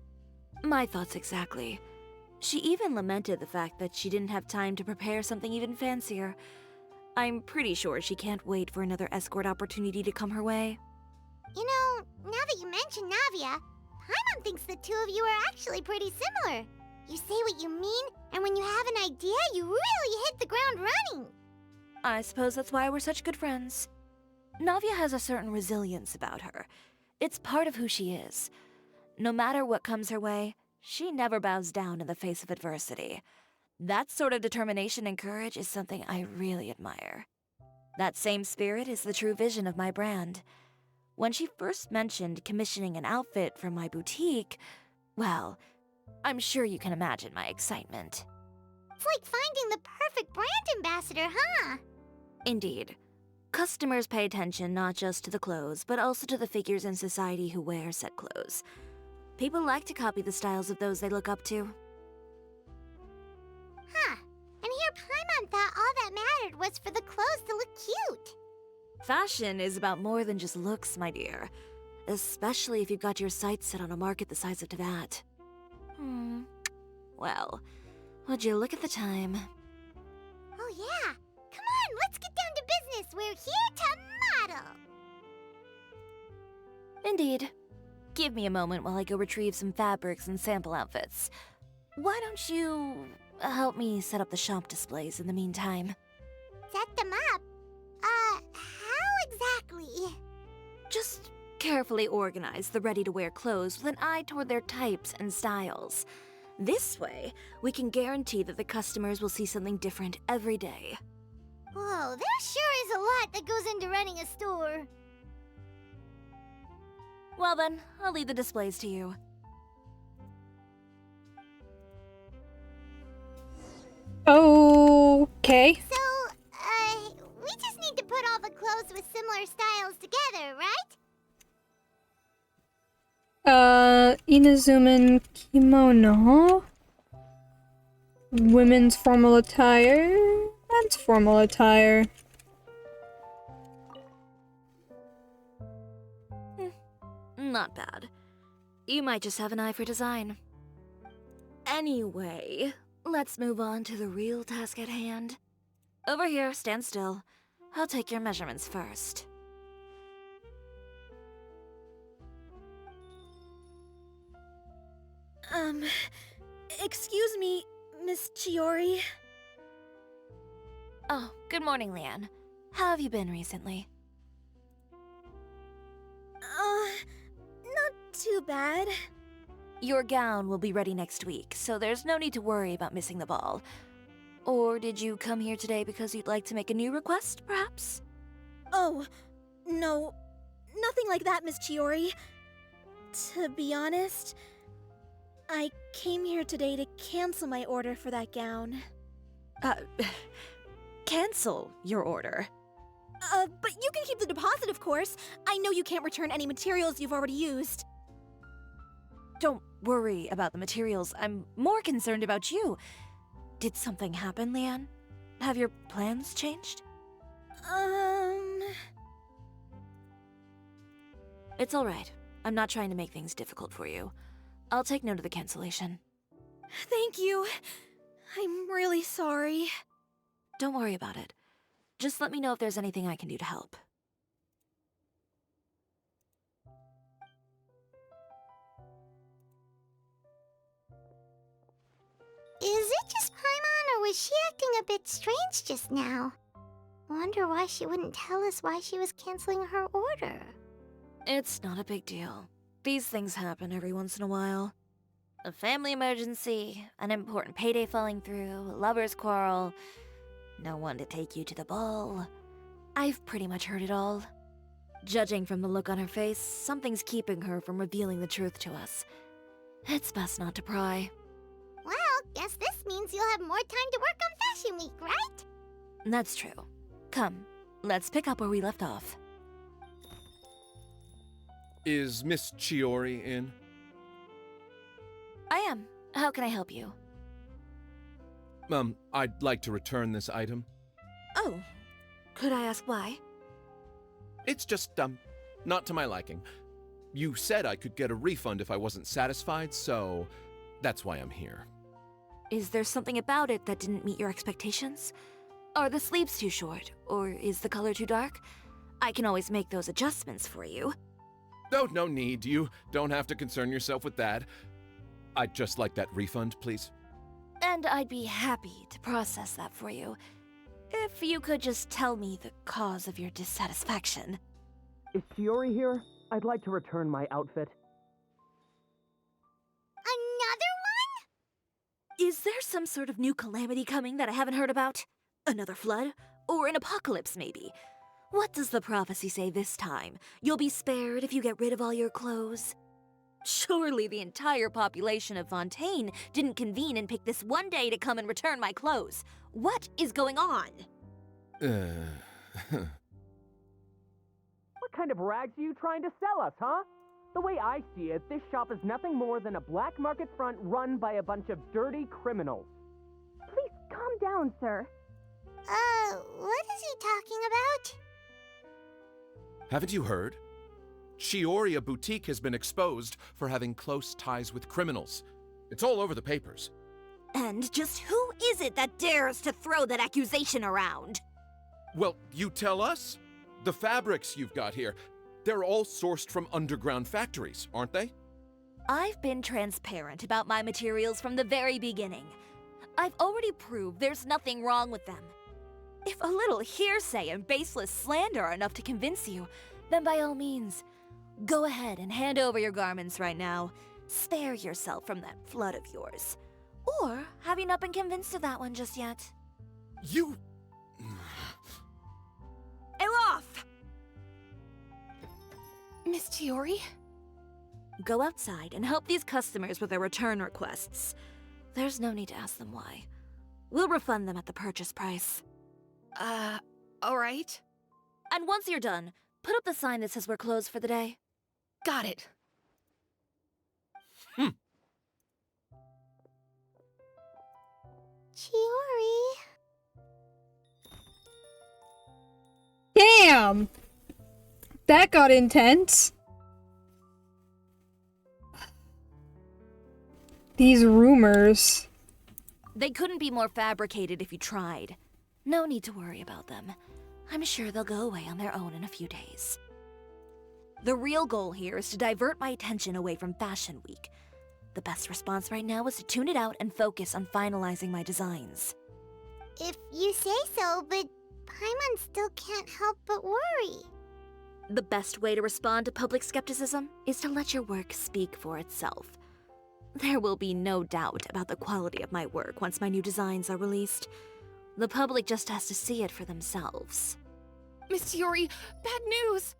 My thoughts exactly. She even lamented the fact that she didn't have time to prepare something even fancier. I'm pretty sure she can't wait for another escort opportunity to come her way. You know, now that you mention Navia, Paimon thinks the two of you are actually pretty similar. You say what you mean, and when you have an idea, you really hit the ground running. I suppose that's why we're such good friends. Navia has a certain resilience about her. It's part of who she is. No matter what comes her way, she never bows down in the face of adversity. That sort of determination and courage is something I really admire. That same spirit is the true vision of my brand. When she first mentioned commissioning an outfit for my boutique, well, I'm sure you can imagine my excitement. It's like finding the perfect brand ambassador, huh? Indeed. Customers pay attention not just to the clothes, but also to the figures in society who wear said clothes. People like to copy the styles of those they look up to. Huh. And here Paimon thought all that mattered was for the clothes to look cute. Fashion is about more than just looks, my dear. Especially if you've got your sights set on a market the size of Teyvat. Well, would you look at the time? Oh yeah. Come on, let's get down to business. We're here to model. Indeed. Give me a moment while I go retrieve some fabrics and sample outfits. Why don't you help me set up the shop displays in the meantime? Set them up? How exactly? Just carefully organize the ready-to-wear clothes with an eye toward their types and styles. This way, we can guarantee that the customers will see something different every day. Whoa, there sure is a lot that goes into running a store. Well then, I'll leave the displays to you. Okay. So, we just need to put all the clothes with similar styles together, right? Inazuman kimono. Women's formal attire. Men's formal attire. Not bad. You might just have an eye for design. Anyway, let's move on to the real task at hand. Over here, stand still. I'll take your measurements first. Excuse me, Miss Chiori. Oh, good morning, Leanne. How have you been recently? Not too bad. Your gown will be ready next week, so there's no need to worry about missing the ball. Or did you come here today because you'd like to make a new request, perhaps? Oh, no. Nothing like that, Miss Chiori. To be honest, I came here today to cancel my order for that gown. Cancel your order. But you can keep the deposit, of course. I know you can't return any materials you've already used. Don't worry about the materials. I'm more concerned about you. Did something happen, Leanne? Have your plans changed? It's alright. I'm not trying to make things difficult for you. I'll take note of the cancellation. Thank you. I'm really sorry. Don't worry about it. Just let me know if there's anything I can do to help. Is it just Paimon, or was she acting a bit strange just now? Wonder why she wouldn't tell us why she was canceling her order. It's not a big deal. These things happen every once in a while. A family emergency, an important payday falling through, a lover's quarrel, no one to take you to the ball. I've pretty much heard it all. Judging from the look on her face, something's keeping her from revealing the truth to us. It's best not to pry. Well, guess this means you'll have more time to work on Fashion Week, right? That's true. Come, let's pick up where we left off. Is Miss Chiori in? I am. How can I help you? I'd like to return this item. Oh. Could I ask why? It's just, not to my liking. You said I could get a refund if I wasn't satisfied, so that's why I'm here. Is there something about it that didn't meet your expectations? Are the sleeves too short? Or is the color too dark? I can always make those adjustments for you. Oh, no need. You don't have to concern yourself with that. I'd just like that refund, please. And I'd be happy to process that for you. If you could just tell me the cause of your dissatisfaction. Is Chiori here? I'd like to return my outfit. Another one? Is there some sort of new calamity coming that I haven't heard about? Another flood? Or an apocalypse, maybe? What does the prophecy say this time? You'll be spared if you get rid of all your clothes? Surely the entire population of Fontaine didn't convene and pick this one day to come and return my clothes. What is going on? What kind of rags are you trying to sell us, huh? The way I see it, this shop is nothing more than a black market front run by a bunch of dirty criminals. Please calm down, sir. What is he talking about? Haven't you heard? Chioria Boutique has been exposed for having close ties with criminals. It's all over the papers. And just who is it that dares to throw that accusation around? Well, you tell us. The fabrics you've got here, they're all sourced from underground factories, aren't they? I've been transparent about my materials from the very beginning. I've already proved there's nothing wrong with them. If a little hearsay and baseless slander are enough to convince you, then by all means, go ahead and hand over your garments right now. Spare yourself from that flood of yours. Or have you not been convinced of that one just yet? You... Elof! Miss Chiori? Go outside and help these customers with their return requests. There's no need to ask them why. We'll refund them at the purchase price. Alright. And once you're done, put up the sign that says we're closed for the day. Got it. Chiori. Damn! That got intense. These rumors. They couldn't be more fabricated if you tried. No need to worry about them. I'm sure they'll go away on their own in a few days. The real goal here is to divert my attention away from Fashion Week. The best response right now is to tune it out and focus on finalizing my designs. If you say so, but Paimon still can't help but worry. The best way to respond to public skepticism is to let your work speak for itself. There will be no doubt about the quality of my work once my new designs are released. The public just has to see it for themselves. Miss Yuri, bad news!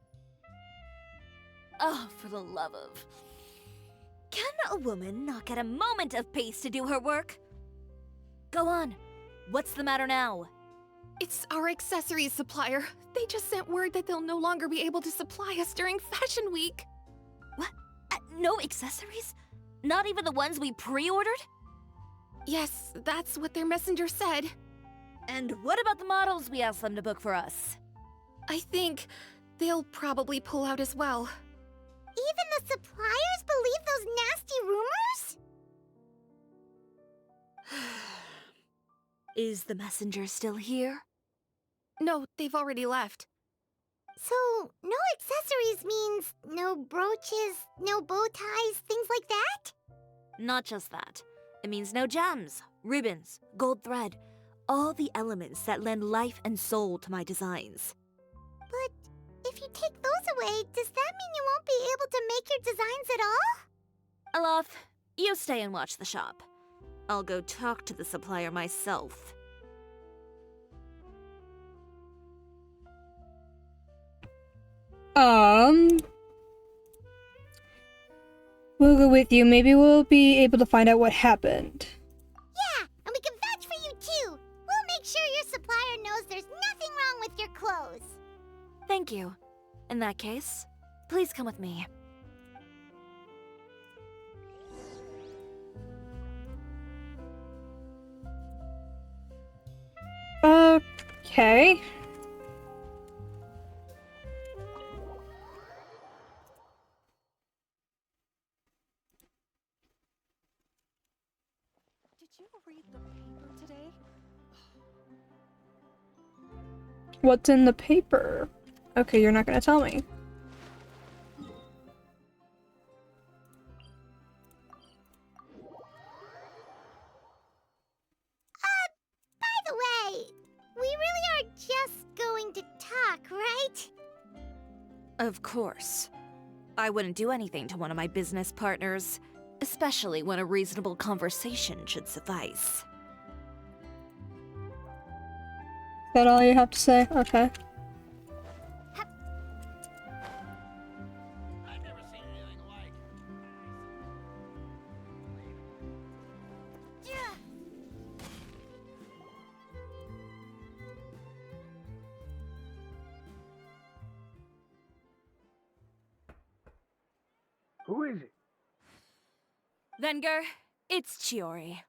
Oh, for the love of... Can a woman not get a moment of peace to do her work? Go on. What's the matter now? It's our accessories supplier. They just sent word that they'll no longer be able to supply us during Fashion Week. What? No accessories? Not even the ones we pre-ordered? Yes, that's what their messenger said. And what about the models we asked them to book for us? I think they'll probably pull out as well. Even the suppliers believe those nasty rumors? Is the messenger still here? No, they've already left. So, no accessories means no brooches, no bow ties, things like that? Not just that. It means no gems, ribbons, gold thread, all the elements that lend life and soul to my designs. But if you take those away, does that mean you won't be able to make your designs at all? Alaf, you stay and watch the shop. I'll go talk to the supplier myself. We'll go with you. Maybe we'll be able to find out what happened. Yeah, and we can vouch for you too. We'll make sure your supplier knows there's nothing wrong with your clothes. Thank you. In that case, please come with me. Okay. Did you read the paper today? What's in the paper? Okay, you're not gonna tell me. By the way, we really are just going to talk, right? Of course. I wouldn't do anything to one of my business partners, especially when a reasonable conversation should suffice. Is that all you have to say? Okay. Who is it? Venger, it's Chiori.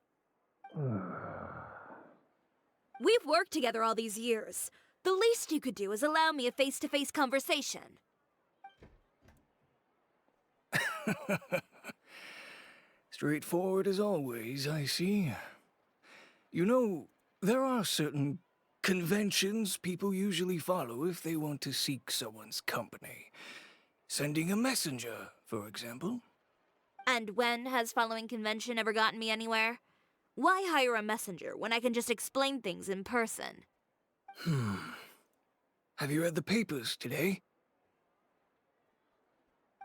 We've worked together all these years. The least you could do is allow me a face-to-face conversation. Straightforward as always, I see. You know, there are certain conventions people usually follow if they want to seek someone's company. Sending a messenger, for example. And when has following convention ever gotten me anywhere? Why hire a messenger when I can just explain things in person? Have you read the papers today?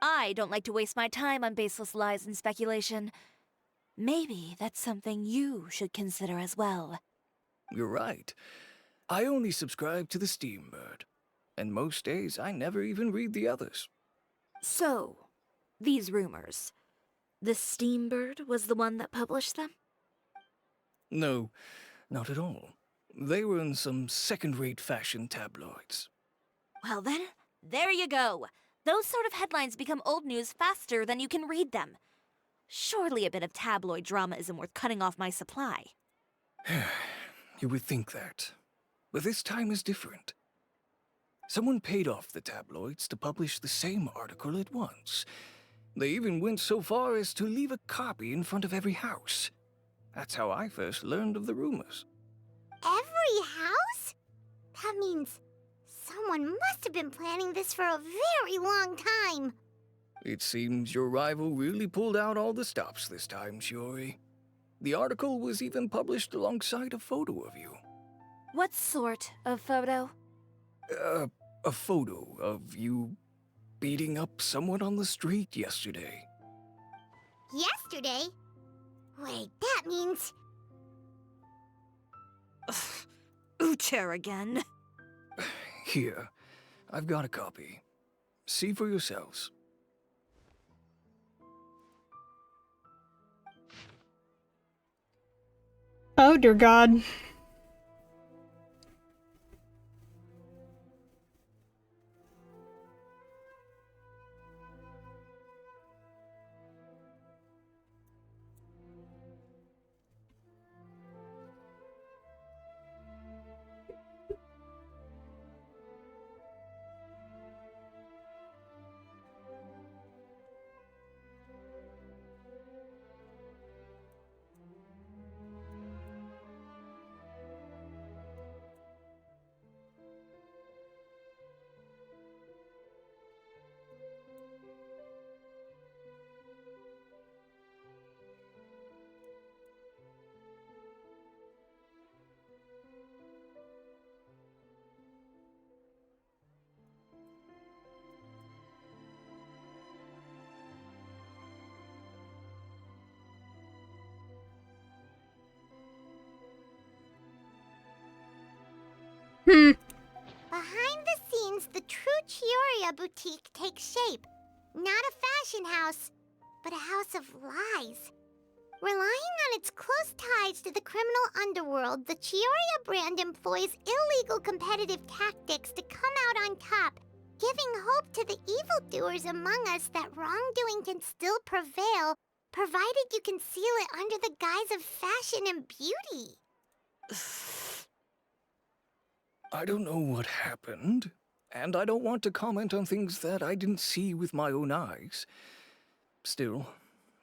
I don't like to waste my time on baseless lies and speculation. Maybe that's something you should consider as well. You're right. I only subscribe to the Steambird. And most days I never even read the others. So, these rumors. The Steambird was the one that published them? No, not at all. They were in some second-rate fashion tabloids. Well then, there you go. Those sort of headlines become old news faster than you can read them. Surely a bit of tabloid drama isn't worth cutting off my supply. You would think that. But this time is different. Someone paid off the tabloids to publish the same article at once. They even went so far as to leave a copy in front of every house. That's how I first learned of the rumors. Every house? That means someone must have been planning this for a very long time. It seems your rival really pulled out all the stops this time, Shiori. The article was even published alongside a photo of you. What sort of photo? A photo of you beating up someone on the street yesterday. Yesterday? Wait, that means... Ucher again. Here, I've got a copy. See for yourselves. Oh dear God. Behind the scenes, the true Chioria boutique takes shape. Not a fashion house, but a house of lies. Relying on its close ties to the criminal underworld, the Chioria brand employs illegal competitive tactics to come out on top, giving hope to the evildoers among us that wrongdoing can still prevail, provided you conceal it under the guise of fashion and beauty. I don't know what happened, and I don't want to comment on things that I didn't see with my own eyes. Still,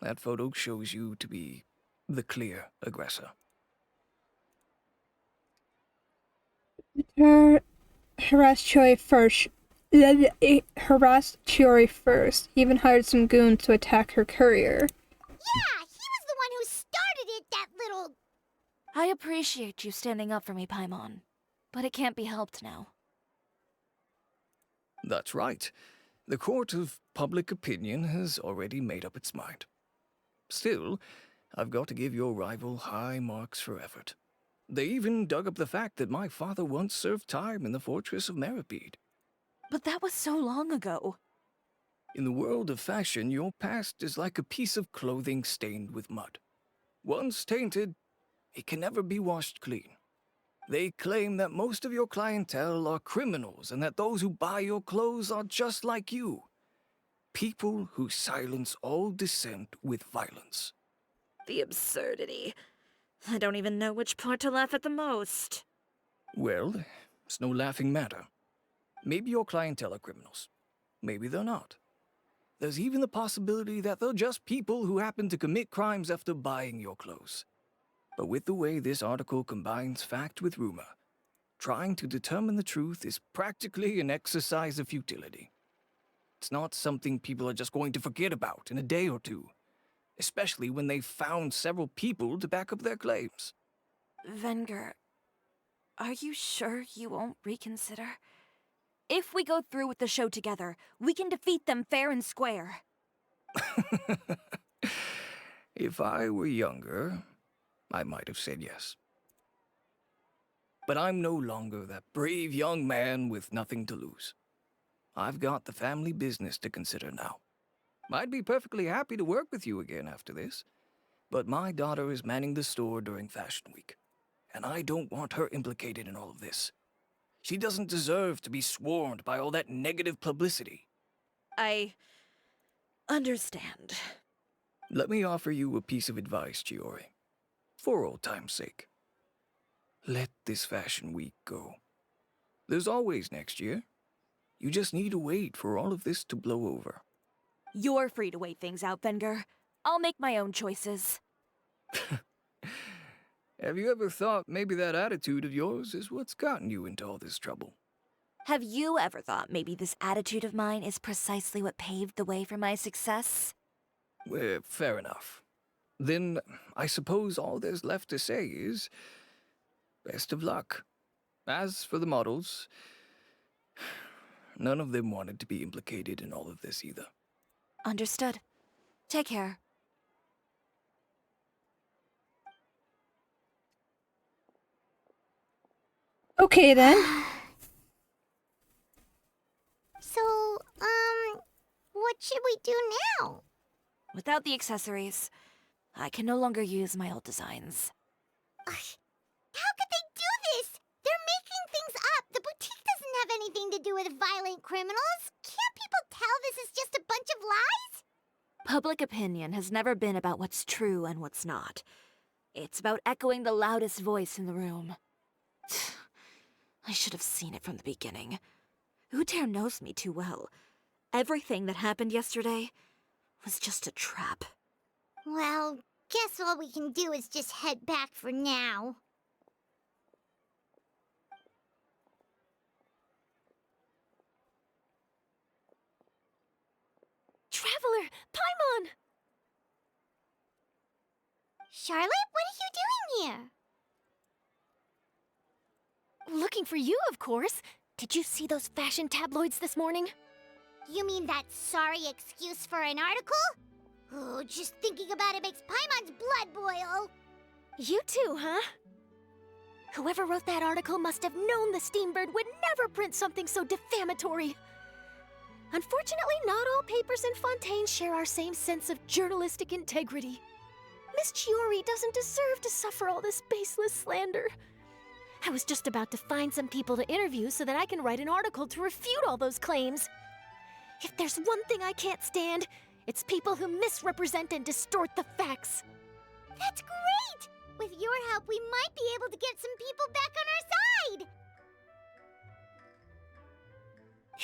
that photo shows you to be the clear aggressor. Harassed Chiori first. Harassed Chiori first. He even hired some goons to attack her courier. Yeah, he was the one who started it, that little... I appreciate you standing up for me, Paimon. But it can't be helped now. That's right. The court of public opinion has already made up its mind. Still, I've got to give your rival high marks for effort. They even dug up the fact that my father once served time in the fortress of Meripede. But that was so long ago. In the world of fashion, your past is like a piece of clothing stained with mud. Once tainted, it can never be washed clean. They claim that most of your clientele are criminals and that those who buy your clothes are just like you. People who silence all dissent with violence. The absurdity. I don't even know which part to laugh at the most. Well, it's no laughing matter. Maybe your clientele are criminals. Maybe they're not. There's even the possibility that they're just people who happen to commit crimes after buying your clothes. But with the way this article combines fact with rumor, trying to determine the truth is practically an exercise of futility. It's not something people are just going to forget about in a day or two, especially when they've found several people to back up their claims. Venger, are you sure you won't reconsider? If we go through with the show together, we can defeat them fair and square. If I were younger, I might have said yes. But I'm no longer that brave young man with nothing to lose. I've got the family business to consider now. I'd be perfectly happy to work with you again after this, but my daughter is manning the store during Fashion Week, and I don't want her implicated in all of this. She doesn't deserve to be swarmed by all that negative publicity. I understand. Let me offer you a piece of advice, Chiori. For old time's sake. Let this Fashion Week go. There's always next year. You just need to wait for all of this to blow over. You're free to wait things out, Venger. I'll make my own choices. Have you ever thought maybe that attitude of yours is what's gotten you into all this trouble? Have you ever thought maybe this attitude of mine is precisely what paved the way for my success? Well, fair enough. Then I suppose all there's left to say is best of luck. As for the models, none of them wanted to be implicated in all of this either. Understood. Take care. Okay then. So, what should we do now? Without the accessories, I can no longer use my old designs. How could they do this? They're making things up. The boutique doesn't have anything to do with violent criminals. Can't people tell this is just a bunch of lies? Public opinion has never been about what's true and what's not. It's about echoing the loudest voice in the room. I should have seen it from the beginning. Uter knows me too well. Everything that happened yesterday was just a trap. Well, guess all we can do is just head back for now. Traveler! Paimon! Charlotte, what are you doing here? Looking for you, of course. Did you see those fashion tabloids this morning? You mean that sorry excuse for an article? Oh, just thinking about it makes Paimon's blood boil. You too, huh? Whoever wrote that article must have known the Steambird would never print something so defamatory. Unfortunately, not all papers in Fontaine share our same sense of journalistic integrity. Miss Chiori doesn't deserve to suffer all this baseless slander. I was just about to find some people to interview so that I can write an article to refute all those claims. If there's one thing I can't stand, it's people who misrepresent and distort the facts. That's great! With your help, we might be able to get some people back on our side!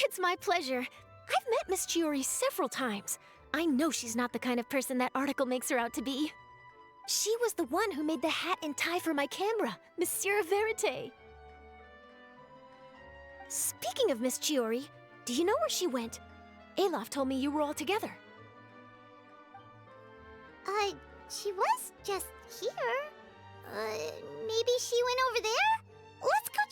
It's my pleasure. I've met Miss Chiori several times. I know she's not the kind of person that article makes her out to be. She was the one who made the hat and tie for my camera, Monsieur Verite. Speaking of Miss Chiori, do you know where she went? Alof told me you were all together. She was just here. Maybe she went over there? Let's go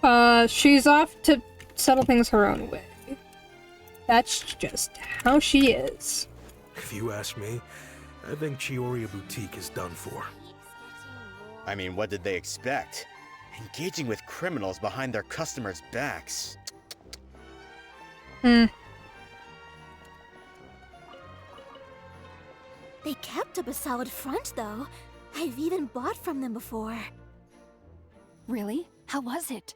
check! She's off to settle things her own way. That's just how she is. If you ask me, I think Chiori Boutique is done for. I mean, what did they expect? Engaging with criminals behind their customers' backs. Hmm. They kept up a solid front, though. I've even bought from them before. Really? How was it?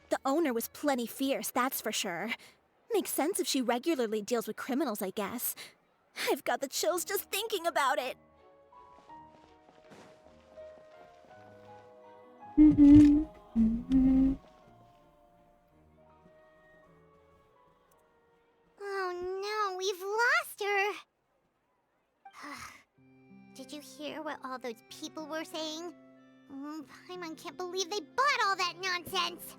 The owner was plenty fierce, that's for sure. Makes sense if she regularly deals with criminals, I guess. I've got the chills just thinking about it. Oh no, we've lost her! Did you hear what all those people were saying? Paimon can't believe they bought all that nonsense!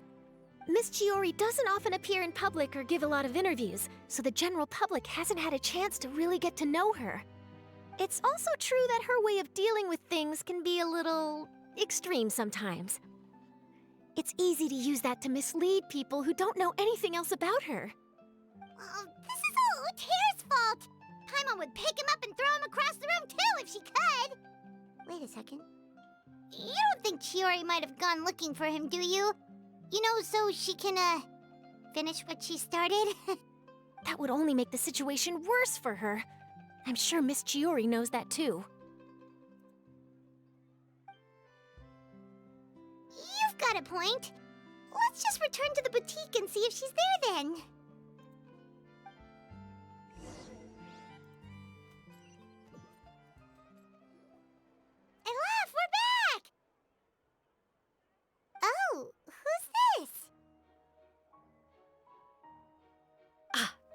Miss Chiori doesn't often appear in public or give a lot of interviews, so the general public hasn't had a chance to really get to know her. It's also true that her way of dealing with things can be a little extreme sometimes. It's easy to use that to mislead people who don't know anything else about her. This is all Uter's fault! Paimon would pick him up and throw him across the room too if she could! Wait a second. You don't think Chiori might have gone looking for him, do you? You know, so she can, finish what she started? That would only make the situation worse for her. I'm sure Miss Chiori knows that too. You've got a point. Let's just return to the boutique and see if she's there then. Alof, we're back! Oh, who's this?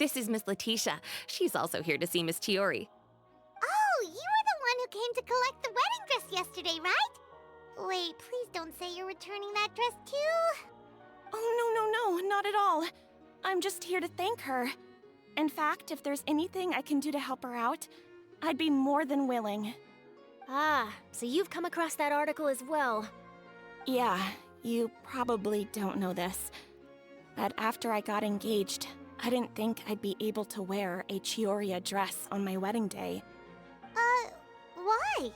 This is Miss Letitia. She's also here to see Miss Chiori. Oh, you were the one who came to collect the wedding dress yesterday, right? Wait, please don't say you're returning that dress too. Oh, no, not at all. I'm just here to thank her. In fact, if there's anything I can do to help her out, I'd be more than willing. Ah, so you've come across that article as well. Yeah, you probably don't know this, but after I got engaged, I didn't think I'd be able to wear a Chioria dress on my wedding day. Why?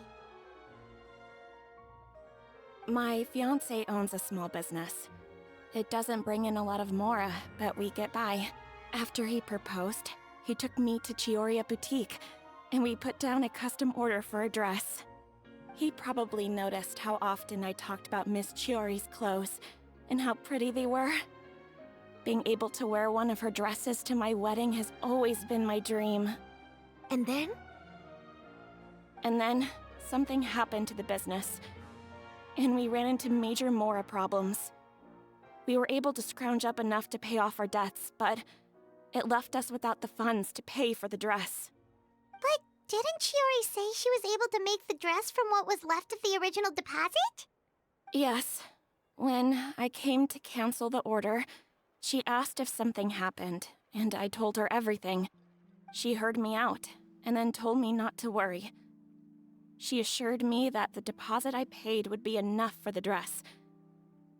My fiancé owns a small business. It doesn't bring in a lot of mora, but we get by. After he proposed, he took me to Chioria Boutique, and we put down a custom order for a dress. He probably noticed how often I talked about Miss Chiori's clothes, and how pretty they were. Being able to wear one of her dresses to my wedding has always been my dream. And then? And then, something happened to the business, and we ran into major mora problems. We were able to scrounge up enough to pay off our debts, but it left us without the funds to pay for the dress. But didn't Chiori say she was able to make the dress from what was left of the original deposit? Yes. When I came to cancel the order, she asked if something happened, and I told her everything. She heard me out, and then told me not to worry. She assured me that the deposit I paid would be enough for the dress,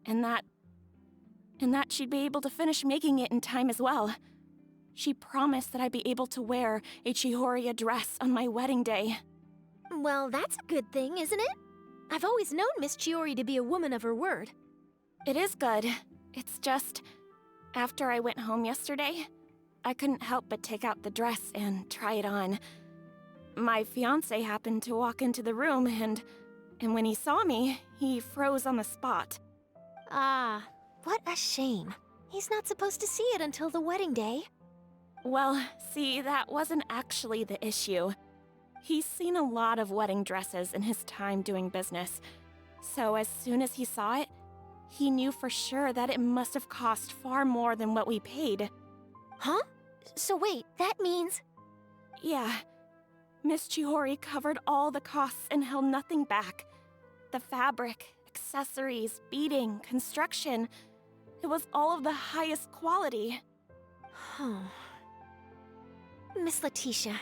and that she'd be able to finish making it in time as well. She promised that I'd be able to wear a Chihoria dress on my wedding day. Well, that's a good thing, isn't it? I've always known Miss Chiori to be a woman of her word. It is good. It's just, after I went home yesterday, I couldn't help but take out the dress and try it on. My fiancé happened to walk into the room, and when he saw me, he froze on the spot. Ah, what a shame. He's not supposed to see it until the wedding day. Well, see, that wasn't actually the issue. He's seen a lot of wedding dresses in his time doing business, so as soon as he saw it, he knew for sure that it must have cost far more than what we paid. Huh? So wait, that means... Yeah. Miss Chihori covered all the costs and held nothing back. The fabric, accessories, beading, construction... It was all of the highest quality. Miss Letitia,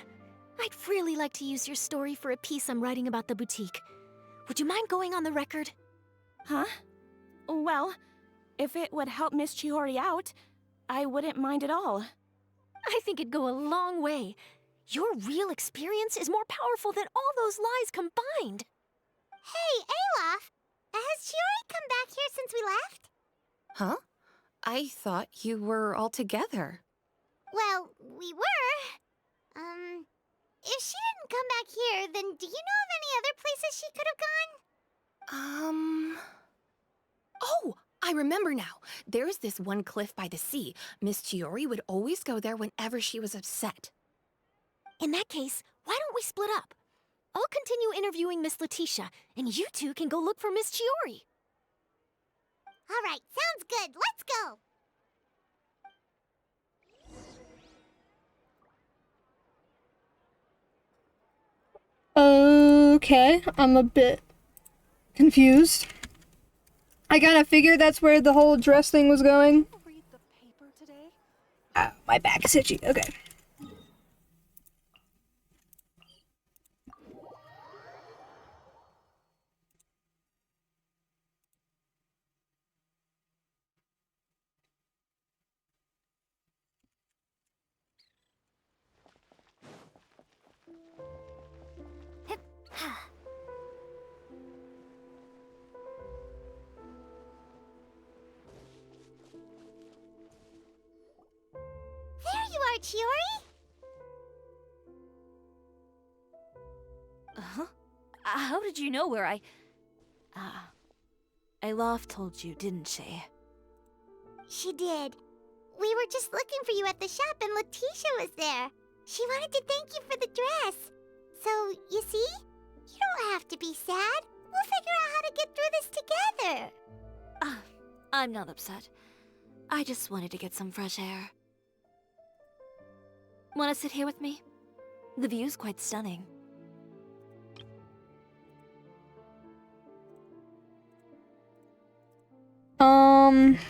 I'd really like to use your story for a piece I'm writing about the boutique. Would you mind going on the record? Huh? Well, if it would help Miss Chihori out, I wouldn't mind at all. I think it'd go a long way. Your real experience is more powerful than all those lies combined. Hey, Olaf! Has Chiori come back here since we left? Huh? I thought you were all together. Well, we were. If she didn't come back here, then do you know of any other places she could have gone? Oh, I remember now. There's this one cliff by the sea. Miss Chiori would always go there whenever she was upset. In that case, why don't we split up? I'll continue interviewing Miss Letitia, and you two can go look for Miss Chiori. All right, sounds good. Let's go. Okay, I'm a bit confused. I kind of figured that's where the whole dress thing was going. Read the paper today? Ow, my back is itchy. Okay. There you are, Chiori! Uh-huh. How did you know where I... Olaf told you, didn't she? She did. We were just looking for you at the shop and Letitia was there. She wanted to thank you for the dress. So, you see? You don't have to be sad. We'll figure out how to get through this together. I'm not upset. I just wanted to get some fresh air. Want to sit here with me? The view's quite stunning.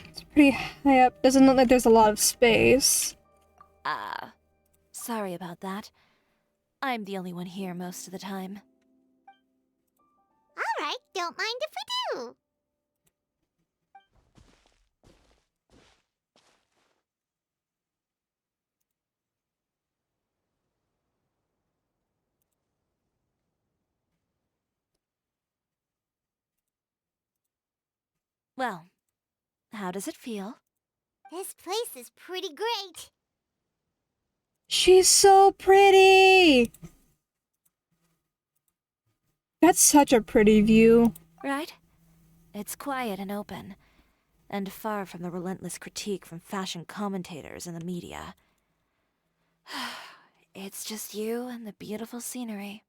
It's pretty high up. Doesn't look like there's a lot of space. Sorry about that. I'm the only one here most of the time. Alright, don't mind if we do. Well, how does it feel? This place is pretty great. She's so pretty! That's such a pretty view. Right? It's quiet and open, and far from the relentless critique from fashion commentators and the media. It's just you and the beautiful scenery.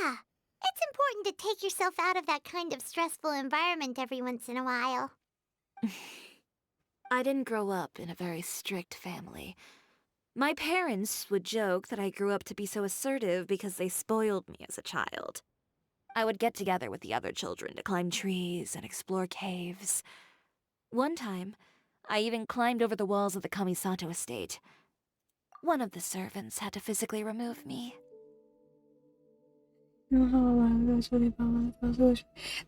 Yeah, it's important to take yourself out of that kind of stressful environment every once in a while. I didn't grow up in a very strict family. My parents would joke that I grew up to be so assertive because they spoiled me as a child. I would get together with the other children to climb trees and explore caves. One time, I even climbed over the walls of the Kamisato estate. One of the servants had to physically remove me.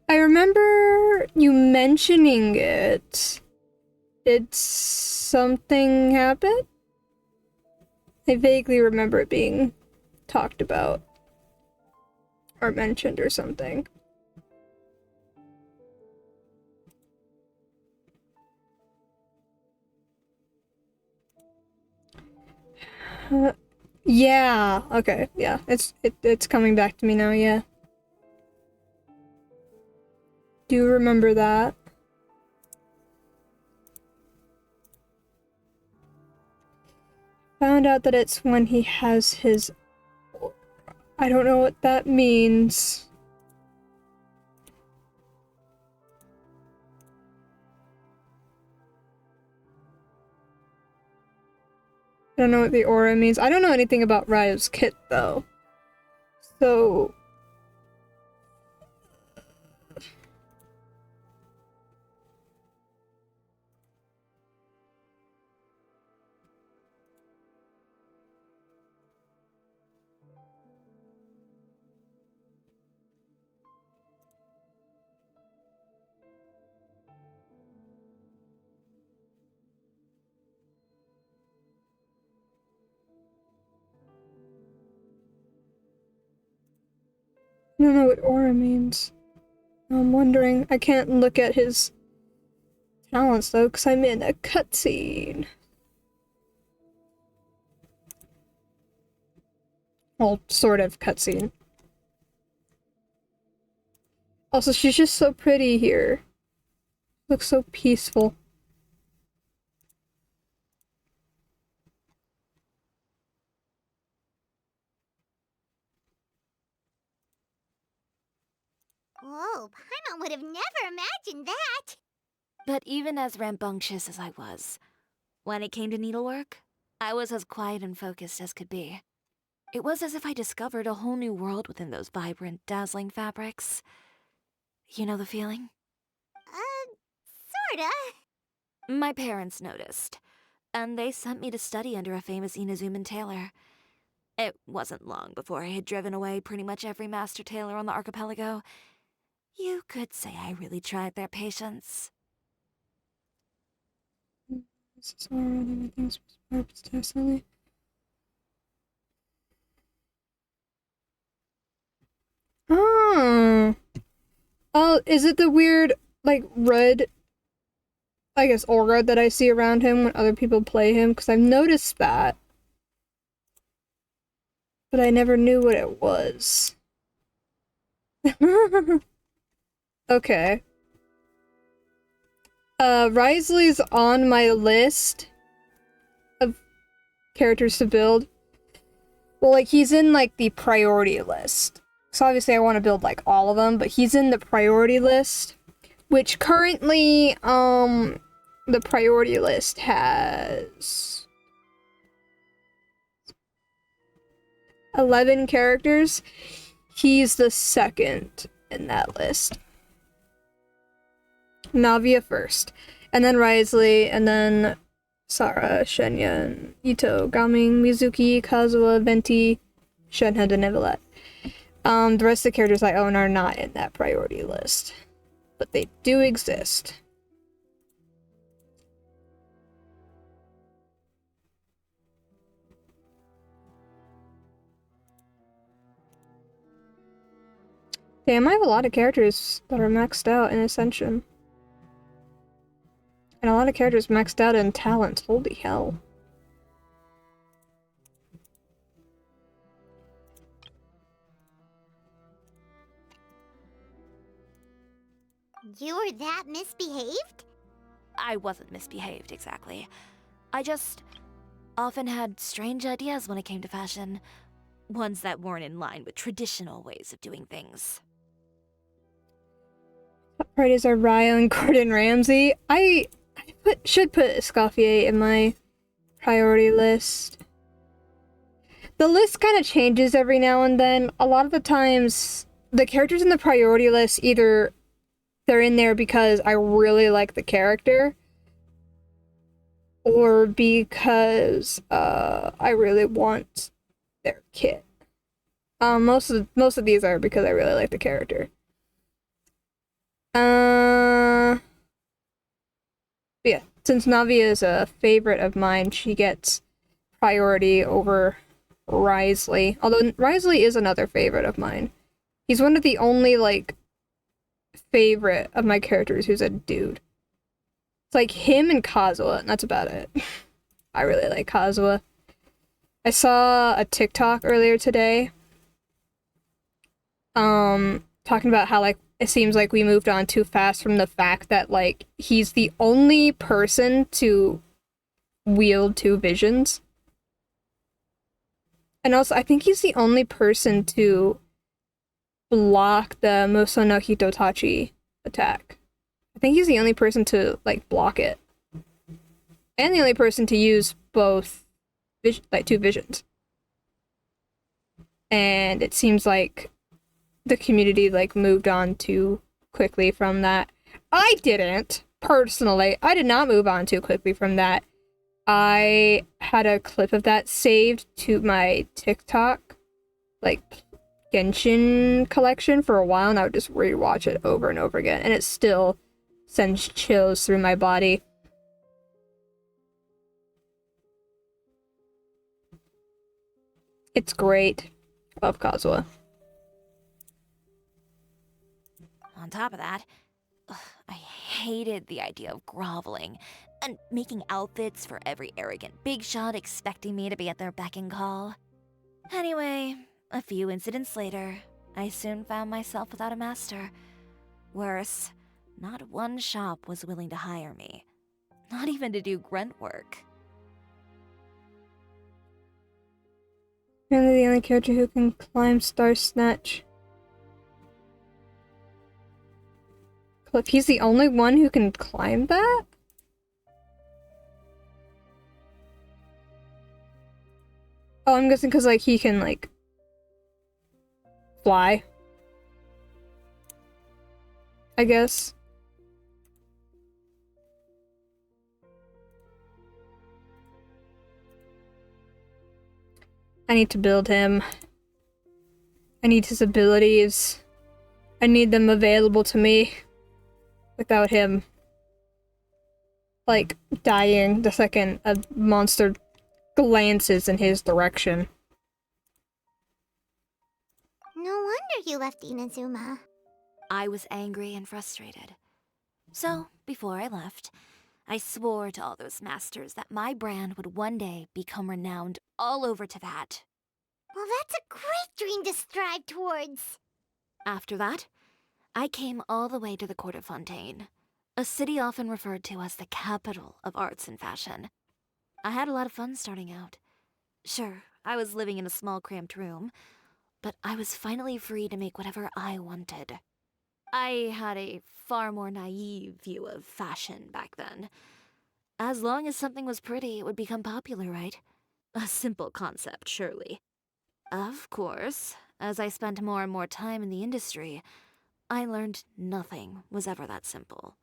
I remember you mentioning it. Did something happen? I vaguely remember it being talked about. Or mentioned or something. Yeah. Okay. Yeah. It's coming back to me now. Yeah. Do remember that. Found out that it's when he has his. I don't know what that means. I don't know what the aura means. I don't know anything about Ryo's kit, though. So... I don't know what aura means. I'm wondering. I can't look at his talents though, because I'm in a cutscene. Well, sort of cutscene. Also, she's just so pretty here. Looks so peaceful. Whoa, Paimon would have never imagined that! But even as rambunctious as I was, when it came to needlework, I was as quiet and focused as could be. It was as if I discovered a whole new world within those vibrant, dazzling fabrics. You know the feeling? Sorta. My parents noticed, and they sent me to study under a famous Inazuman tailor. It wasn't long before I had driven away pretty much every master tailor on the archipelago. You could say I really tried their patience. This is all around everything's precisely. Oh. Oh, is it the weird, like, red, I guess, aura that I see around him when other people play him? Because I've noticed that. But I never knew what it was. Okay. Risley's on my list of characters to build. Well, like, he's in, like, the priority list. So obviously I want to build, like, all of them, but he's in the priority list. Which currently, the priority list has... 11 characters, he's the second in that list. Navia first, and then Risley, and then Sara, Shenya, Ito, Gaming, Mizuki, Kazuha, Venti, Shenhe, and Nicolette. The rest of the characters I own are not in that priority list, but they do exist. Damn, I have a lot of characters that are maxed out in Ascension. And a lot of characters maxed out in talent. Holy hell. You were that misbehaved? I wasn't misbehaved, exactly. I just often had strange ideas when it came to fashion. Ones that weren't in line with traditional ways of doing things. Top priorities are Ryo and Gordon Ramsay. I should put Escoffier in my priority list. The list kind of changes every now and then. A lot of the times, the characters in the priority list, either they're in there because I really like the character, or because I really want their kit. Most of these are because I really like the character. Yeah, since Navi is a favorite of mine, she gets priority over Risley. Although Risley is another favorite of mine. He's one of the only, like, favorite of my characters who's a dude. It's like him and Kazuha, and that's about it. I really like Kazuha. I saw a TikTok earlier today, talking about how, like, it seems like we moved on too fast from the fact that, like, he's the only person to wield two visions. And also, I think he's the only person to block the Muso no Hitotachi attack. I think he's the only person to, like, block it. And the only person to use both, two visions. And it seems like the community, like, moved on too quickly from that. I didn't, personally. I did not move on too quickly from that. I had a clip of that saved to my TikTok, like, Genshin collection for a while, and I would just rewatch it over and over again, and it still sends chills through my body. It's great. Love Kazuha. On top of that, I hated the idea of groveling and making outfits for every arrogant big shot expecting me to be at their beck and call. Anyway, a few incidents later, I soon found myself without a master. Worse, not one shop was willing to hire me. Not even to do grunt work. Apparently the only character who can climb Star Snatch. Cliff, he's the only one who can climb that? Oh, I'm guessing because, like, he can, like, fly. I guess. I need to build him. I need his abilities. I need them available to me. Without him, like, dying the second a monster glances in his direction. No wonder you left Inazuma. I was angry and frustrated. So, before I left, I swore to all those masters that my brand would one day become renowned all over Teyvat. Well, that's a great dream to strive towards. After that, I came all the way to the court of Fontaine, a city often referred to as the capital of arts and fashion. I had a lot of fun starting out. Sure, I was living in a small cramped room, but I was finally free to make whatever I wanted. I had a far more naive view of fashion back then. As long as something was pretty, it would become popular, right? A simple concept, surely. Of course, as I spent more and more time in the industry, I learned nothing was ever that simple.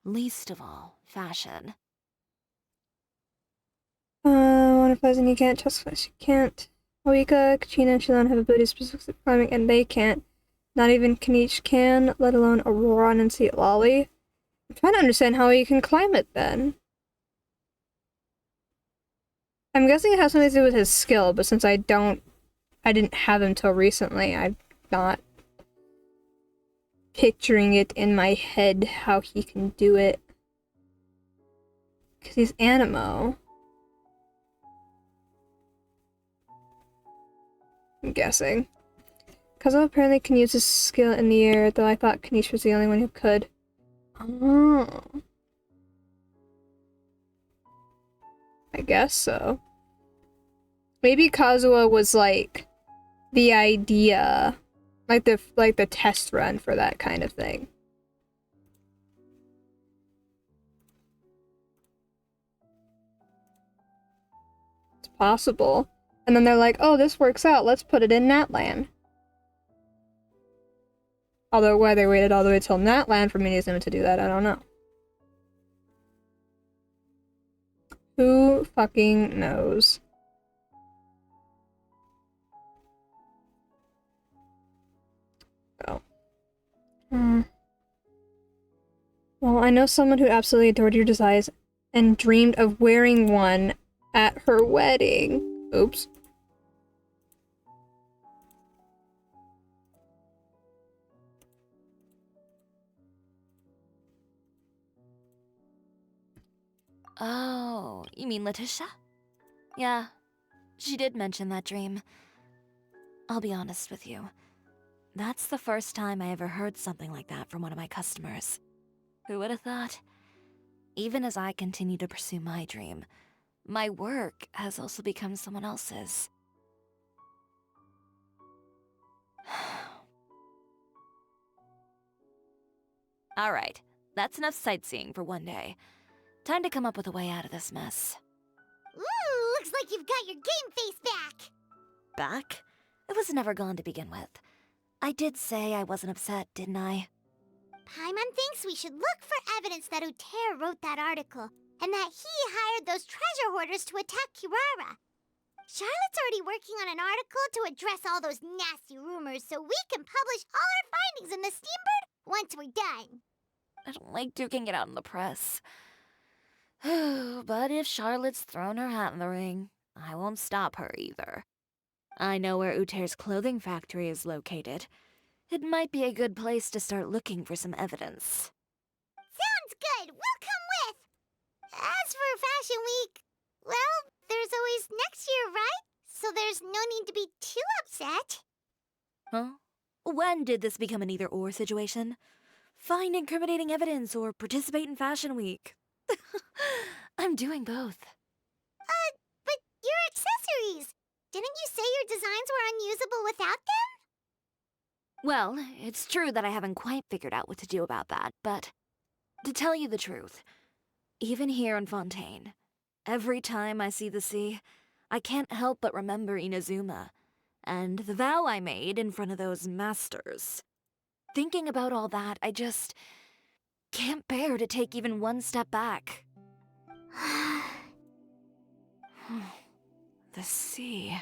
Least of all, fashion. One of those and you can't trust us. You can't. Oika, Kachina, and Shilan have abilities specific to climbing, and they can't. Not even Kanish can, let alone Aurora and Seat Lolly. I'm trying to understand how you can climb it then. I'm guessing it has something to do with his skill, but since I didn't have him till recently, I'm not picturing it in my head how he can do it. Because he's Animo. I'm guessing. Kazuo apparently can use his skill in the air, though I thought Kanish was the only one who could. Oh. I guess so. Maybe Kazuo was like the idea, like the test run for that kind of thing. It's possible. And then they're like, oh, this works out, let's put it in Natlan. Although why they waited all the way till Natlan for Minizuma to do that, I don't know. Who fucking knows? Oh. Well, I know someone who absolutely adored your designs and dreamed of wearing one at her wedding. Oops. Oh, you mean Letitia? Yeah, she did mention that dream. I'll be honest with you. That's the first time I ever heard something like that from one of my customers. Who would have thought? Even as I continue to pursue my dream, my work has also become someone else's. Alright, that's enough sightseeing for one day. Time to come up with a way out of this mess. Ooh, looks like you've got your game face back! Back? It was never gone to begin with. I did say I wasn't upset, didn't I? Paimon thinks we should look for evidence that Uter wrote that article, and that he hired those treasure hoarders to attack Kirara. Charlotte's already working on an article to address all those nasty rumors so we can publish all our findings in the Steambird once we're done. I don't like duking it out in the press. But if Charlotte's thrown her hat in the ring, I won't stop her either. I know where Uter's clothing factory is located. It might be a good place to start looking for some evidence. Sounds good! We'll come with! As for Fashion Week, well, there's always next year, right? So there's no need to be too upset. Huh? When did this become an either-or situation? Find incriminating evidence or participate in Fashion Week. I'm doing both. But your accessories! Didn't you say your designs were unusable without them? Well, it's true that I haven't quite figured out what to do about that, but to tell you the truth, even here in Fontaine, every time I see the sea, I can't help but remember Inazuma, and the vow I made in front of those masters. Thinking about all that, I just can't bear to take even one step back. The sea.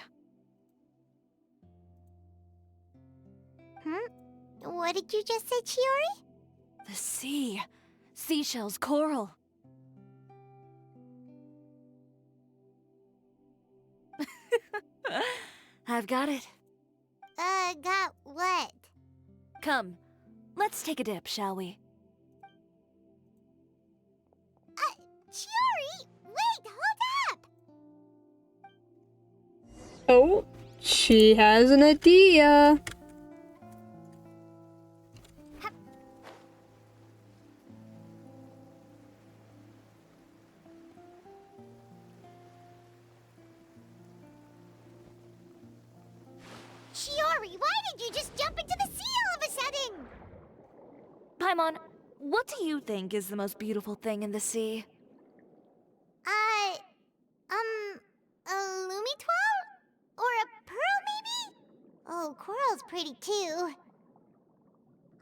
What did you just say, Chiori? The sea. Seashells, coral. I've got it. Got what? Come, let's take a dip, shall we? Chiori! Wait, hold up! Oh, she has an idea. Chiori, why did you just jump into the sea all of a sudden? Paimon, what do you think is the most beautiful thing in the sea? A Lumitwal? Or a pearl, maybe? girl's pretty too.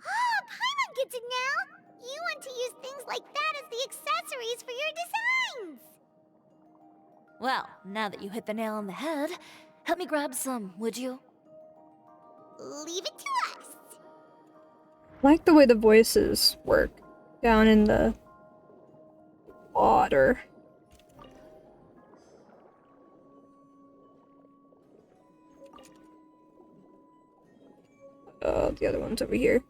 Oh, Paimon gets it now! You want to use things like that as the accessories for your designs! Well, now that you hit the nail on the head, help me grab some, would you? Leave it to us! I like the way the voices work down in the water. Oh, the other one's over here.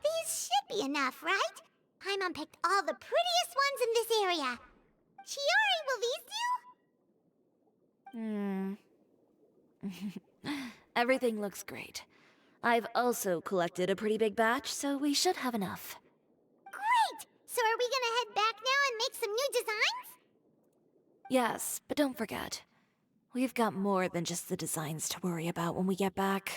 These should be enough, right? Paimon picked all the prettiest ones in this area. Chiori, will these do? Everything looks great. I've also collected a pretty big batch, so we should have enough. Great! So are we gonna head back now and make some new designs? Yes, but don't forget, we've got more than just the designs to worry about when we get back.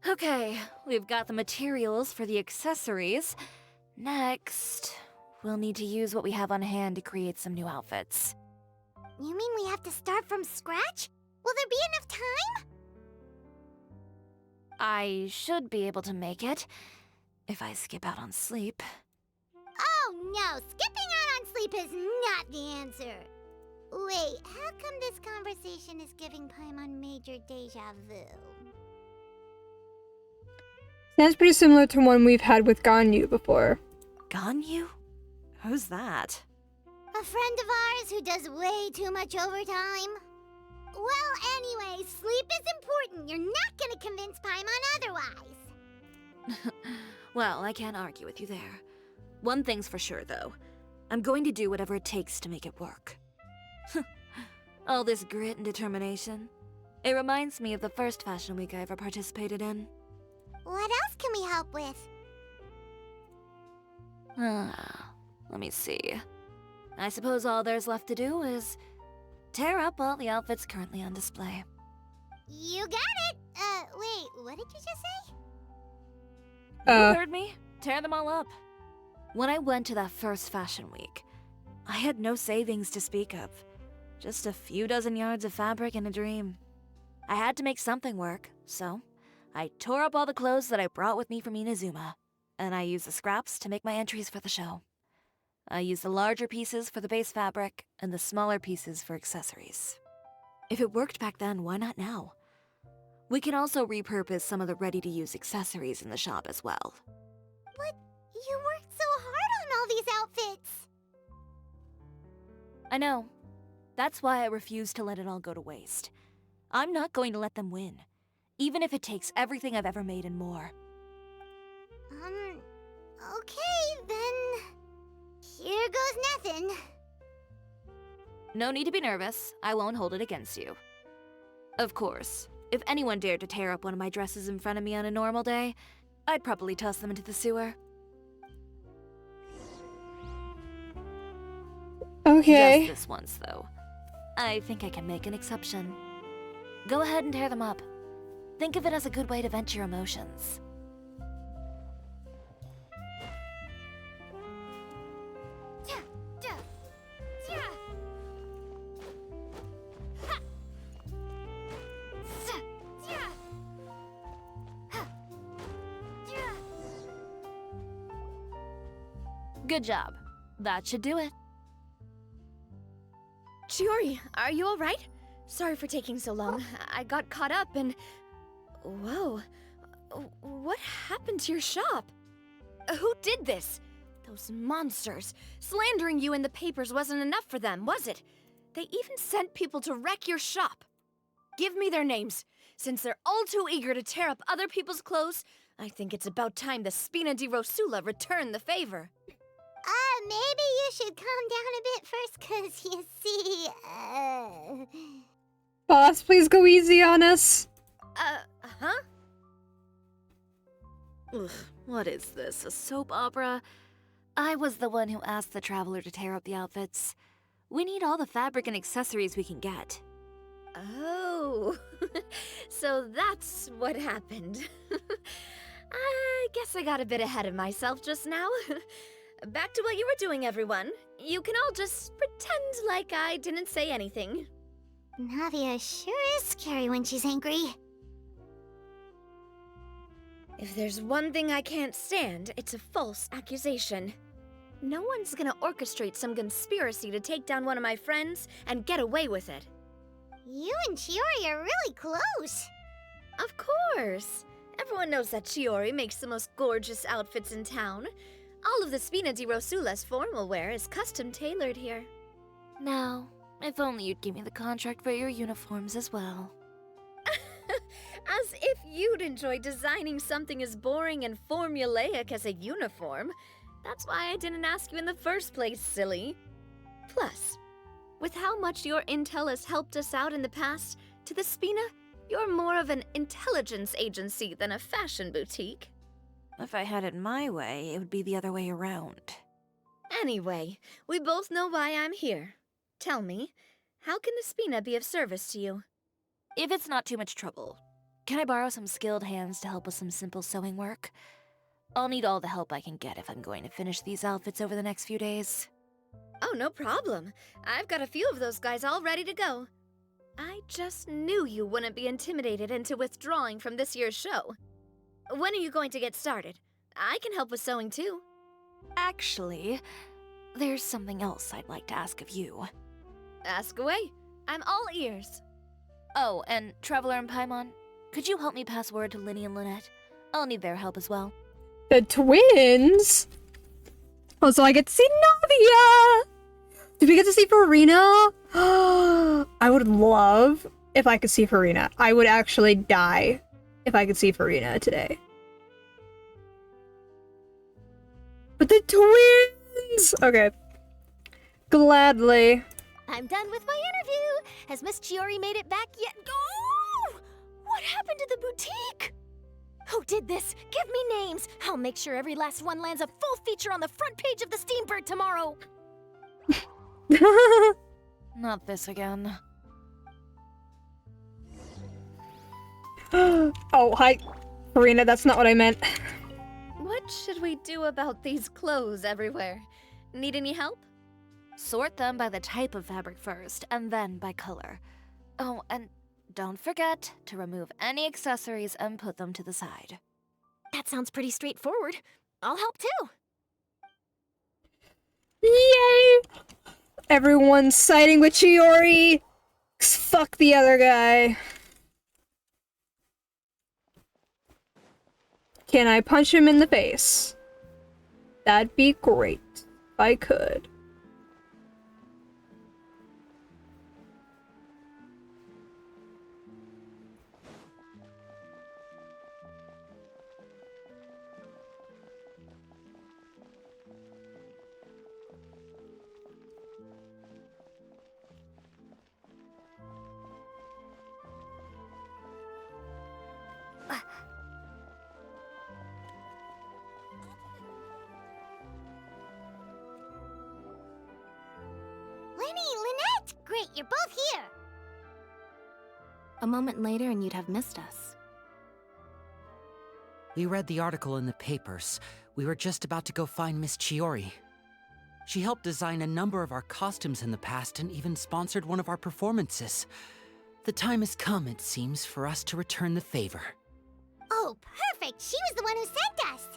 Okay, we've got the materials for the accessories. Next, we'll need to use what we have on hand to create some new outfits. You mean we have to start from scratch? Will there be enough time? I should be able to make it, if I skip out on sleep. Oh no, skipping out on sleep is not the answer. Wait, how come this conversation is giving Paimon major deja vu? Sounds pretty similar to one we've had with Ganyu before. Ganyu? Who's that? A friend of ours who does way too much overtime. Well, anyway, sleep is important. You're not gonna convince Paimon otherwise. Well, I can't argue with you there. One thing's for sure, though. I'm going to do whatever it takes to make it work. All this grit and determination. It reminds me of the first fashion week I ever participated in. What else can we help with? Let me see. I suppose all there's left to do is tear up all the outfits currently on display. You got it! Wait, what did you just say? You heard me? Tear them all up. When I went to that first fashion week, I had no savings to speak of. Just a few dozen yards of fabric and a dream. I had to make something work, so I tore up all the clothes that I brought with me from Inazuma, and I used the scraps to make my entries for the show. I used the larger pieces for the base fabric, and the smaller pieces for accessories. If it worked back then, why not now? We can also repurpose some of the ready-to-use accessories in the shop as well. But you worked so hard on all these outfits! I know. That's why I refuse to let it all go to waste. I'm not going to let them win, even if it takes everything I've ever made and more. Okay, then... Here goes nothing. No need to be nervous. I won't hold it against you. Of course, if anyone dared to tear up one of my dresses in front of me on a normal day, I'd probably toss them into the sewer. Okay. Just this once, though. I think I can make an exception. Go ahead and tear them up. Think of it as a good way to vent your emotions. Good job. That should do it. Chiori, are you alright? Sorry for taking so long. I got caught up and... Whoa. What happened to your shop? Who did this? Those monsters. Slandering you in the papers wasn't enough for them, was it? They even sent people to wreck your shop. Give me their names. Since they're all too eager to tear up other people's clothes, I think it's about time the Spina di Rosula return the favor. Maybe you should calm down a bit first, 'cause you see, Boss, please go easy on us. Huh? Ugh, what is this, a soap opera? I was the one who asked the traveler to tear up the outfits. We need all the fabric and accessories we can get. Oh, so that's what happened. I guess I got a bit ahead of myself just now. Back to what you were doing, everyone. You can all just pretend like I didn't say anything. Navia sure is scary when she's angry. If there's one thing I can't stand, it's a false accusation. No one's gonna orchestrate some conspiracy to take down one of my friends and get away with it. You and Chiori are really close. Of course. Everyone knows that Chiori makes the most gorgeous outfits in town. All of the Spina di Rosula's formal wear is custom tailored here. Now, if only you'd give me the contract for your uniforms as well. As if you'd enjoy designing something as boring and formulaic as a uniform. That's why I didn't ask you in the first place, silly. Plus, with how much your intel has helped us out in the past, to the Spina, you're more of an intelligence agency than a fashion boutique. If I had it my way, it would be the other way around. Anyway, we both know why I'm here. Tell me, how can the Spina be of service to you? If it's not too much trouble, can I borrow some skilled hands to help with some simple sewing work? I'll need all the help I can get if I'm going to finish these outfits over the next few days. Oh, no problem. I've got a few of those guys all ready to go. I just knew you wouldn't be intimidated into withdrawing from this year's show. When are you going to get started? I can help with sewing too. Actually, there's something else I'd like to ask of you. Ask away. I'm all ears. Oh, and Traveler and Paimon, could you help me pass word to Linny and Lynette? I'll need their help as well. The twins? Oh, so I get to see Navia! Did we get to see Farina? I would love if I could see Farina. I would actually die if I could see Farina today. But the twins! Okay. Gladly. I'm done with my interview. Has Miss Chiori made it back yet? Oh! What happened to the boutique? Who did this? Give me names. I'll make sure every last one lands a full feature on the front page of the Steambird tomorrow. Not this again. Oh, hi. Farina, that's not what I meant. What should we do about these clothes everywhere? Need any help? Sort them by the type of fabric first, and then by color. Oh, and don't forget to remove any accessories and put them to the side. That sounds pretty straightforward. I'll help too. Yay! Everyone's siding with Chiori. Fuck the other guy. Can I punch him in the face? That'd be great if I could. Great, you're both here! A moment later and you'd have missed us. We read the article in the papers. We were just about to go find Miss Chiori. She helped design a number of our costumes in the past and even sponsored one of our performances. The time has come, it seems, for us to return the favor. Oh, perfect! She was the one who sent us!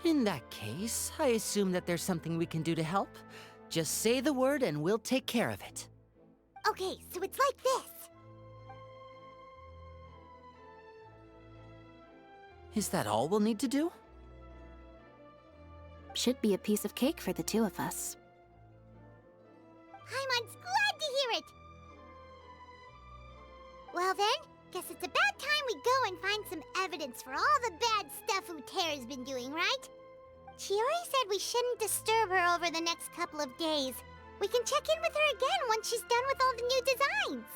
In that case, I assume that there's something we can do to help. Just say the word and we'll take care of it. Okay, so it's like this. Is that all we'll need to do? Should be a piece of cake for the two of us. Paimon's glad to hear it! Well then, guess it's about time we go and find some evidence for all the bad stuff Utera's been doing, right? Chiori said we shouldn't disturb her over the next couple of days. We can check in with her again once she's done with all the new designs.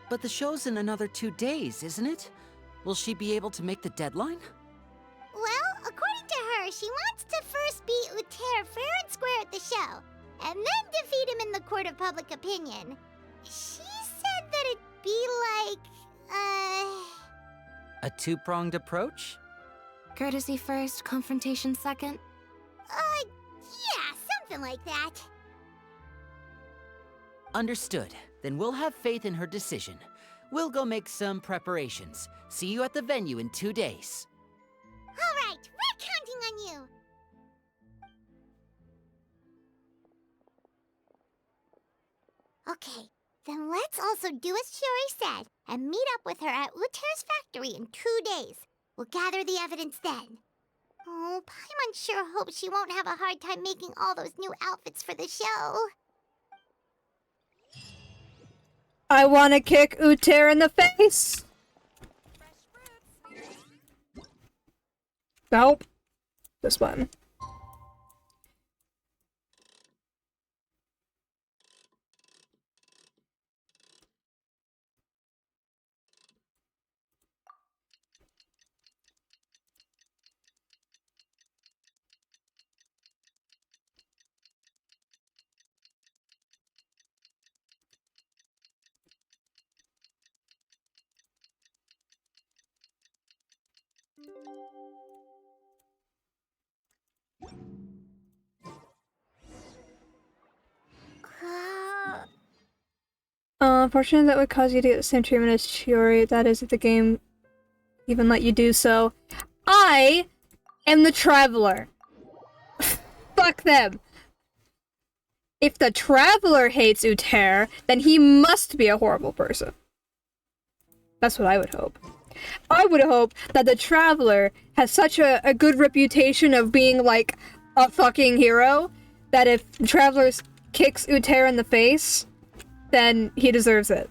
But the show's in another 2 days, isn't it? Will she be able to make the deadline? Well, according to her, she wants to first beat Utera fair and square at the show. and then defeat him in the court of public opinion. She said that it'd be like, A two-pronged approach? Courtesy first, confrontation second? Yeah, something like that. Understood. Then we'll have faith in her decision. We'll go make some preparations. See you at the venue in 2 days. All right, we're counting on you. Okay, then let's also do as Shiori said and meet up with her at Uter's factory in 2 days. We'll gather the evidence then. Oh, Paimon sure hopes she won't have a hard time making all those new outfits for the show. I want to kick Uter in the face. Nope. This one. Unfortunately, that would cause you to get the same treatment as Chiori. That is, if the game even let you do so. I am the Traveler. Fuck them. If the Traveler hates Uter, then he must be a horrible person. That's what I would hope. I would hope that the Traveler has such a good reputation of being, like, a fucking hero, that if the Traveler kicks Uter in the face, then he deserves it.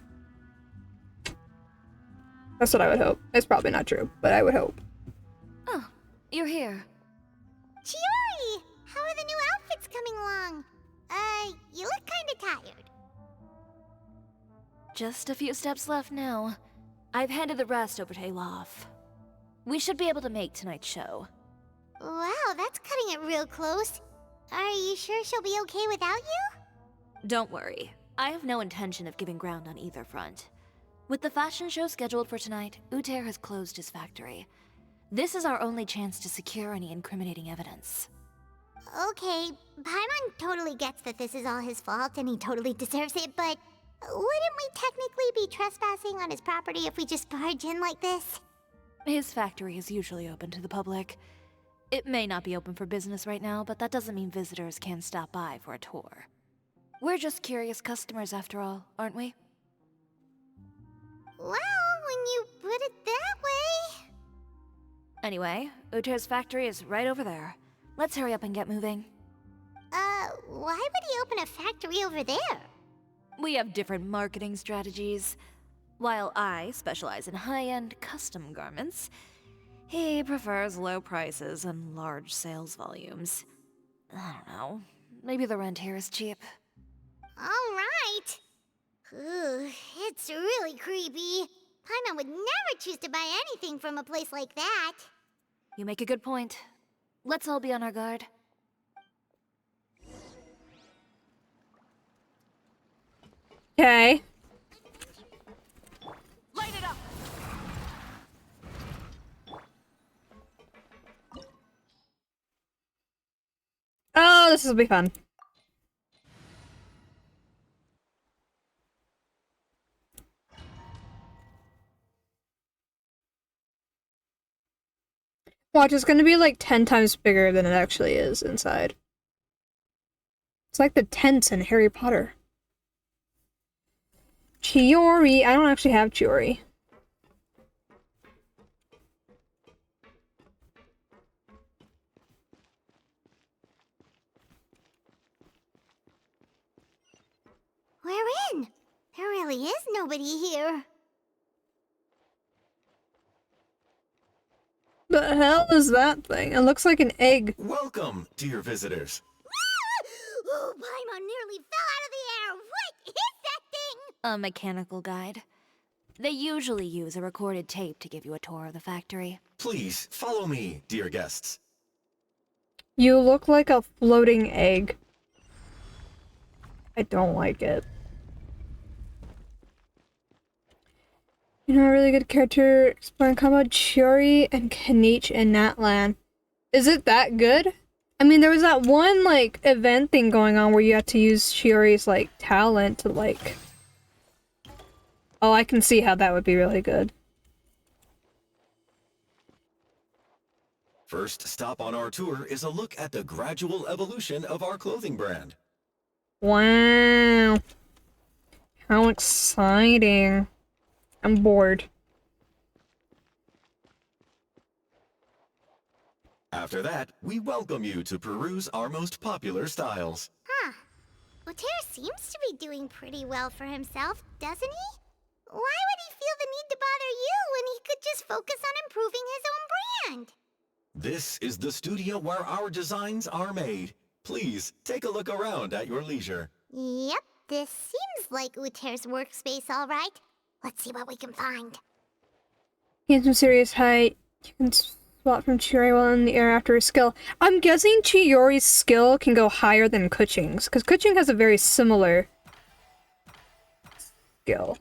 That's what I would hope. It's probably not true, but I would hope. Oh, you're here. Chiori! How are the new outfits coming along? You look kinda tired. Just a few steps left now. I've handed the rest over to Alof. We should be able to make tonight's show. Wow, that's cutting it real close. Are you sure she'll be okay without you? Don't worry. I have no intention of giving ground on either front. With the fashion show scheduled for tonight, Uter has closed his factory. This is our only chance to secure any incriminating evidence. Okay, Paimon totally gets that this is all his fault and he totally deserves it, but wouldn't we technically be trespassing on his property if we just barge in like this? His factory is usually open to the public. It may not be open for business right now, but that doesn't mean visitors can't stop by for a tour. We're just curious customers after all, aren't we? Well, when you put it that way... Anyway, Uter's factory is right over there. Let's hurry up and get moving. Why would he open a factory over there? We have different marketing strategies. While I specialize in high-end custom garments, he prefers low prices and large sales volumes. I don't know. Maybe the rent here is cheap. Alright. Ugh, it's really creepy. Paimon would never choose to buy anything from a place like that. You make a good point. Let's all be on our guard. Okay. Light it up! Oh, this will be fun. Watch, it's gonna be like 10 times bigger than it actually is inside. It's like the tents in Harry Potter. Chiori. I don't actually have Chiori. We're in. There really is nobody here. The hell is that thing? It looks like an egg. Welcome, dear visitors. Oh, Paimon nearly fell out of the air. What is that thing? A mechanical guide. They usually use a recorded tape to give you a tour of the factory. Please, follow me, dear guests. You look like a floating egg. I don't like it. You know, a really good character exploring combo, Chiori and Kenichi in Natlan. Is it that good? I mean, there was that one, like, event thing going on where you had to use Chiori's, like, talent to, like... Oh, I can see how that would be really good. First stop on our tour is a look at the gradual evolution of our clothing brand. Wow. How exciting. I'm bored. After that, we welcome you to peruse our most popular styles. Huh. Uter seems to be doing pretty well for himself, doesn't he? Why would he feel the need to bother you when he could just focus on improving his own brand? This is the studio where our designs are made. Please, take a look around at your leisure. Yep, this seems like Uter's workspace, all right. Let's see what we can find. Gain some serious height. You can swap from Chiori while in the air after a skill. I'm guessing Chiori's skill can go higher than Kuching's, because Kuching has a very similar skill.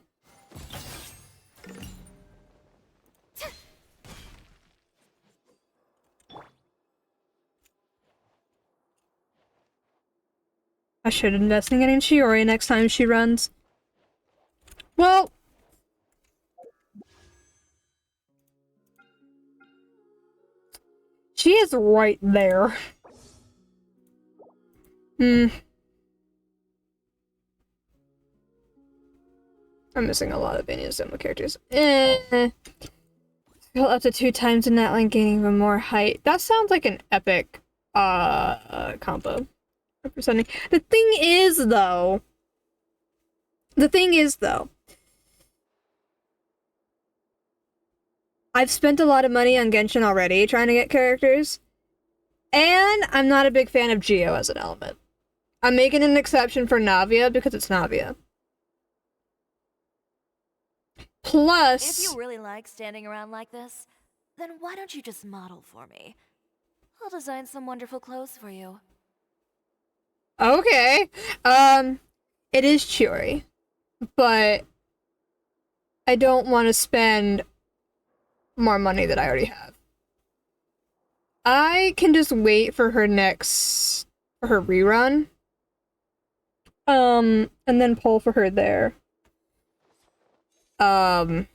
I should invest in getting Chiori next time she runs. Well... she is right there. I'm missing a lot of Vania's demo characters. Up to 2 times in that lane, gaining even more height. That sounds like an epic, combo. Representing. The thing is, though, I've spent a lot of money on Genshin already trying to get characters, and I'm not a big fan of Geo as an element. I'm making an exception for Navia because it's Navia. Plus... If you really like standing around like this, then why don't you just model for me? I'll design some wonderful clothes for you. Okay. It is Chiori, but I don't want to spend more money that I already have. I can just wait for her rerun. And then pull for her there. And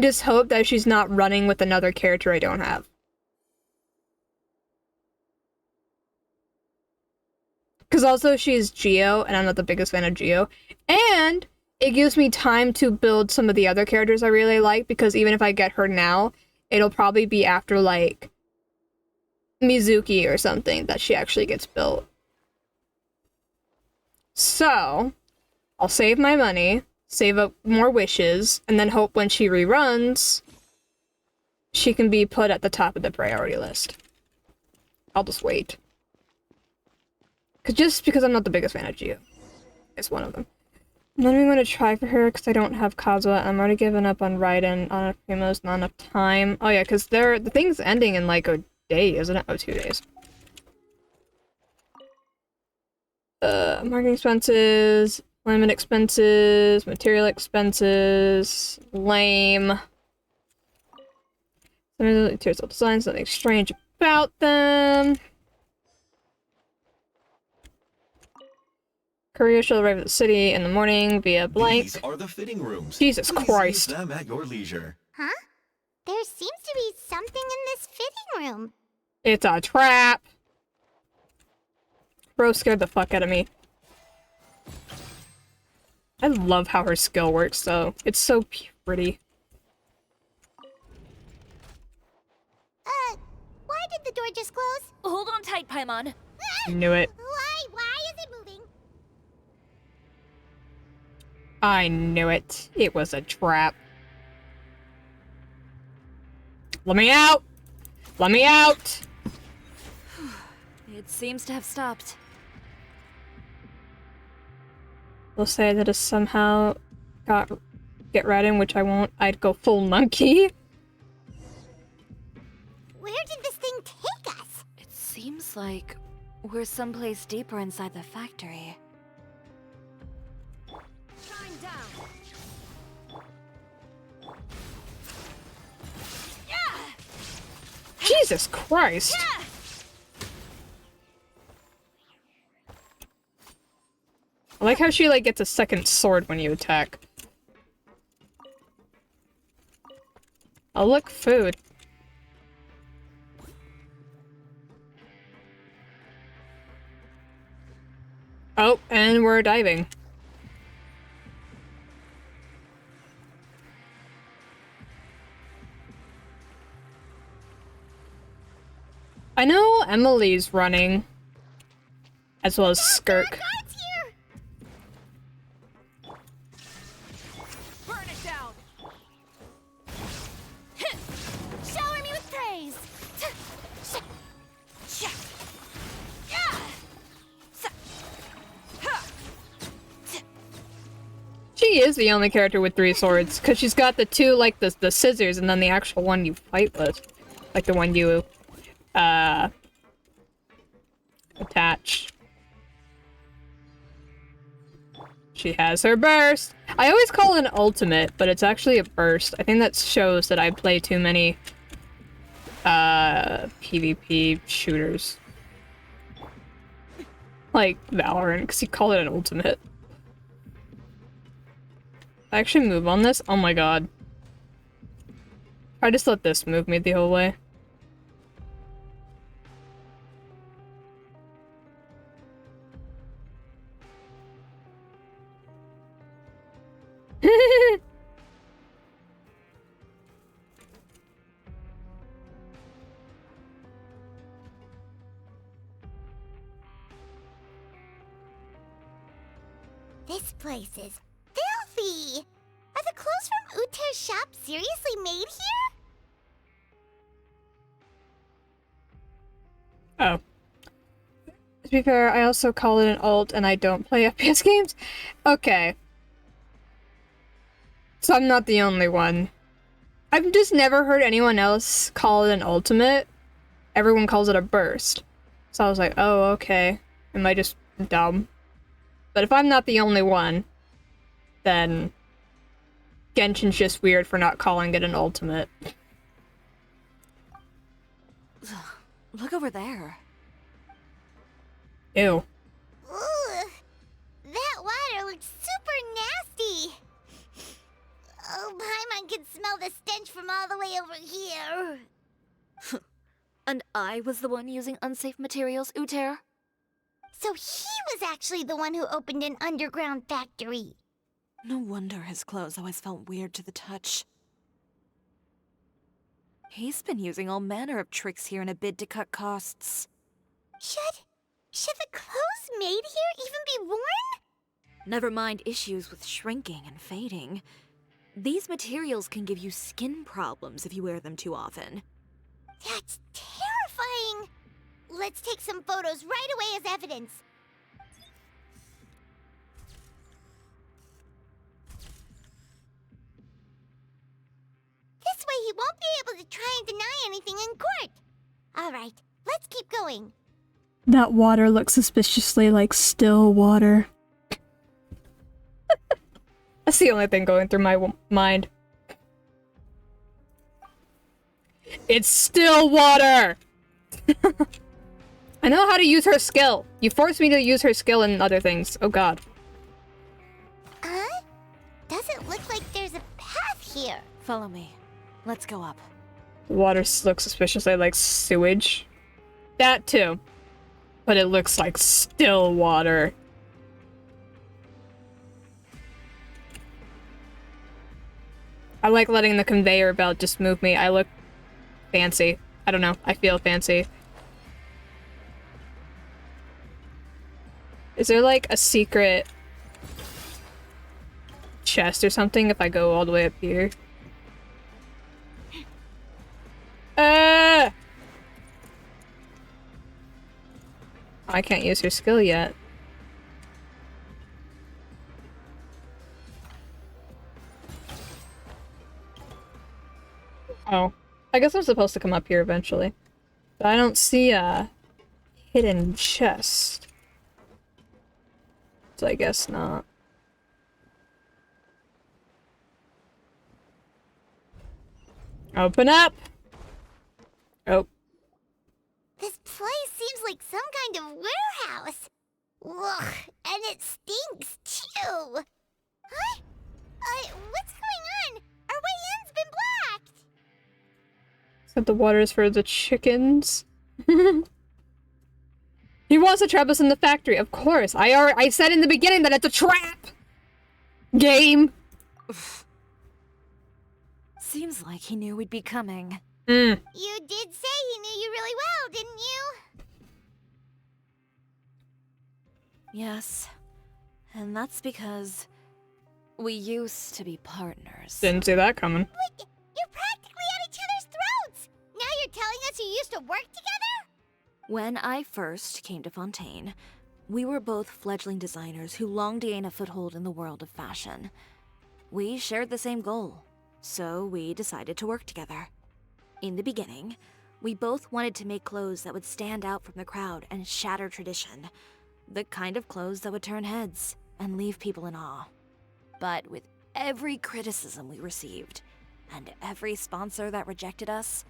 just hope that she's not running with another character I don't have. Because also she's Geo, and I'm not the biggest fan of Geo. And it gives me time to build some of the other characters I really like, because even if I get her now, it'll probably be after, like, Mizuki or something that she actually gets built. So, I'll save my money, save up more wishes, and then hope when she reruns, she can be put at the top of the priority list. I'll just wait. Just because I'm not the biggest fan of Geo. It's one of them. I'm not even going to try for her because I don't have Kazuha. I'm already giving up on Raiden. On Primo's not enough time. Oh yeah, because the thing's ending in like a day, isn't it? Oh, 2 days. Marketing expenses, employment expenses, material expenses, lame. Material designs, nothing strange about them. Courier shall arrive at the city in the morning via blank. These are the fitting rooms. Jesus Please Christ. use them at your leisure. Huh? There seems to be something in this fitting room. It's a trap. Bro scared the fuck out of me. I love how her skill works, though. It's so pretty. Why did the door just close? Hold on tight, Paimon. I knew it. Why is it moving? I knew it. It was a trap. Let me out! Let me out! It seems to have stopped. We'll say that if somehow get right in, which I won't, I'd go full monkey. Where did this thing take us? It seems like We're someplace deeper inside the factory. Shine down. Jesus Christ! I like how she, like, gets a second sword when you attack. Oh, look, food. Oh, and we're diving. I know Emily's running, as well as Skirk. Burn it down. Shower me with praise. She is the only character with 3 swords, because she's got the 2, like, the scissors, and then the actual one you fight with. Like the one you, attach. She has her burst! I always call it an ultimate, but it's actually a burst. I think that shows that I play too many, PvP shooters. Like Valorant, because you call it an ultimate. I actually move on this? Oh my god. I just let this move me the whole way. This place is filthy! Are the clothes from Uther's shop seriously made here? Oh. To be fair, I also call it an ult and I don't play FPS games. Okay. So I'm not the only one. I've just never heard anyone else call it an ultimate. Everyone calls it a burst. So I was like, oh, okay. Am I just dumb? But if I'm not the only one, then Genshin's just weird for not calling it an ultimate. Look over there. Ew. Ooh, that water looks super nasty. Oh, Paimon can smell the stench from all the way over here. And I was the one using unsafe materials, Uther? So he was actually the one who opened an underground factory. No wonder his clothes always felt weird to the touch. He's been using all manner of tricks here in a bid to cut costs. Should the clothes made here even be worn? Never mind issues with shrinking and fading. These materials can give you skin problems if you wear them too often. That's terrifying! Let's take some photos right away as evidence. This way he won't be able to try and deny anything in court. Alright, let's keep going. That water looks suspiciously like still water. That's the only thing going through my mind. It's still water! I know how to use her skill. You forced me to use her skill in other things. Oh god. Doesn't look like there's a path here. Follow me. Let's go up. The water looks suspiciously like sewage. That too. But it looks like still water. I like letting the conveyor belt just move me. I look fancy. I don't know. I feel fancy. Is there like a secret chest or something if I go all the way up here? I can't use her skill yet. Oh. I guess I'm supposed to come up here eventually. But I don't see hidden chest. So I guess not. Open up! Oh. This place seems like some kind of warehouse. Ugh, and it stinks too. Huh? What's going on? Our way in's been blocked. Except the water is for the chickens. He wants to trap us in the factory, of course. I said in the beginning that it's a trap! Game! Seems like he knew we'd be coming. Mm. You did say he knew you really well, didn't you? Yes. And that's because we used to be partners. Didn't see that coming. But you're practically at each other's throats. Now you're telling us you used to work together? When I first came to Fontaine, we were both fledgling designers who longed to gain a foothold in the world of fashion. We shared the same goal, so we decided to work together. In the beginning, we both wanted to make clothes that would stand out from the crowd and shatter tradition. The kind of clothes that would turn heads and leave people in awe. But with every criticism we received, and every sponsor that rejected us,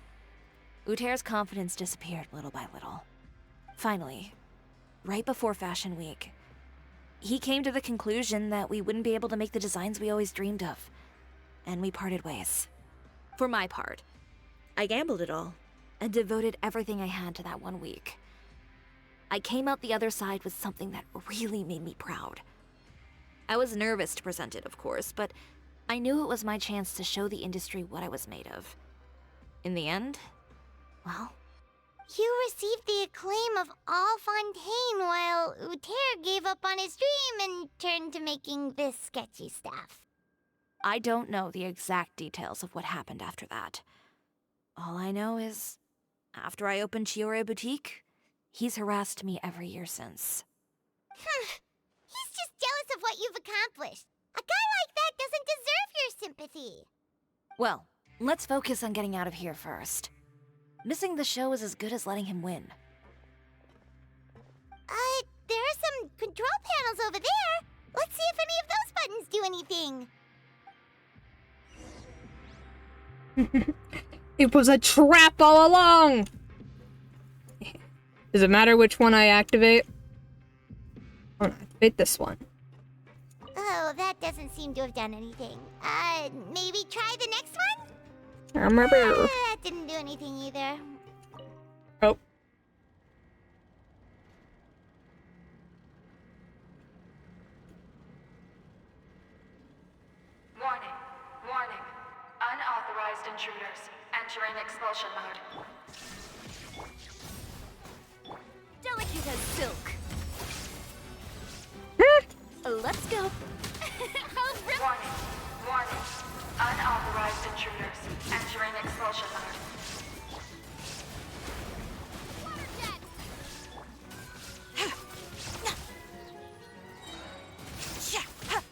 Uter's confidence disappeared little by little. Finally, right before Fashion Week, he came to the conclusion that we wouldn't be able to make the designs we always dreamed of, and we parted ways. For my part, I gambled it all and devoted everything I had to that 1 week. I came out the other side with something that really made me proud. I was nervous to present it, of course, but I knew it was my chance to show the industry what I was made of. In the end, well, You received the acclaim of all Fontaine while Uter gave up on his dream and turned to making this sketchy stuff. I don't know the exact details of what happened after that. All I know is, after I opened Chiore Boutique, he's harassed me every year since. He's just jealous of what you've accomplished. A guy like that doesn't deserve your sympathy. Well, let's focus on getting out of here first. Missing the show is as good as letting him win. There are some control panels over there. Let's see if any of those buttons do anything. It was a trap all along! Does it matter which one I activate? I'm gonna activate this one. Oh, that doesn't seem to have done anything. Maybe try the next one? That didn't do anything either. Oh. Warning. Warning. Unauthorized intruders. Entering expulsion mode. Delicate as silk. Let's go. Warning. Warning. Unauthorized intruders. Entering expulsion mode.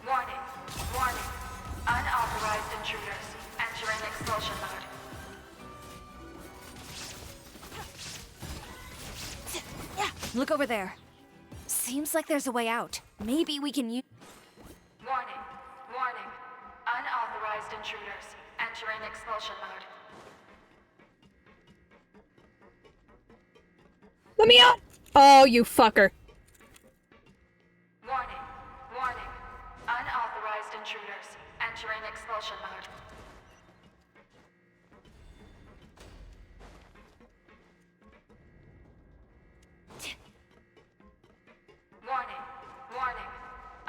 Warning. Warning. Unauthorized intruders. Entering expulsion mode. Look over there. Seems like there's a way out. Maybe we can use... Warning. Warning. Unauthorized intruders. Entering expulsion mode. Let me out! Oh, you fucker. Warning. Warning. Unauthorized intruders. Entering expulsion mode. Warning. Warning.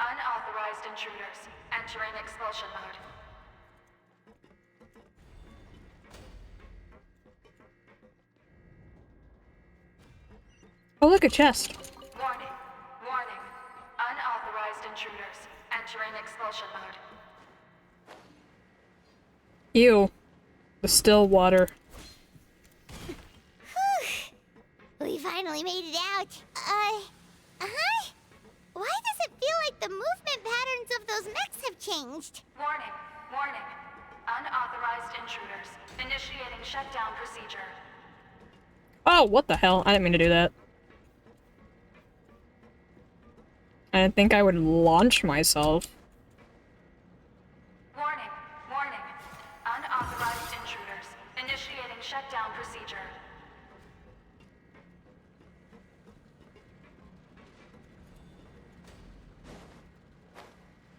Unauthorized intruders. Entering expulsion mode. Oh, look, a chest. Warning. Warning. Unauthorized intruders. Entering expulsion mode. Ew. The still water. We finally made it out. Why does it feel like the movement patterns of those mechs have changed? Warning. Warning. Unauthorized intruders. Initiating shutdown procedure. Oh, what the hell? I didn't mean to do that. I think I would launch myself. Warning, warning. Unauthorized intruders. Initiating shutdown procedure.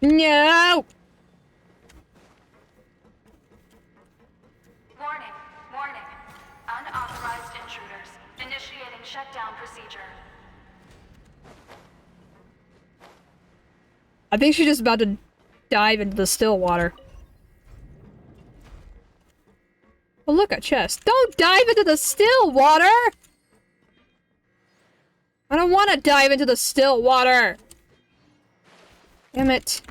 No! Warning, warning. Unauthorized intruders. Initiating shutdown procedure. I think she's just about to dive into the still water. Oh, look, a chest. Don't dive into the still water! I don't want to dive into the still water! Damn it.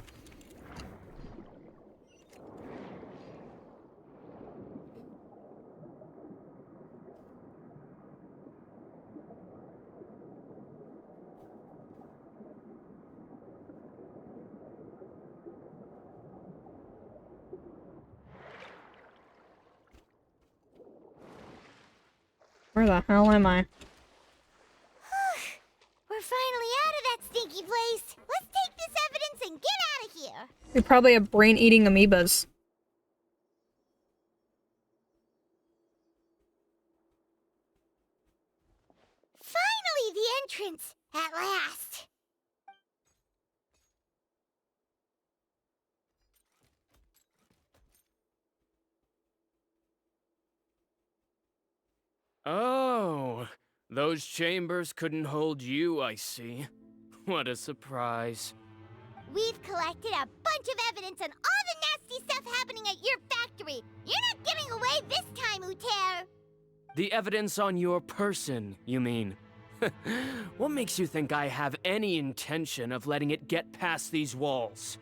Where the hell am I? We're finally out of that stinky place. Let's take this evidence and get out of here. We probably have brain-eating amoebas. Finally, the entrance. At last. Oh, those chambers couldn't hold you, I see. What a surprise. We've collected a bunch of evidence on all the nasty stuff happening at your factory. You're not getting away this time, Uter. The evidence on your person, you mean? What makes you think I have any intention of letting it get past these walls?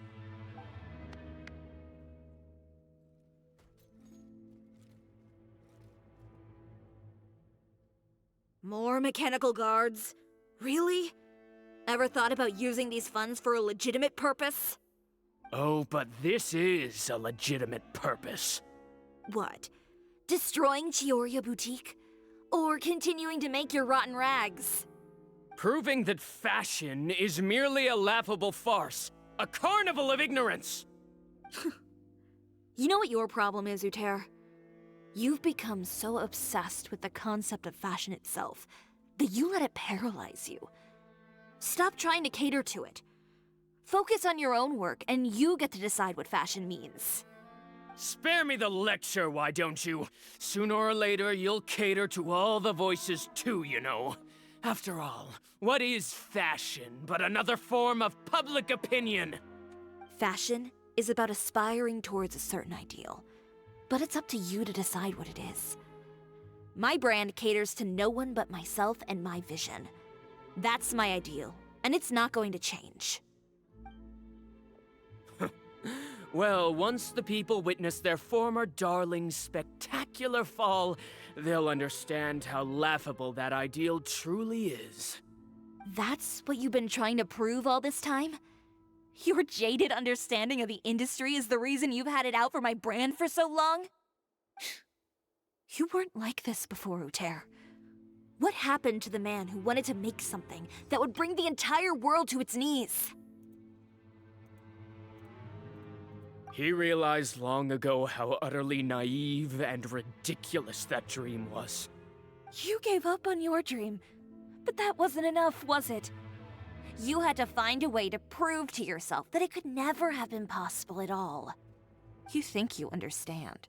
More mechanical guards? Really? Ever thought about using these funds for a legitimate purpose? Oh, but this is a legitimate purpose. What? Destroying Chioria Boutique? Or continuing to make your rotten rags? Proving that fashion is merely a laughable farce. A carnival of ignorance! You know what your problem is, Uter? You've become so obsessed with the concept of fashion itself that you let it paralyze you. Stop trying to cater to it. Focus on your own work, and you get to decide what fashion means. Spare me the lecture, why don't you? Sooner or later, you'll cater to all the voices too, you know. After all, what is fashion but another form of public opinion? Fashion is about aspiring towards a certain ideal, but it's up to you to decide what it is. My brand caters to no one but myself and my vision. That's my ideal, and it's not going to change. Well, once the people witness their former darling's spectacular fall, they'll understand how laughable that ideal truly is. That's what you've been trying to prove all this time? Your jaded understanding of the industry is the reason you've had it out for my brand for so long? You weren't like this before, Uter. What happened to the man who wanted to make something that would bring the entire world to its knees? He realized long ago how utterly naive and ridiculous that dream was. You gave up on your dream, but that wasn't enough, was it? You had to find a way to prove to yourself that it could never have been possible at all. You think you understand,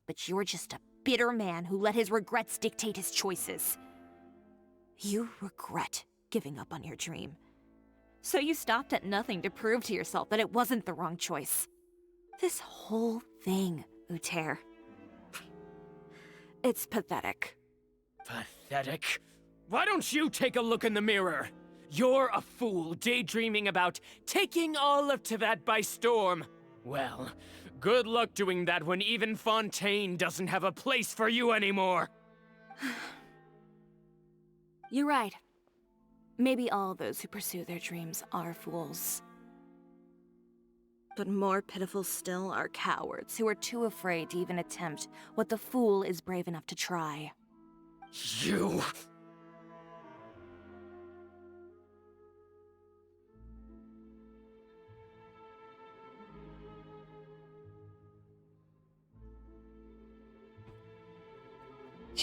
but you're just a bitter man who let his regrets dictate his choices. You regret giving up on your dream. So you stopped at nothing to prove to yourself that it wasn't the wrong choice. This whole thing, Uter. It's pathetic. Pathetic? Why don't you take a look in the mirror? You're a fool daydreaming about taking all of Teyvat by storm. Well, good luck doing that when even Fontaine doesn't have a place for you anymore. You're right. Maybe all those who pursue their dreams are fools. But more pitiful still are cowards who are too afraid to even attempt what the fool is brave enough to try. You...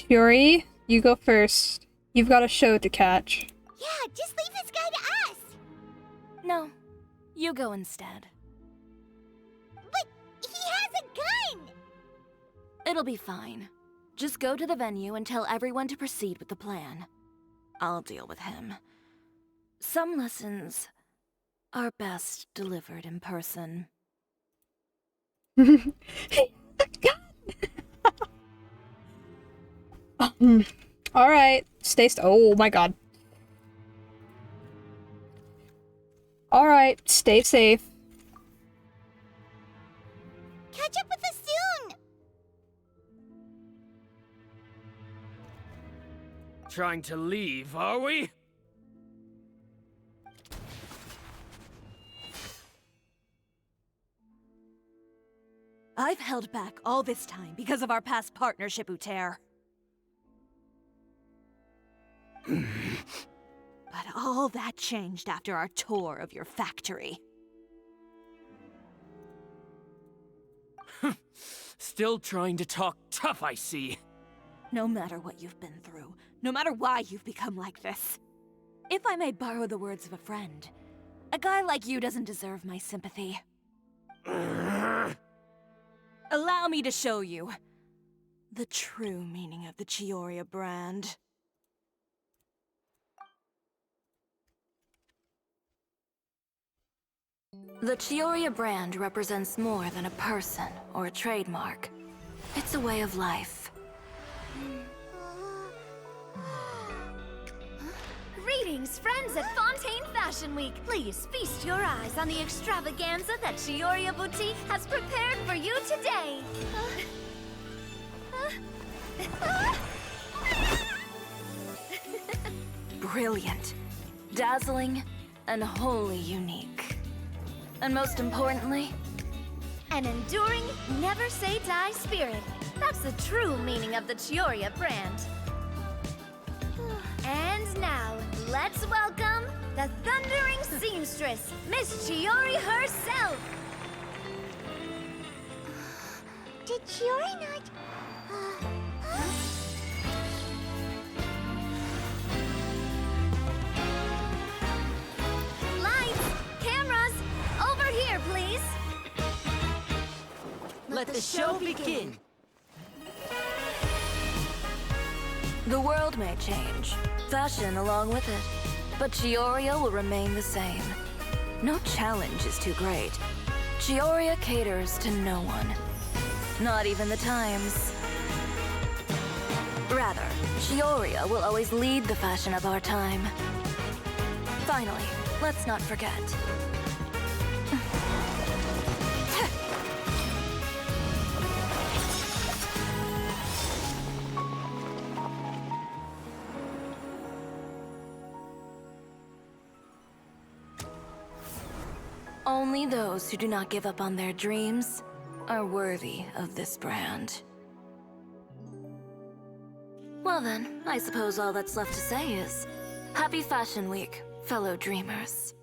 Chiori, you go first. You've got a show to catch. Yeah, just leave this guy to us. No, you go instead. But he has a gun! It'll be fine. Just go to the venue and tell everyone to proceed with the plan. I'll deal with him. Some lessons are best delivered in person. Alright, oh my god. Alright, stay safe. Catch up with us soon! Trying to leave, are we? I've held back all this time because of our past partnership, Uter. But all that changed after our tour of your factory. Still trying to talk tough, I see. No matter what you've been through, no matter why you've become like this. If I may borrow the words of a friend, a guy like you doesn't deserve my sympathy. Allow me to show you the true meaning of the Chioria brand. The Chioria brand represents more than a person or a trademark. It's a way of life. Greetings, friends at Fontaine Fashion Week. Please feast your eyes on the extravaganza that Chioria Boutique has prepared for you today. Brilliant, dazzling, and wholly unique. And most importantly, An enduring, never-say-die spirit. That's the true meaning of the Chioria brand. And now, let's welcome the thundering seamstress, Miss Chiori herself! Did Chiori not... Lights! Cameras! Over here, please! let the show begin. The world may change, fashion along with it, but Chioria will remain the same. No challenge is too great. Chioria caters to no one. Not even the times. Rather, Chioria will always lead the fashion of our time. Finally, let's not forget. Only those who do not give up on their dreams are worthy of this brand. Well then, I suppose all that's left to say is, Happy Fashion Week, fellow dreamers.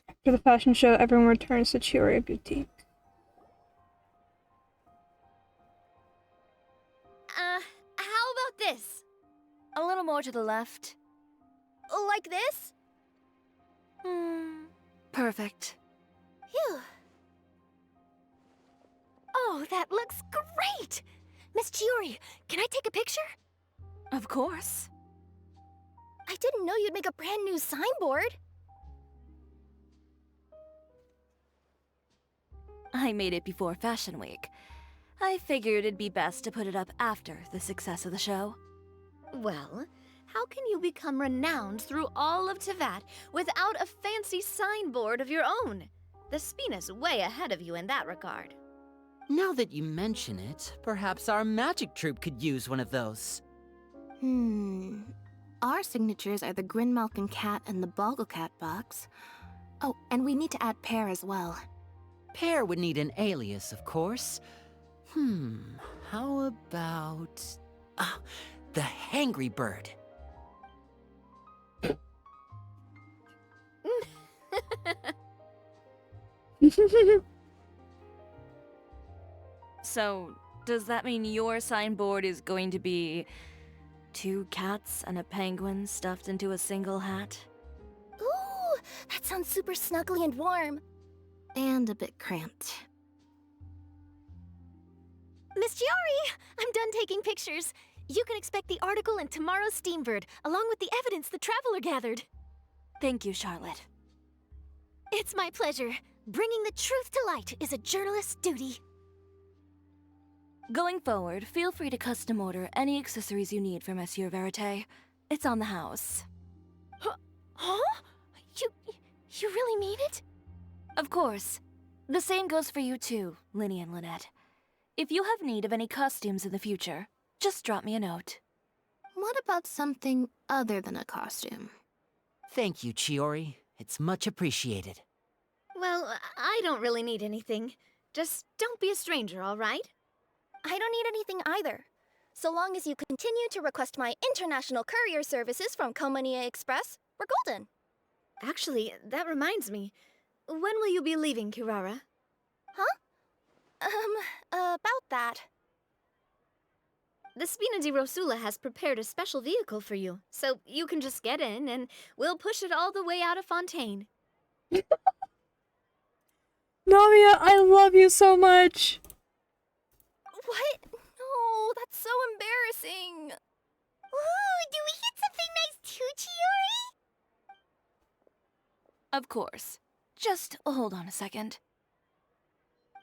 After the fashion show, everyone returns to Chioria Boutique. How about this? A little more to the left. Like this? Perfect. Phew. Oh, that looks great! Miss Chiori, can I take a picture? Of course. I didn't know you'd make a brand new signboard. I made it before Fashion Week. I figured it'd be best to put it up after the success of the show. Well, how can you become renowned through all of Tevat without a fancy signboard of your own? The Spina's way ahead of you in that regard. Now that you mention it, perhaps our magic troupe could use one of those. Our signatures are the Grinmalkin cat and the Bogglecat box. Oh, and we need to add Pear as well. Pear would need an alias, of course. How about... the Hangry Bird. So, does that mean your signboard is going to be 2 cats and a penguin stuffed into a single hat? Ooh, that sounds super snuggly and warm. And a bit cramped. Miss Giori, I'm done taking pictures. You can expect the article in tomorrow's Steambird, along with the evidence the Traveler gathered. Thank you, Charlotte. It's my pleasure. Bringing the truth to light is a journalist's duty. Going forward, feel free to custom order any accessories you need for Monsieur Verite. It's on the house. Huh? You really mean it? Of course. The same goes for you too, Linny and Lynette. If you have need of any costumes in the future, just drop me a note. What about something other than a costume? Thank you, Chiori. It's much appreciated. Well, I don't really need anything. Just don't be a stranger, all right? I don't need anything either. So long as you continue to request my international courier services from Komania Express, we're golden. Actually, that reminds me. When will you be leaving, Kirara? Huh? About that. The Spina di Rosula has prepared a special vehicle for you, so you can just get in and we'll push it all the way out of Fontaine. Navia, I love you so much. What? No, that's so embarrassing. Ooh, do we get something nice too, Chiori? Of course. Just hold on a second.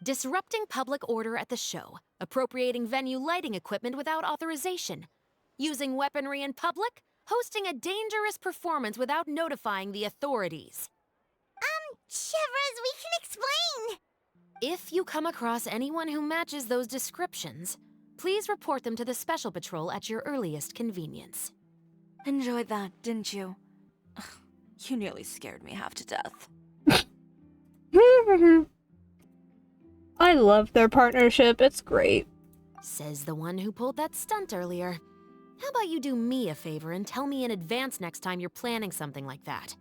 Disrupting public order at the show, appropriating venue lighting equipment without authorization, using weaponry in public, hosting a dangerous performance without notifying the authorities. Chevrolet, we can explain. If you come across anyone who matches those descriptions, please report them to the Special Patrol at your earliest convenience. Enjoyed that, didn't you? Ugh, you nearly scared me half to death. I love their partnership. It's great. Says the one who pulled that stunt earlier. How about you do me a favor and tell me in advance next time you're planning something like that?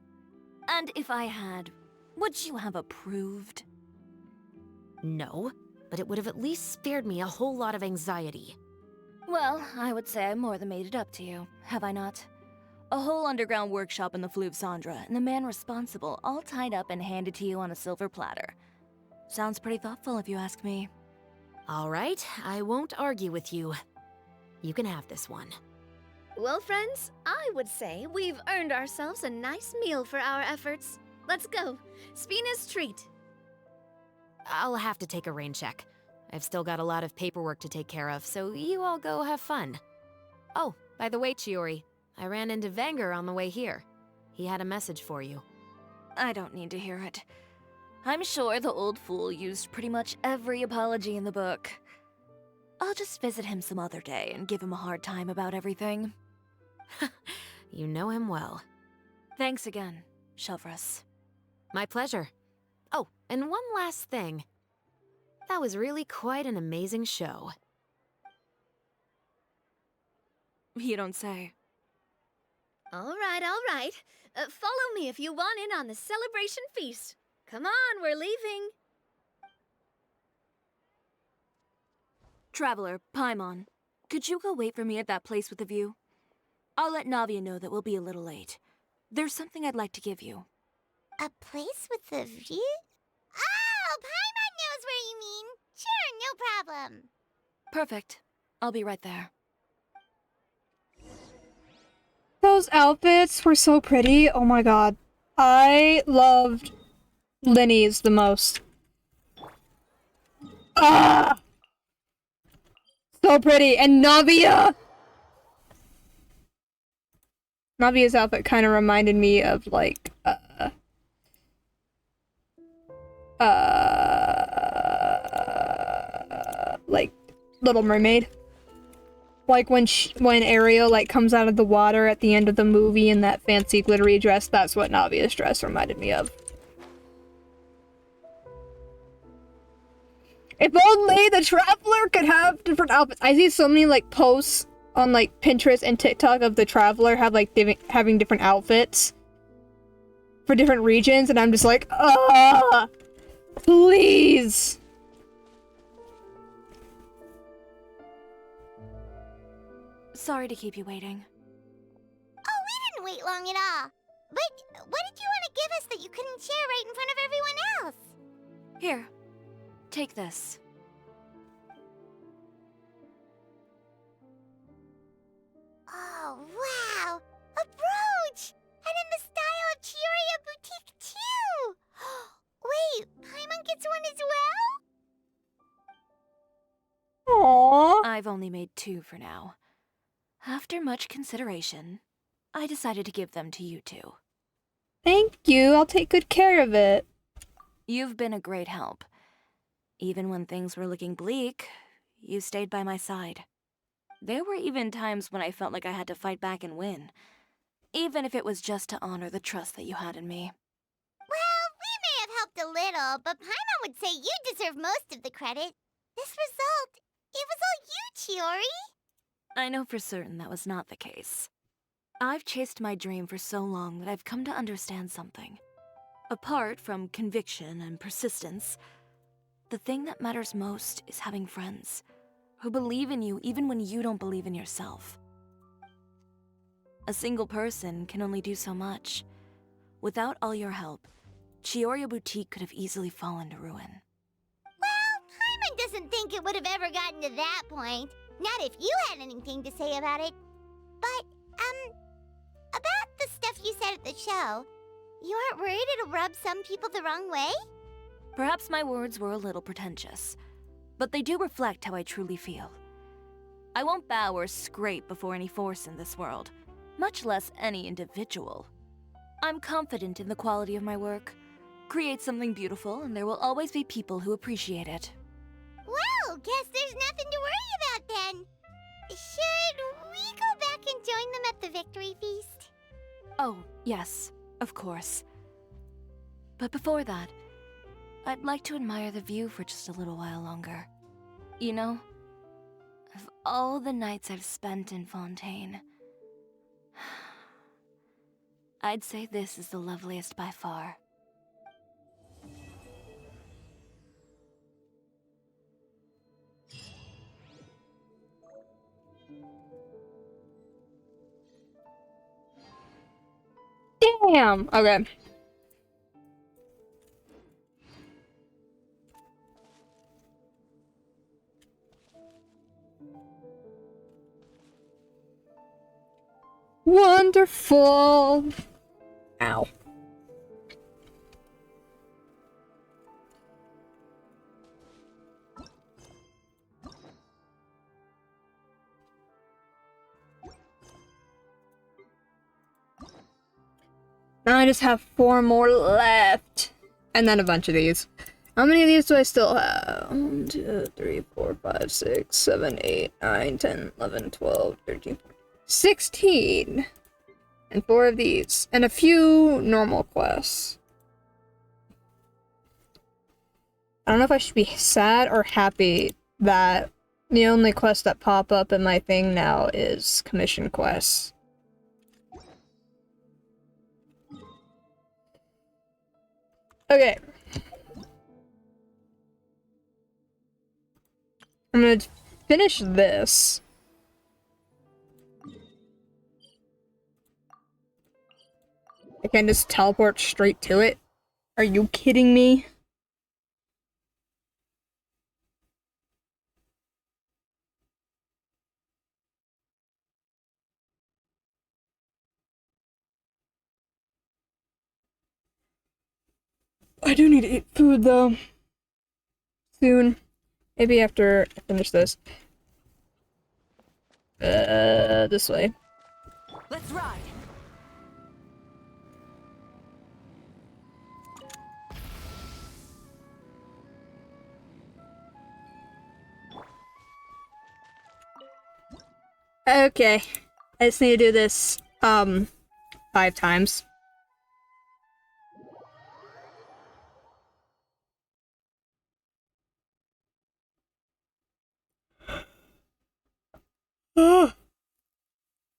And if I had, would you have approved? No, but it would have at least spared me a whole lot of anxiety. Well, I would say I more than made it up to you, have I not? A whole underground workshop in the Fleuve Cendra, and the man responsible all tied up and handed to you on a silver platter. Sounds pretty thoughtful if you ask me. All right, I won't argue with you. You can have this one. Well, friends, I would say we've earned ourselves a nice meal for our efforts. Let's go. Spina's treat. I'll have to take a rain check. I've still got a lot of paperwork to take care of, so you all go have fun. Oh, by the way, Chiori, I ran into Venger on the way here. He had a message for you. I don't need to hear it. I'm sure the old fool used pretty much every apology in the book. I'll just visit him some other day and give him a hard time about everything. You know him well. Thanks again, Chevrolet. My pleasure. Oh, and one last thing. That was really quite an amazing show. You don't say. All right, all right. Follow me if you want in on the celebration feast. Come on, we're leaving. Traveler, Paimon, could you go wait for me at that place with the view? I'll let Navia know that we'll be a little late. There's something I'd like to give you. A place with a view? Oh, Paimon knows where you mean. Sure, no problem. Perfect. I'll be right there. Those outfits were so pretty. Oh my god. I loved Linny's the most. Ah! So pretty. And Navia! Navia's outfit kind of reminded me of, like, like, Little Mermaid. Like, when Ariel, like, comes out of the water at the end of the movie in that fancy glittery dress, that's what Navia's dress reminded me of. If only the Traveler could have different outfits. I see so many, like, posts on, like, Pinterest and TikTok of the Traveler having different outfits for different regions, and I'm just like, ah! Please! Sorry to keep you waiting. Oh, we didn't wait long at all. But what did you want to give us that you couldn't share right in front of everyone else? Here, take this. Oh, wow! A brooch! And in the style of Chioria Boutique, too! Wait, Paimon gets one as well? Aww. I've only made 2 for now. After much consideration, I decided to give them to you two. Thank you, I'll take good care of it. You've been a great help. Even when things were looking bleak, you stayed by my side. There were even times when I felt like I had to fight back and win, even if it was just to honor the trust that you had in me. Well, we may have helped a little, but Paimon would say you deserve most of the credit. This result, it was all you, Chiori. I know for certain that was not the case. I've chased my dream for so long that I've come to understand something. Apart from conviction and persistence, the thing that matters most is having friends who believe in you even when you don't believe in yourself. A single person can only do so much. Without all your help, Chioria Boutique could have easily fallen to ruin. Well, Paimon doesn't think it would have ever gotten to that point. Not if you had anything to say about it. But, about the stuff you said at the show, you aren't worried it'll rub some people the wrong way? Perhaps my words were a little pretentious, but they do reflect how I truly feel. I won't bow or scrape before any force in this world, much less any individual. I'm confident in the quality of my work. Create something beautiful, and there will always be people who appreciate it. Well, guess there's nothing to worry about then. Should we go back and join them at the victory feast? Oh, yes, of course. But before that, I'd like to admire the view for just a little while longer. You know, of all the nights I've spent in Fontaine, I'd say this is the loveliest by far. Damn! Okay. Wonderful! Ow. Now I just have 4 more left. And then a bunch of these. How many of these do I still have? 1, 2, 3, 4, 5, 6, 7, 8, 9, 10, 11, 12, 13, 14, 16. And 4 of these. And a few normal quests. I don't know if I should be sad or happy that the only quests that pop up in my thing now is commission quests. Okay. I'm gonna finish this. I can just teleport straight to it. Are you kidding me? I do need to eat food though. Soon. Maybe after I finish this. This way. Let's ride. Okay. I just need to do this, 5 times.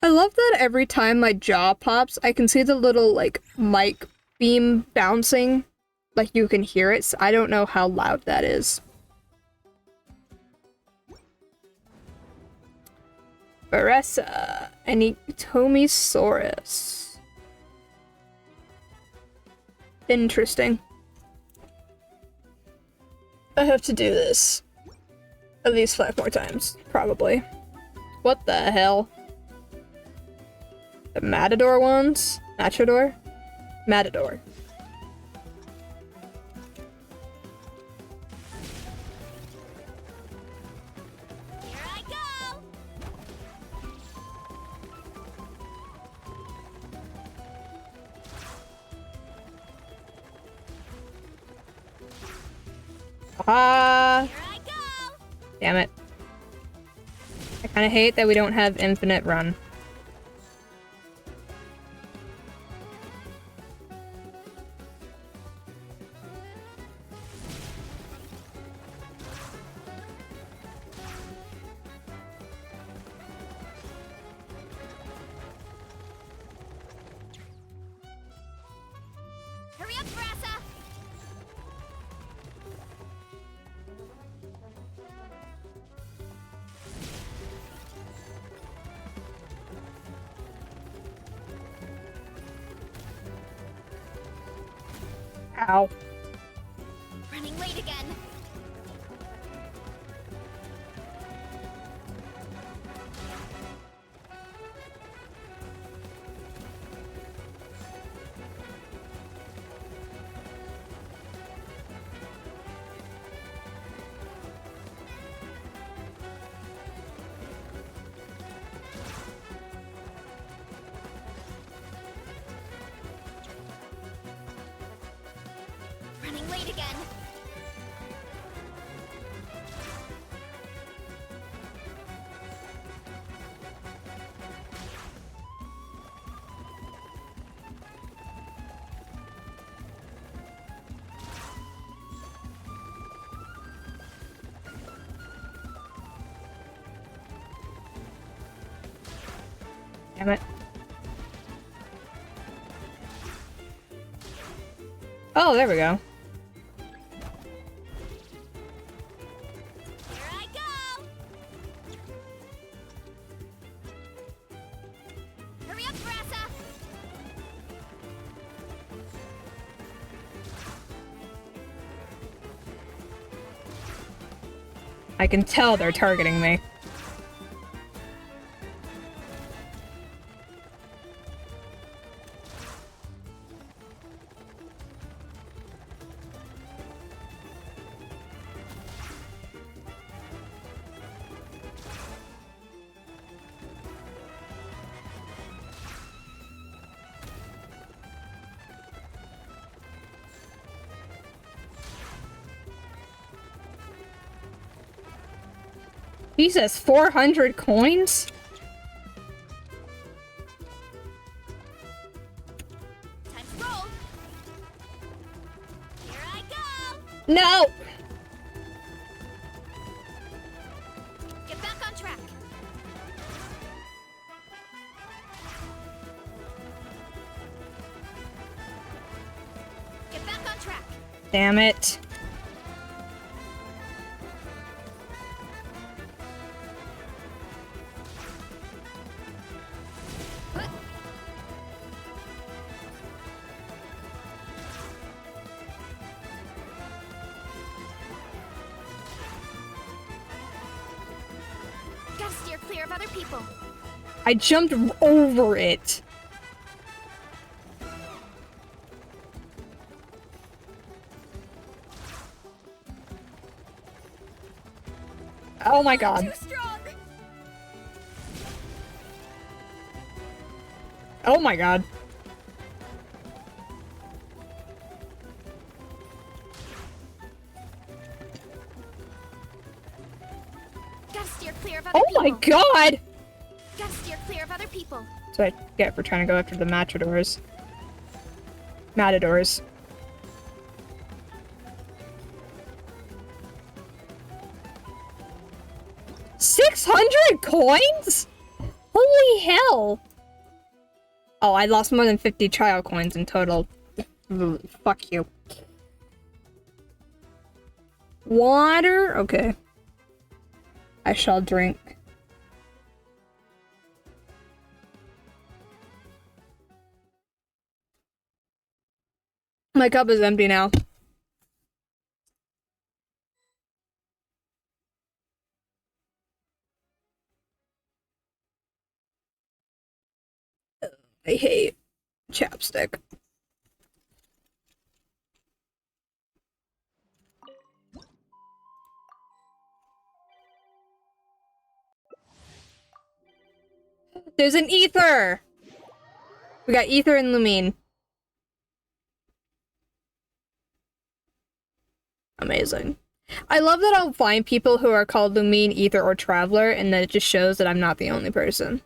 I love that every time my jaw pops, I can see the little, like, mic beam bouncing like you can hear it, so I don't know how loud that is. Baressa. I need Tomisaurus. Interesting. I have to do this at least 5 more times, probably. What the hell? The Matador ones? Matador? Matador. Ah! Damn it. I kinda hate that we don't have infinite run. Hurry up, Brassa! Ow. Running late again. Running late again. Damn it. Oh, there we go. Hurry up, Brassa! I can tell they're targeting me. Jesus, 400 coins? Time to roll. Here I go. No! Get back on track. Get back on track. Damn it. Gotta steer clear of other people. I jumped over it. Oh my god. Too strong. Oh my god. Gotta steer clear of other Oh people. my god! Gotta steer clear of other people. That's what I get for trying to go after the matadors. Matadors. $600 coins? Holy hell! Oh, I lost more than 50 trial coins in total. Ugh, fuck you. Water? Okay. I shall drink. My cup is empty now. I hate chapstick. There's an ether! We got ether and lumine. Amazing. I love that I'll find people who are called lumine, ether, or traveler, and that it just shows that I'm not the only person.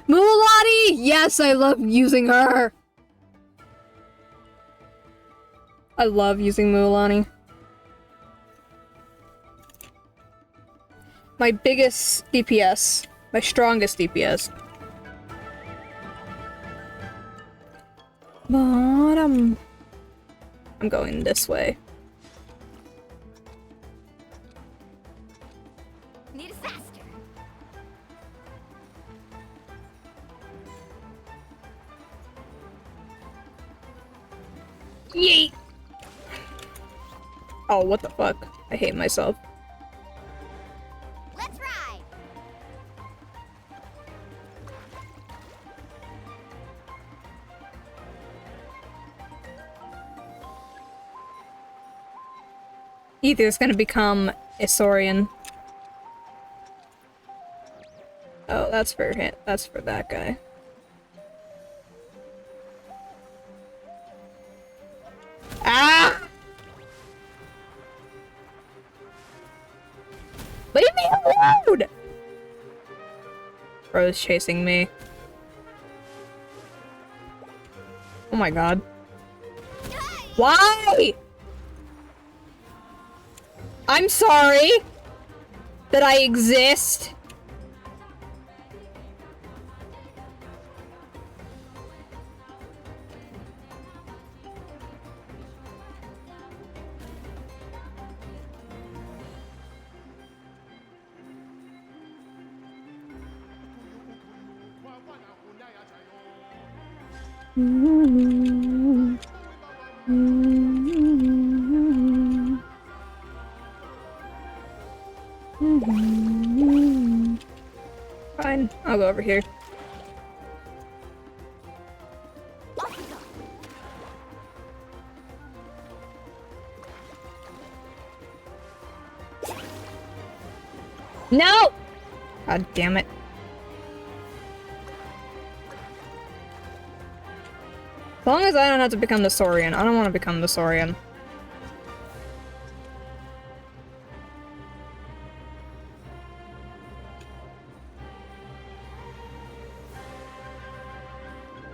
Mulati! Yes, I love using her! I love using Mulan. My biggest DPS. My strongest DPS. But I'm going this way. Need it faster. Yeet! Oh, what the fuck? I hate myself. Let's ride. Ether's gonna become a Saurian. Oh, that's for him. That's for that guy. Ah! Leave me alone! Bro's chasing me. Oh my god. Why? I'm sorry that I exist. Fine, I'll go over here. No! God damn it. As long as I don't have to become the Saurian. I don't want to become the Saurian.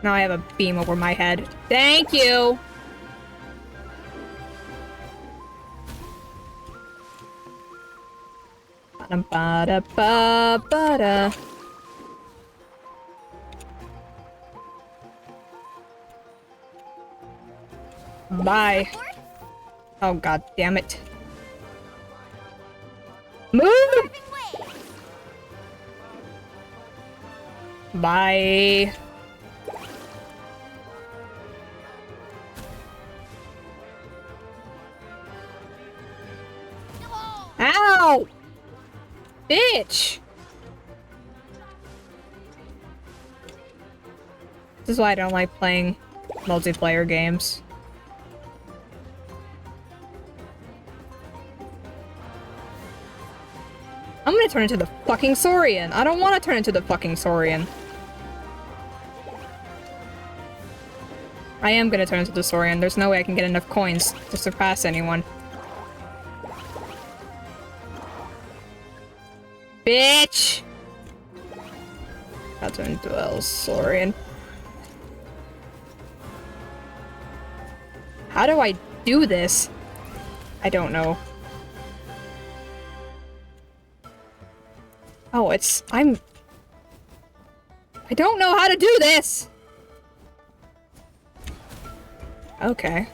Now I have a beam over my head. Thank you! Ba-da-ba-da-ba-ba-da. Bye. Oh god damn it. Move! Bye. Ow! Bitch! This is why I don't like playing multiplayer games. I'm gonna turn into the fucking Saurian. I don't want to turn into the fucking Saurian. I am gonna turn into the Saurian. There's no way I can get enough coins to surpass anyone. Bitch! I'll turn into a Saurian. How do I do this? I don't know. Oh, I don't know how to do this! Okay.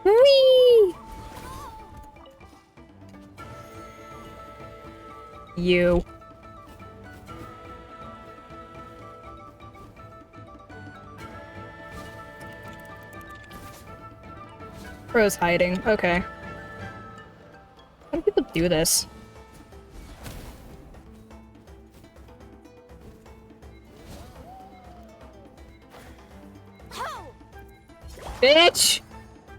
Whee! You. Bro's hiding. Okay. How do people do this? Bitch!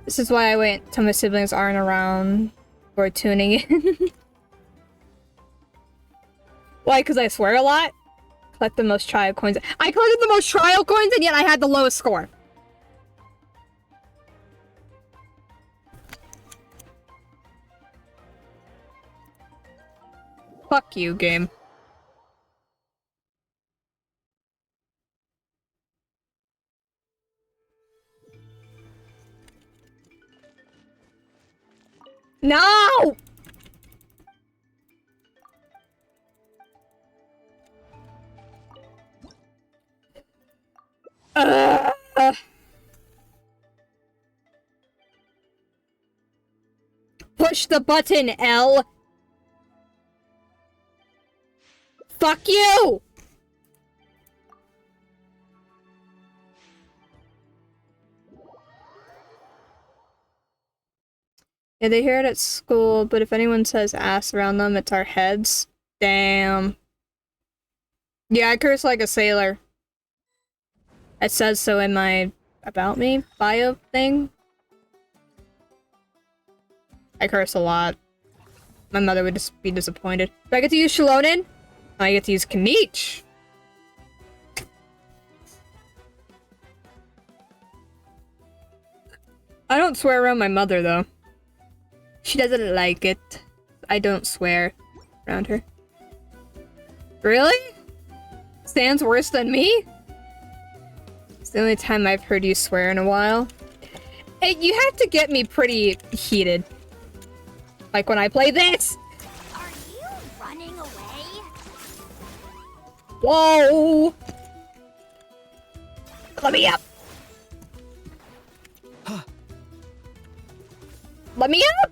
This is why I wait till my siblings aren't around for tuning in. Why? Because I swear a lot? Collect the most trial coins. I collected the most trial coins and yet I had the lowest score. Fuck you, game. No! Push the button, L. Fuck you! Yeah, they hear it at school, but if anyone says ass around them, it's our heads. Damn. Yeah, I curse like a sailor. It says so in my about me bio thing. I curse a lot. My mother would just be disappointed. Do I get to use Shalonen? I get to use Kanich. I don't swear around my mother, though. She doesn't like it. I don't swear around her. Really? Stan's worse than me? It's the only time I've heard you swear in a while. Hey, you have to get me pretty heated. Like when I play this! Are you running away? Whoa! Let me up! Let me up!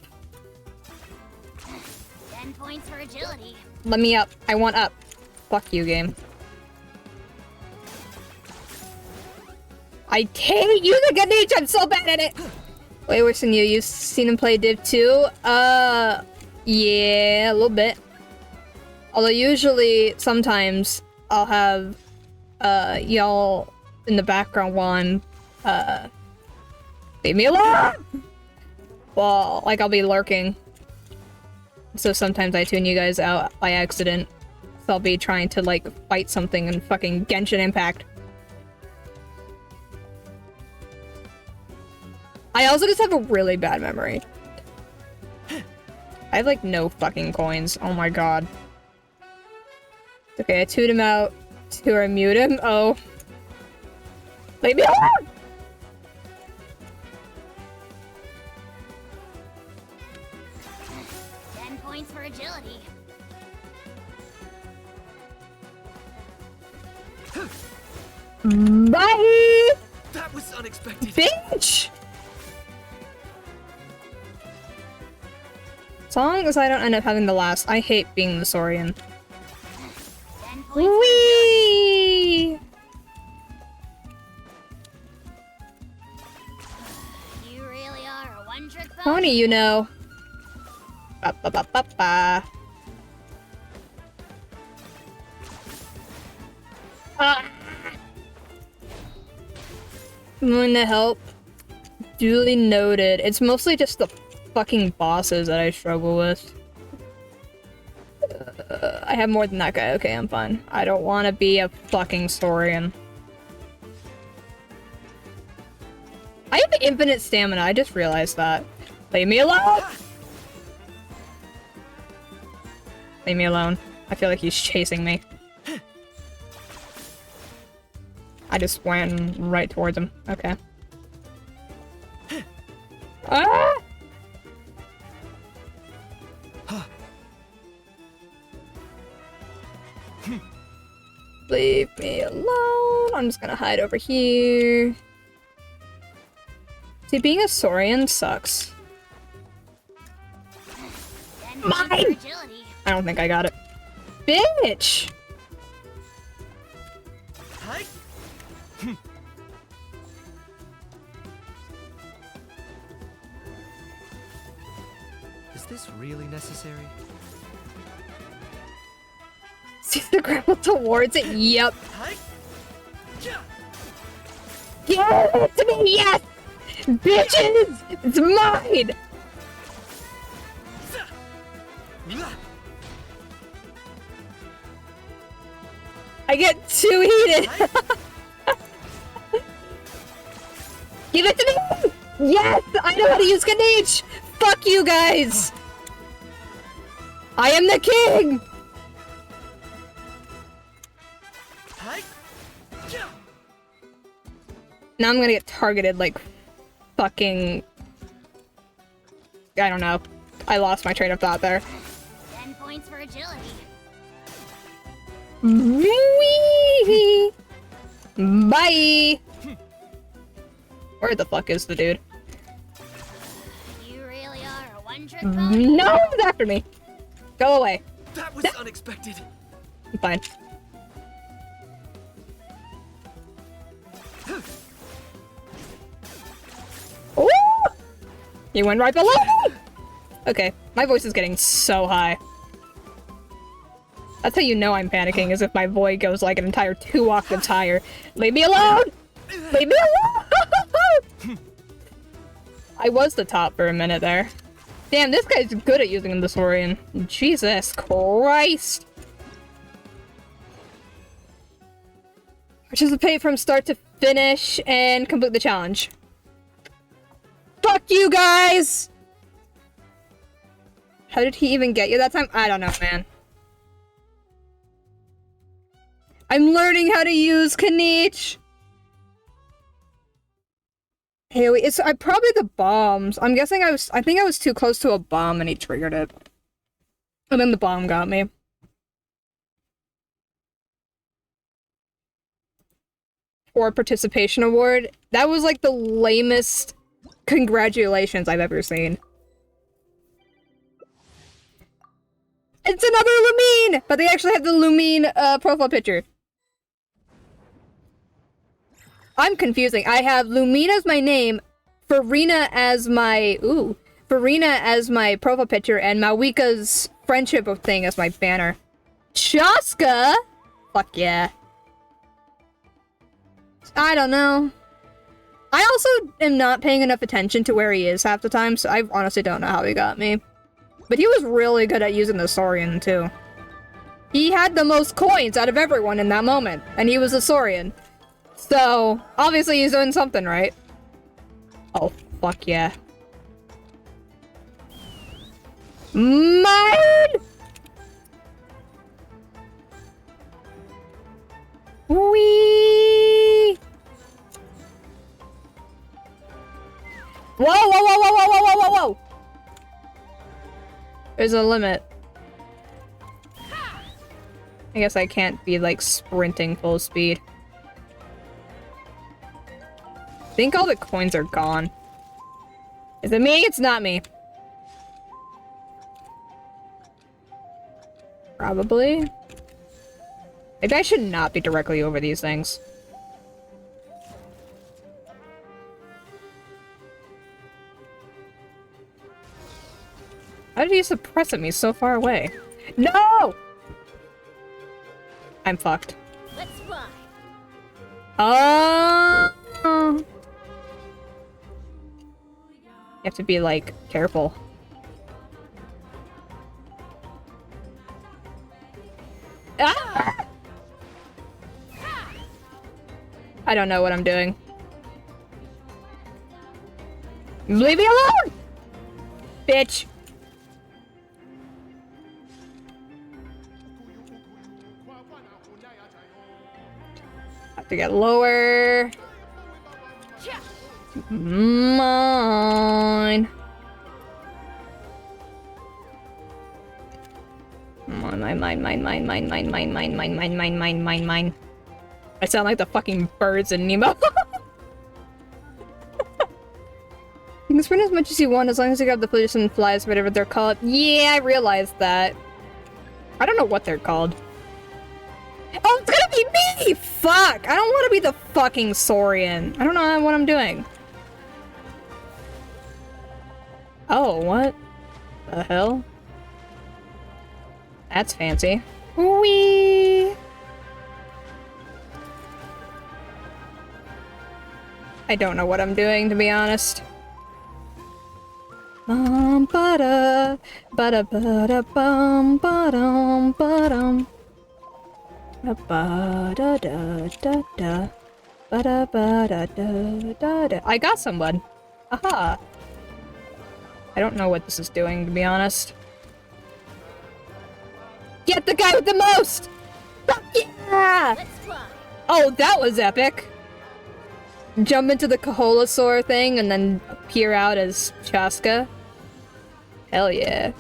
10 points for agility. Let me up. I want up. Fuck you, game. I hate using Ganesh! I'm so bad at it! Way worse than you. You've seen him play Div 2? Yeah, a little bit. Although usually, sometimes, I'll have, y'all in the background one, leave me alone! Well, like, I'll be lurking. So sometimes I tune you guys out by accident. So I'll be trying to, like, fight something in fucking Genshin Impact. I also just have a really bad memory. I have, like, no fucking coins. Oh my god. Okay, I tuned him out to I mute him. Oh. Leave me alone! For agility. Bye! That was unexpected. Bitch! As long as I don't end up having the last, I hate being the Saurian. Whee! You really are a one-trick Pony, you know. Ba ba ba ba ba. I'm going to help. Duly noted. It's mostly just the fucking bosses that I struggle with. I have more than that guy. Okay, I'm fine. I don't want to be a fucking Saurian. I have infinite stamina. I just realized that. Leave me alone! Leave me alone. I feel like he's chasing me. I just went right towards him. Okay. Ah! Leave me alone. I'm just gonna hide over here. See, being a Saurian sucks. Mine! I don't think I got it. Bitch! Is this really necessary? See the grapple towards it? Yep. Give it to me, yes! Bitches! It's mine! I get too heated! Give it to me! Yes! I know how to use Genshin! Fuck you guys! I am the king! Now I'm gonna get targeted like fucking... I don't know. I lost my train of thought there. 10 points for agility. Wee! Bye! Where the fuck is the dude? You really are a one-trick pony. No, he's after me! Go away. That was unexpected. I'm fine. Ooh! You went right below me! Okay, my voice is getting so high. That's how you know I'm panicking, is if my voice goes like an entire 2 octaves higher. Leave me alone! Leave me alone! I was the top for a minute there. Damn, this guy's good at using the Saurian. Jesus Christ! Participate from start to finish and complete the challenge. Fuck you guys! How did he even get you that time? I don't know, man. I'm learning how to use Kanich! Hey, wait, it's probably the bombs. I'm guessing I think I was too close to a bomb and he triggered it. And then the bomb got me. For participation award. That was like the lamest congratulations I've ever seen. It's another Lumine! But they actually have the Lumine profile picture. I'm confusing. I have Lumine as my name, Farina as my profile picture, and Mawika's friendship thing as my banner. Chaska? Fuck yeah. I don't know. I also am not paying enough attention to where he is half the time, so I honestly don't know how he got me. But he was really good at using the Saurian, too. He had the most coins out of everyone in that moment, and he was a Saurian. So, obviously he's doing something right. Oh, fuck yeah. Mine! Wee! Whoa, whoa, whoa, whoa, whoa, whoa, whoa, whoa, whoa! There's a limit. I guess I can't be, like, sprinting full speed. I think all the coins are gone. Is it me? It's not me. Probably. Maybe I should not be directly over these things. How did he suppress at me so far away? No! I'm fucked. Let's fly. You have to be, like, careful. Ah! I don't know what I'm doing. Leave me alone! Bitch! Have to get lower. Mine. Come on, mine. I sound like the fucking birds in Nemo. You can sprint as much as you want as long as you grab the position flies, whatever they're called. Yeah, I realized that. I don't know what they're called. Oh, it's gonna be me! Fuck! I don't want to be the fucking Saurian. I don't know what I'm doing. Oh, what the hell? That's fancy. Whee! I don't know what I'm doing, to be honest. Ba-da, ba-da, bum, ba-dum, ba-dum. Ba-da-da-da-da. Ba-da-ba-da-da-da-da. I got someone. Aha. I don't know what this is doing, to be honest. Get the guy with the most! Fuck yeah! Oh, that was epic. Jump into the Kaholasaur thing and then appear out as Chaska. Hell yeah.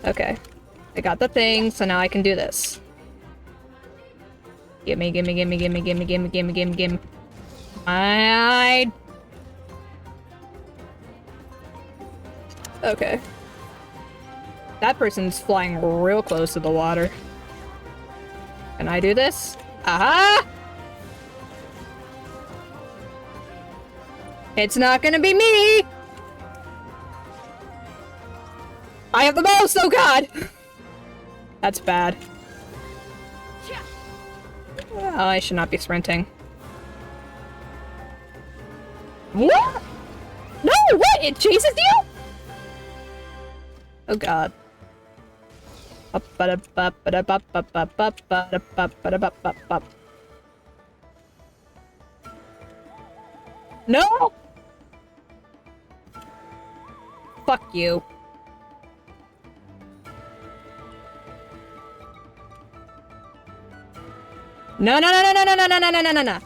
Okay. I got the thing, so now I can do this. Gimme, gimme, gimme, gimme, gimme, gimme, gimme, gimme, gimme. Okay. That person's flying real close to the water. Can I do this? Aha! It's not gonna be me! I have the most! Oh god! That's bad. Oh, I should not be sprinting. What? No! What? It chases you? Oh god. No! Fuck you. No, no, no, no, no, no, no, no, no, no, no, no.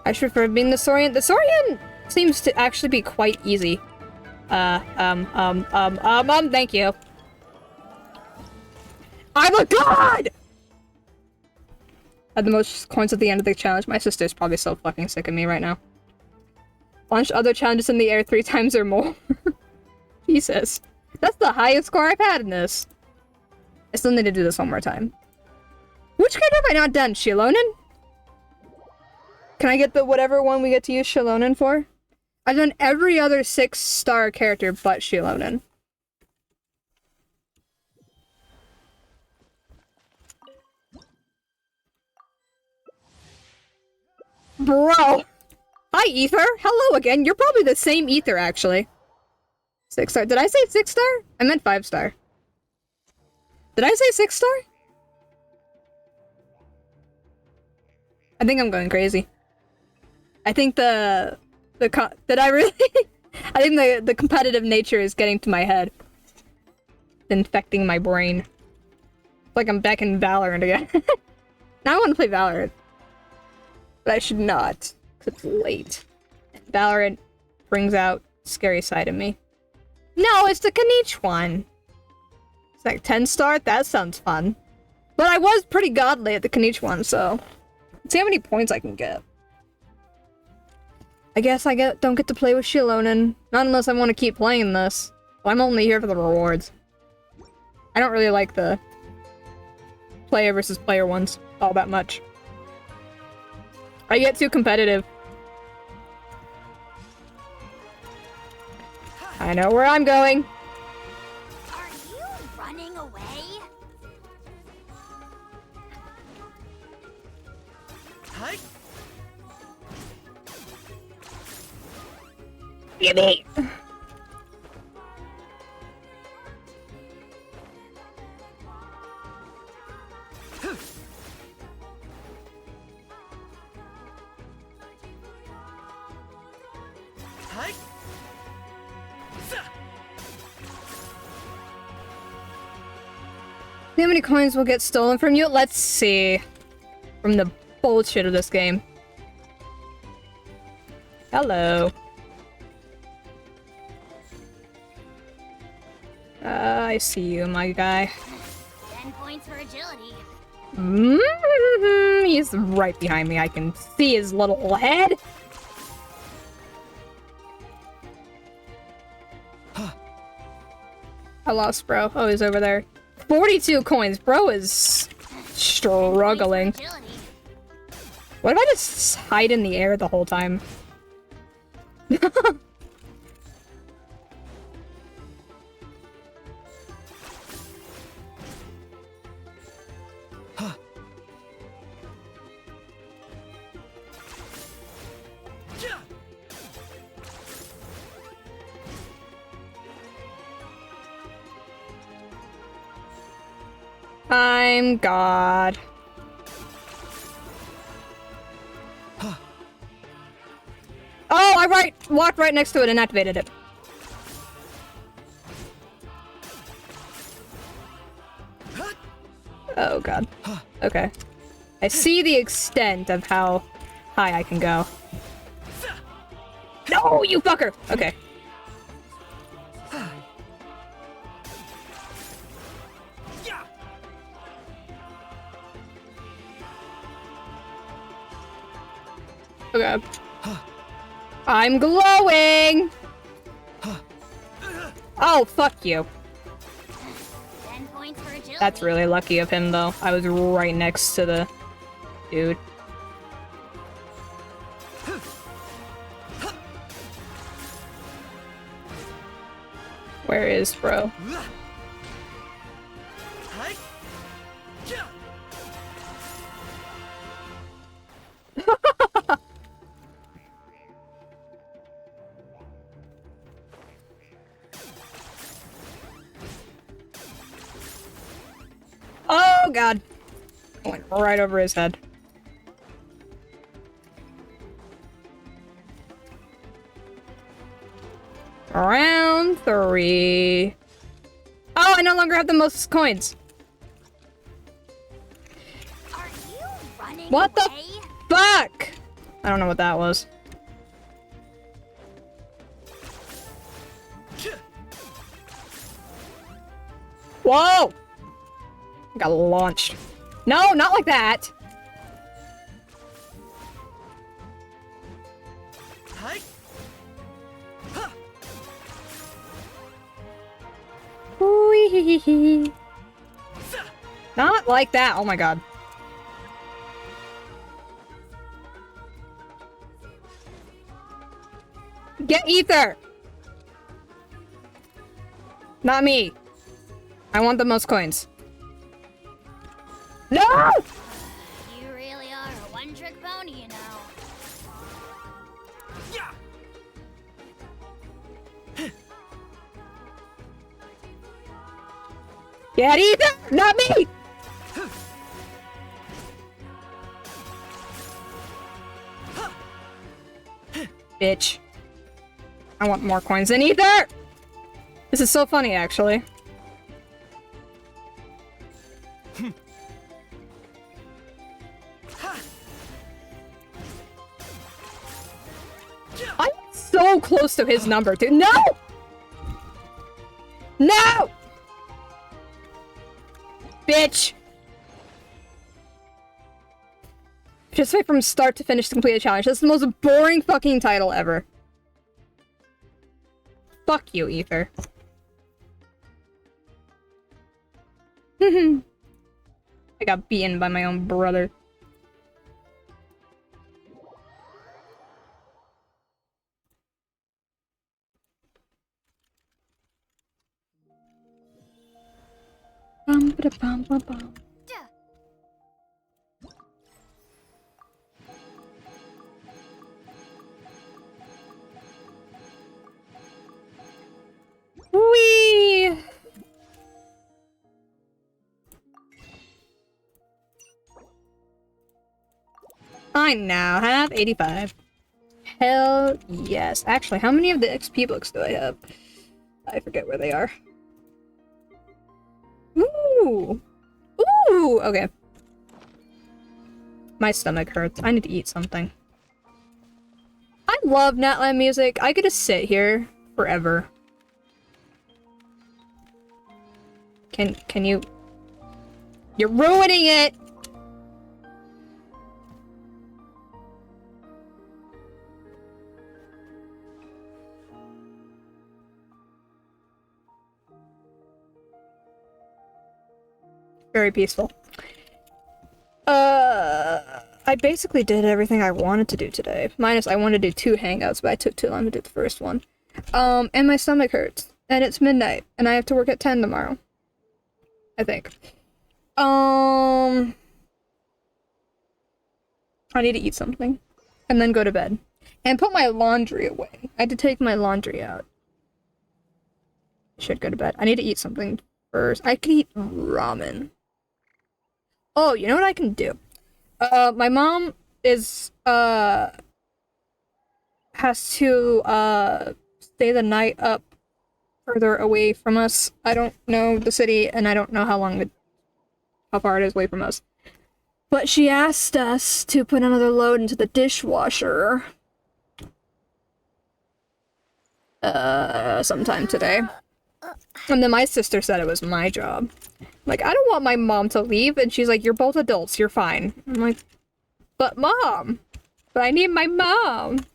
I should prefer being the Saurian. The Saurian seems to actually be quite easy. Thank you. I'm a god! Had the most coins at the end of the challenge. My sister's probably so fucking sick of me right now. Launched other challenges in the air 3 times or more. Jesus. That's the highest score I've had in this. I still need to do this one more time. Which character have I not done? Shilonen? Can I get the whatever one we get to use Shilonen for? I've done every other 6-star character but Shilonen. Bro! Hi, Ether! Hello again! You're probably the same Ether, actually. 6-star. Did I say 6-star? I meant 5-star. Did I say 6-star? I think I'm going crazy. I think the competitive nature is getting to my head. It's infecting my brain. It's like I'm back in Valorant again. Now I want to play Valorant. But I should not, because it's late. Valorant brings out a scary side of me. No, it's the Kaniche one. It's like 10-star? That sounds fun. But I was pretty godly at the Kaniche one, so... Let's see how many points I can get. I guess I don't get to play with Shilonen. Not unless I want to keep playing this. Well, I'm only here for the rewards. I don't really like the player versus player ones all that much. I get too competitive. I know where I'm going. Are you running away? Hi. Gimme. Hi. See how many coins will get stolen from you? Let's see. From the bullshit of this game. Hello. I see you, my guy. 10 points for agility. He's right behind me. I can see his little head. I lost bro. Oh, he's over there. 42 coins. Bro is struggling. What if I just hide in the air the whole time? I'm God. Oh, I walked right next to it and activated it. Oh god. Okay. I see the extent of how high I can go. No, you fucker! Okay. Okay. I'm glowing! Oh, fuck you. 10 points for agility. That's really lucky of him, though. I was right next to the dude. Where is bro? Oh god! I went right over his head. Round 3. Oh, I no longer have the most coins. Are you running What the away? fuck? I don't know what that was. Whoa! I got launched. No, not like that! Wee-hee-hee-hee. Not like that, oh my god. Get ether! Not me. I want the most coins. No! You really are a one-trick pony, you know. Get ether! Not me! Bitch. I want more coins than ether! This is so funny, actually. I'm so close to his number, dude. No! No! Bitch! Just wait from start to finish to complete a challenge. That's the most boring fucking title ever. Fuck you, Ether. I got beaten by my own brother. Bum, ba, bum, bum, bum. Whee! I now have 85. Hell yes. Actually, how many of the XP books do I have? I forget where they are. Ooh! Ooh! Okay. My stomach hurts. I need to eat something. I love Natland music. I could just sit here forever. Can you... You're ruining it! Very peaceful. I basically did everything I wanted to do today. Minus I wanted to do 2 hangouts, but I took too long to do the first one. And my stomach hurts. And it's midnight, and I have to work at 10 tomorrow. I think. I need to eat something. And then go to bed. And put my laundry away. I had to take my laundry out. Should go to bed. I need to eat something first. I could eat ramen. Oh, you know what I can do? My mom is, has to, stay the night up further away from us. I don't know the city, and I don't know how far it is away from us. But she asked us to put another load into the dishwasher. Sometime today. And then my sister said it was my job. Like, I don't want my mom to leave, and she's like, you're both adults, you're fine. I'm like, but mom! But I need my mom!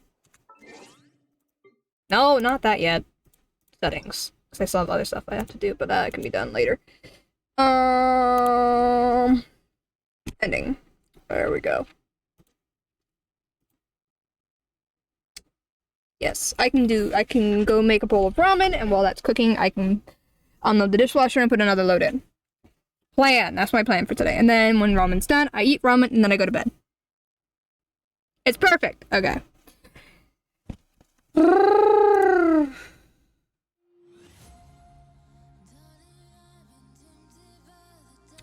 No, not that yet. Settings. Because I still have other stuff I have to do, but that can be done later. Ending. There we go. Yes, I can go make a bowl of ramen, and while that's cooking, I can unload the dishwasher and put another load in. Plan. That's my plan for today. And then when ramen's done, I eat ramen, and then I go to bed. It's perfect. Okay.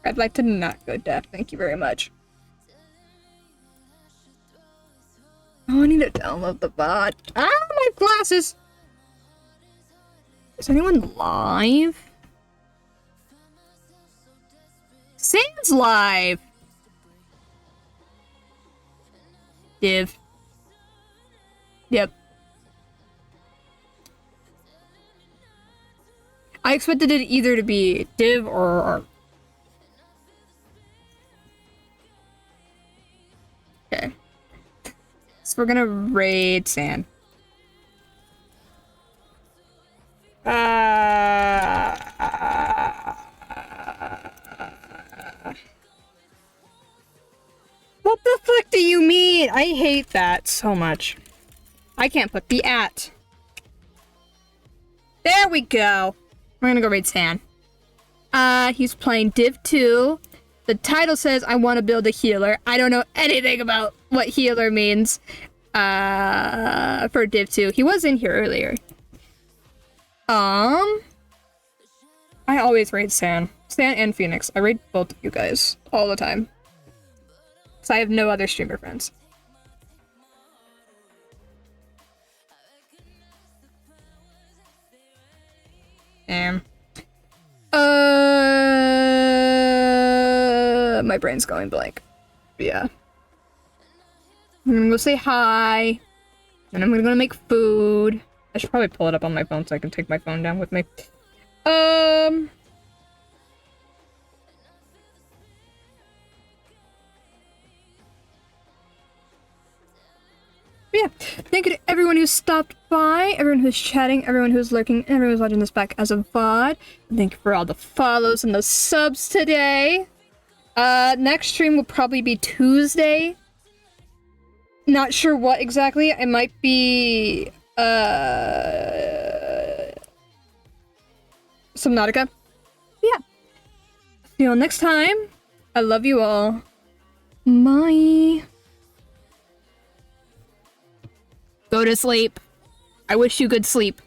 I'd like to not go deaf. Thank you very much. Oh, I need to download the VOD. Ah, my glasses! Is anyone live? Sam's live! Div. Yep. I expected it either to be Div or... Okay. So we're gonna raid San. What the fuck do you mean? I hate that so much. I can't put the at. There we go. We're gonna go raid San. He's playing Div 2. The title says, I want to build a healer. I don't know anything about what healer means for Div 2. He was in here earlier. I always raid San. San and Phoenix. I raid both of you guys all the time. Because I have no other streamer friends. Damn. My brain's going blank. But yeah. I'm gonna go say hi. And I'm gonna go make food. I should probably pull it up on my phone so I can take my phone down with me. Yeah, thank you to everyone who stopped by, everyone who's chatting, everyone who's lurking, and everyone who's watching this back as a VOD. Thank you for all the follows and the subs today. Next stream will probably be Tuesday. Not sure what exactly. It might be, Subnautica. Yeah. See you all next time. I love you all. Bye. Go to sleep. I wish you good sleep.